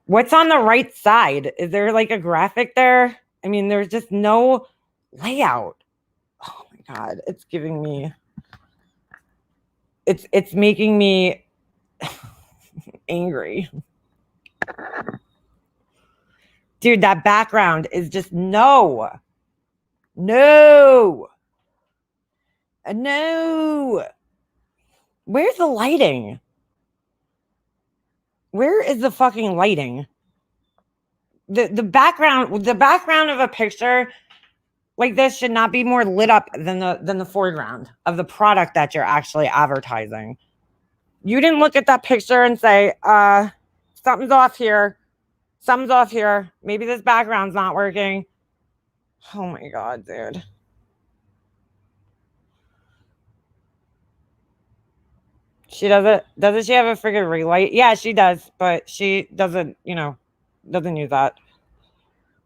What's on the right side? Is there like a graphic there? I mean, there's just no layout. Oh my God. It's giving me, it's making me angry. Dude, that background is just no. Where's the lighting? Where is the fucking lighting? The background of a picture like this should not be more lit up than the foreground of the product that you're actually advertising. You didn't look at that picture and say, something's off here. Maybe this background's not working. Oh my God, dude. She doesn't she have a friggin' ring light? Yeah, she does, but she doesn't use that.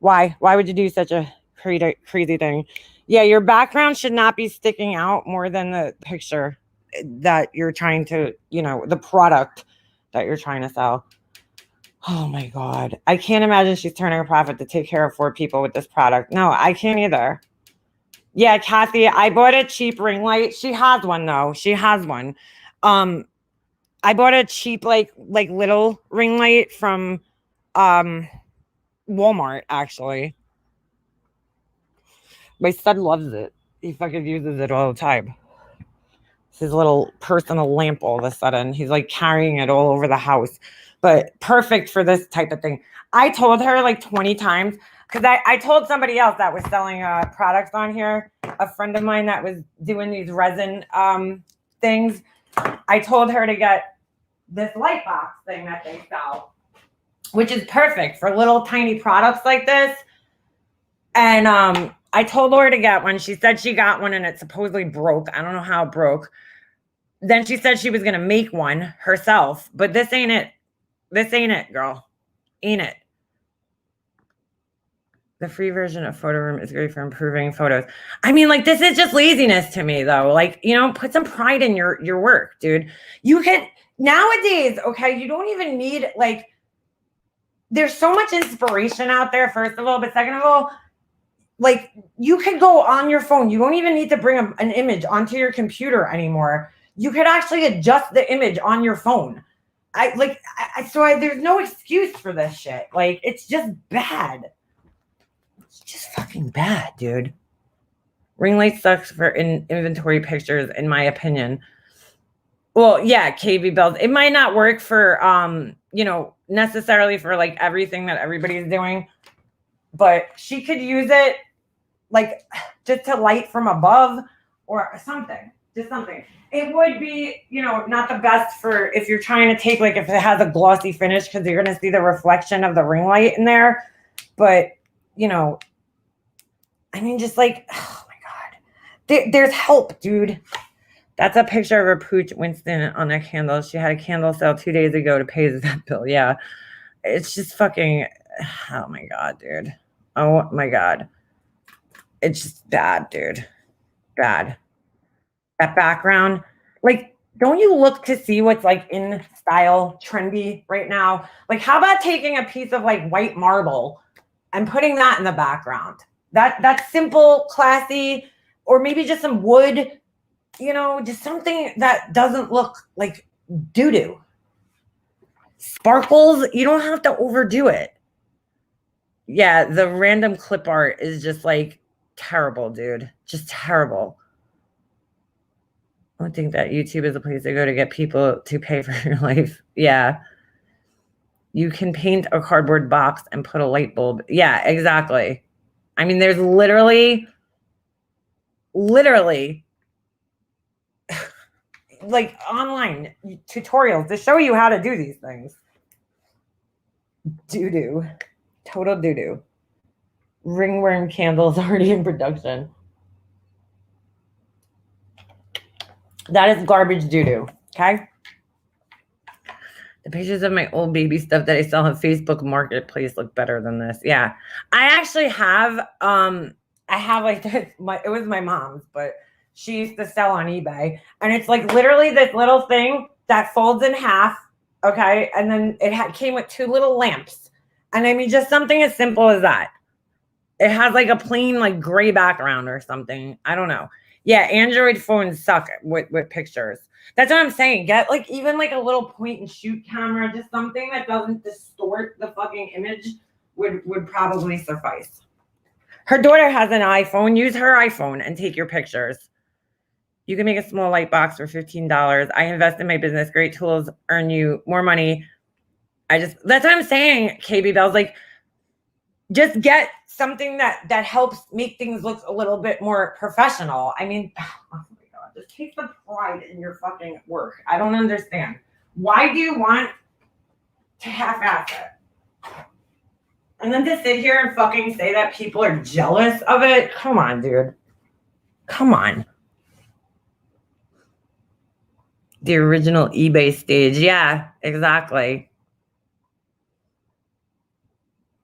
Why would you do such a crazy thing? Yeah, your background should not be sticking out more than the picture that you're trying to, the product that you're trying to sell. Oh my God. I can't imagine she's turning a profit to take care of 4 people with this product. No, I can't either. Yeah, Kathy, I bought a cheap ring light. She has one though. She has one. I bought a cheap like little ring light from Walmart actually. My son loves it. He fucking uses it all the time. It's his little personal lamp all of a sudden. He's like carrying it all over the house. But perfect for this type of thing. I told her like 20 times because I told somebody else that was selling products on here, a friend of mine that was doing these resin things. I told her to get this light box thing that they sell, which is perfect for little tiny products like this. And I told her to get one. She said she got one and it supposedly broke. I don't know how it broke. Then she said she was going to make one herself, but this ain't it. This ain't it, girl. Ain't it? The free version of Photo Room is great for improving photos. I mean, like, this is just laziness to me, though. Like, put some pride in your work, dude. You can, nowadays, okay, you don't even need, like, there's so much inspiration out there, first of all, but second of all, like, you could go on your phone. You don't even need to bring an image onto your computer anymore. You could actually adjust the image on your phone. There's no excuse for this shit. Like, it's just bad. It's just fucking bad, dude. Ring light sucks for inventory pictures, in my opinion. Well, yeah, KB bells. It might not work for you know, necessarily for like everything that everybody's doing, but she could use it like just to light from above or something. Just something. It would be, you know, not the best for if you're trying to take, like, if it has a glossy finish, because you're going to see the reflection of the ring light in there. But, you know, I mean, just like, oh my God. There's help, dude. That's a picture of her pooch Winston on a candle. She had a candle sale 2 days ago to pay that bill. Yeah. It's just fucking, oh my God, dude. Oh my God. It's just bad, dude. Bad. That background, like, don't you look to see what's like in style, trendy right now? Like, how about taking a piece of like white marble and putting that in the background? That's simple, classy, or maybe just some wood, you know, just something that doesn't look like doo-doo. Sparkles, you don't have to overdo it. Yeah, the random clip art is just like terrible, dude. Just terrible. I think that YouTube is a place to go to get people to pay for your life. Yeah. You can paint a cardboard box and put a light bulb. Yeah, exactly. I mean, there's literally like online tutorials to show you how to do these things. Doo-doo. Total doo-doo. Ringworm candles already in production. That is garbage doo-doo. Okay? The pictures of my old baby stuff that I sell on Facebook Marketplace look better than this. Yeah. I actually have like this, it was my mom's, but she used to sell on eBay. And it's like literally this little thing that folds in half. Okay. And then it came with 2 little lamps. And I mean, just something as simple as that. It has like a plain like gray background or something. I don't know. Yeah, Android phones suck with pictures. That's what I'm saying. Get like even like a little point and shoot camera, just something that doesn't distort the fucking image would probably suffice. Her daughter has an iPhone. Use her iPhone and take your pictures. You can make a small light box for $15. I invest in my business. Great tools earn you more money. That's what I'm saying, KB Bells. Like, just get something that helps make things look a little bit more professional. I mean, oh my God, just take the pride in your fucking work. I don't understand. Why do you want to half-ass it? And then to sit here and fucking say that people are jealous of it? Come on, dude. Come on. The original eBay stage. Yeah, exactly.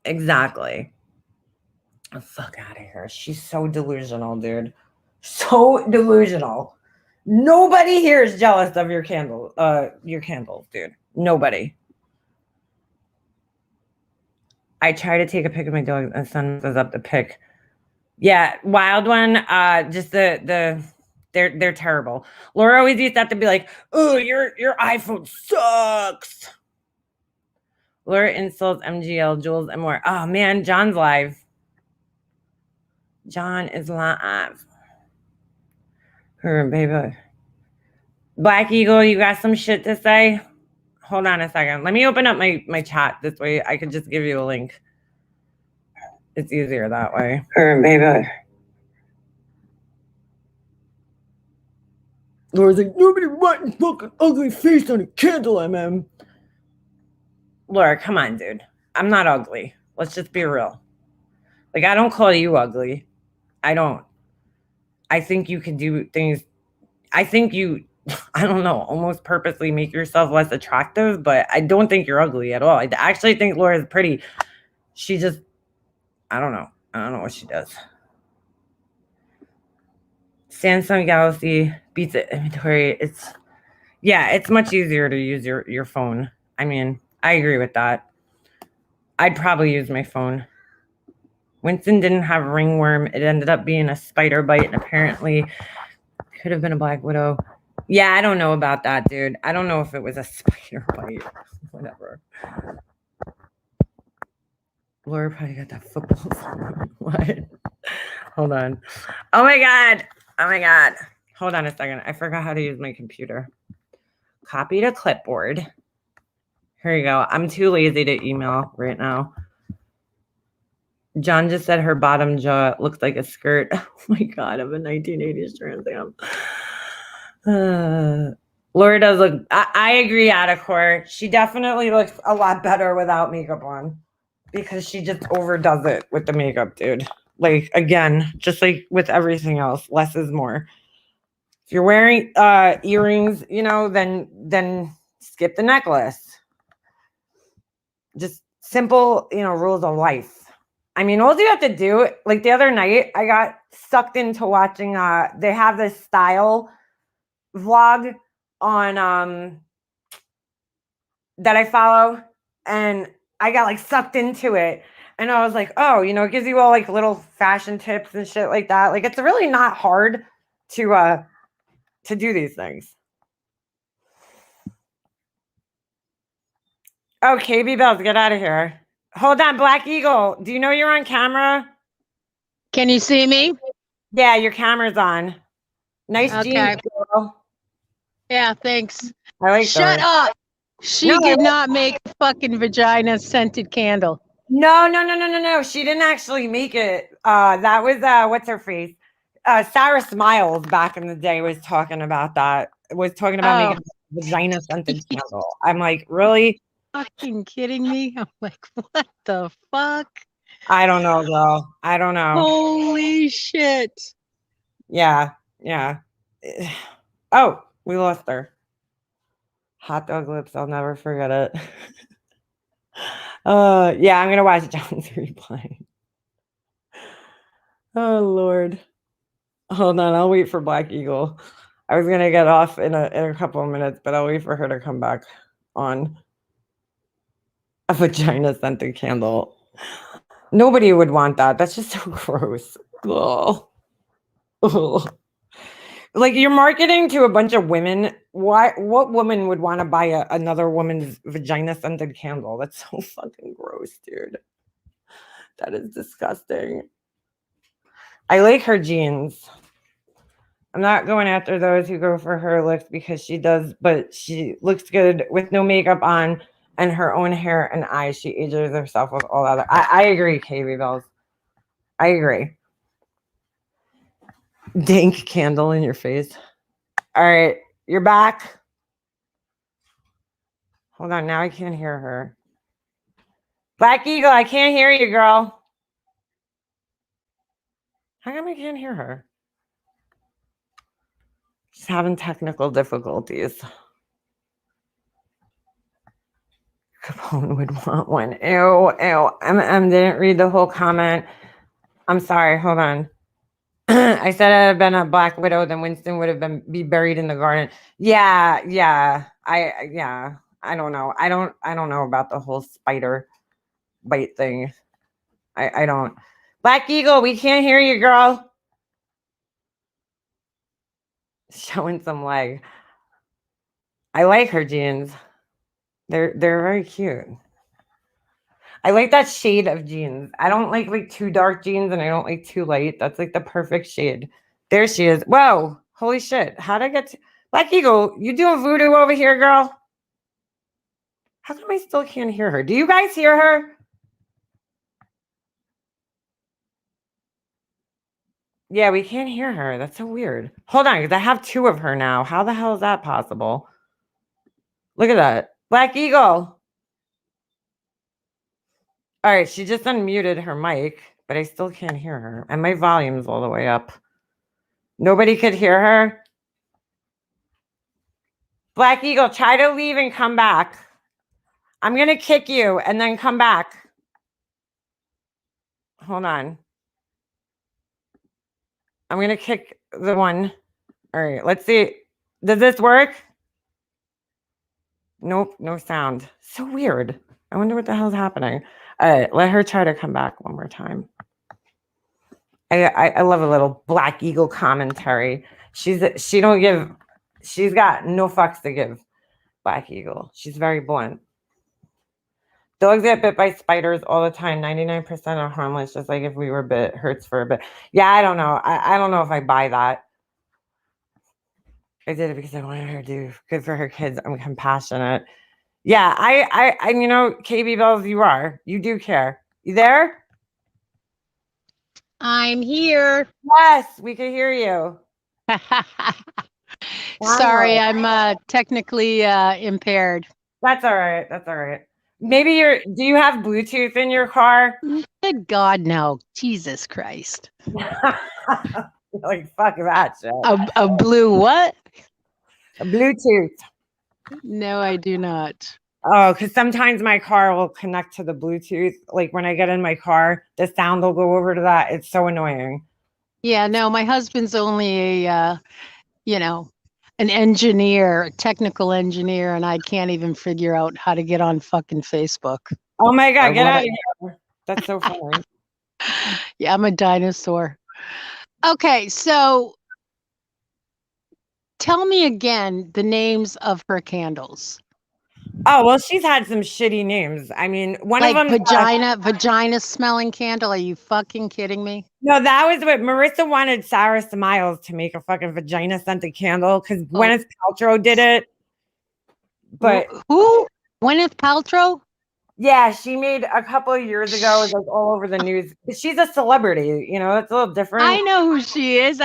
Exactly. Oh, fuck out of here. She's so delusional, dude. So delusional. Nobody here is jealous of your candles, dude. Nobody. I try to take a pic of my dog and son goes up the pic. Yeah, wild one. Just they're terrible. Laura always used to have to be like, "Oh, your iPhone sucks." Laura insults MGL, Jules, and more. Oh man, John's live. John is live. Her baby. Black Eagle, you got some shit to say? Hold on a second. Let me open up my chat. This way I could just give you a link. It's easier that way. Her baby. Laura's like, nobody writing fucking ugly face on a candle, MM. Laura, come on, dude. I'm not ugly. Let's just be real. Like, I don't call you ugly. I don't. I think you can do things. I think you, I don't know, almost purposely make yourself less attractive, but I don't think you're ugly at all. I actually think Laura's pretty. She just, I don't know. I don't know what she does. Samsung Galaxy beats it inventory. It's much easier to use your phone. I mean, I agree with that. I'd probably use my phone. Winston didn't have ringworm. It ended up being a spider bite, and apparently could have been a black widow. Yeah, I don't know about that, dude. I don't know if it was a spider bite. Whatever. Laura probably got that football. What? Hold on. Oh my God. Hold on a second. I forgot how to use my computer. Copy to clipboard. Here you go. I'm too lazy to email right now. John just said her bottom jaw looks like a skirt. Oh my God, of a 1980s Trans Am. Laura does look, I agree, Adacor. She definitely looks a lot better without makeup on because she just overdoes it with the makeup, dude. Like, again, just like with everything else, less is more. If you're wearing earrings, you know, then skip the necklace. Just simple, you know, rules of life. I mean, all you have to do, like the other night, I got sucked into watching, they have this style vlog on, that I follow, and I got like sucked into it. And I was like, oh, you know, it gives you all like little fashion tips and shit like that. Like, it's really not hard to do these things. Oh, KB Bells, get out of here. Hold on, Black Eagle. Do you know you're on camera? Can you see me? Yeah, your camera's on. Nice Okay. jeans, girl. Yeah, thanks. I like Shut those. up. She No, did not make a fucking vagina scented candle. No. She didn't actually make it. That was what's her face? Sarah Smiles back in the day was talking about that. Was talking about making a vagina scented candle. I'm like, really? Fucking kidding me? I'm like, what the fuck? I don't know, girl. I don't know. Holy shit. Yeah. Oh, we lost her. Hot dog lips. I'll never forget it. Yeah, I'm gonna watch John's replay. Oh Lord. Hold on, I'll wait for Black Eagle. I was gonna get off in a couple of minutes, but I'll wait for her to come back on. A vagina scented candle. Nobody would want that. That's just so gross. Ugh. Like, you're marketing to a bunch of women. What woman would want to buy another woman's vagina scented candle? That's so fucking gross, dude. That is disgusting. I like her jeans. I'm not going after those who go for her looks because she does, but she looks good with no makeup on and her own hair and eyes. She ages herself with all other. I agree, KB Bells. I agree. Dank candle in your face. All right, you're back. Hold on, now I can't hear her. Black Eagle, I can't hear you, girl. How come I can't hear her? She's having technical difficulties. Capone would want one. Ew. Didn't read the whole comment. I'm sorry. Hold on. I said I'd have been a Black Widow, then Winston would have be buried in the garden. Yeah. I don't know. I don't know about the whole spider bite thing. I don't. Black Eagle, we can't hear you, girl. Showing some leg. I like her jeans. They're very cute. I like that shade of jeans. I don't like too dark jeans, and I don't like too light. That's like the perfect shade. There she is. Whoa. Holy shit. How'd I get to Black Eagle? You doing voodoo over here, girl? How come I still can't hear her? Do you guys hear her? Yeah, we can't hear her. That's so weird. Hold on, because I have two of her now. How the hell is that possible? Look at that. Black Eagle. All right, she just unmuted her mic, but I still can't hear her. And my volume's all the way up. Nobody could hear her. Black Eagle, try to leave and come back. I'm going to kick you and then come back. Hold on. I'm going to kick the one. All right, let's see. Does this work? Nope, no sound. So weird. I wonder what the hell's happening. All right, let her try to come back one more time. I love a little Black Eagle commentary. She's got no fucks to give. Black Eagle. She's very blunt. Dogs get bit by spiders all the time. 99% are harmless, just like if we were bit, hurts for a bit. Yeah, I don't know. I don't know if I buy that. I did it because I wanted her to do good for her kids. I'm compassionate. Yeah, I you know, KB Bells, you do care. You there? I'm here. Yes, we can hear you. Sorry, I'm technically impaired. That's all right. That's all right. Maybe do you have Bluetooth in your car? Good God, no. Jesus Christ. Like, fuck that shit. A blue what? A Bluetooth. No, I do not. Oh, because sometimes my car will connect to the Bluetooth. Like when I get in my car, the sound will go over to that. It's so annoying. Yeah, no, my husband's only a, an engineer, a technical engineer, and I can't even figure out how to get on fucking Facebook. Oh my God, get out of here. That's so funny. Yeah, I'm a dinosaur. Okay, so tell me again the names of her candles. Oh, well, she's had some shitty names. I mean, one like of them vagina smelling candle. Are you fucking kidding me? No, that was what Marissa wanted Sarah Smiles to make, a fucking vagina scented candle, because Gwyneth Paltrow did it. But who? Gwyneth Paltrow? Yeah, she made a couple of years ago. It was like all over the news. She's a celebrity, you know, it's a little different. I know who she is.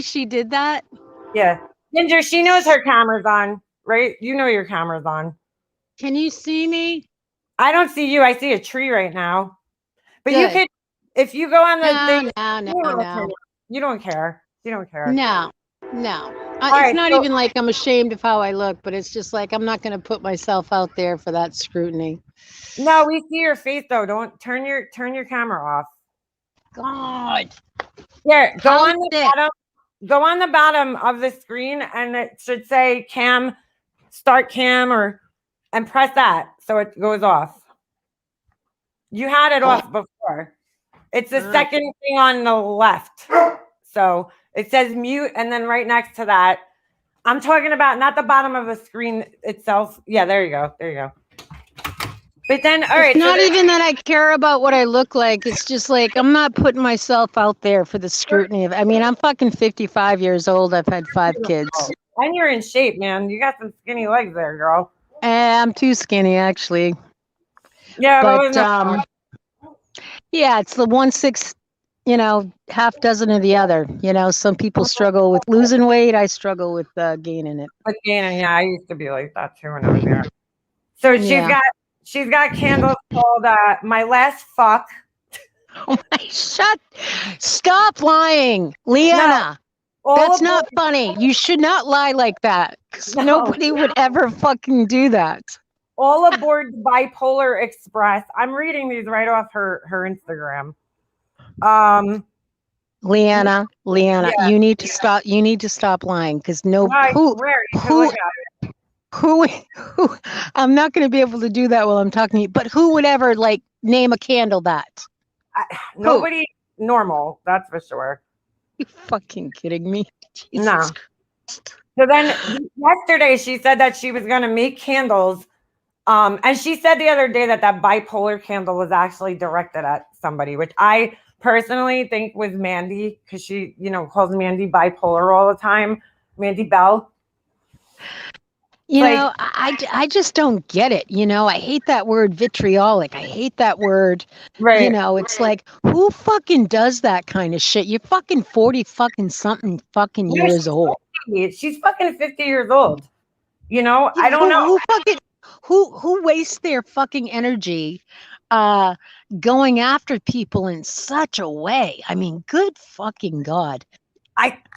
She did that? Yeah. Ginger, she knows her camera's on, right? You know your camera's on. Can you see me? I don't see you. I see a tree right now. But you could, if you go on the thing. No. You don't care. You don't care. No. It's not even like I'm ashamed of how I look, but it's just like I'm not going to put myself out there for that scrutiny. No, we see your face though. Don't turn your camera off. God. Here, go on the bottom. Go on the bottom of the screen, and it should say cam, start cam, and press that so it goes off. You had it off before. It's the second thing on the left. So it says mute, and then right next to that, I'm talking about not the bottom of the screen itself. Yeah, there you go. There you go. But then, all right. It's not even that I care about what I look like. It's just like I'm not putting myself out there for the scrutiny of. I mean, I'm fucking 55 years old. I've had 5 kids. And you're in shape, man. You got some skinny legs there, girl. I'm too skinny, actually. Yeah, but yeah, it's the 1/6, half dozen of the other. Some people struggle with losing weight. I struggle with gaining it. With gaining, yeah, I used to be like that too when I was there. So she's got candles called My Last Fuck. Oh my! Stop lying, Leanna. No, that's not funny. You should not lie like that. Nobody would ever fucking do that. All aboard Bipolar Express. I'm reading these right off her Instagram. Leanna, yeah. you need to stop. You need to stop lying because who I'm not going to be able to do that while I'm talking to you. But who would ever name a candle that? Nobody normal. That's for sure. You fucking kidding me? Jesus no. Christ. So then yesterday she said that she was going to make candles. And she said the other day that bipolar candle was actually directed at somebody, which I personally think was Mandy, because she, calls Mandy bipolar all the time. Mandy Bell. I just don't get it. I hate that word vitriolic. I hate that word. Right. It's like, who fucking does that kind of shit? You're fucking 40 fucking something fucking years old. She's fucking 50 years old. I don't know. Who wastes their fucking energy going after people in such a way? I mean, good fucking God.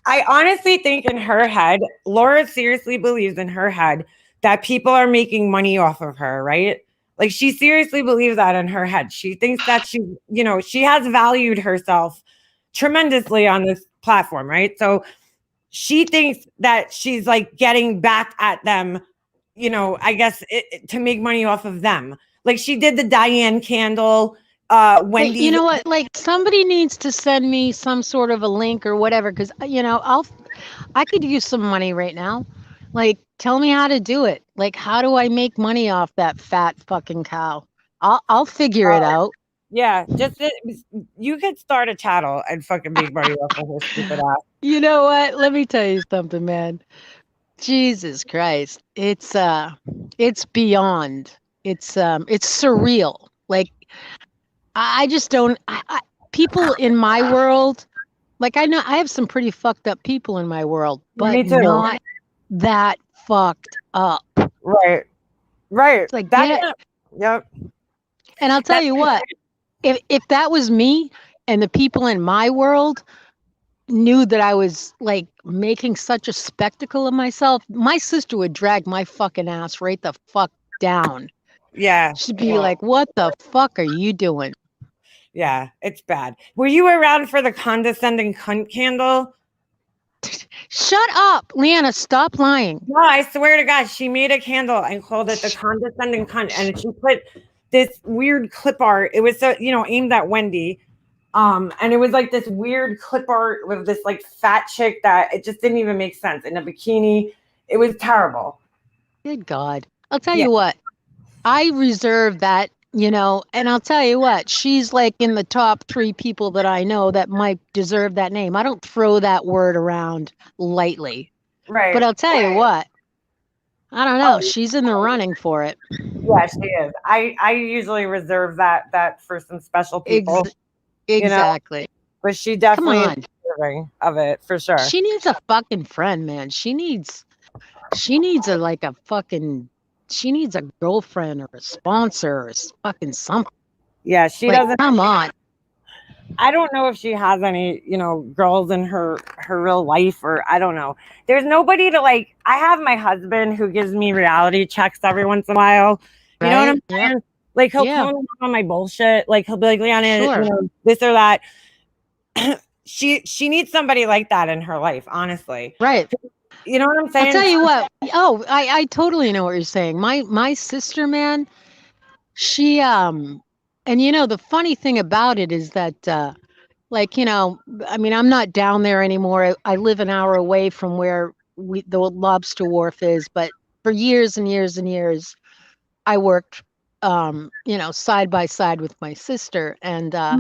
I honestly think in her head, Laura seriously believes in her head that people are making money off of her, right? Like she seriously believes that in her head. She thinks that she has valued herself tremendously on this platform, right? So she thinks that she's getting back at them, I guess to make money off of them. Like she did the Diane candle. Wendy, you know what? Somebody needs to send me some sort of a link or whatever, because I could use some money right now. Tell me how to do it. How do I make money off that fat fucking cow? I'll figure it out. Yeah, you could start a channel and fucking make money off of her stupid ass. You know what? Let me tell you something, man. Jesus Christ. It's beyond. It's surreal. Like I just don't people in my world, like I know I have some pretty fucked up people in my world, but Me too. not that fucked up. Right. Right. It's like Yep. And I'll tell you what, if that was me and the people in my world knew that I was like making such a spectacle of myself, my sister would drag my fucking ass right the fuck down. Yeah. She'd be like, "What the fuck are you doing?" Yeah, it's bad. Were you around for the condescending cunt candle? Shut up, Leanna, stop lying. No, I swear to God, she made a candle and called it the condescending cunt, and she put this weird clip art. It was aimed at Wendy. And it was like this weird clip art with this like fat chick that it just didn't even make sense in a bikini. It was terrible. Good God. I'll tell you what, I reserve that, and I'll tell you what, she's like in the top 3 people that I know that might deserve that name. I don't throw that word around lightly. Right. But I'll tell you what, I don't know. She's in the running for it. Yeah, she is. I usually reserve that for some special people. Exactly. But she definitely is deserving of it for sure. She needs a fucking friend, man. She needs a girlfriend or a sponsor or fucking something. Yeah, she doesn't. Come on. I don't know if she has any, girls in her real life, or I don't know. There's nobody to like. I have my husband who gives me reality checks every once in a while. You know what I'm saying? Yep. Like he'll call me on my bullshit. Like he'll be like, Leanna, this or that. She needs somebody like that in her life, honestly. Right. You know what I'm saying? I'll tell you what. Oh, I totally know what you're saying. My sister, man, she and the funny thing about it is that I mean, I'm not down there anymore. I live an hour away from where the lobster wharf is, but for years and years and years I worked side by side with my sister, and I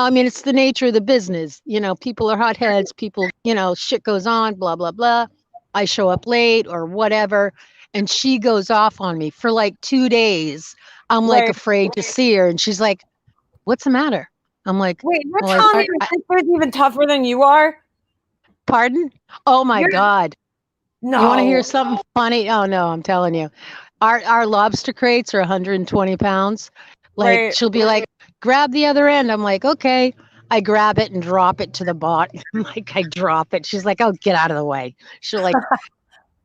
mean, it's the nature of the business. People are hotheads, people, shit goes on, blah, blah, blah. I show up late or whatever. And she goes off on me for like 2 days. I'm like afraid to see her. And she's like, "What's the matter?" I'm like, "Wait, you're telling me your sister's even tougher than you are?" Pardon? Oh my God. No. You want to hear something funny? Oh no, I'm telling you. Our lobster crates are 120 pounds. Like she'll be like, "Grab the other end." I'm like, "Okay." I grab it and drop it to the bottom. Like I drop it. She's like, "Oh, get out of the way." She'll like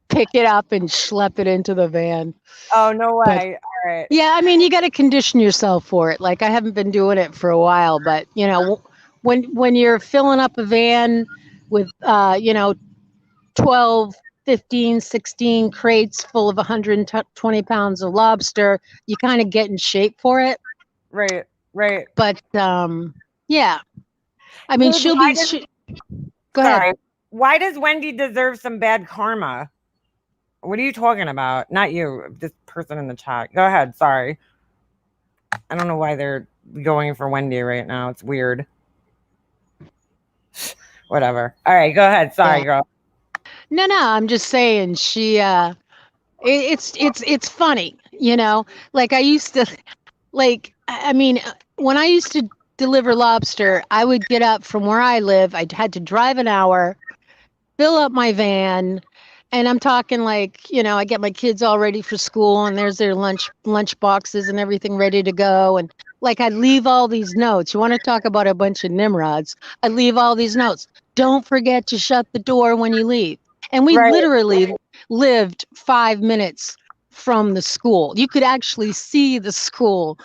pick it up and schlep it into the van. Oh, no way. All right. Yeah, I mean, you got to condition yourself for it. Like I haven't been doing it for a while, but when you're filling up a van with 12, 15, 16 crates full of 120 pounds of lobster, you kind of get in shape for it. Right. But yeah, I mean, she'll be. Go ahead. Why does Wendy deserve some bad karma? What are you talking about? Not you, this person in the chat. Go ahead. Sorry. I don't know why they're going for Wendy right now. It's weird. Whatever. All right, go ahead. Sorry, girl. No, I'm just saying she it's funny, like I used to I mean, when I used to deliver lobster, I would get up from where I live. I had to drive an hour, fill up my van, and I'm talking like, I get my kids all ready for school and there's their lunch boxes and everything ready to go. And like I'd leave all these notes. You want to talk about a bunch of nimrods? I'd leave all these notes. Don't forget to shut the door when you leave. And we literally lived 5 minutes from the school. You could actually see the school.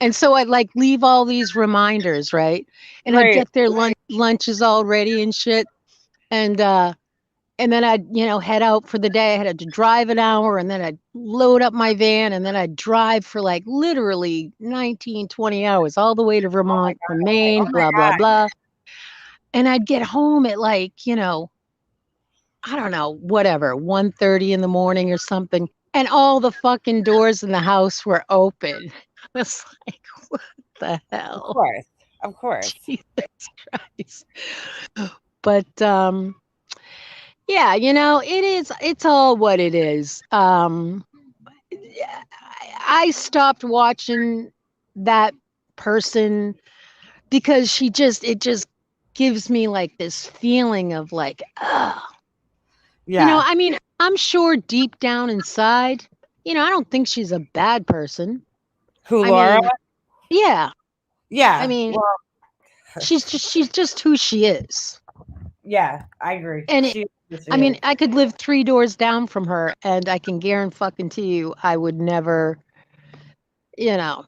And so I'd like leave all these reminders, right? And I'd get their lunches all ready and shit. And then I'd, head out for the day. I had to drive an hour, and then I'd load up my van, and then I'd drive for like literally 19, 20 hours all the way to Vermont from Maine, blah, blah, blah. And I'd get home at like, I don't know, whatever, 1:30 in the morning or something. And all the fucking doors in the house were open. I was like, what the hell? Of course. Jesus Christ. But yeah, it's all what it is. I stopped watching that person because it just gives me like this feeling of like, ugh. Yeah. I mean, I'm sure deep down inside, I don't think she's a bad person. Who, I Laura? mean, yeah. Yeah. I mean, well, she's just who she is. yeah, I agree. And I mean, I could live 3 doors down from her, and I can guarantee you, I would never, I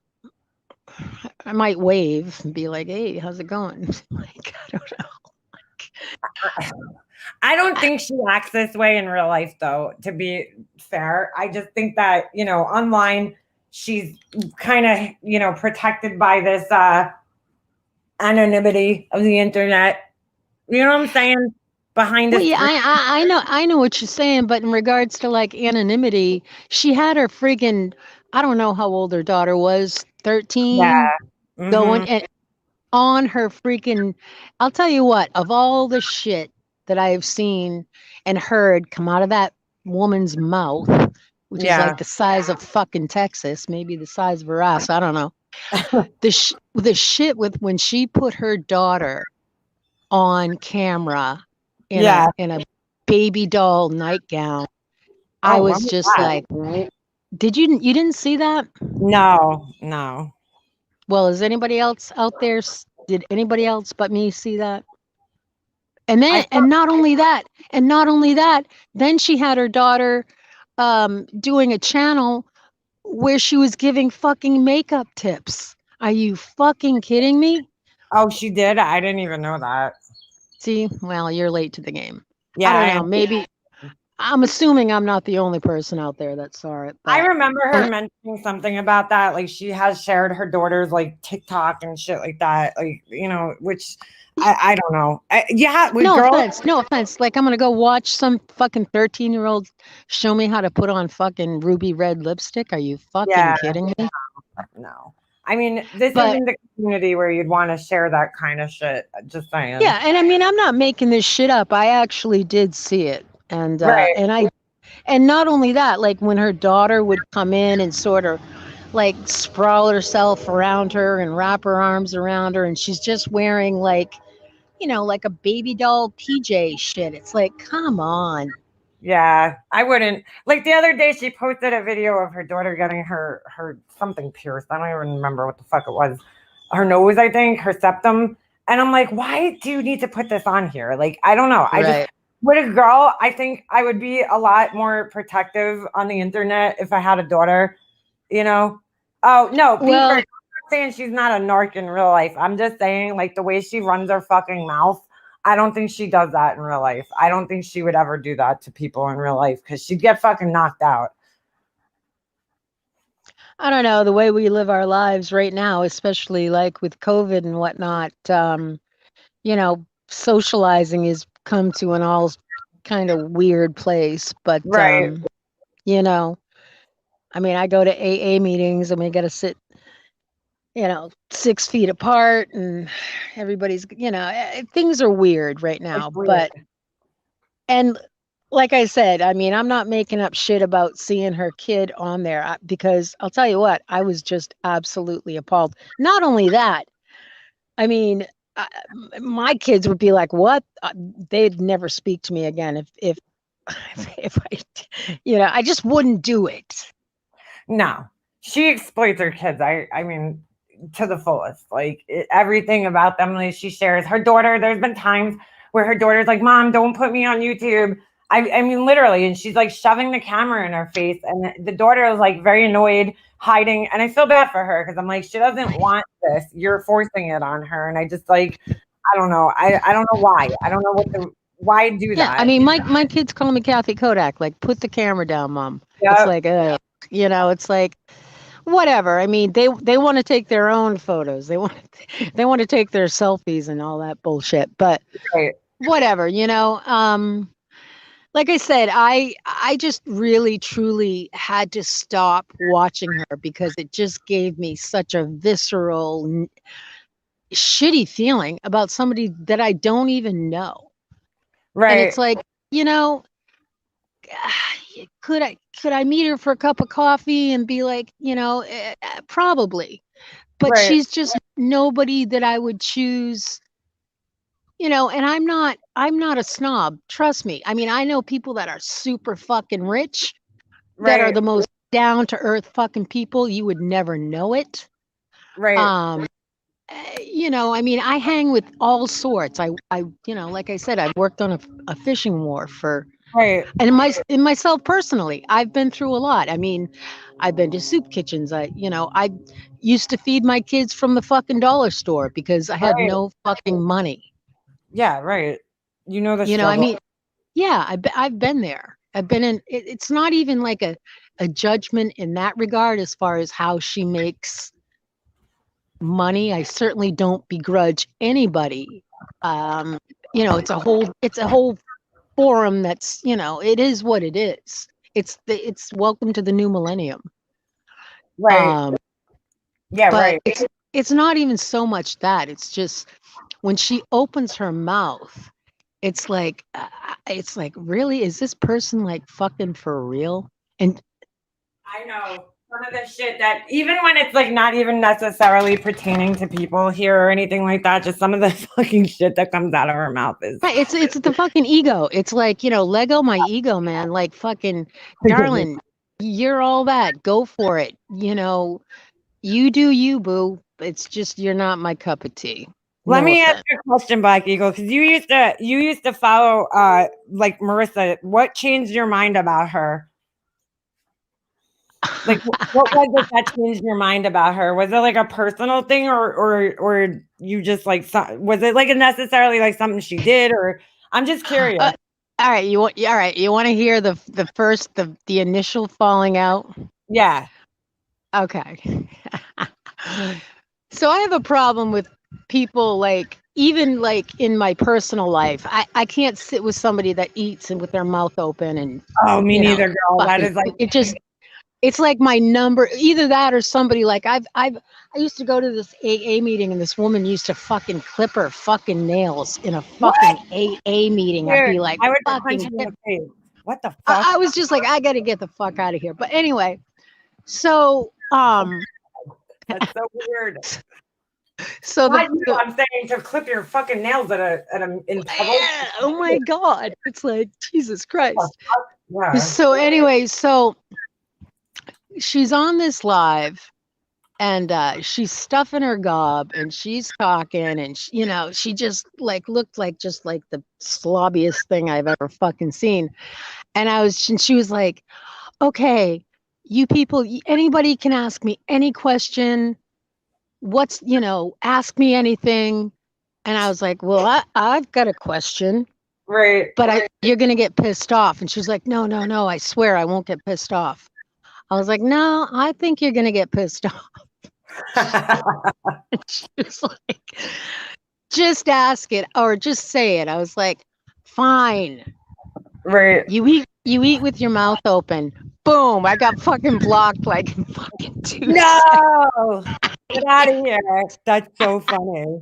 might wave and be like, "Hey, how's it going?" Like, I don't know. I don't think she acts this way in real life, though, to be fair. I just think that, online, she's kind of, protected by this anonymity of the internet. You know what I'm saying? Behind Well, this. yeah, I know what you're saying, but in regards to like anonymity, she had her freaking, I don't know how old her daughter was, 13, going and on her freaking, I'll tell you what, of all the shit that I have seen and heard come out of that woman's mouth, which is like the size of fucking Texas, maybe the size of her ass, I don't know. The shit with when she put her daughter on camera in a baby doll nightgown. I was just like, you didn't see that? No. Well, is anybody else out there? Did anybody else but me see that? And then, and not only that, then she had her daughter doing a channel where she was giving fucking makeup tips. Are you fucking kidding me? Oh, she did? I didn't even know that. See, well, you're late to the game. Yeah, I don't know. Maybe I'm assuming I'm not the only person out there that saw it. I remember her mentioning something about that. Like she has shared her daughter's like TikTok and shit like that. Like, which I don't know. No offense. Like I'm gonna go watch some fucking 13-year-old show me how to put on fucking ruby red lipstick. Are you fucking kidding me? No. I mean, this isn't the community where you'd want to share that kind of shit. Just saying. Yeah, and I mean, I'm not making this shit up. I actually did see it, and and not only that, like when her daughter would come in and sort of like sprawl herself around her and wrap her arms around her, and she's just wearing like, like a baby doll PJ shit. It's like, come on. Yeah, I wouldn't. Like the other day, she posted a video of her daughter getting her something pierced. I don't even remember what the fuck it was. Her nose, I think, her septum. And I'm like, why do you need to put this on here? Like, I don't know. With a girl, I think I would be a lot more protective on the internet if I had a daughter, Oh, no. I'm not saying she's not a narc in real life. I'm just saying, like, the way she runs her fucking mouth, I don't think she does that in real life. I don't think she would ever do that to people in real life because she'd get fucking knocked out. I don't know, the way we live our lives right now, especially like with COVID and whatnot, socializing has come to an all kind of weird place. But, I mean, I go to AA meetings and we got to sit, 6 feet apart and everybody's, things are weird right now. And like I said, I mean, I'm not making up shit about seeing her kid on there because I'll tell you what, I was just absolutely appalled. Not only that, I mean, my kids would be like, "What?" They'd never speak to me again if I just wouldn't do it. No, she exploits her kids. I mean, to the fullest. Like everything about them, like she shares. Her daughter. There's been times where her daughter's like, "Mom, don't put me on YouTube." I mean, literally, and she's like shoving the camera in her face, and the daughter is like very annoyed, hiding. And I feel bad for her because I'm like, she doesn't want this. You're forcing it on her, and I just like, I don't know. I don't know why. I don't know why do that. Yeah, I mean, my kids call me Kathy Kodak. Like, put the camera down, Mom. Yep. It's like, it's like, whatever. I mean, they want to take their own photos. They want to take their selfies and all that bullshit. But whatever, like I said, I just really, truly had to stop watching her because it just gave me such a visceral, shitty feeling about somebody that I don't even know. Right. And it's like, you know, could I meet her for a cup of coffee and be like, you know, probably. But Right. she's just nobody that I would choose, you know, and I'm not a snob, trust me. I mean, I know people that are super fucking rich that are the most down to earth fucking people. You would never know it. Right. You know, I mean, I hang with all sorts. You know, like I said, I've worked on a fishing wharf for, Right. and myself personally, I've been through a lot. I mean, I've been to soup kitchens. I used to feed my kids from the fucking dollar store because I had no fucking money. Yeah, right. You know the You know, I struggle. mean, yeah, I've been there. I've been in. It's not even like a judgment in that regard as far as how she makes money. I certainly don't begrudge anybody. You know, it's a whole forum that's, you know, it is what it is. It's welcome to the new millennium. Right. Yeah, But right. it's not even so much that. It's just when she opens her mouth, it's like really, is this person like fucking for real? And I know some of the shit that even when it's like not even necessarily pertaining to people here or anything like that, just some of the fucking shit that comes out of her mouth is right, it's the fucking ego. It's like, you know, Lego my ego, man. Like fucking darling, you're all that. Go for it. You know, you do you, boo. It's just you're not my cup of tea. Let No me ask offense. you a question, Black Eagle, because you used to follow like Marissa. What changed your mind about her? Like, what was it that changed your mind about her? Was it like a personal thing, or you just like was it like necessarily like something she did, or I'm just curious. All right, you want to hear the first the initial falling out? Yeah. Okay. So I have a problem with people, like, even like in my personal life. I can't sit with somebody that eats and with their mouth open and Oh, me you know, neither, girl. That fucking, is like it's like my number, either that or somebody like I used to go to this AA meeting and this woman used to fucking clip her fucking nails in a fucking AA meeting. I'd be like, I would fucking punch you in the face. What the fuck? I was just like, I got to get the fuck out of here. But anyway, so that's so weird. So I'm saying to clip your fucking nails in public. Oh my god, it's like Jesus Christ. Yeah. So anyway, so she's on this live and she's stuffing her gob and she's talking and you know, she just like looked like just like the slobbiest thing I've ever fucking seen. And she was like, okay, you people, anybody can ask me any question. You know, ask me anything. And I was like, well, I've got a question. Right. But you're going to get pissed off. And she's like, no, I swear I won't get pissed off. I was like, no, I think you're going to get pissed off. And she was like, just ask it or just say it. I was like, fine. Right. You eat with your mouth open. Boom. I got fucking blocked like fucking 2 seconds. No. Get out of here. That's so funny.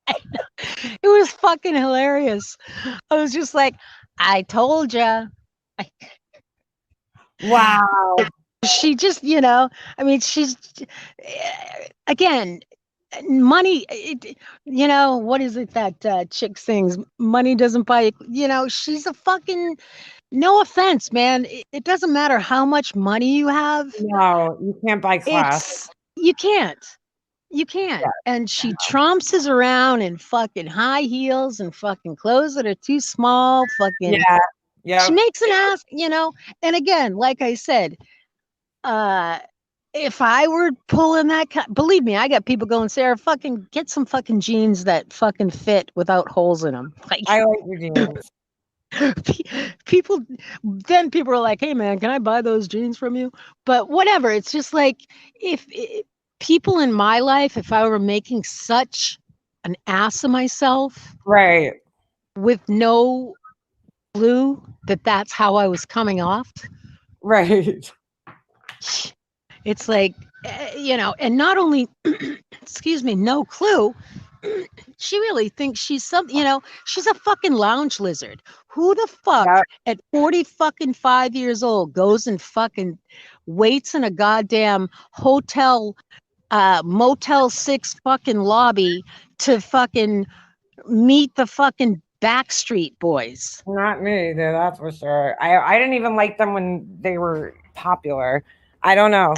It was fucking hilarious. I was just like, I told you. Wow. She just, you know, I mean, she's, again, money, you know, what is it that chick sings? Money doesn't buy, you know, she's a fucking, no offense, man. It doesn't matter how much money you have. No, you can't buy class. You can't. You can't. Yeah. And she trompses around in fucking high heels and fucking clothes that are too small. Fucking yeah. She makes an ass, you know. And again, like I said, if I were pulling that, believe me, I got people going, Sarah, fucking get some fucking jeans that fucking fit without holes in them. Like, I like your jeans. People are like, hey man, can I buy those jeans from you? But whatever. It's just like if people in my life, if I were making such an ass of myself, right, with no clue that that's how I was coming off, right, it's like, you know, and not only excuse me, no clue, She really thinks she's she's a fucking lounge lizard. Who the fuck at 40 fucking 5 years old goes and fucking waits in a goddamn hotel, Motel 6 fucking lobby to fucking meet the fucking Backstreet Boys? Not me, dude, that's for sure. I didn't even like them when they were popular. I don't know.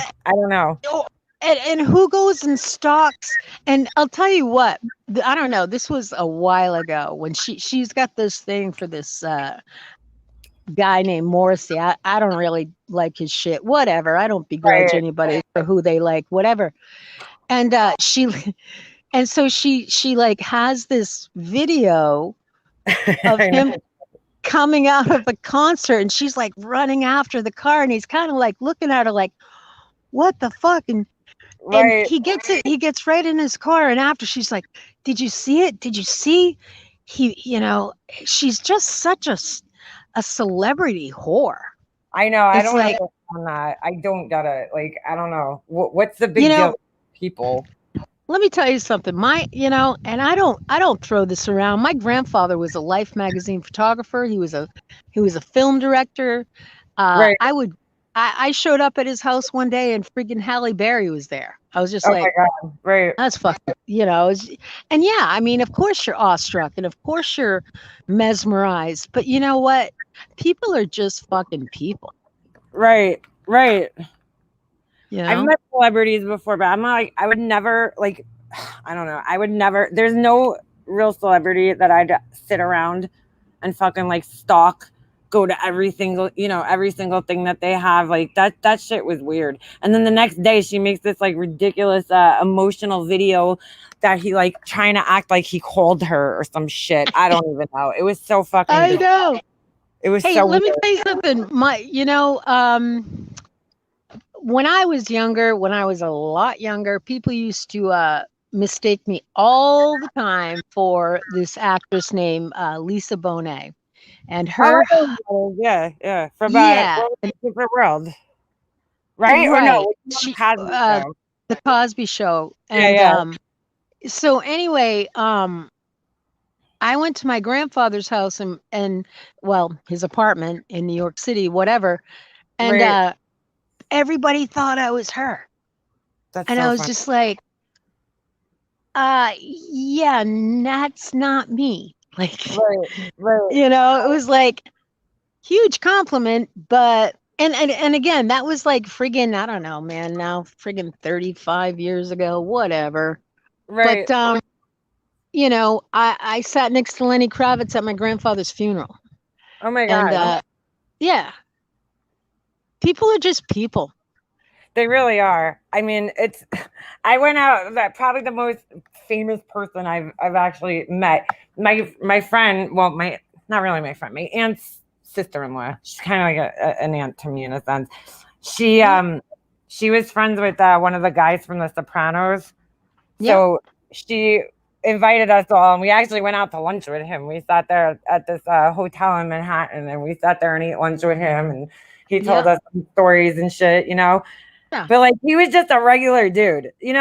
And who goes and stalks? And I'll tell you what, I don't know. This was a while ago when she's got this thing for this guy named Morrissey. I don't really like his shit. Whatever. I don't begrudge anybody for who they like. Whatever. And so she like has this video of him coming out of a concert, and she's like running after the car, and he's kind of like looking at her like, what the fuck? And he gets right in his car, and after she's like, did you see it? Did you see? She's just such a celebrity whore. I know. I don't like on that. I don't get it. Like, I don't know. What's the big deal with people? Let me tell you something. And I don't throw this around. My grandfather was a Life magazine photographer. He was a film director. I showed up at his house one day and freaking Halle Berry was there. I was just like, my God. Right. That's fucking, and yeah, I mean, of course you're awestruck and of course you're mesmerized, but you know what? People are just fucking people. Right. Yeah. I've met celebrities before, but I'm not like, I would never like, I don't know. I would never, there's no real celebrity that I'd sit around and fucking like stalk, go to every single thing that they have. Like that shit was weird. And then the next day she makes this like ridiculous emotional video that he like trying to act like he called her or some shit. I don't even know. It was so fucking I know. It was hey, so let weird. me tell you something. When I was a lot younger, people used to mistake me all the time for this actress named Lisa Bonet. And her, from Different World, right? Or no, the Cosby Show. And so anyway, I went to my grandfather's house and his apartment in New York City, whatever, and everybody thought I was her. And I was just like, yeah, that's not me. Like, right. It was like huge compliment, but and again, that was like friggin', I don't know, man, now friggin' 35 years ago, whatever. Right. But I sat next to Lenny Kravitz at my grandfather's funeral. Oh my God. And yeah. People are just people. They really are. I mean, I went out, that probably the most famous person I've actually met. My friend, not really my friend, my aunt's sister-in-law. She's kind of like an aunt to me in a sense. She was friends with one of the guys from The Sopranos. So she invited us all, and we actually went out to lunch with him. We sat there at this hotel in Manhattan, and we sat there and ate lunch with him, and he told us some stories and shit, But like, he was just a regular dude, did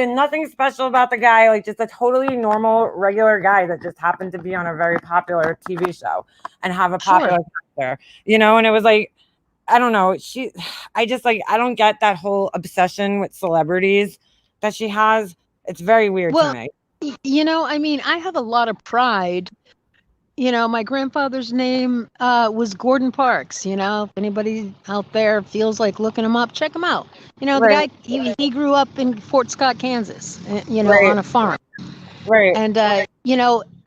nothing special about the guy, like just a totally normal, regular guy that just happened to be on a very popular TV show and have a popular character, and it was like, I don't know. I don't get that whole obsession with celebrities that she has. It's very weird to me. I mean, I have a lot of pride. My grandfather's name was Gordon Parks. If anybody out there feels like looking him up, check him out. The guy, he grew up in Fort Scott, Kansas, on a farm. Right. And, a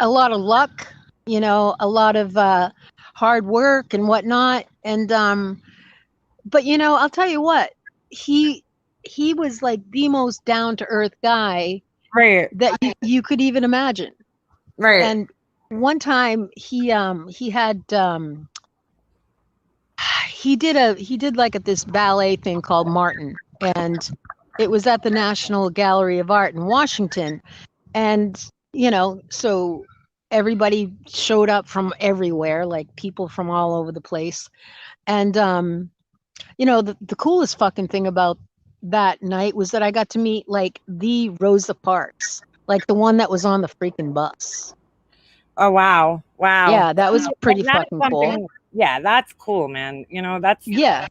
lot of luck, a lot of hard work and whatnot. And, but, I'll tell you what, he was like the most down to earth guy that you could even imagine. Right. And one time he did like at this ballet thing called Martin, and it was at the National Gallery of Art in Washington. And, so everybody showed up from everywhere, like people from all over the place. And, the coolest fucking thing about that night was that I got to meet like the Rosa Parks. like the one that was on the freaking bus. Oh wow. Yeah, that was pretty fucking cool. Yeah, that's cool, man. You know, that's Yeah.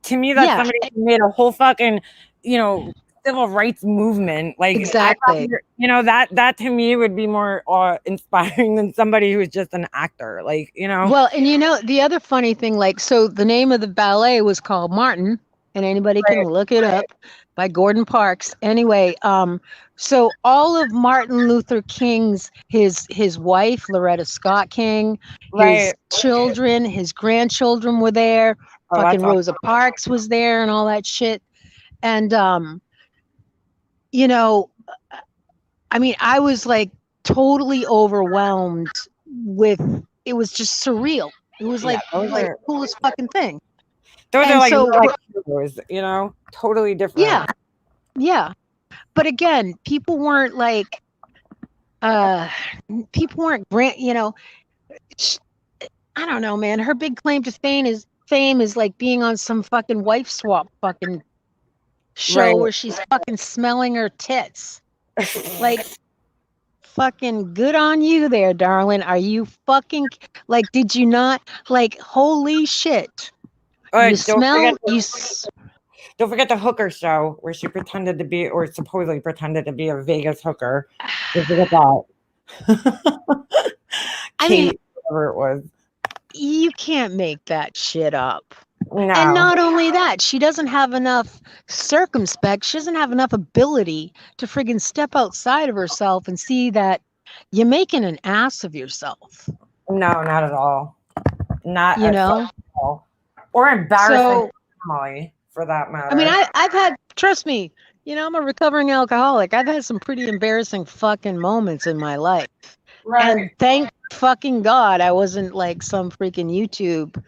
To me, that's Yeah. somebody who made a whole fucking, civil rights movement. Like Exactly. that to me would be more inspiring than somebody who's just an actor. Like, Well, and the other funny thing, like, so the name of the ballet was called Martin, and anybody can look it up, by Gordon Parks. Anyway, so all of Martin Luther King's, his wife, Loretta Scott King, his children, his grandchildren were there. Fucking Rosa Parks was there and all that shit. And, I mean, I was like totally overwhelmed with, it was just surreal. It was like the coolest fucking thing. Those are like heroes, totally different. Yeah. Yeah. But again, people weren't like, I don't know, man. Her big claim to fame is like being on some fucking wife swap fucking show where she's fucking smelling her tits. Like, fucking good on you there, darling. Are you fucking, like, did you not, like, holy shit. You smell, don't forget the hooker show where she pretended to be, or supposedly pretended to be, a Vegas hooker. Don't forget that. I mean, whatever it was. You can't make that shit up. No. And not only that, she doesn't have enough circumspect. She doesn't have enough ability to friggin' step outside of herself and see that you're making an ass of yourself. No, not at all. Not at all. Or embarrassing family, for that matter. I mean, I've had, trust me, I'm a recovering alcoholic. I've had some pretty embarrassing fucking moments in my life. And thank fucking God I wasn't like some freaking YouTube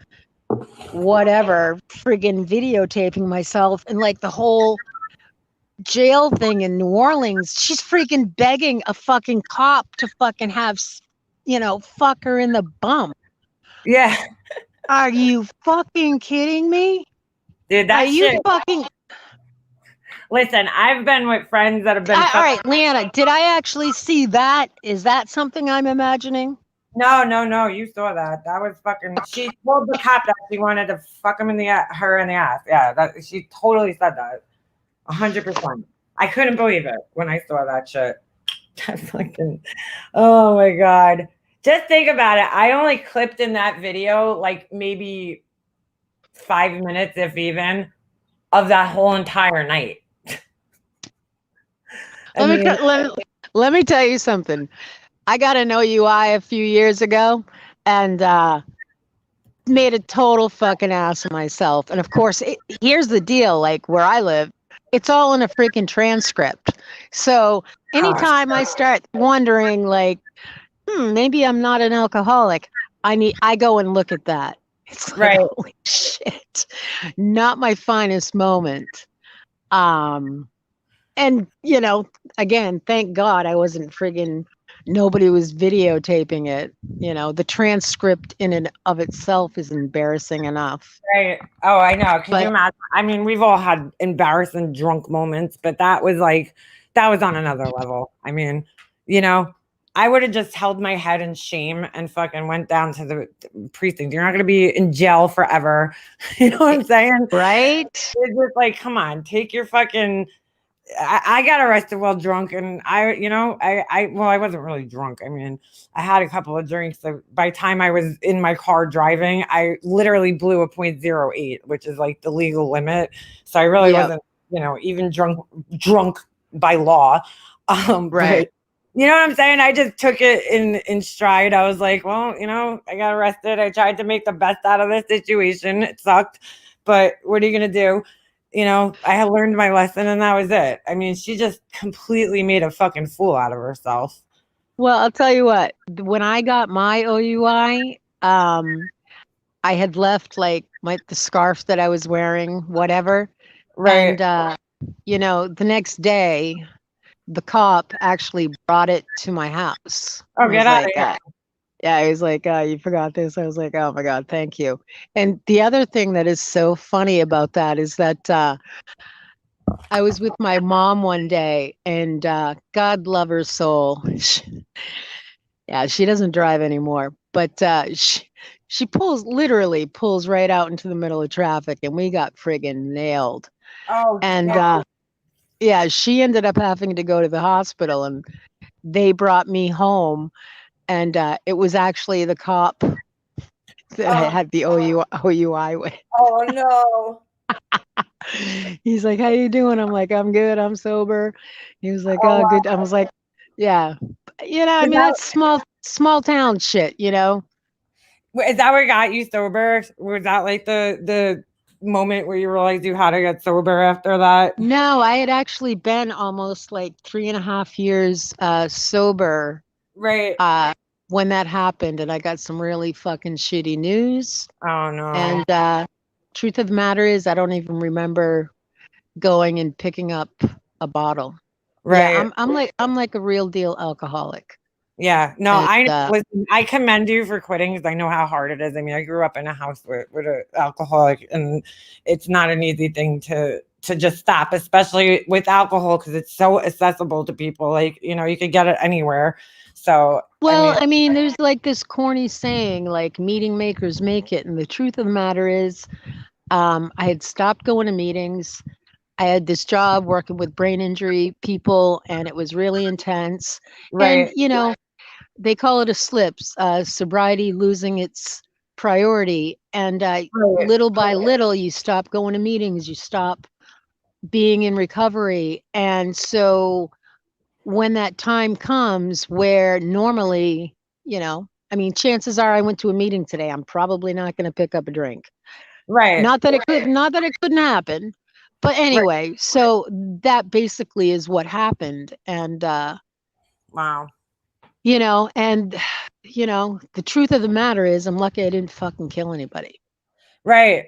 whatever friggin' videotaping myself, and like the whole jail thing in New Orleans. She's freaking begging a fucking cop to fucking have, fuck her in the bum. Yeah. Are you fucking kidding me? Dude, that shit. You fucking... Listen, I've been with friends that have been... all right, Leanna, did I actually see that? Is that something I'm imagining? No, you saw that. That was fucking... She told the cop that she wanted to fuck her in the ass. Yeah, she totally said that. 100%. I couldn't believe it when I saw that shit. Fucking... Oh my God. Just think about it. I only clipped in that video like maybe 5 minutes, if even, of that whole entire night. Let me tell you something. I got an OUI a few years ago and made a total fucking ass of myself. And of course, here's the deal, like where I live, it's all in a freaking transcript. So anytime I start wondering like, maybe I'm not an alcoholic, I go and look at that. It's like, holy shit, not my finest moment. And, again, thank God I wasn't friggin', nobody was videotaping it. The transcript in and of itself is embarrassing enough. Right. Oh, I know. Can you imagine? I mean, we've all had embarrassing drunk moments, but that was on another level. I mean, I would have just held my head in shame and fucking went down to the precinct. You're not going to be in jail forever. You know what I'm saying? Right. It's just like, come on, take your fucking... I got arrested while drunk, and I wasn't really drunk. I mean, I had a couple of drinks. So by the time I was in my car driving, I literally blew a 0.08, which is like the legal limit. So I really wasn't, even drunk by law. Right. But, you know what I'm saying? I just took it in stride. I was like, well, I got arrested. I tried to make the best out of this situation. It sucked, but what are you going to do? I had learned my lesson and that was it. I mean, she just completely made a fucking fool out of herself. Well, I'll tell you what, when I got my OUI, I had left like the scarf that I was wearing, whatever. Right. And, the next day, the cop actually brought it to my house. Oh, get out of here. Yeah, he was like, you forgot this. I was like, oh my God, thank you. And the other thing that is so funny about that is that I was with my mom one day, and God love her soul. Yeah, she doesn't drive anymore, but she literally pulls right out into the middle of traffic, and we got friggin' nailed. Oh, And yeah. yeah, she ended up having to go to the hospital, and they brought me home, and it was actually the cop that I had the OUI with. Oh no. He's like, "How you doing?" I'm like, "I'm good. I'm sober." He was like, Oh, "Oh, wow. good." I was like, "Yeah, I mean, that's small town shit, Is that what got you sober? Was that like the moment where you realized you had to get sober after that? No, I had actually been almost like 3.5 years sober Right. when that happened, and I got some really fucking shitty news. Oh no. And truth of the matter is, I don't even remember going and picking up a bottle. Right. Yeah, I'm like a real deal alcoholic. Yeah. No, And, listen, I commend you for quitting because I know how hard it is. I mean, I grew up in a house with an alcoholic, and it's not an easy thing to just stop, especially with alcohol, because it's so accessible to people. Like, you could get it anywhere. So, well, I mean, there's like this corny saying, like, meeting makers make it. And the truth of the matter is, I had stopped going to meetings. I had this job working with brain injury people, and it was really intense. right. And, they call it a slip, sobriety losing its priority. And Right. little by little, you stop going to meetings, you stop being in recovery. And so when that time comes where normally, I mean, chances are I went to a meeting today, I'm probably not going to pick up a drink. Right. Not that it couldn't happen. But anyway, so that basically is what happened. And Wow. and the truth of the matter is, I'm lucky I didn't fucking kill anybody. Right.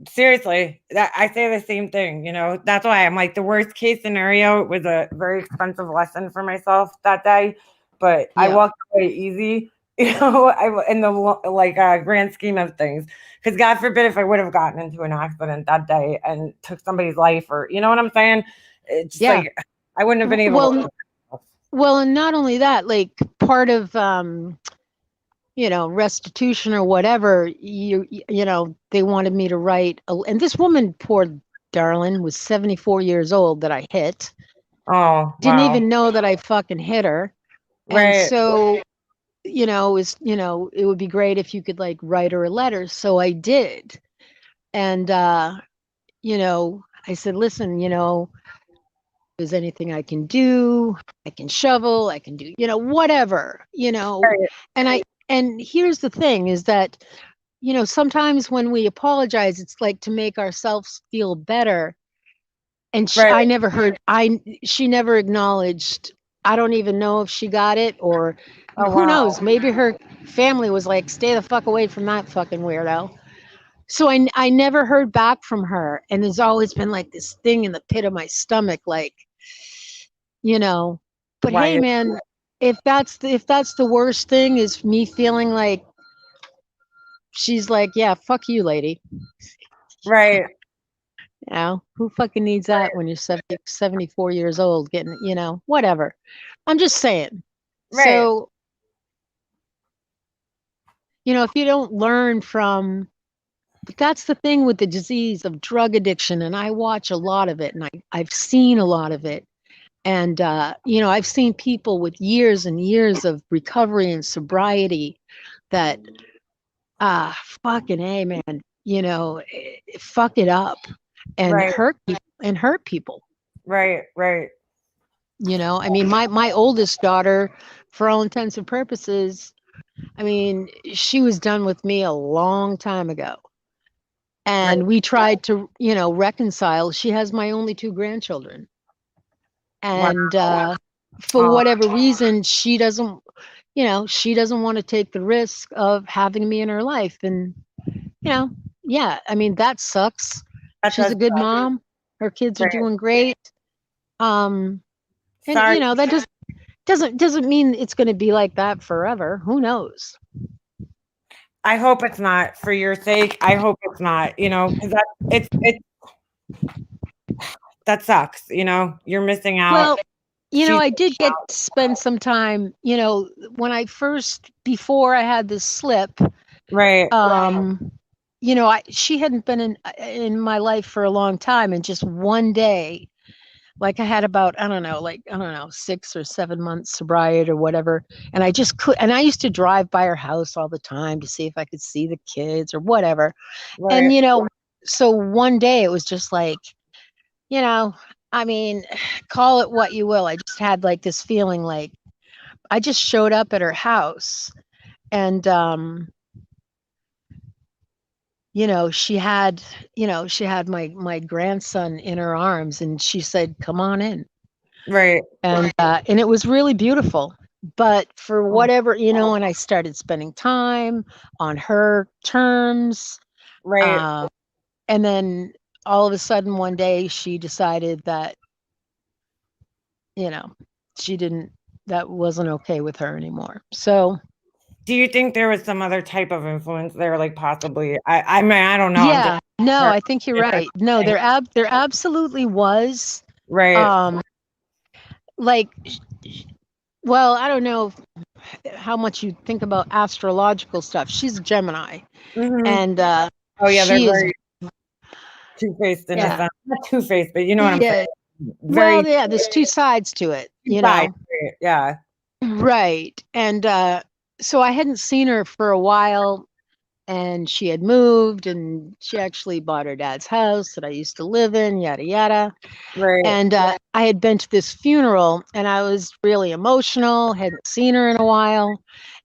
Seriously, that I say the same thing. That's why I'm like, the worst case scenario was a very expensive lesson for myself that day, but I walked away easy. In the grand scheme of things, because God forbid if I would have gotten into an accident that day and took somebody's life, or you know what I'm saying? It's just like I wouldn't have been able to. Well, and not only that, like part of restitution or whatever, they wanted me to write and this woman, poor darling, was 74 years old that I hit. Oh, didn't wow. even know that I fucking hit her. Right. And so, it would be great if you could like write her a letter. So I did. And I said, listen, there's anything I can do, I can shovel, I can do, whatever, Right. and here's the thing is that, sometimes when we apologize, it's like to make ourselves feel better. And she never acknowledged. I don't even know if she got it, or who knows, maybe her family was like, stay the fuck away from that fucking weirdo. So I never heard back from her. And there's always been like this thing in the pit of my stomach, like, but hey, man, if that's the worst thing, is me feeling like she's like, yeah, fuck you, lady. Right. Who fucking needs that when you're 74 years old getting, whatever. I'm just saying. Right. So, if you don't learn from, but that's the thing with the disease of drug addiction. And I watch a lot of it, and I've seen a lot of it. And, I've seen people with years and years of recovery and sobriety that, fucking A, man, fuck it up and hurt people. Right. I mean, my oldest daughter, for all intents and purposes, I mean, she was done with me a long time ago. And we tried to, reconcile. She has my only 2 grandchildren. And for whatever reason, she doesn't want to take the risk of having me in her life. And, yeah, I mean, that sucks. She's a good mom. Her kids are doing great. And, that just doesn't mean it's going to be like that forever. Who knows? I hope it's not, for your sake. I hope it's not, because it's that sucks. You're missing out. Well, I did get to spend some time, when before I had this slip, right. She hadn't been in my life for a long time, and just one day, like I had about, I don't know, 6 or 7 months sobriety or whatever. And I just and I used to drive by her house all the time to see if I could see the kids or whatever. Right. And, so one day it was just like, I mean, call it what you will. I just had like this feeling like I just showed up at her house, and, she had my grandson in her arms, and she said, "Come on in." Right. And it was really beautiful. But for whatever, and I started spending time on her terms. Right. And then all of a sudden one day she decided that, that wasn't okay with her anymore. So do you think there was some other type of influence there, like possibly? I mean, I don't know. Yeah, no, I think you're right. No, there absolutely was. Right. Like, well, I don't know how much you think about astrological stuff. She's a Gemini, and oh yeah, they're she is very two-faced in a sense. Not two-faced, but you know what I'm saying. Well, yeah, there's two sides to it, Yeah. Right. And so I hadn't seen her for a while, and she had moved, and she actually bought her dad's house that I used to live in, yada yada. Right. And I had been to this funeral, and I was really emotional, hadn't seen her in a while.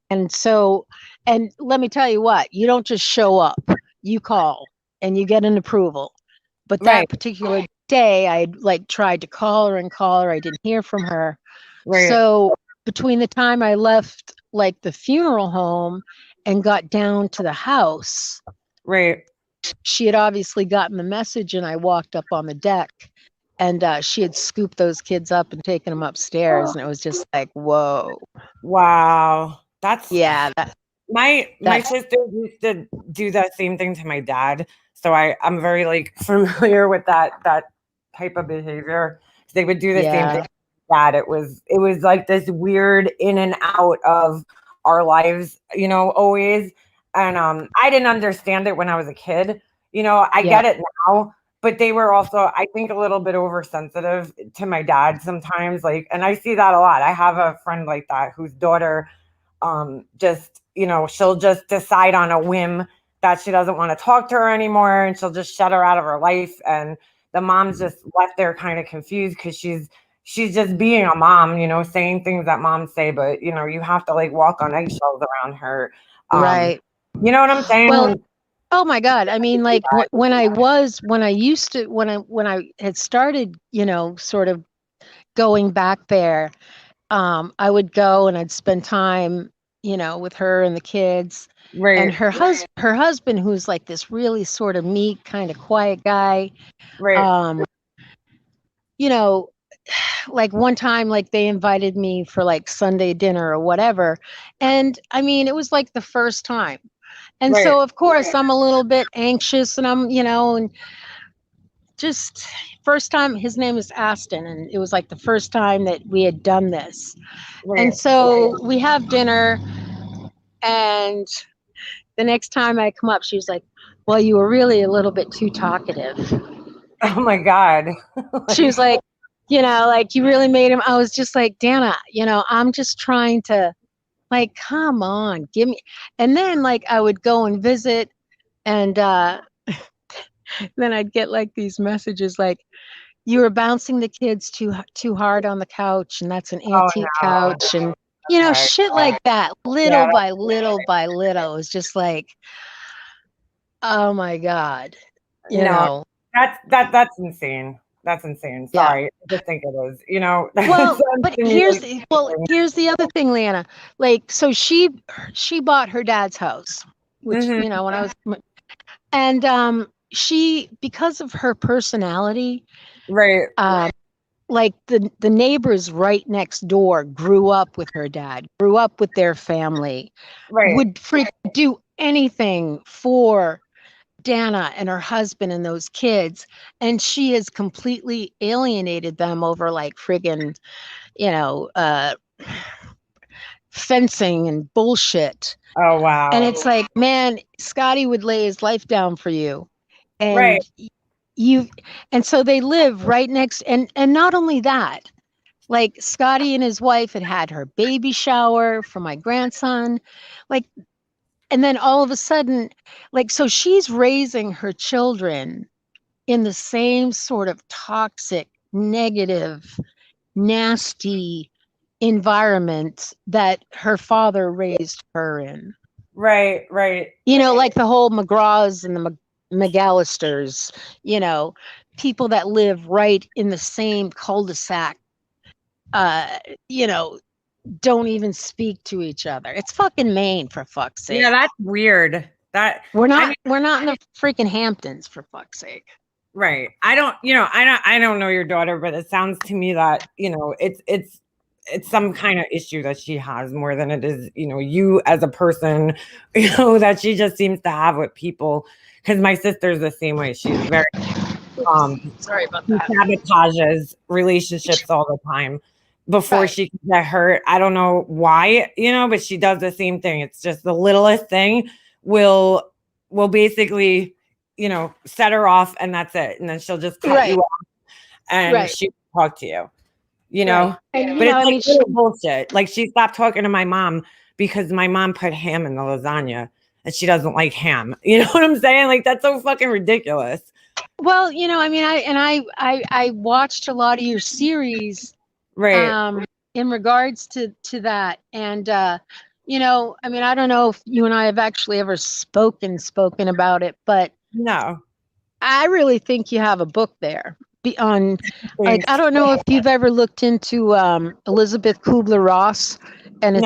And so, and let me tell you what, you don't just show up, you call and you get an approval. But that particular day, I like tried to call her. I didn't hear from her. Right. So between the time I left like the funeral home and got down to the house, right, she had obviously gotten the message, and I walked up on the deck, and she had scooped those kids up and taken them upstairs, and it was just like, whoa. Wow. That's my that's, sister used to do that same thing to my dad. So I'm very like familiar with that type of behavior. They would do the same thing to my dad. It was like this weird in and out of our lives, always. And I didn't understand it when I was a kid. I get it now, but they were also, I think, a little bit oversensitive to my dad sometimes. Like, and I see that a lot. I have a friend like that whose daughter just, she'll just decide on a whim that she doesn't want to talk to her anymore, and she'll just shut her out of her life. And the mom's just left there kind of confused because she's just being a mom, saying things that moms say, but you have to like walk on eggshells around her. right. You know what I'm saying? Well, oh my God. I mean, like when I had started, sort of going back there, I would go and I'd spend time, with her and the kids. Right. And her husband, who's like this really sort of meek, kind of quiet guy. Right. Like one time, like they invited me for like Sunday dinner or whatever. And I mean, it was like the first time. And so of course I'm a little bit anxious, and I'm, and just first time. His name is Aston, and it was like the first time that we had done this. And so we have dinner, and the next time I come up, she's like, "Well, you were really a little bit too talkative." Oh my God. She was like, like you really made him. I was just like, Dana, I'm just trying to, like, come on, give me. And then like I would go and visit, and then I'd get like these messages like, "You were bouncing the kids too hard on the couch, and that's an antique couch," and shit like that, little by little by little. It's just like, oh my God, that's insane. That's insane. Sorry, I just think it is. Well, but here's the other thing, Leanna. Like, so she bought her dad's house, which when I was, and she, because of her personality, like the neighbors right next door grew up with her dad, grew up with their family, would do anything for Dana and her husband and those kids, and she has completely alienated them over like friggin', fencing and bullshit. Oh wow. And it's like, man, Scotty would lay his life down for you. And right. And so they live right next, and not only that, like Scotty and his wife had her baby shower for my grandson, like, and then all of a sudden, like, so she's raising her children in the same sort of toxic, negative, nasty environment that her father raised her in. Right. Like the whole McGraws and the McAllisters, people that live right in the same cul-de-sac, don't even speak to each other. It's fucking Maine, for fuck's sake. Yeah, that's weird. We're not in the freaking Hamptons, for fuck's sake. Right. I don't know your daughter, but it sounds to me that, it's some kind of issue that she has more than it is, you as a person, that she just seems to have with people. Because my sister's the same way. She's very sorry about that. Sabotages relationships all the time before she can get hurt. I don't know why, but she does the same thing. It's just the littlest thing will basically, set her off, and that's it. And then she'll just cut you off, and she will talk to you. And, but it's like bullshit. Like, she stopped talking to my mom because my mom put ham in the lasagna, and she doesn't like ham. You know what I'm saying? Like, that's so fucking ridiculous. Well, I watched a lot of your series, in regards to that, and I don't know if you and I have actually ever spoken about it, but no, I really think you have a book there. Like, I don't know if you've ever looked into Elizabeth Kubler-Ross, and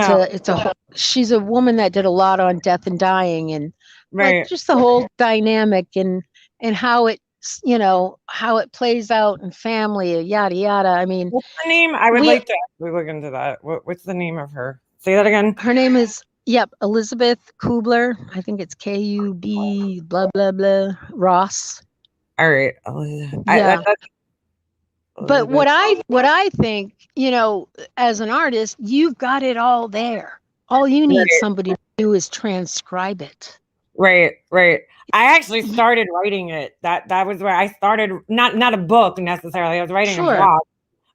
she's a woman that did a lot on death and dying, and like just the whole dynamic and how it how it plays out in family, yada yada. I mean, what's the name? I would like to look into that. What's the name of her? Say that again. Her name is Elizabeth Kubler. I think it's Kub blah blah blah Ross. All right. Yeah. But what I think, as an artist, you've got it all there. All you need somebody to do is transcribe it. Right. I actually started writing it. That was where I started. Not a book necessarily. I was writing a blog,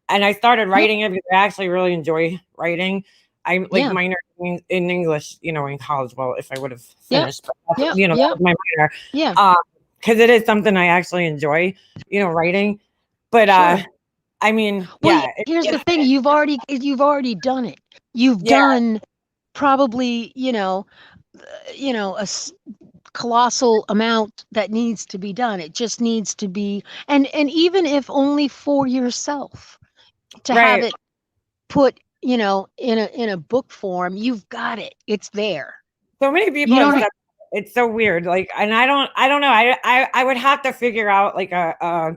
and I started writing it because I actually really enjoy writing. I minor in English, in college. Well, if I would have finished, but that was my minor. Yeah. Because it is something I actually enjoy, writing. But I mean, here's the thing: you've already done it. You've done probably, a colossal amount that needs to be done. It just needs to be, and even if only for yourself, to have it put, in a book form, you've got it. It's there. So many people have said it's so weird. Like, and I don't know. I would have to figure out like a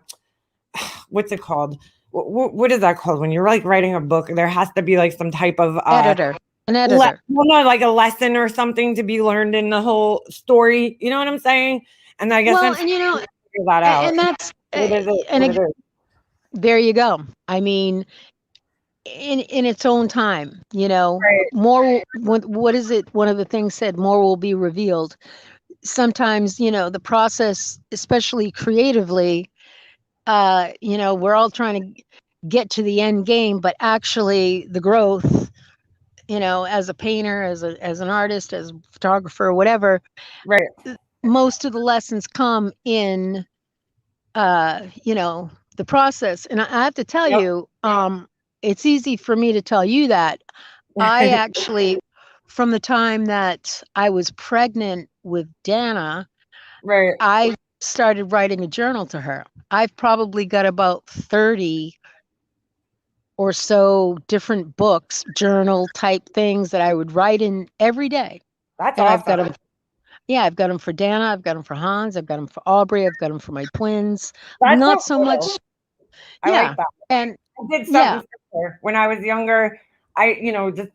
what's it called? What is that called? When you're like writing a book, there has to be like some type of editor. An editor. Like a lesson or something to be learned in the whole story. You know what I'm saying? And I guess figure that out. And that's there you go. I mean, in its own time, more. What is it? One of the things said, more will be revealed. Sometimes, the process, especially creatively, we're all trying to get to the end game, but actually the growth, as a painter, as an artist, as a photographer, whatever, most of the lessons come in, the process. And I have to tell you, it's easy for me to tell you that I actually, from the time that I was pregnant with Dana, I started writing a journal to her. I've probably got about 30 or so different books, journal type things that I would write in every day. That's awesome. I've got them for Dana. I've got them for Hans. I've got them for Aubrey. I've got them for my twins. That's not so much. I like that. And I did something similar when I was younger. just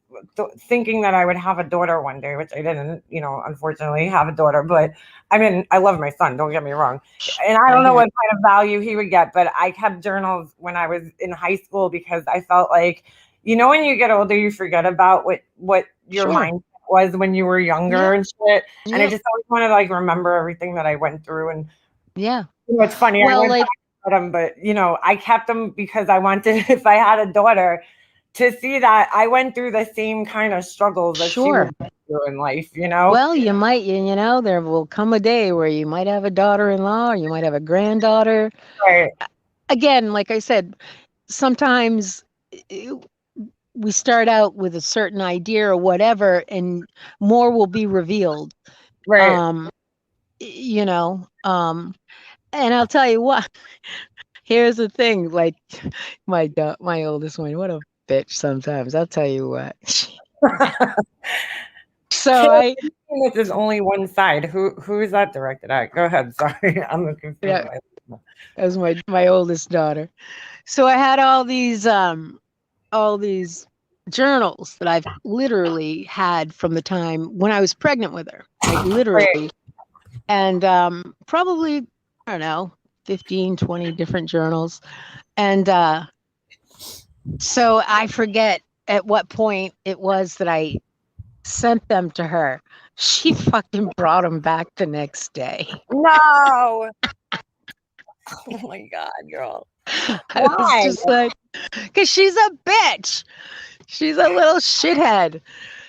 thinking that I would have a daughter one day, which I didn't, unfortunately have a daughter, but I mean, I love my son, don't get me wrong. And I don't know what kind of value he would get, but I kept journals when I was in high school because I felt like, when you get older, you forget about what your mindset was when you were younger and shit. And I just always wanted to like remember everything that I went through. And it's funny. Well, I went back to them, but I kept them because I wanted, if I had a daughter, to see that I went through the same kind of struggles that she was through in life, Well, you might, there will come a day where you might have a daughter-in-law or you might have a granddaughter. Right. Again, like I said, sometimes we start out with a certain idea or whatever, and more will be revealed. Right. And I'll tell you what, here's the thing, like my oldest one, what a bitch sometimes, I'll tell you what. So this is only one side. Who is that directed at? Go ahead. Sorry, I'm confused. Yeah, as my oldest daughter. So I had all these journals that I've literally had from the time when I was pregnant with her, like literally, and probably, I don't know, 15, 20 different journals. And so I forget at what point it was that I sent them to her. She fucking brought them back the next day. No. Oh my God, girl. Why? I was just like, because she's a bitch. She's a little shithead.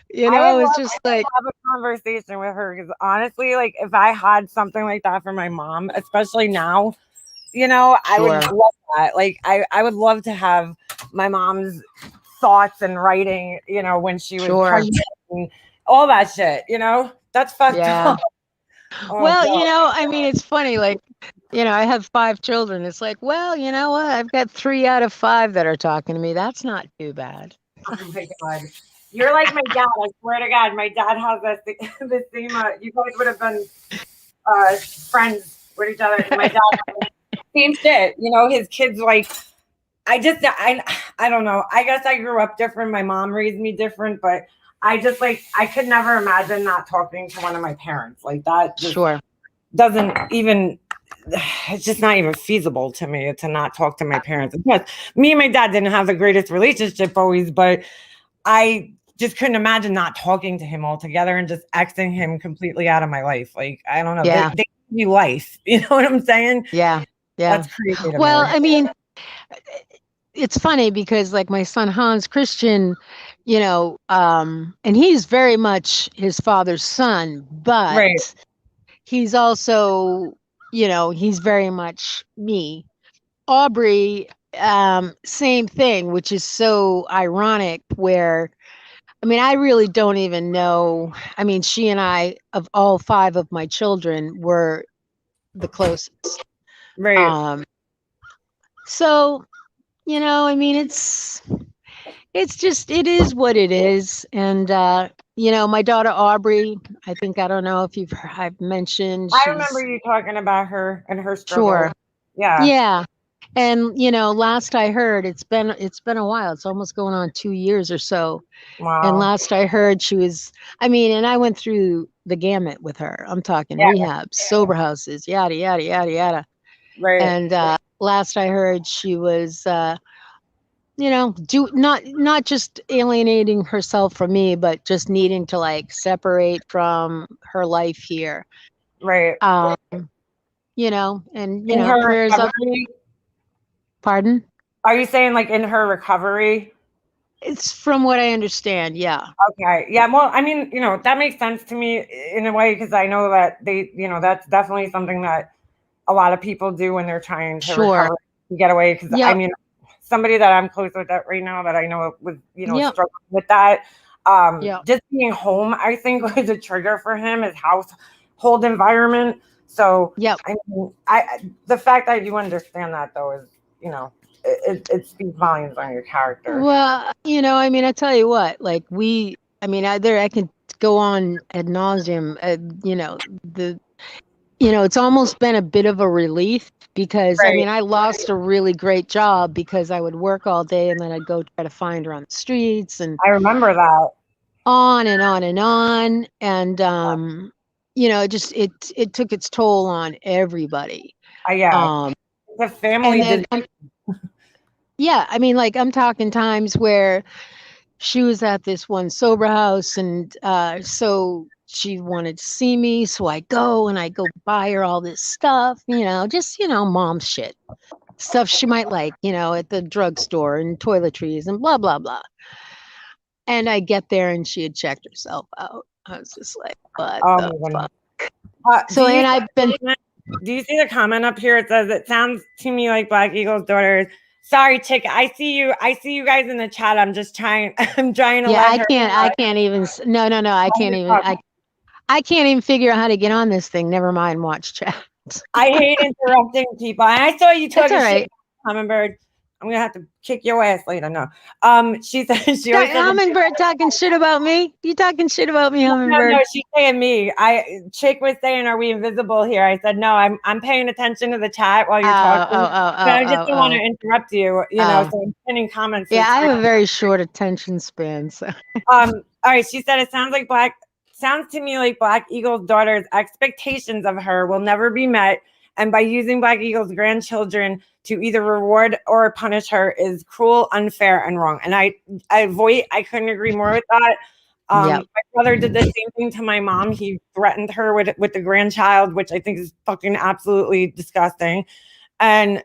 It's just like have a conversation with her because honestly, like if I had something like that for my mom, especially now, I would love that. Like I would love to have my mom's thoughts and writing, when she was pregnant and all that shit, that's fucked up. Oh, well, God. I mean, it's funny, like, I have 5 children. It's like, well, you know what? I've got 3 out of 5 that are talking to me. That's not too bad. Oh my God. You're like my dad. I swear to God, my dad has the same, you guys would have been friends with each other. My dad, same shit. His kids, like, I don't know. I guess I grew up different. My mom raised me different, but I just like, I could never imagine not talking to one of my parents like that. Doesn't even, it's just not even feasible to me to not talk to my parents. Yes, me and my dad didn't have the greatest relationship always, but I just couldn't imagine not talking to him altogether and just Xing him completely out of my life. Like, I don't know. Yeah. They give me life. You know what I'm saying? Yeah. Yeah. That's crazy. Well, I mean, it's funny because like my son Hans Christian, and he's very much his father's son, but he's also, he's very much me. Aubrey, same thing, which is so ironic where, I mean, I really don't even know. I mean, she and I, of all 5 of my children, were the closest. Right. So, I mean, it's just, it is what it is. And, my daughter Aubrey, I don't know if I've mentioned. I remember you talking about her and her struggle. Sure. Yeah. Yeah. And, last I heard, it's been a while. It's almost going on 2 years or so. Wow. And last I heard she was, and I went through the gamut with her. I'm talking rehabs, sober houses, yada, yada, yada, yada. Right. And last I heard she was, not just alienating herself from me, but just needing to like separate from her life here. Right. And, her prayers up. Pardon? Are you saying like in her recovery? It's from what I understand. Yeah. Okay. Yeah. Well, I mean, that makes sense to me in a way, because I know that they, that's definitely something that a lot of people do when they're trying to recover and get away. Because I mean, somebody that I'm close with that right now that I know was, struggling with that. Just being home, I think, was a trigger for him, his household environment. So I mean, the fact that you understand that though is, it speaks volumes on your character. Well, I mean, I tell you what, like I can go on ad nauseum, it's almost been a bit of a relief because I mean, I lost a really great job because I would work all day and then I'd go try to find her on the streets and I remember that. on and on and on. And, it took its toll on everybody. Yeah. The family did. Yeah. I mean, like I'm talking times where she was at this one sober house and so she wanted to see me. So I go buy her all this stuff, just, mom shit. Stuff she might like, at the drugstore and toiletries and blah, blah, blah. And I get there and she had checked herself out. I was just like, what the fuck? So, and I've been. Do you see the comment up here? It says, it sounds to me like Black Eagle's daughters. Sorry, chick. I see you guys in the chat. I'm trying to. Yeah, I can't even. No. I can't even. I can't even figure out how to get on this thing. Never mind, watch chat. I hate interrupting people. And I saw you talking shit, Hummingbird. I'm gonna have to kick your ass later. No. She said she always Hummingbird talking shit about me. You talking shit about me, Hummingbird? No, she's saying me. Chick was saying, "Are we invisible here?" I said, "No, I'm paying attention to the chat while you're talking." I just don't want to interrupt you. So I'm pinning comments. Yeah, I have a very short attention span. So. All right. She said it sounds to me like Black Eagle's daughter's expectations of her will never be met. And by using Black Eagle's grandchildren to either reward or punish her is cruel, unfair, and wrong. And I couldn't agree more with that. My brother did the same thing to my mom. He threatened her with the grandchild, which I think is fucking absolutely disgusting. And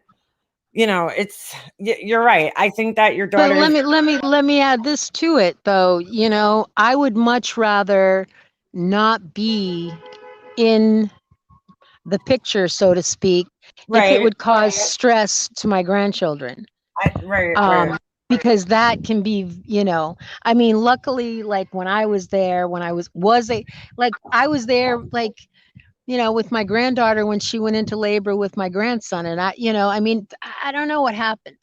you're right. I think that your daughter. But let me add this to it, though. I would much rather not be in the picture, so to speak, if it would cause stress to my grandchildren. Because that can be, I mean, luckily, like when I was there, I was there, like, with my granddaughter when she went into labor with my grandson. And I don't know what happened,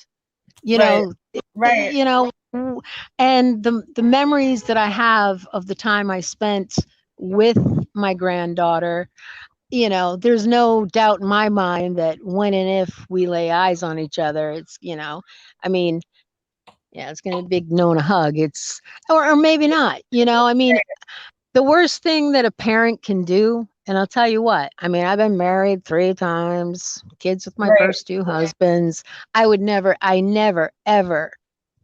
and the memories that I have of the time I spent with my granddaughter, there's no doubt in my mind that when and if we lay eyes on each other, it's, it's going to be big known a hug. It's, or maybe not, the worst thing that a parent can do. And I'll tell you what, I've been married 3 times, kids with my first 2 husbands. I never, ever,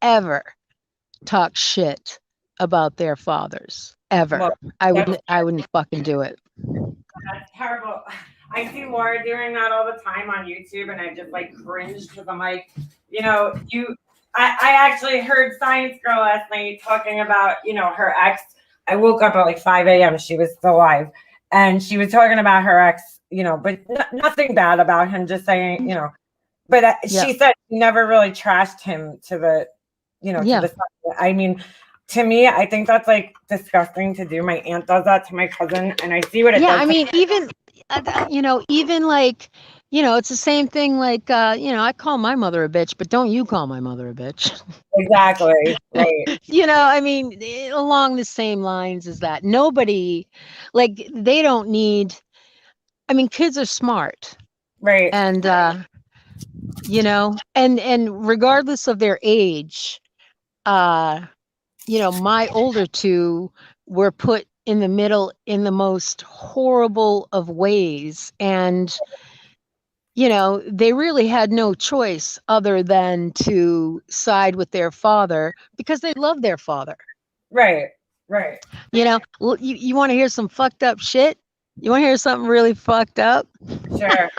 ever talk shit about their fathers. Ever. Well, I wouldn't fucking do it. That's terrible. I see Laura doing that all the time on YouTube, and I just like cringe because I'm like, I actually heard Science Girl last night talking about, her ex. I woke up at like 5 a.m. She was still alive, and she was talking about her ex, but nothing bad about him, just saying, but she said she never really trashed him to the, to the side. To me, I think that's like disgusting to do. My aunt does that to my cousin, and I see what it does. Even like, it's the same thing. Like, I call my mother a bitch, but don't you call my mother a bitch? Exactly. Right. Along the same lines as that. Nobody, like, they don't need. Kids are smart, right? And and regardless of their age, my older 2 were put in the middle in the most horrible of ways. And, they really had no choice other than to side with their father because they love their father. Right. You want to hear some fucked up shit? You want to hear something really fucked up? Sure.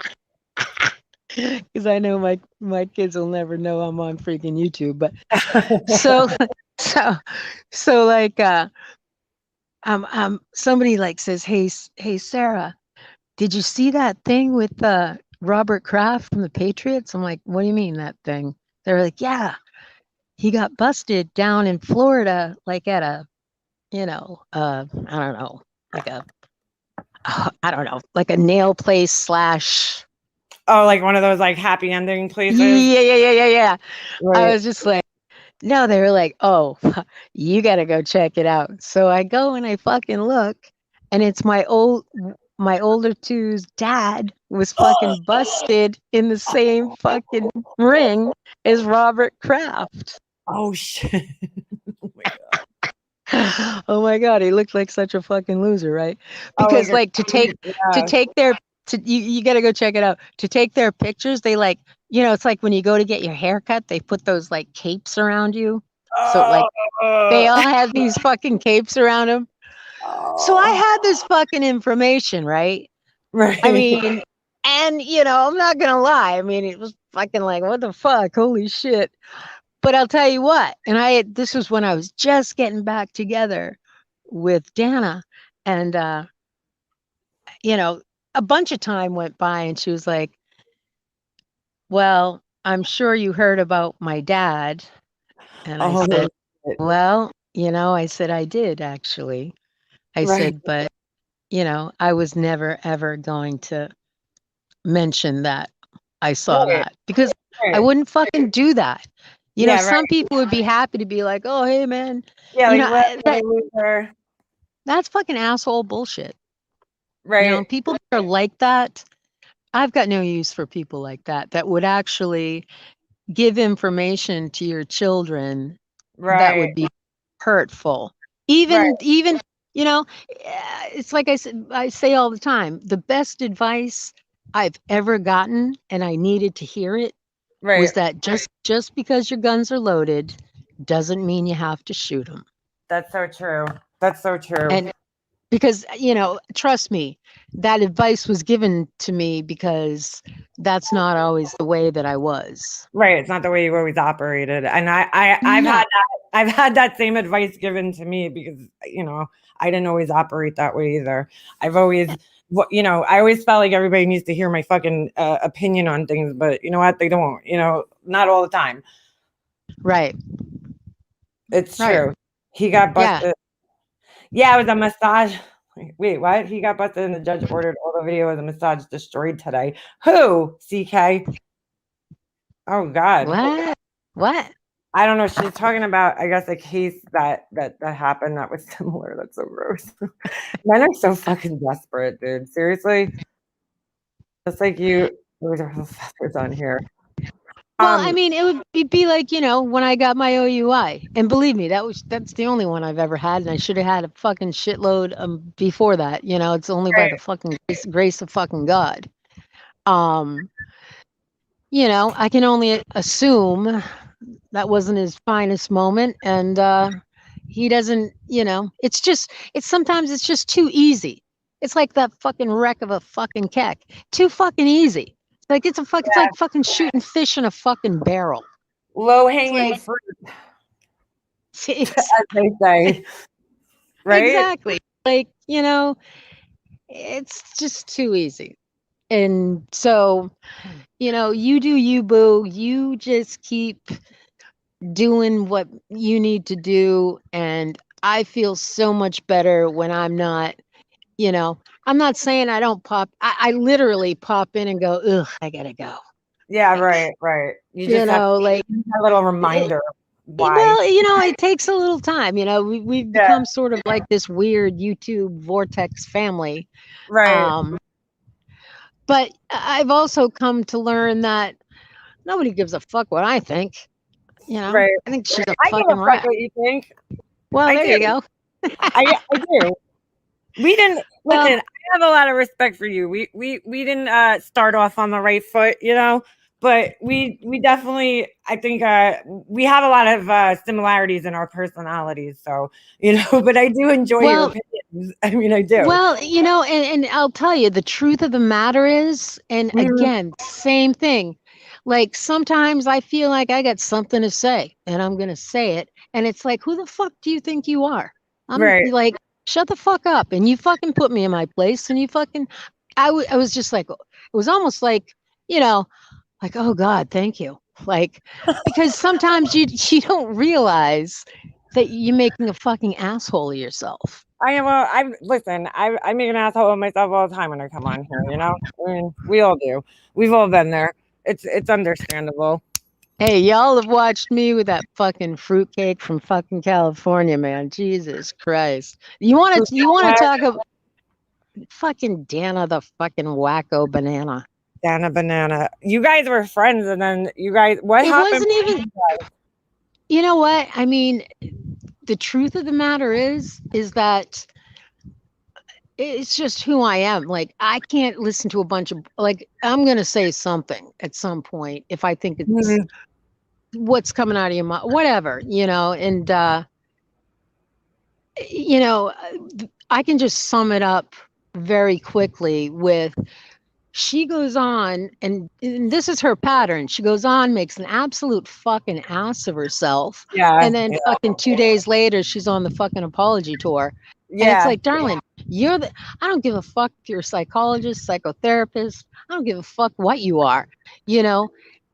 Because I know my kids will never know I'm on freaking YouTube. But so like somebody like says, hey Sarah, did you see that thing with Robert Kraft from the Patriots? I'm like, what do you mean that thing? They're like, yeah, he got busted down in Florida, like at a, I don't know, like a nail place / oh, like one of those like happy ending places. Yeah. Right. I was just like, no, they were like, oh, you got to go check it out. So I go and I fucking look, and it's my old my older two's dad was fucking busted in the same fucking ring as Robert Kraft. Oh shit. Oh my God. Oh my God, he looked like such a fucking loser, right? Because like to take their you got to go check it out. To take their pictures, they like, it's like when you go to get your hair cut, they put those like capes around you. So like they all have these fucking capes around them. So I had this fucking information, right? Right. I mean, and I'm not gonna lie. I mean, it was fucking like, what the fuck? Holy shit. But I'll tell you what, and this was when I was just getting back together with Dana, and a bunch of time went by, and she was like, well, I'm sure you heard about my dad. And I said, well, I said, I did actually. I said, but, I was never, ever going to mention that I saw that because I wouldn't fucking do that. Some people would be happy to be like, oh, hey, man. Yeah, That's fucking asshole bullshit. Right. People that are like that, I've got no use for people like that would actually give information to your children that would be hurtful. Even, it's like I say all the time, the best advice I've ever gotten, and I needed to hear it, was that just because your guns are loaded doesn't mean you have to shoot them. That's so true. That's so true. And because, trust me, that advice was given to me because that's not always the way that I was. Right. It's not the way you always operated. And I've had that same advice given to me because, I didn't always operate that way either. I've always, I always felt like everybody needs to hear my fucking opinion on things, but you know what? They don't, not all the time. Right. It's true. He got busted. Yeah, it was a massage. Wait, what? He got busted and the judge ordered all the video of the massage destroyed today. Who? CK? Oh, God. What? I don't know. She's talking about, I guess, a case that happened that was similar. That's so gross. Men are so fucking desperate, dude. Seriously. Just like you. There's professors on here. Well, I mean, it would be like, when I got my OUI. And believe me, that's the only one I've ever had. And I should have had a fucking shitload before that. It's only by the fucking grace of fucking God. I can only assume that wasn't his finest moment. And he doesn't, sometimes it's just too easy. It's like that fucking wreck of a fucking keck. Too fucking easy. Like it's like fucking shooting fish in a fucking barrel. Low hanging fruit. As they say. Right? Exactly. Like, it's just too easy. And so, you do you, boo. You just keep doing what you need to do. And I feel so much better when I'm not, I'm not saying I don't pop. I literally pop in and go, ugh, I gotta go. Yeah, right. You just have like a little reminder. Why? Well, it takes a little time. We've become sort of like this weird YouTube vortex family. Right. But I've also come to learn that nobody gives a fuck what I think. Right. I think she's a I fucking give a rat. fuck what you think. Well, there you go. I do. We didn't listen. I have a lot of respect for you. We didn't start off on the right foot, but we definitely, I think we have a lot of similarities in our personalities. So but I do enjoy your opinions. I mean, I do. Well, and I'll tell you, the truth of the matter is, and again, same thing. Like sometimes I feel like I got something to say, and I'm gonna say it, and it's like, who the fuck do you think you are? I'm like, shut the fuck up. And you fucking put me in my place and you fucking, I was just like, it was almost like, like, oh God, thank you. Like, because sometimes you don't realize that you're making a fucking asshole of yourself. I make an asshole of myself all the time when I come on here, I mean, we all do. We've all been there. It's understandable. Hey, y'all have watched me with that fucking fruitcake from fucking California, man. Jesus Christ. You want to talk about fucking Dana, the fucking wacko banana. Dana banana. You guys were friends, and then what It happened? wasn't even. You know what? I mean, the truth of the matter is that it's just who I am. Like, I can't listen to a bunch of, like, I'm going to say something at some point if I think it's what's coming out of your mouth, whatever, and, I can just sum it up very quickly with, she goes on, and this is her pattern. She goes on, makes an absolute fucking ass of herself. Yeah. And then fucking 2 days later, she's on the fucking apology tour. Yeah. And it's like, darling, I don't give a fuck if you're a psychologist, psychotherapist. I don't give a fuck what you are.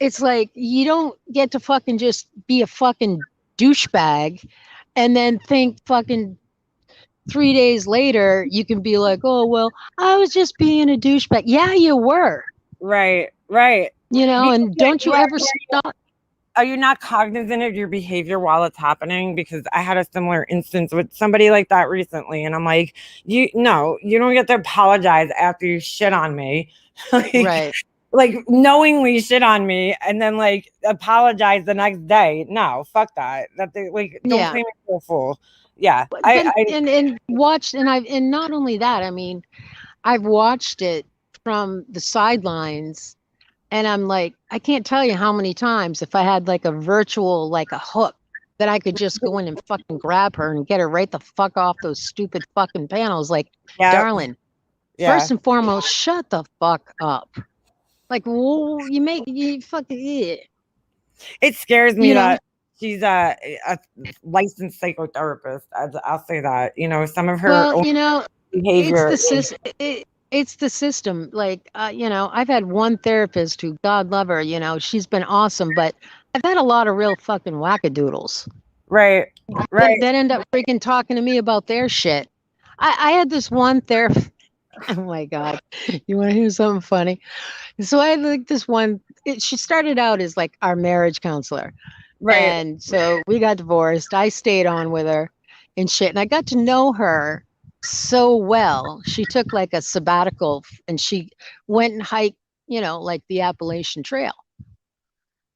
It's like, you don't get to fucking just be a fucking douchebag and then think fucking 3 days later, you can be like, oh, well, I was just being a douchebag. Yeah, you were. Right. And don't you ever stop. Are you not cognizant of your behavior while it's happening? Because I had a similar instance with somebody like that recently. And I'm like, you don't get to apologize after you shit on me. Right. Like knowingly shit on me and then like apologize the next day. No, fuck that. Don't play me for a fool. Yeah. And watched, and not only that, I mean, I've watched it from the sidelines, and I'm like, I can't tell you how many times if I had like a virtual, like a hook that I could just go in and fucking grab her and get her right the fuck off those stupid fucking panels. Like, darling, first and foremost, shut the fuck up. Like, whoa, you fucking. It scares me that she's a licensed psychotherapist. I'll say that. Some of her behavior. It's the system. Like, I've had one therapist who, God love her, she's been awesome, but I've had a lot of real fucking wackadoodles. Right. That end up freaking talking to me about their shit. I had this one therapist. Oh my God. You want to hear something funny? So I had like this one, she started out as like our marriage counselor. Right. And so we got divorced. I stayed on with her and shit. And I got to know her so well. She took like a sabbatical and she went and hiked, like the Appalachian Trail.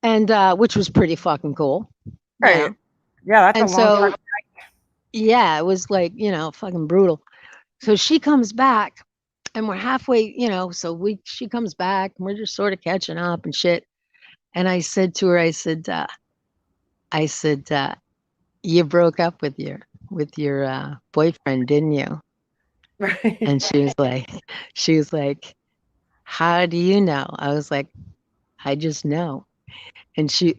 And which was pretty fucking cool. Right. Yeah, that's a long time. Yeah, it was like, fucking brutal. So she comes back and we're halfway, she comes back and we're just sort of catching up and shit. And I said to her, I said, you broke up with your boyfriend, didn't you? Right. And she was like, how do you know? I was like, I just know. And she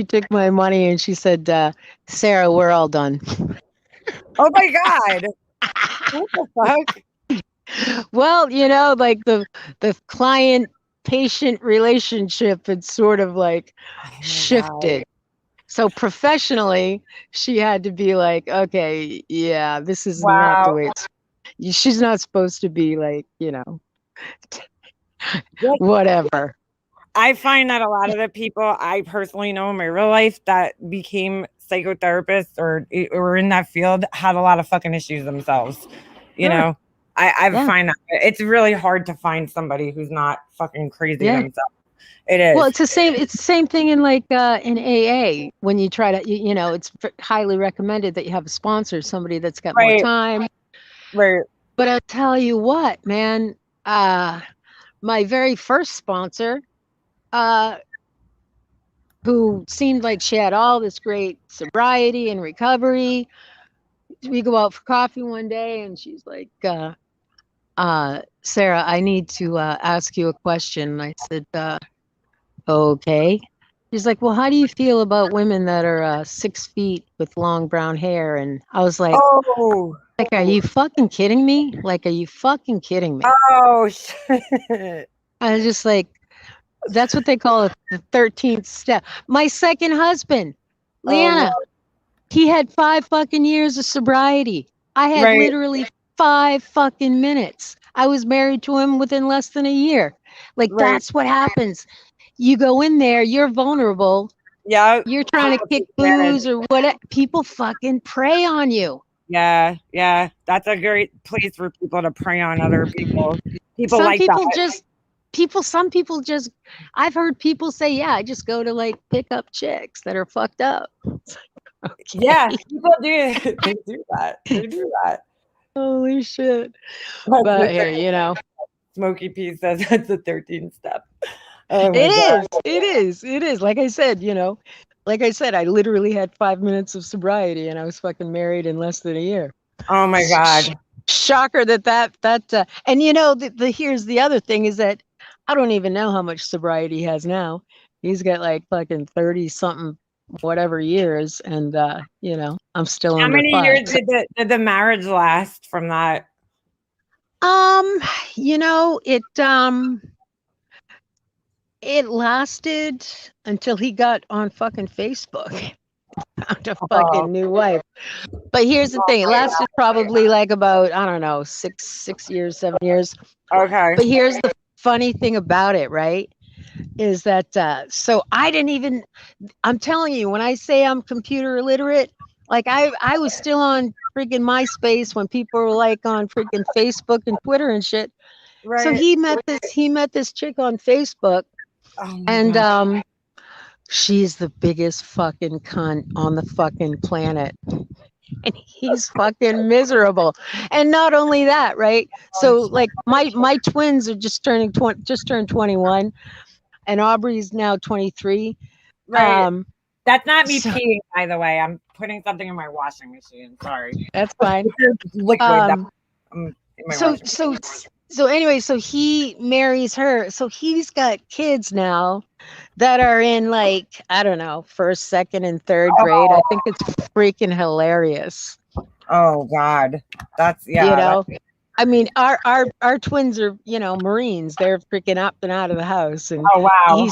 took my money and she said, Sarah, we're all done. Oh my God. What the fuck? Well, like the client patient relationship had sort of like shifted. So professionally, she had to be like, okay, yeah, this is not the way she's not supposed to be like, whatever. I find that a lot of the people I personally know in my real life that became psychotherapists or in that field had a lot of fucking issues themselves. I find that it's really hard to find somebody who's not fucking crazy themselves. It is. Well, it's the same thing in like in AA when you try to, it's highly recommended that you have a sponsor, somebody that's got more time. Right. But I'll tell you what, man, my very first sponsor, who seemed like she had all this great sobriety and recovery. We go out for coffee one day and she's like, Sarah, I need to ask you a question. And I said, okay. She's like, well, how do you feel about women that are 6 feet with long brown hair? And I was like, like, are you fucking kidding me? Like, are you fucking kidding me? Oh, shit. I was just like, that's what they call it, the 13th step. My second husband, Leanna, he had 5 fucking years of sobriety. I had literally 5 fucking minutes. I was married to him within less than a year. Like, that's what happens. You go in there, you're vulnerable. Yeah. You're trying to kick booze or what. People fucking prey on you. Yeah. That's a great place for people to prey on other people. People like that. Some people just, I've heard people say, yeah, I just go to like pick up chicks that are fucked up. Okay. Yeah, people do. They do that. Holy shit. But here, you know. Smokey P says that's the 13th step. Oh it is. Like I said, you know, I literally had 5 minutes of sobriety and I was fucking married in less than a year. Oh my God. Shocker that and you know, here's the other thing is that I don't even know how much sobriety he has now. He's got like fucking 30 something whatever years, and you know, I'm still how under many 5. years did the marriage last from that? You know, it lasted until he got on fucking Facebook. Found a fucking new wife. But here's the thing, it lasted probably like about, I don't know, 6 years, 7 years. Okay. But here's the funny thing about it, right? Is that so I'm telling you, when I say I'm computer illiterate, like I was still on freaking MySpace when people were like on freaking Facebook and Twitter and shit. Right. So he met this chick on Facebook, and God. She's the biggest fucking cunt on the fucking planet. And he's fucking miserable. And not only that, right? So like my twins are just turned 21, and Aubrey's now 23. Right. That's not me peeing, by the way. I'm putting something in my washing machine. Sorry. That's fine. Liquid. So anyway, so he marries her. So he's got kids now that are in like, I don't know, 1st, 2nd, and 3rd grade. I think it's freaking hilarious. Oh God. That's you know. I mean, our twins are, you know, Marines. They're freaking up and out of the house, and oh wow,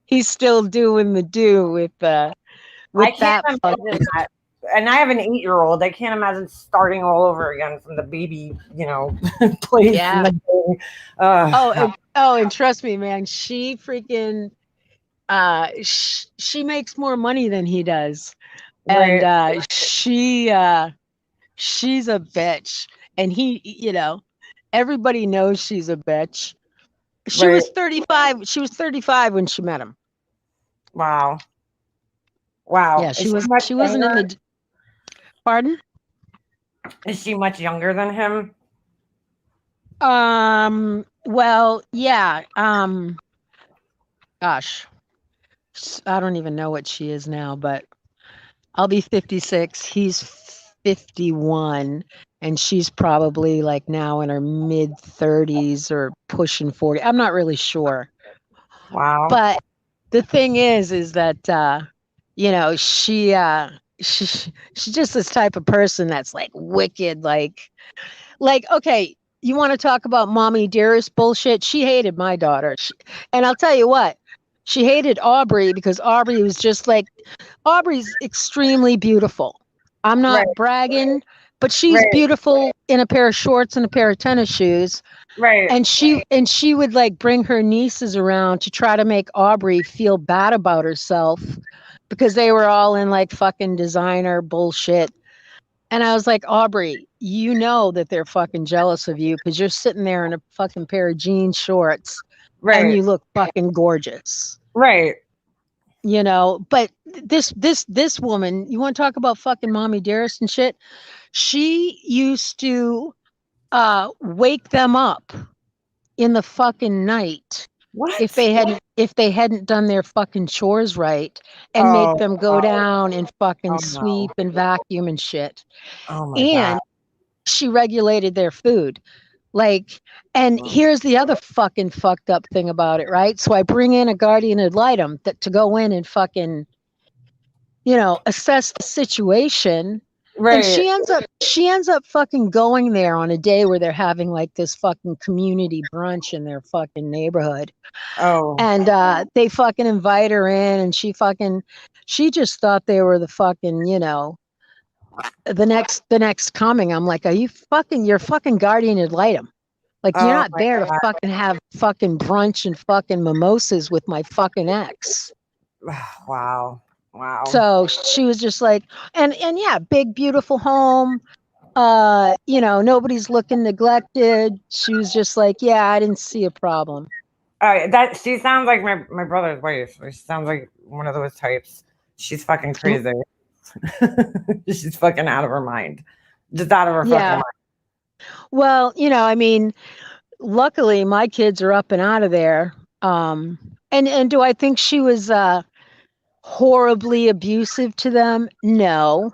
he's still doing the do with that. And I have an 8-year-old. I can't imagine starting all over again from the baby, you know, place. Yeah. And trust me, man, she freaking she makes more money than he does, right. And she's a bitch, and he, you know, everybody knows she's a bitch. She was 35. She was 35 when she met him. Wow. Yeah, she wasn't in the. Pardon? Is she much younger than him? Well, yeah. Gosh, I don't even know what she is now, but I'll be 56. He's 51, and she's probably like now in her mid 30s or pushing 40. I'm not really sure. Wow. But the thing is that you know, she's just this type of person that's like wicked, like okay, you want to talk about mommy dearest bullshit? She hated my daughter, and I'll tell you what, she hated Aubrey because Aubrey was just like, Aubrey's extremely beautiful. I'm not bragging, but she's beautiful in a pair of shorts and a pair of tennis shoes. Right. And she would like bring her nieces around to try to make Aubrey feel bad about herself because they were all in like fucking designer bullshit. And I was like, Aubrey, you know that they're fucking jealous of you because you're sitting there in a fucking pair of jean shorts and you look fucking gorgeous. Right. You know, but this woman, you want to talk about fucking mommy dearest and shit? She used to wake them up in the fucking night. What? If they hadn't done their fucking chores right, and make them go down and fucking sweep and vacuum and shit. Oh my God. She regulated their food. Like, and here's the other fucking fucked up thing about it, right? So I bring in a guardian ad litem to go in and fucking, you know, assess the situation. Right. And she ends up fucking going there on a day where they're having like this fucking community brunch in their fucking neighborhood. Oh. And they fucking invite her in, and she just thought they were the fucking, you know, the next coming. I'm like, you're fucking guardian ad litem. Like, you're not there to fucking have fucking brunch and fucking mimosas with my fucking ex. Wow. So she was just like, and yeah, big, beautiful home, nobody's looking neglected. She was just like, yeah, I didn't see a problem. That she sounds like my brother's wife. She sounds like one of those types. She's fucking crazy. She's fucking out of her mind. Just out of her fucking mind. Well, luckily my kids are up and out of there. And do I think she was horribly abusive to them? No.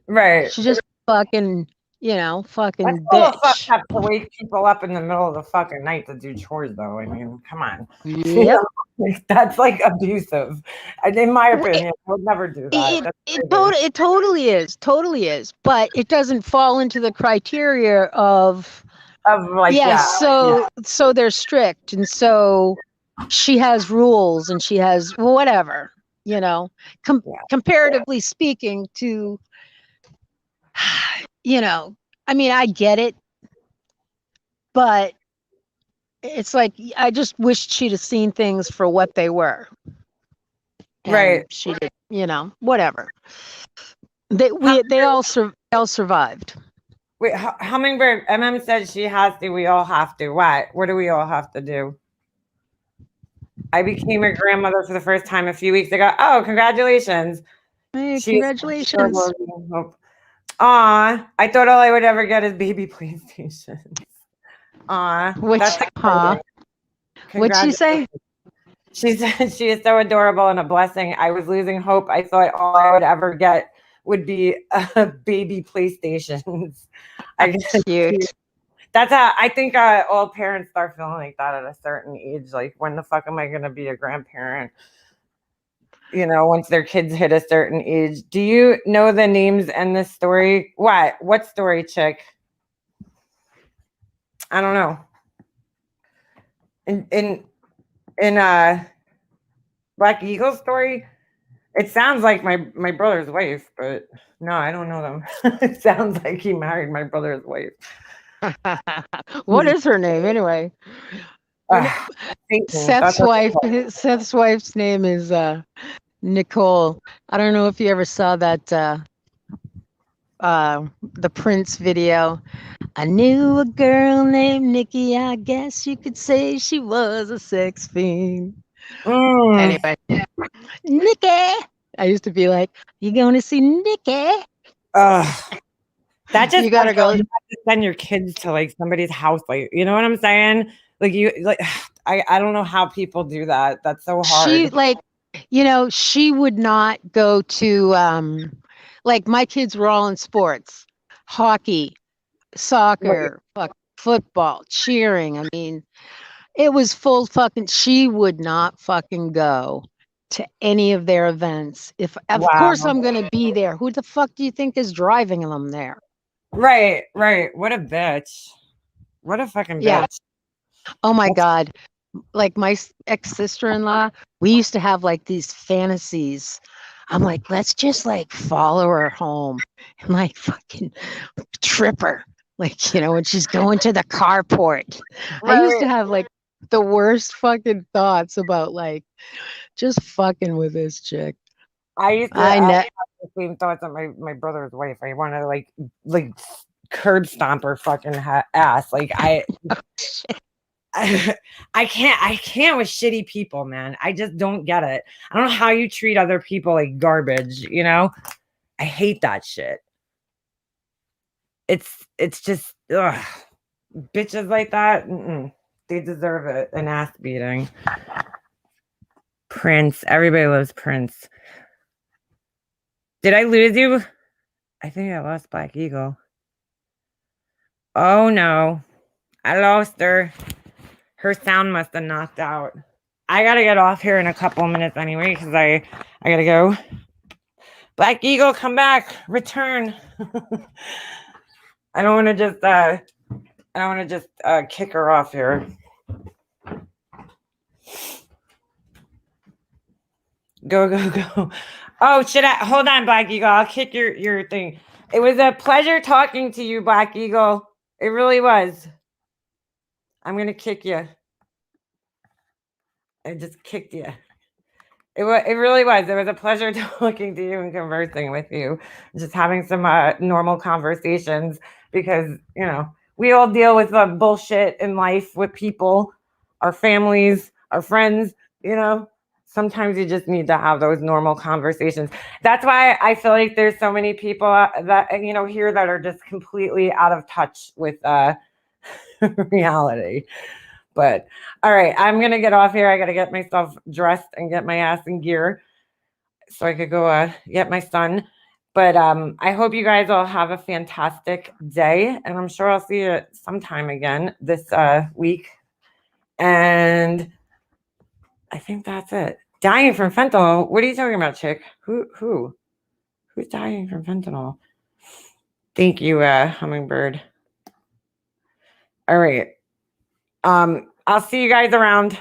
Right. She just fucking fucking That's bitch. up to wake people up in the middle of the fucking night to do chores, though. I mean, come on. Yep. That's like abusive. In my opinion, I would never do that. It totally is. But it doesn't fall into the criteria of like, so they're strict, and so she has rules, and she has whatever, comparatively speaking to, I get it, but it's like, I just wished she'd have seen things for what they were. And right. She did, whatever. They all survived. Wait, Hummingbird, said she has to, we all have to. What do we all have to do? I became a grandmother for the first time a few weeks ago. Oh, congratulations. Hey, congratulations. Aw, I thought all I would ever get is baby PlayStations. Aw. What'd she say? She said she is so adorable and a blessing. I was losing hope. I thought all I would ever get would be baby PlayStations. Cute. That's how I think all parents start feeling like that at a certain age. Like, when the fuck am I going to be a grandparent? Once their kids hit a certain age. Do you know the names and the story? What story, chick? I don't know. In Black Eagle's story, it sounds like my brother's wife, but no, I don't know them. It sounds like he married my brother's wife. What is her name anyway? Seth's wife's name is Nicole. I don't know if you ever saw that the Prince video. I knew a girl named Nikki. I guess you could say she was a sex fiend. Anyway, Nikki. I used to be like, "You going to see Nikki?" That just, you gotta go. You have to send your kids to like somebody's house, like, you know what I'm saying? Like, I don't know how people do that. That's so hard. She would not go to like, my kids were all in sports, hockey, soccer, football, cheering. I mean, it was full fucking. She would not fucking go to any of their events. Of course I'm gonna be there. Who the fuck do you think is driving them there? Right. What a bitch. What a fucking bitch. Yeah. Oh my God. Like, my ex-sister-in-law, we used to have like these fantasies. I'm like, let's just like follow her home and like fucking trip her. Like, when she's going to the carport. Right. I used to have like the worst fucking thoughts about like just fucking with this chick. I used to have the same thoughts on my brother's wife. I want to like curb stomp her fucking ass. Like, I can't with shitty people, man. I just don't get it. I don't know how you treat other people like garbage, I hate that shit. It's just, ugh. Bitches like that, they deserve it. An ass beating. Prince. Everybody loves Prince. Did I lose you? I think I lost Black Eagle. Oh no. I lost her. Her sound must have knocked out. I gotta get off here in a couple of minutes anyway, because I gotta go. Black Eagle, come back. Return. I don't want to just kick her off here. Go. Oh, hold on, Black Eagle. I'll kick your thing. It was a pleasure talking to you, Black Eagle. It really was. I'm going to kick you. I just kicked you. It really was. It was a pleasure talking to you and conversing with you. Just having some normal conversations. because, we all deal with bullshit in life with people, our families, our friends, sometimes you just need to have those normal conversations. That's why I feel like there's so many people that, here that are just completely out of touch with reality. But all right, I'm going to get off here. I got to get myself dressed and get my ass in gear so I could go get my son. But I hope you guys all have a fantastic day. And I'm sure I'll see you sometime again this week. And I think that's it. Dying from fentanyl. What are you talking about, chick? Who's dying from fentanyl? Thank you, Hummingbird. All right. I'll see you guys around.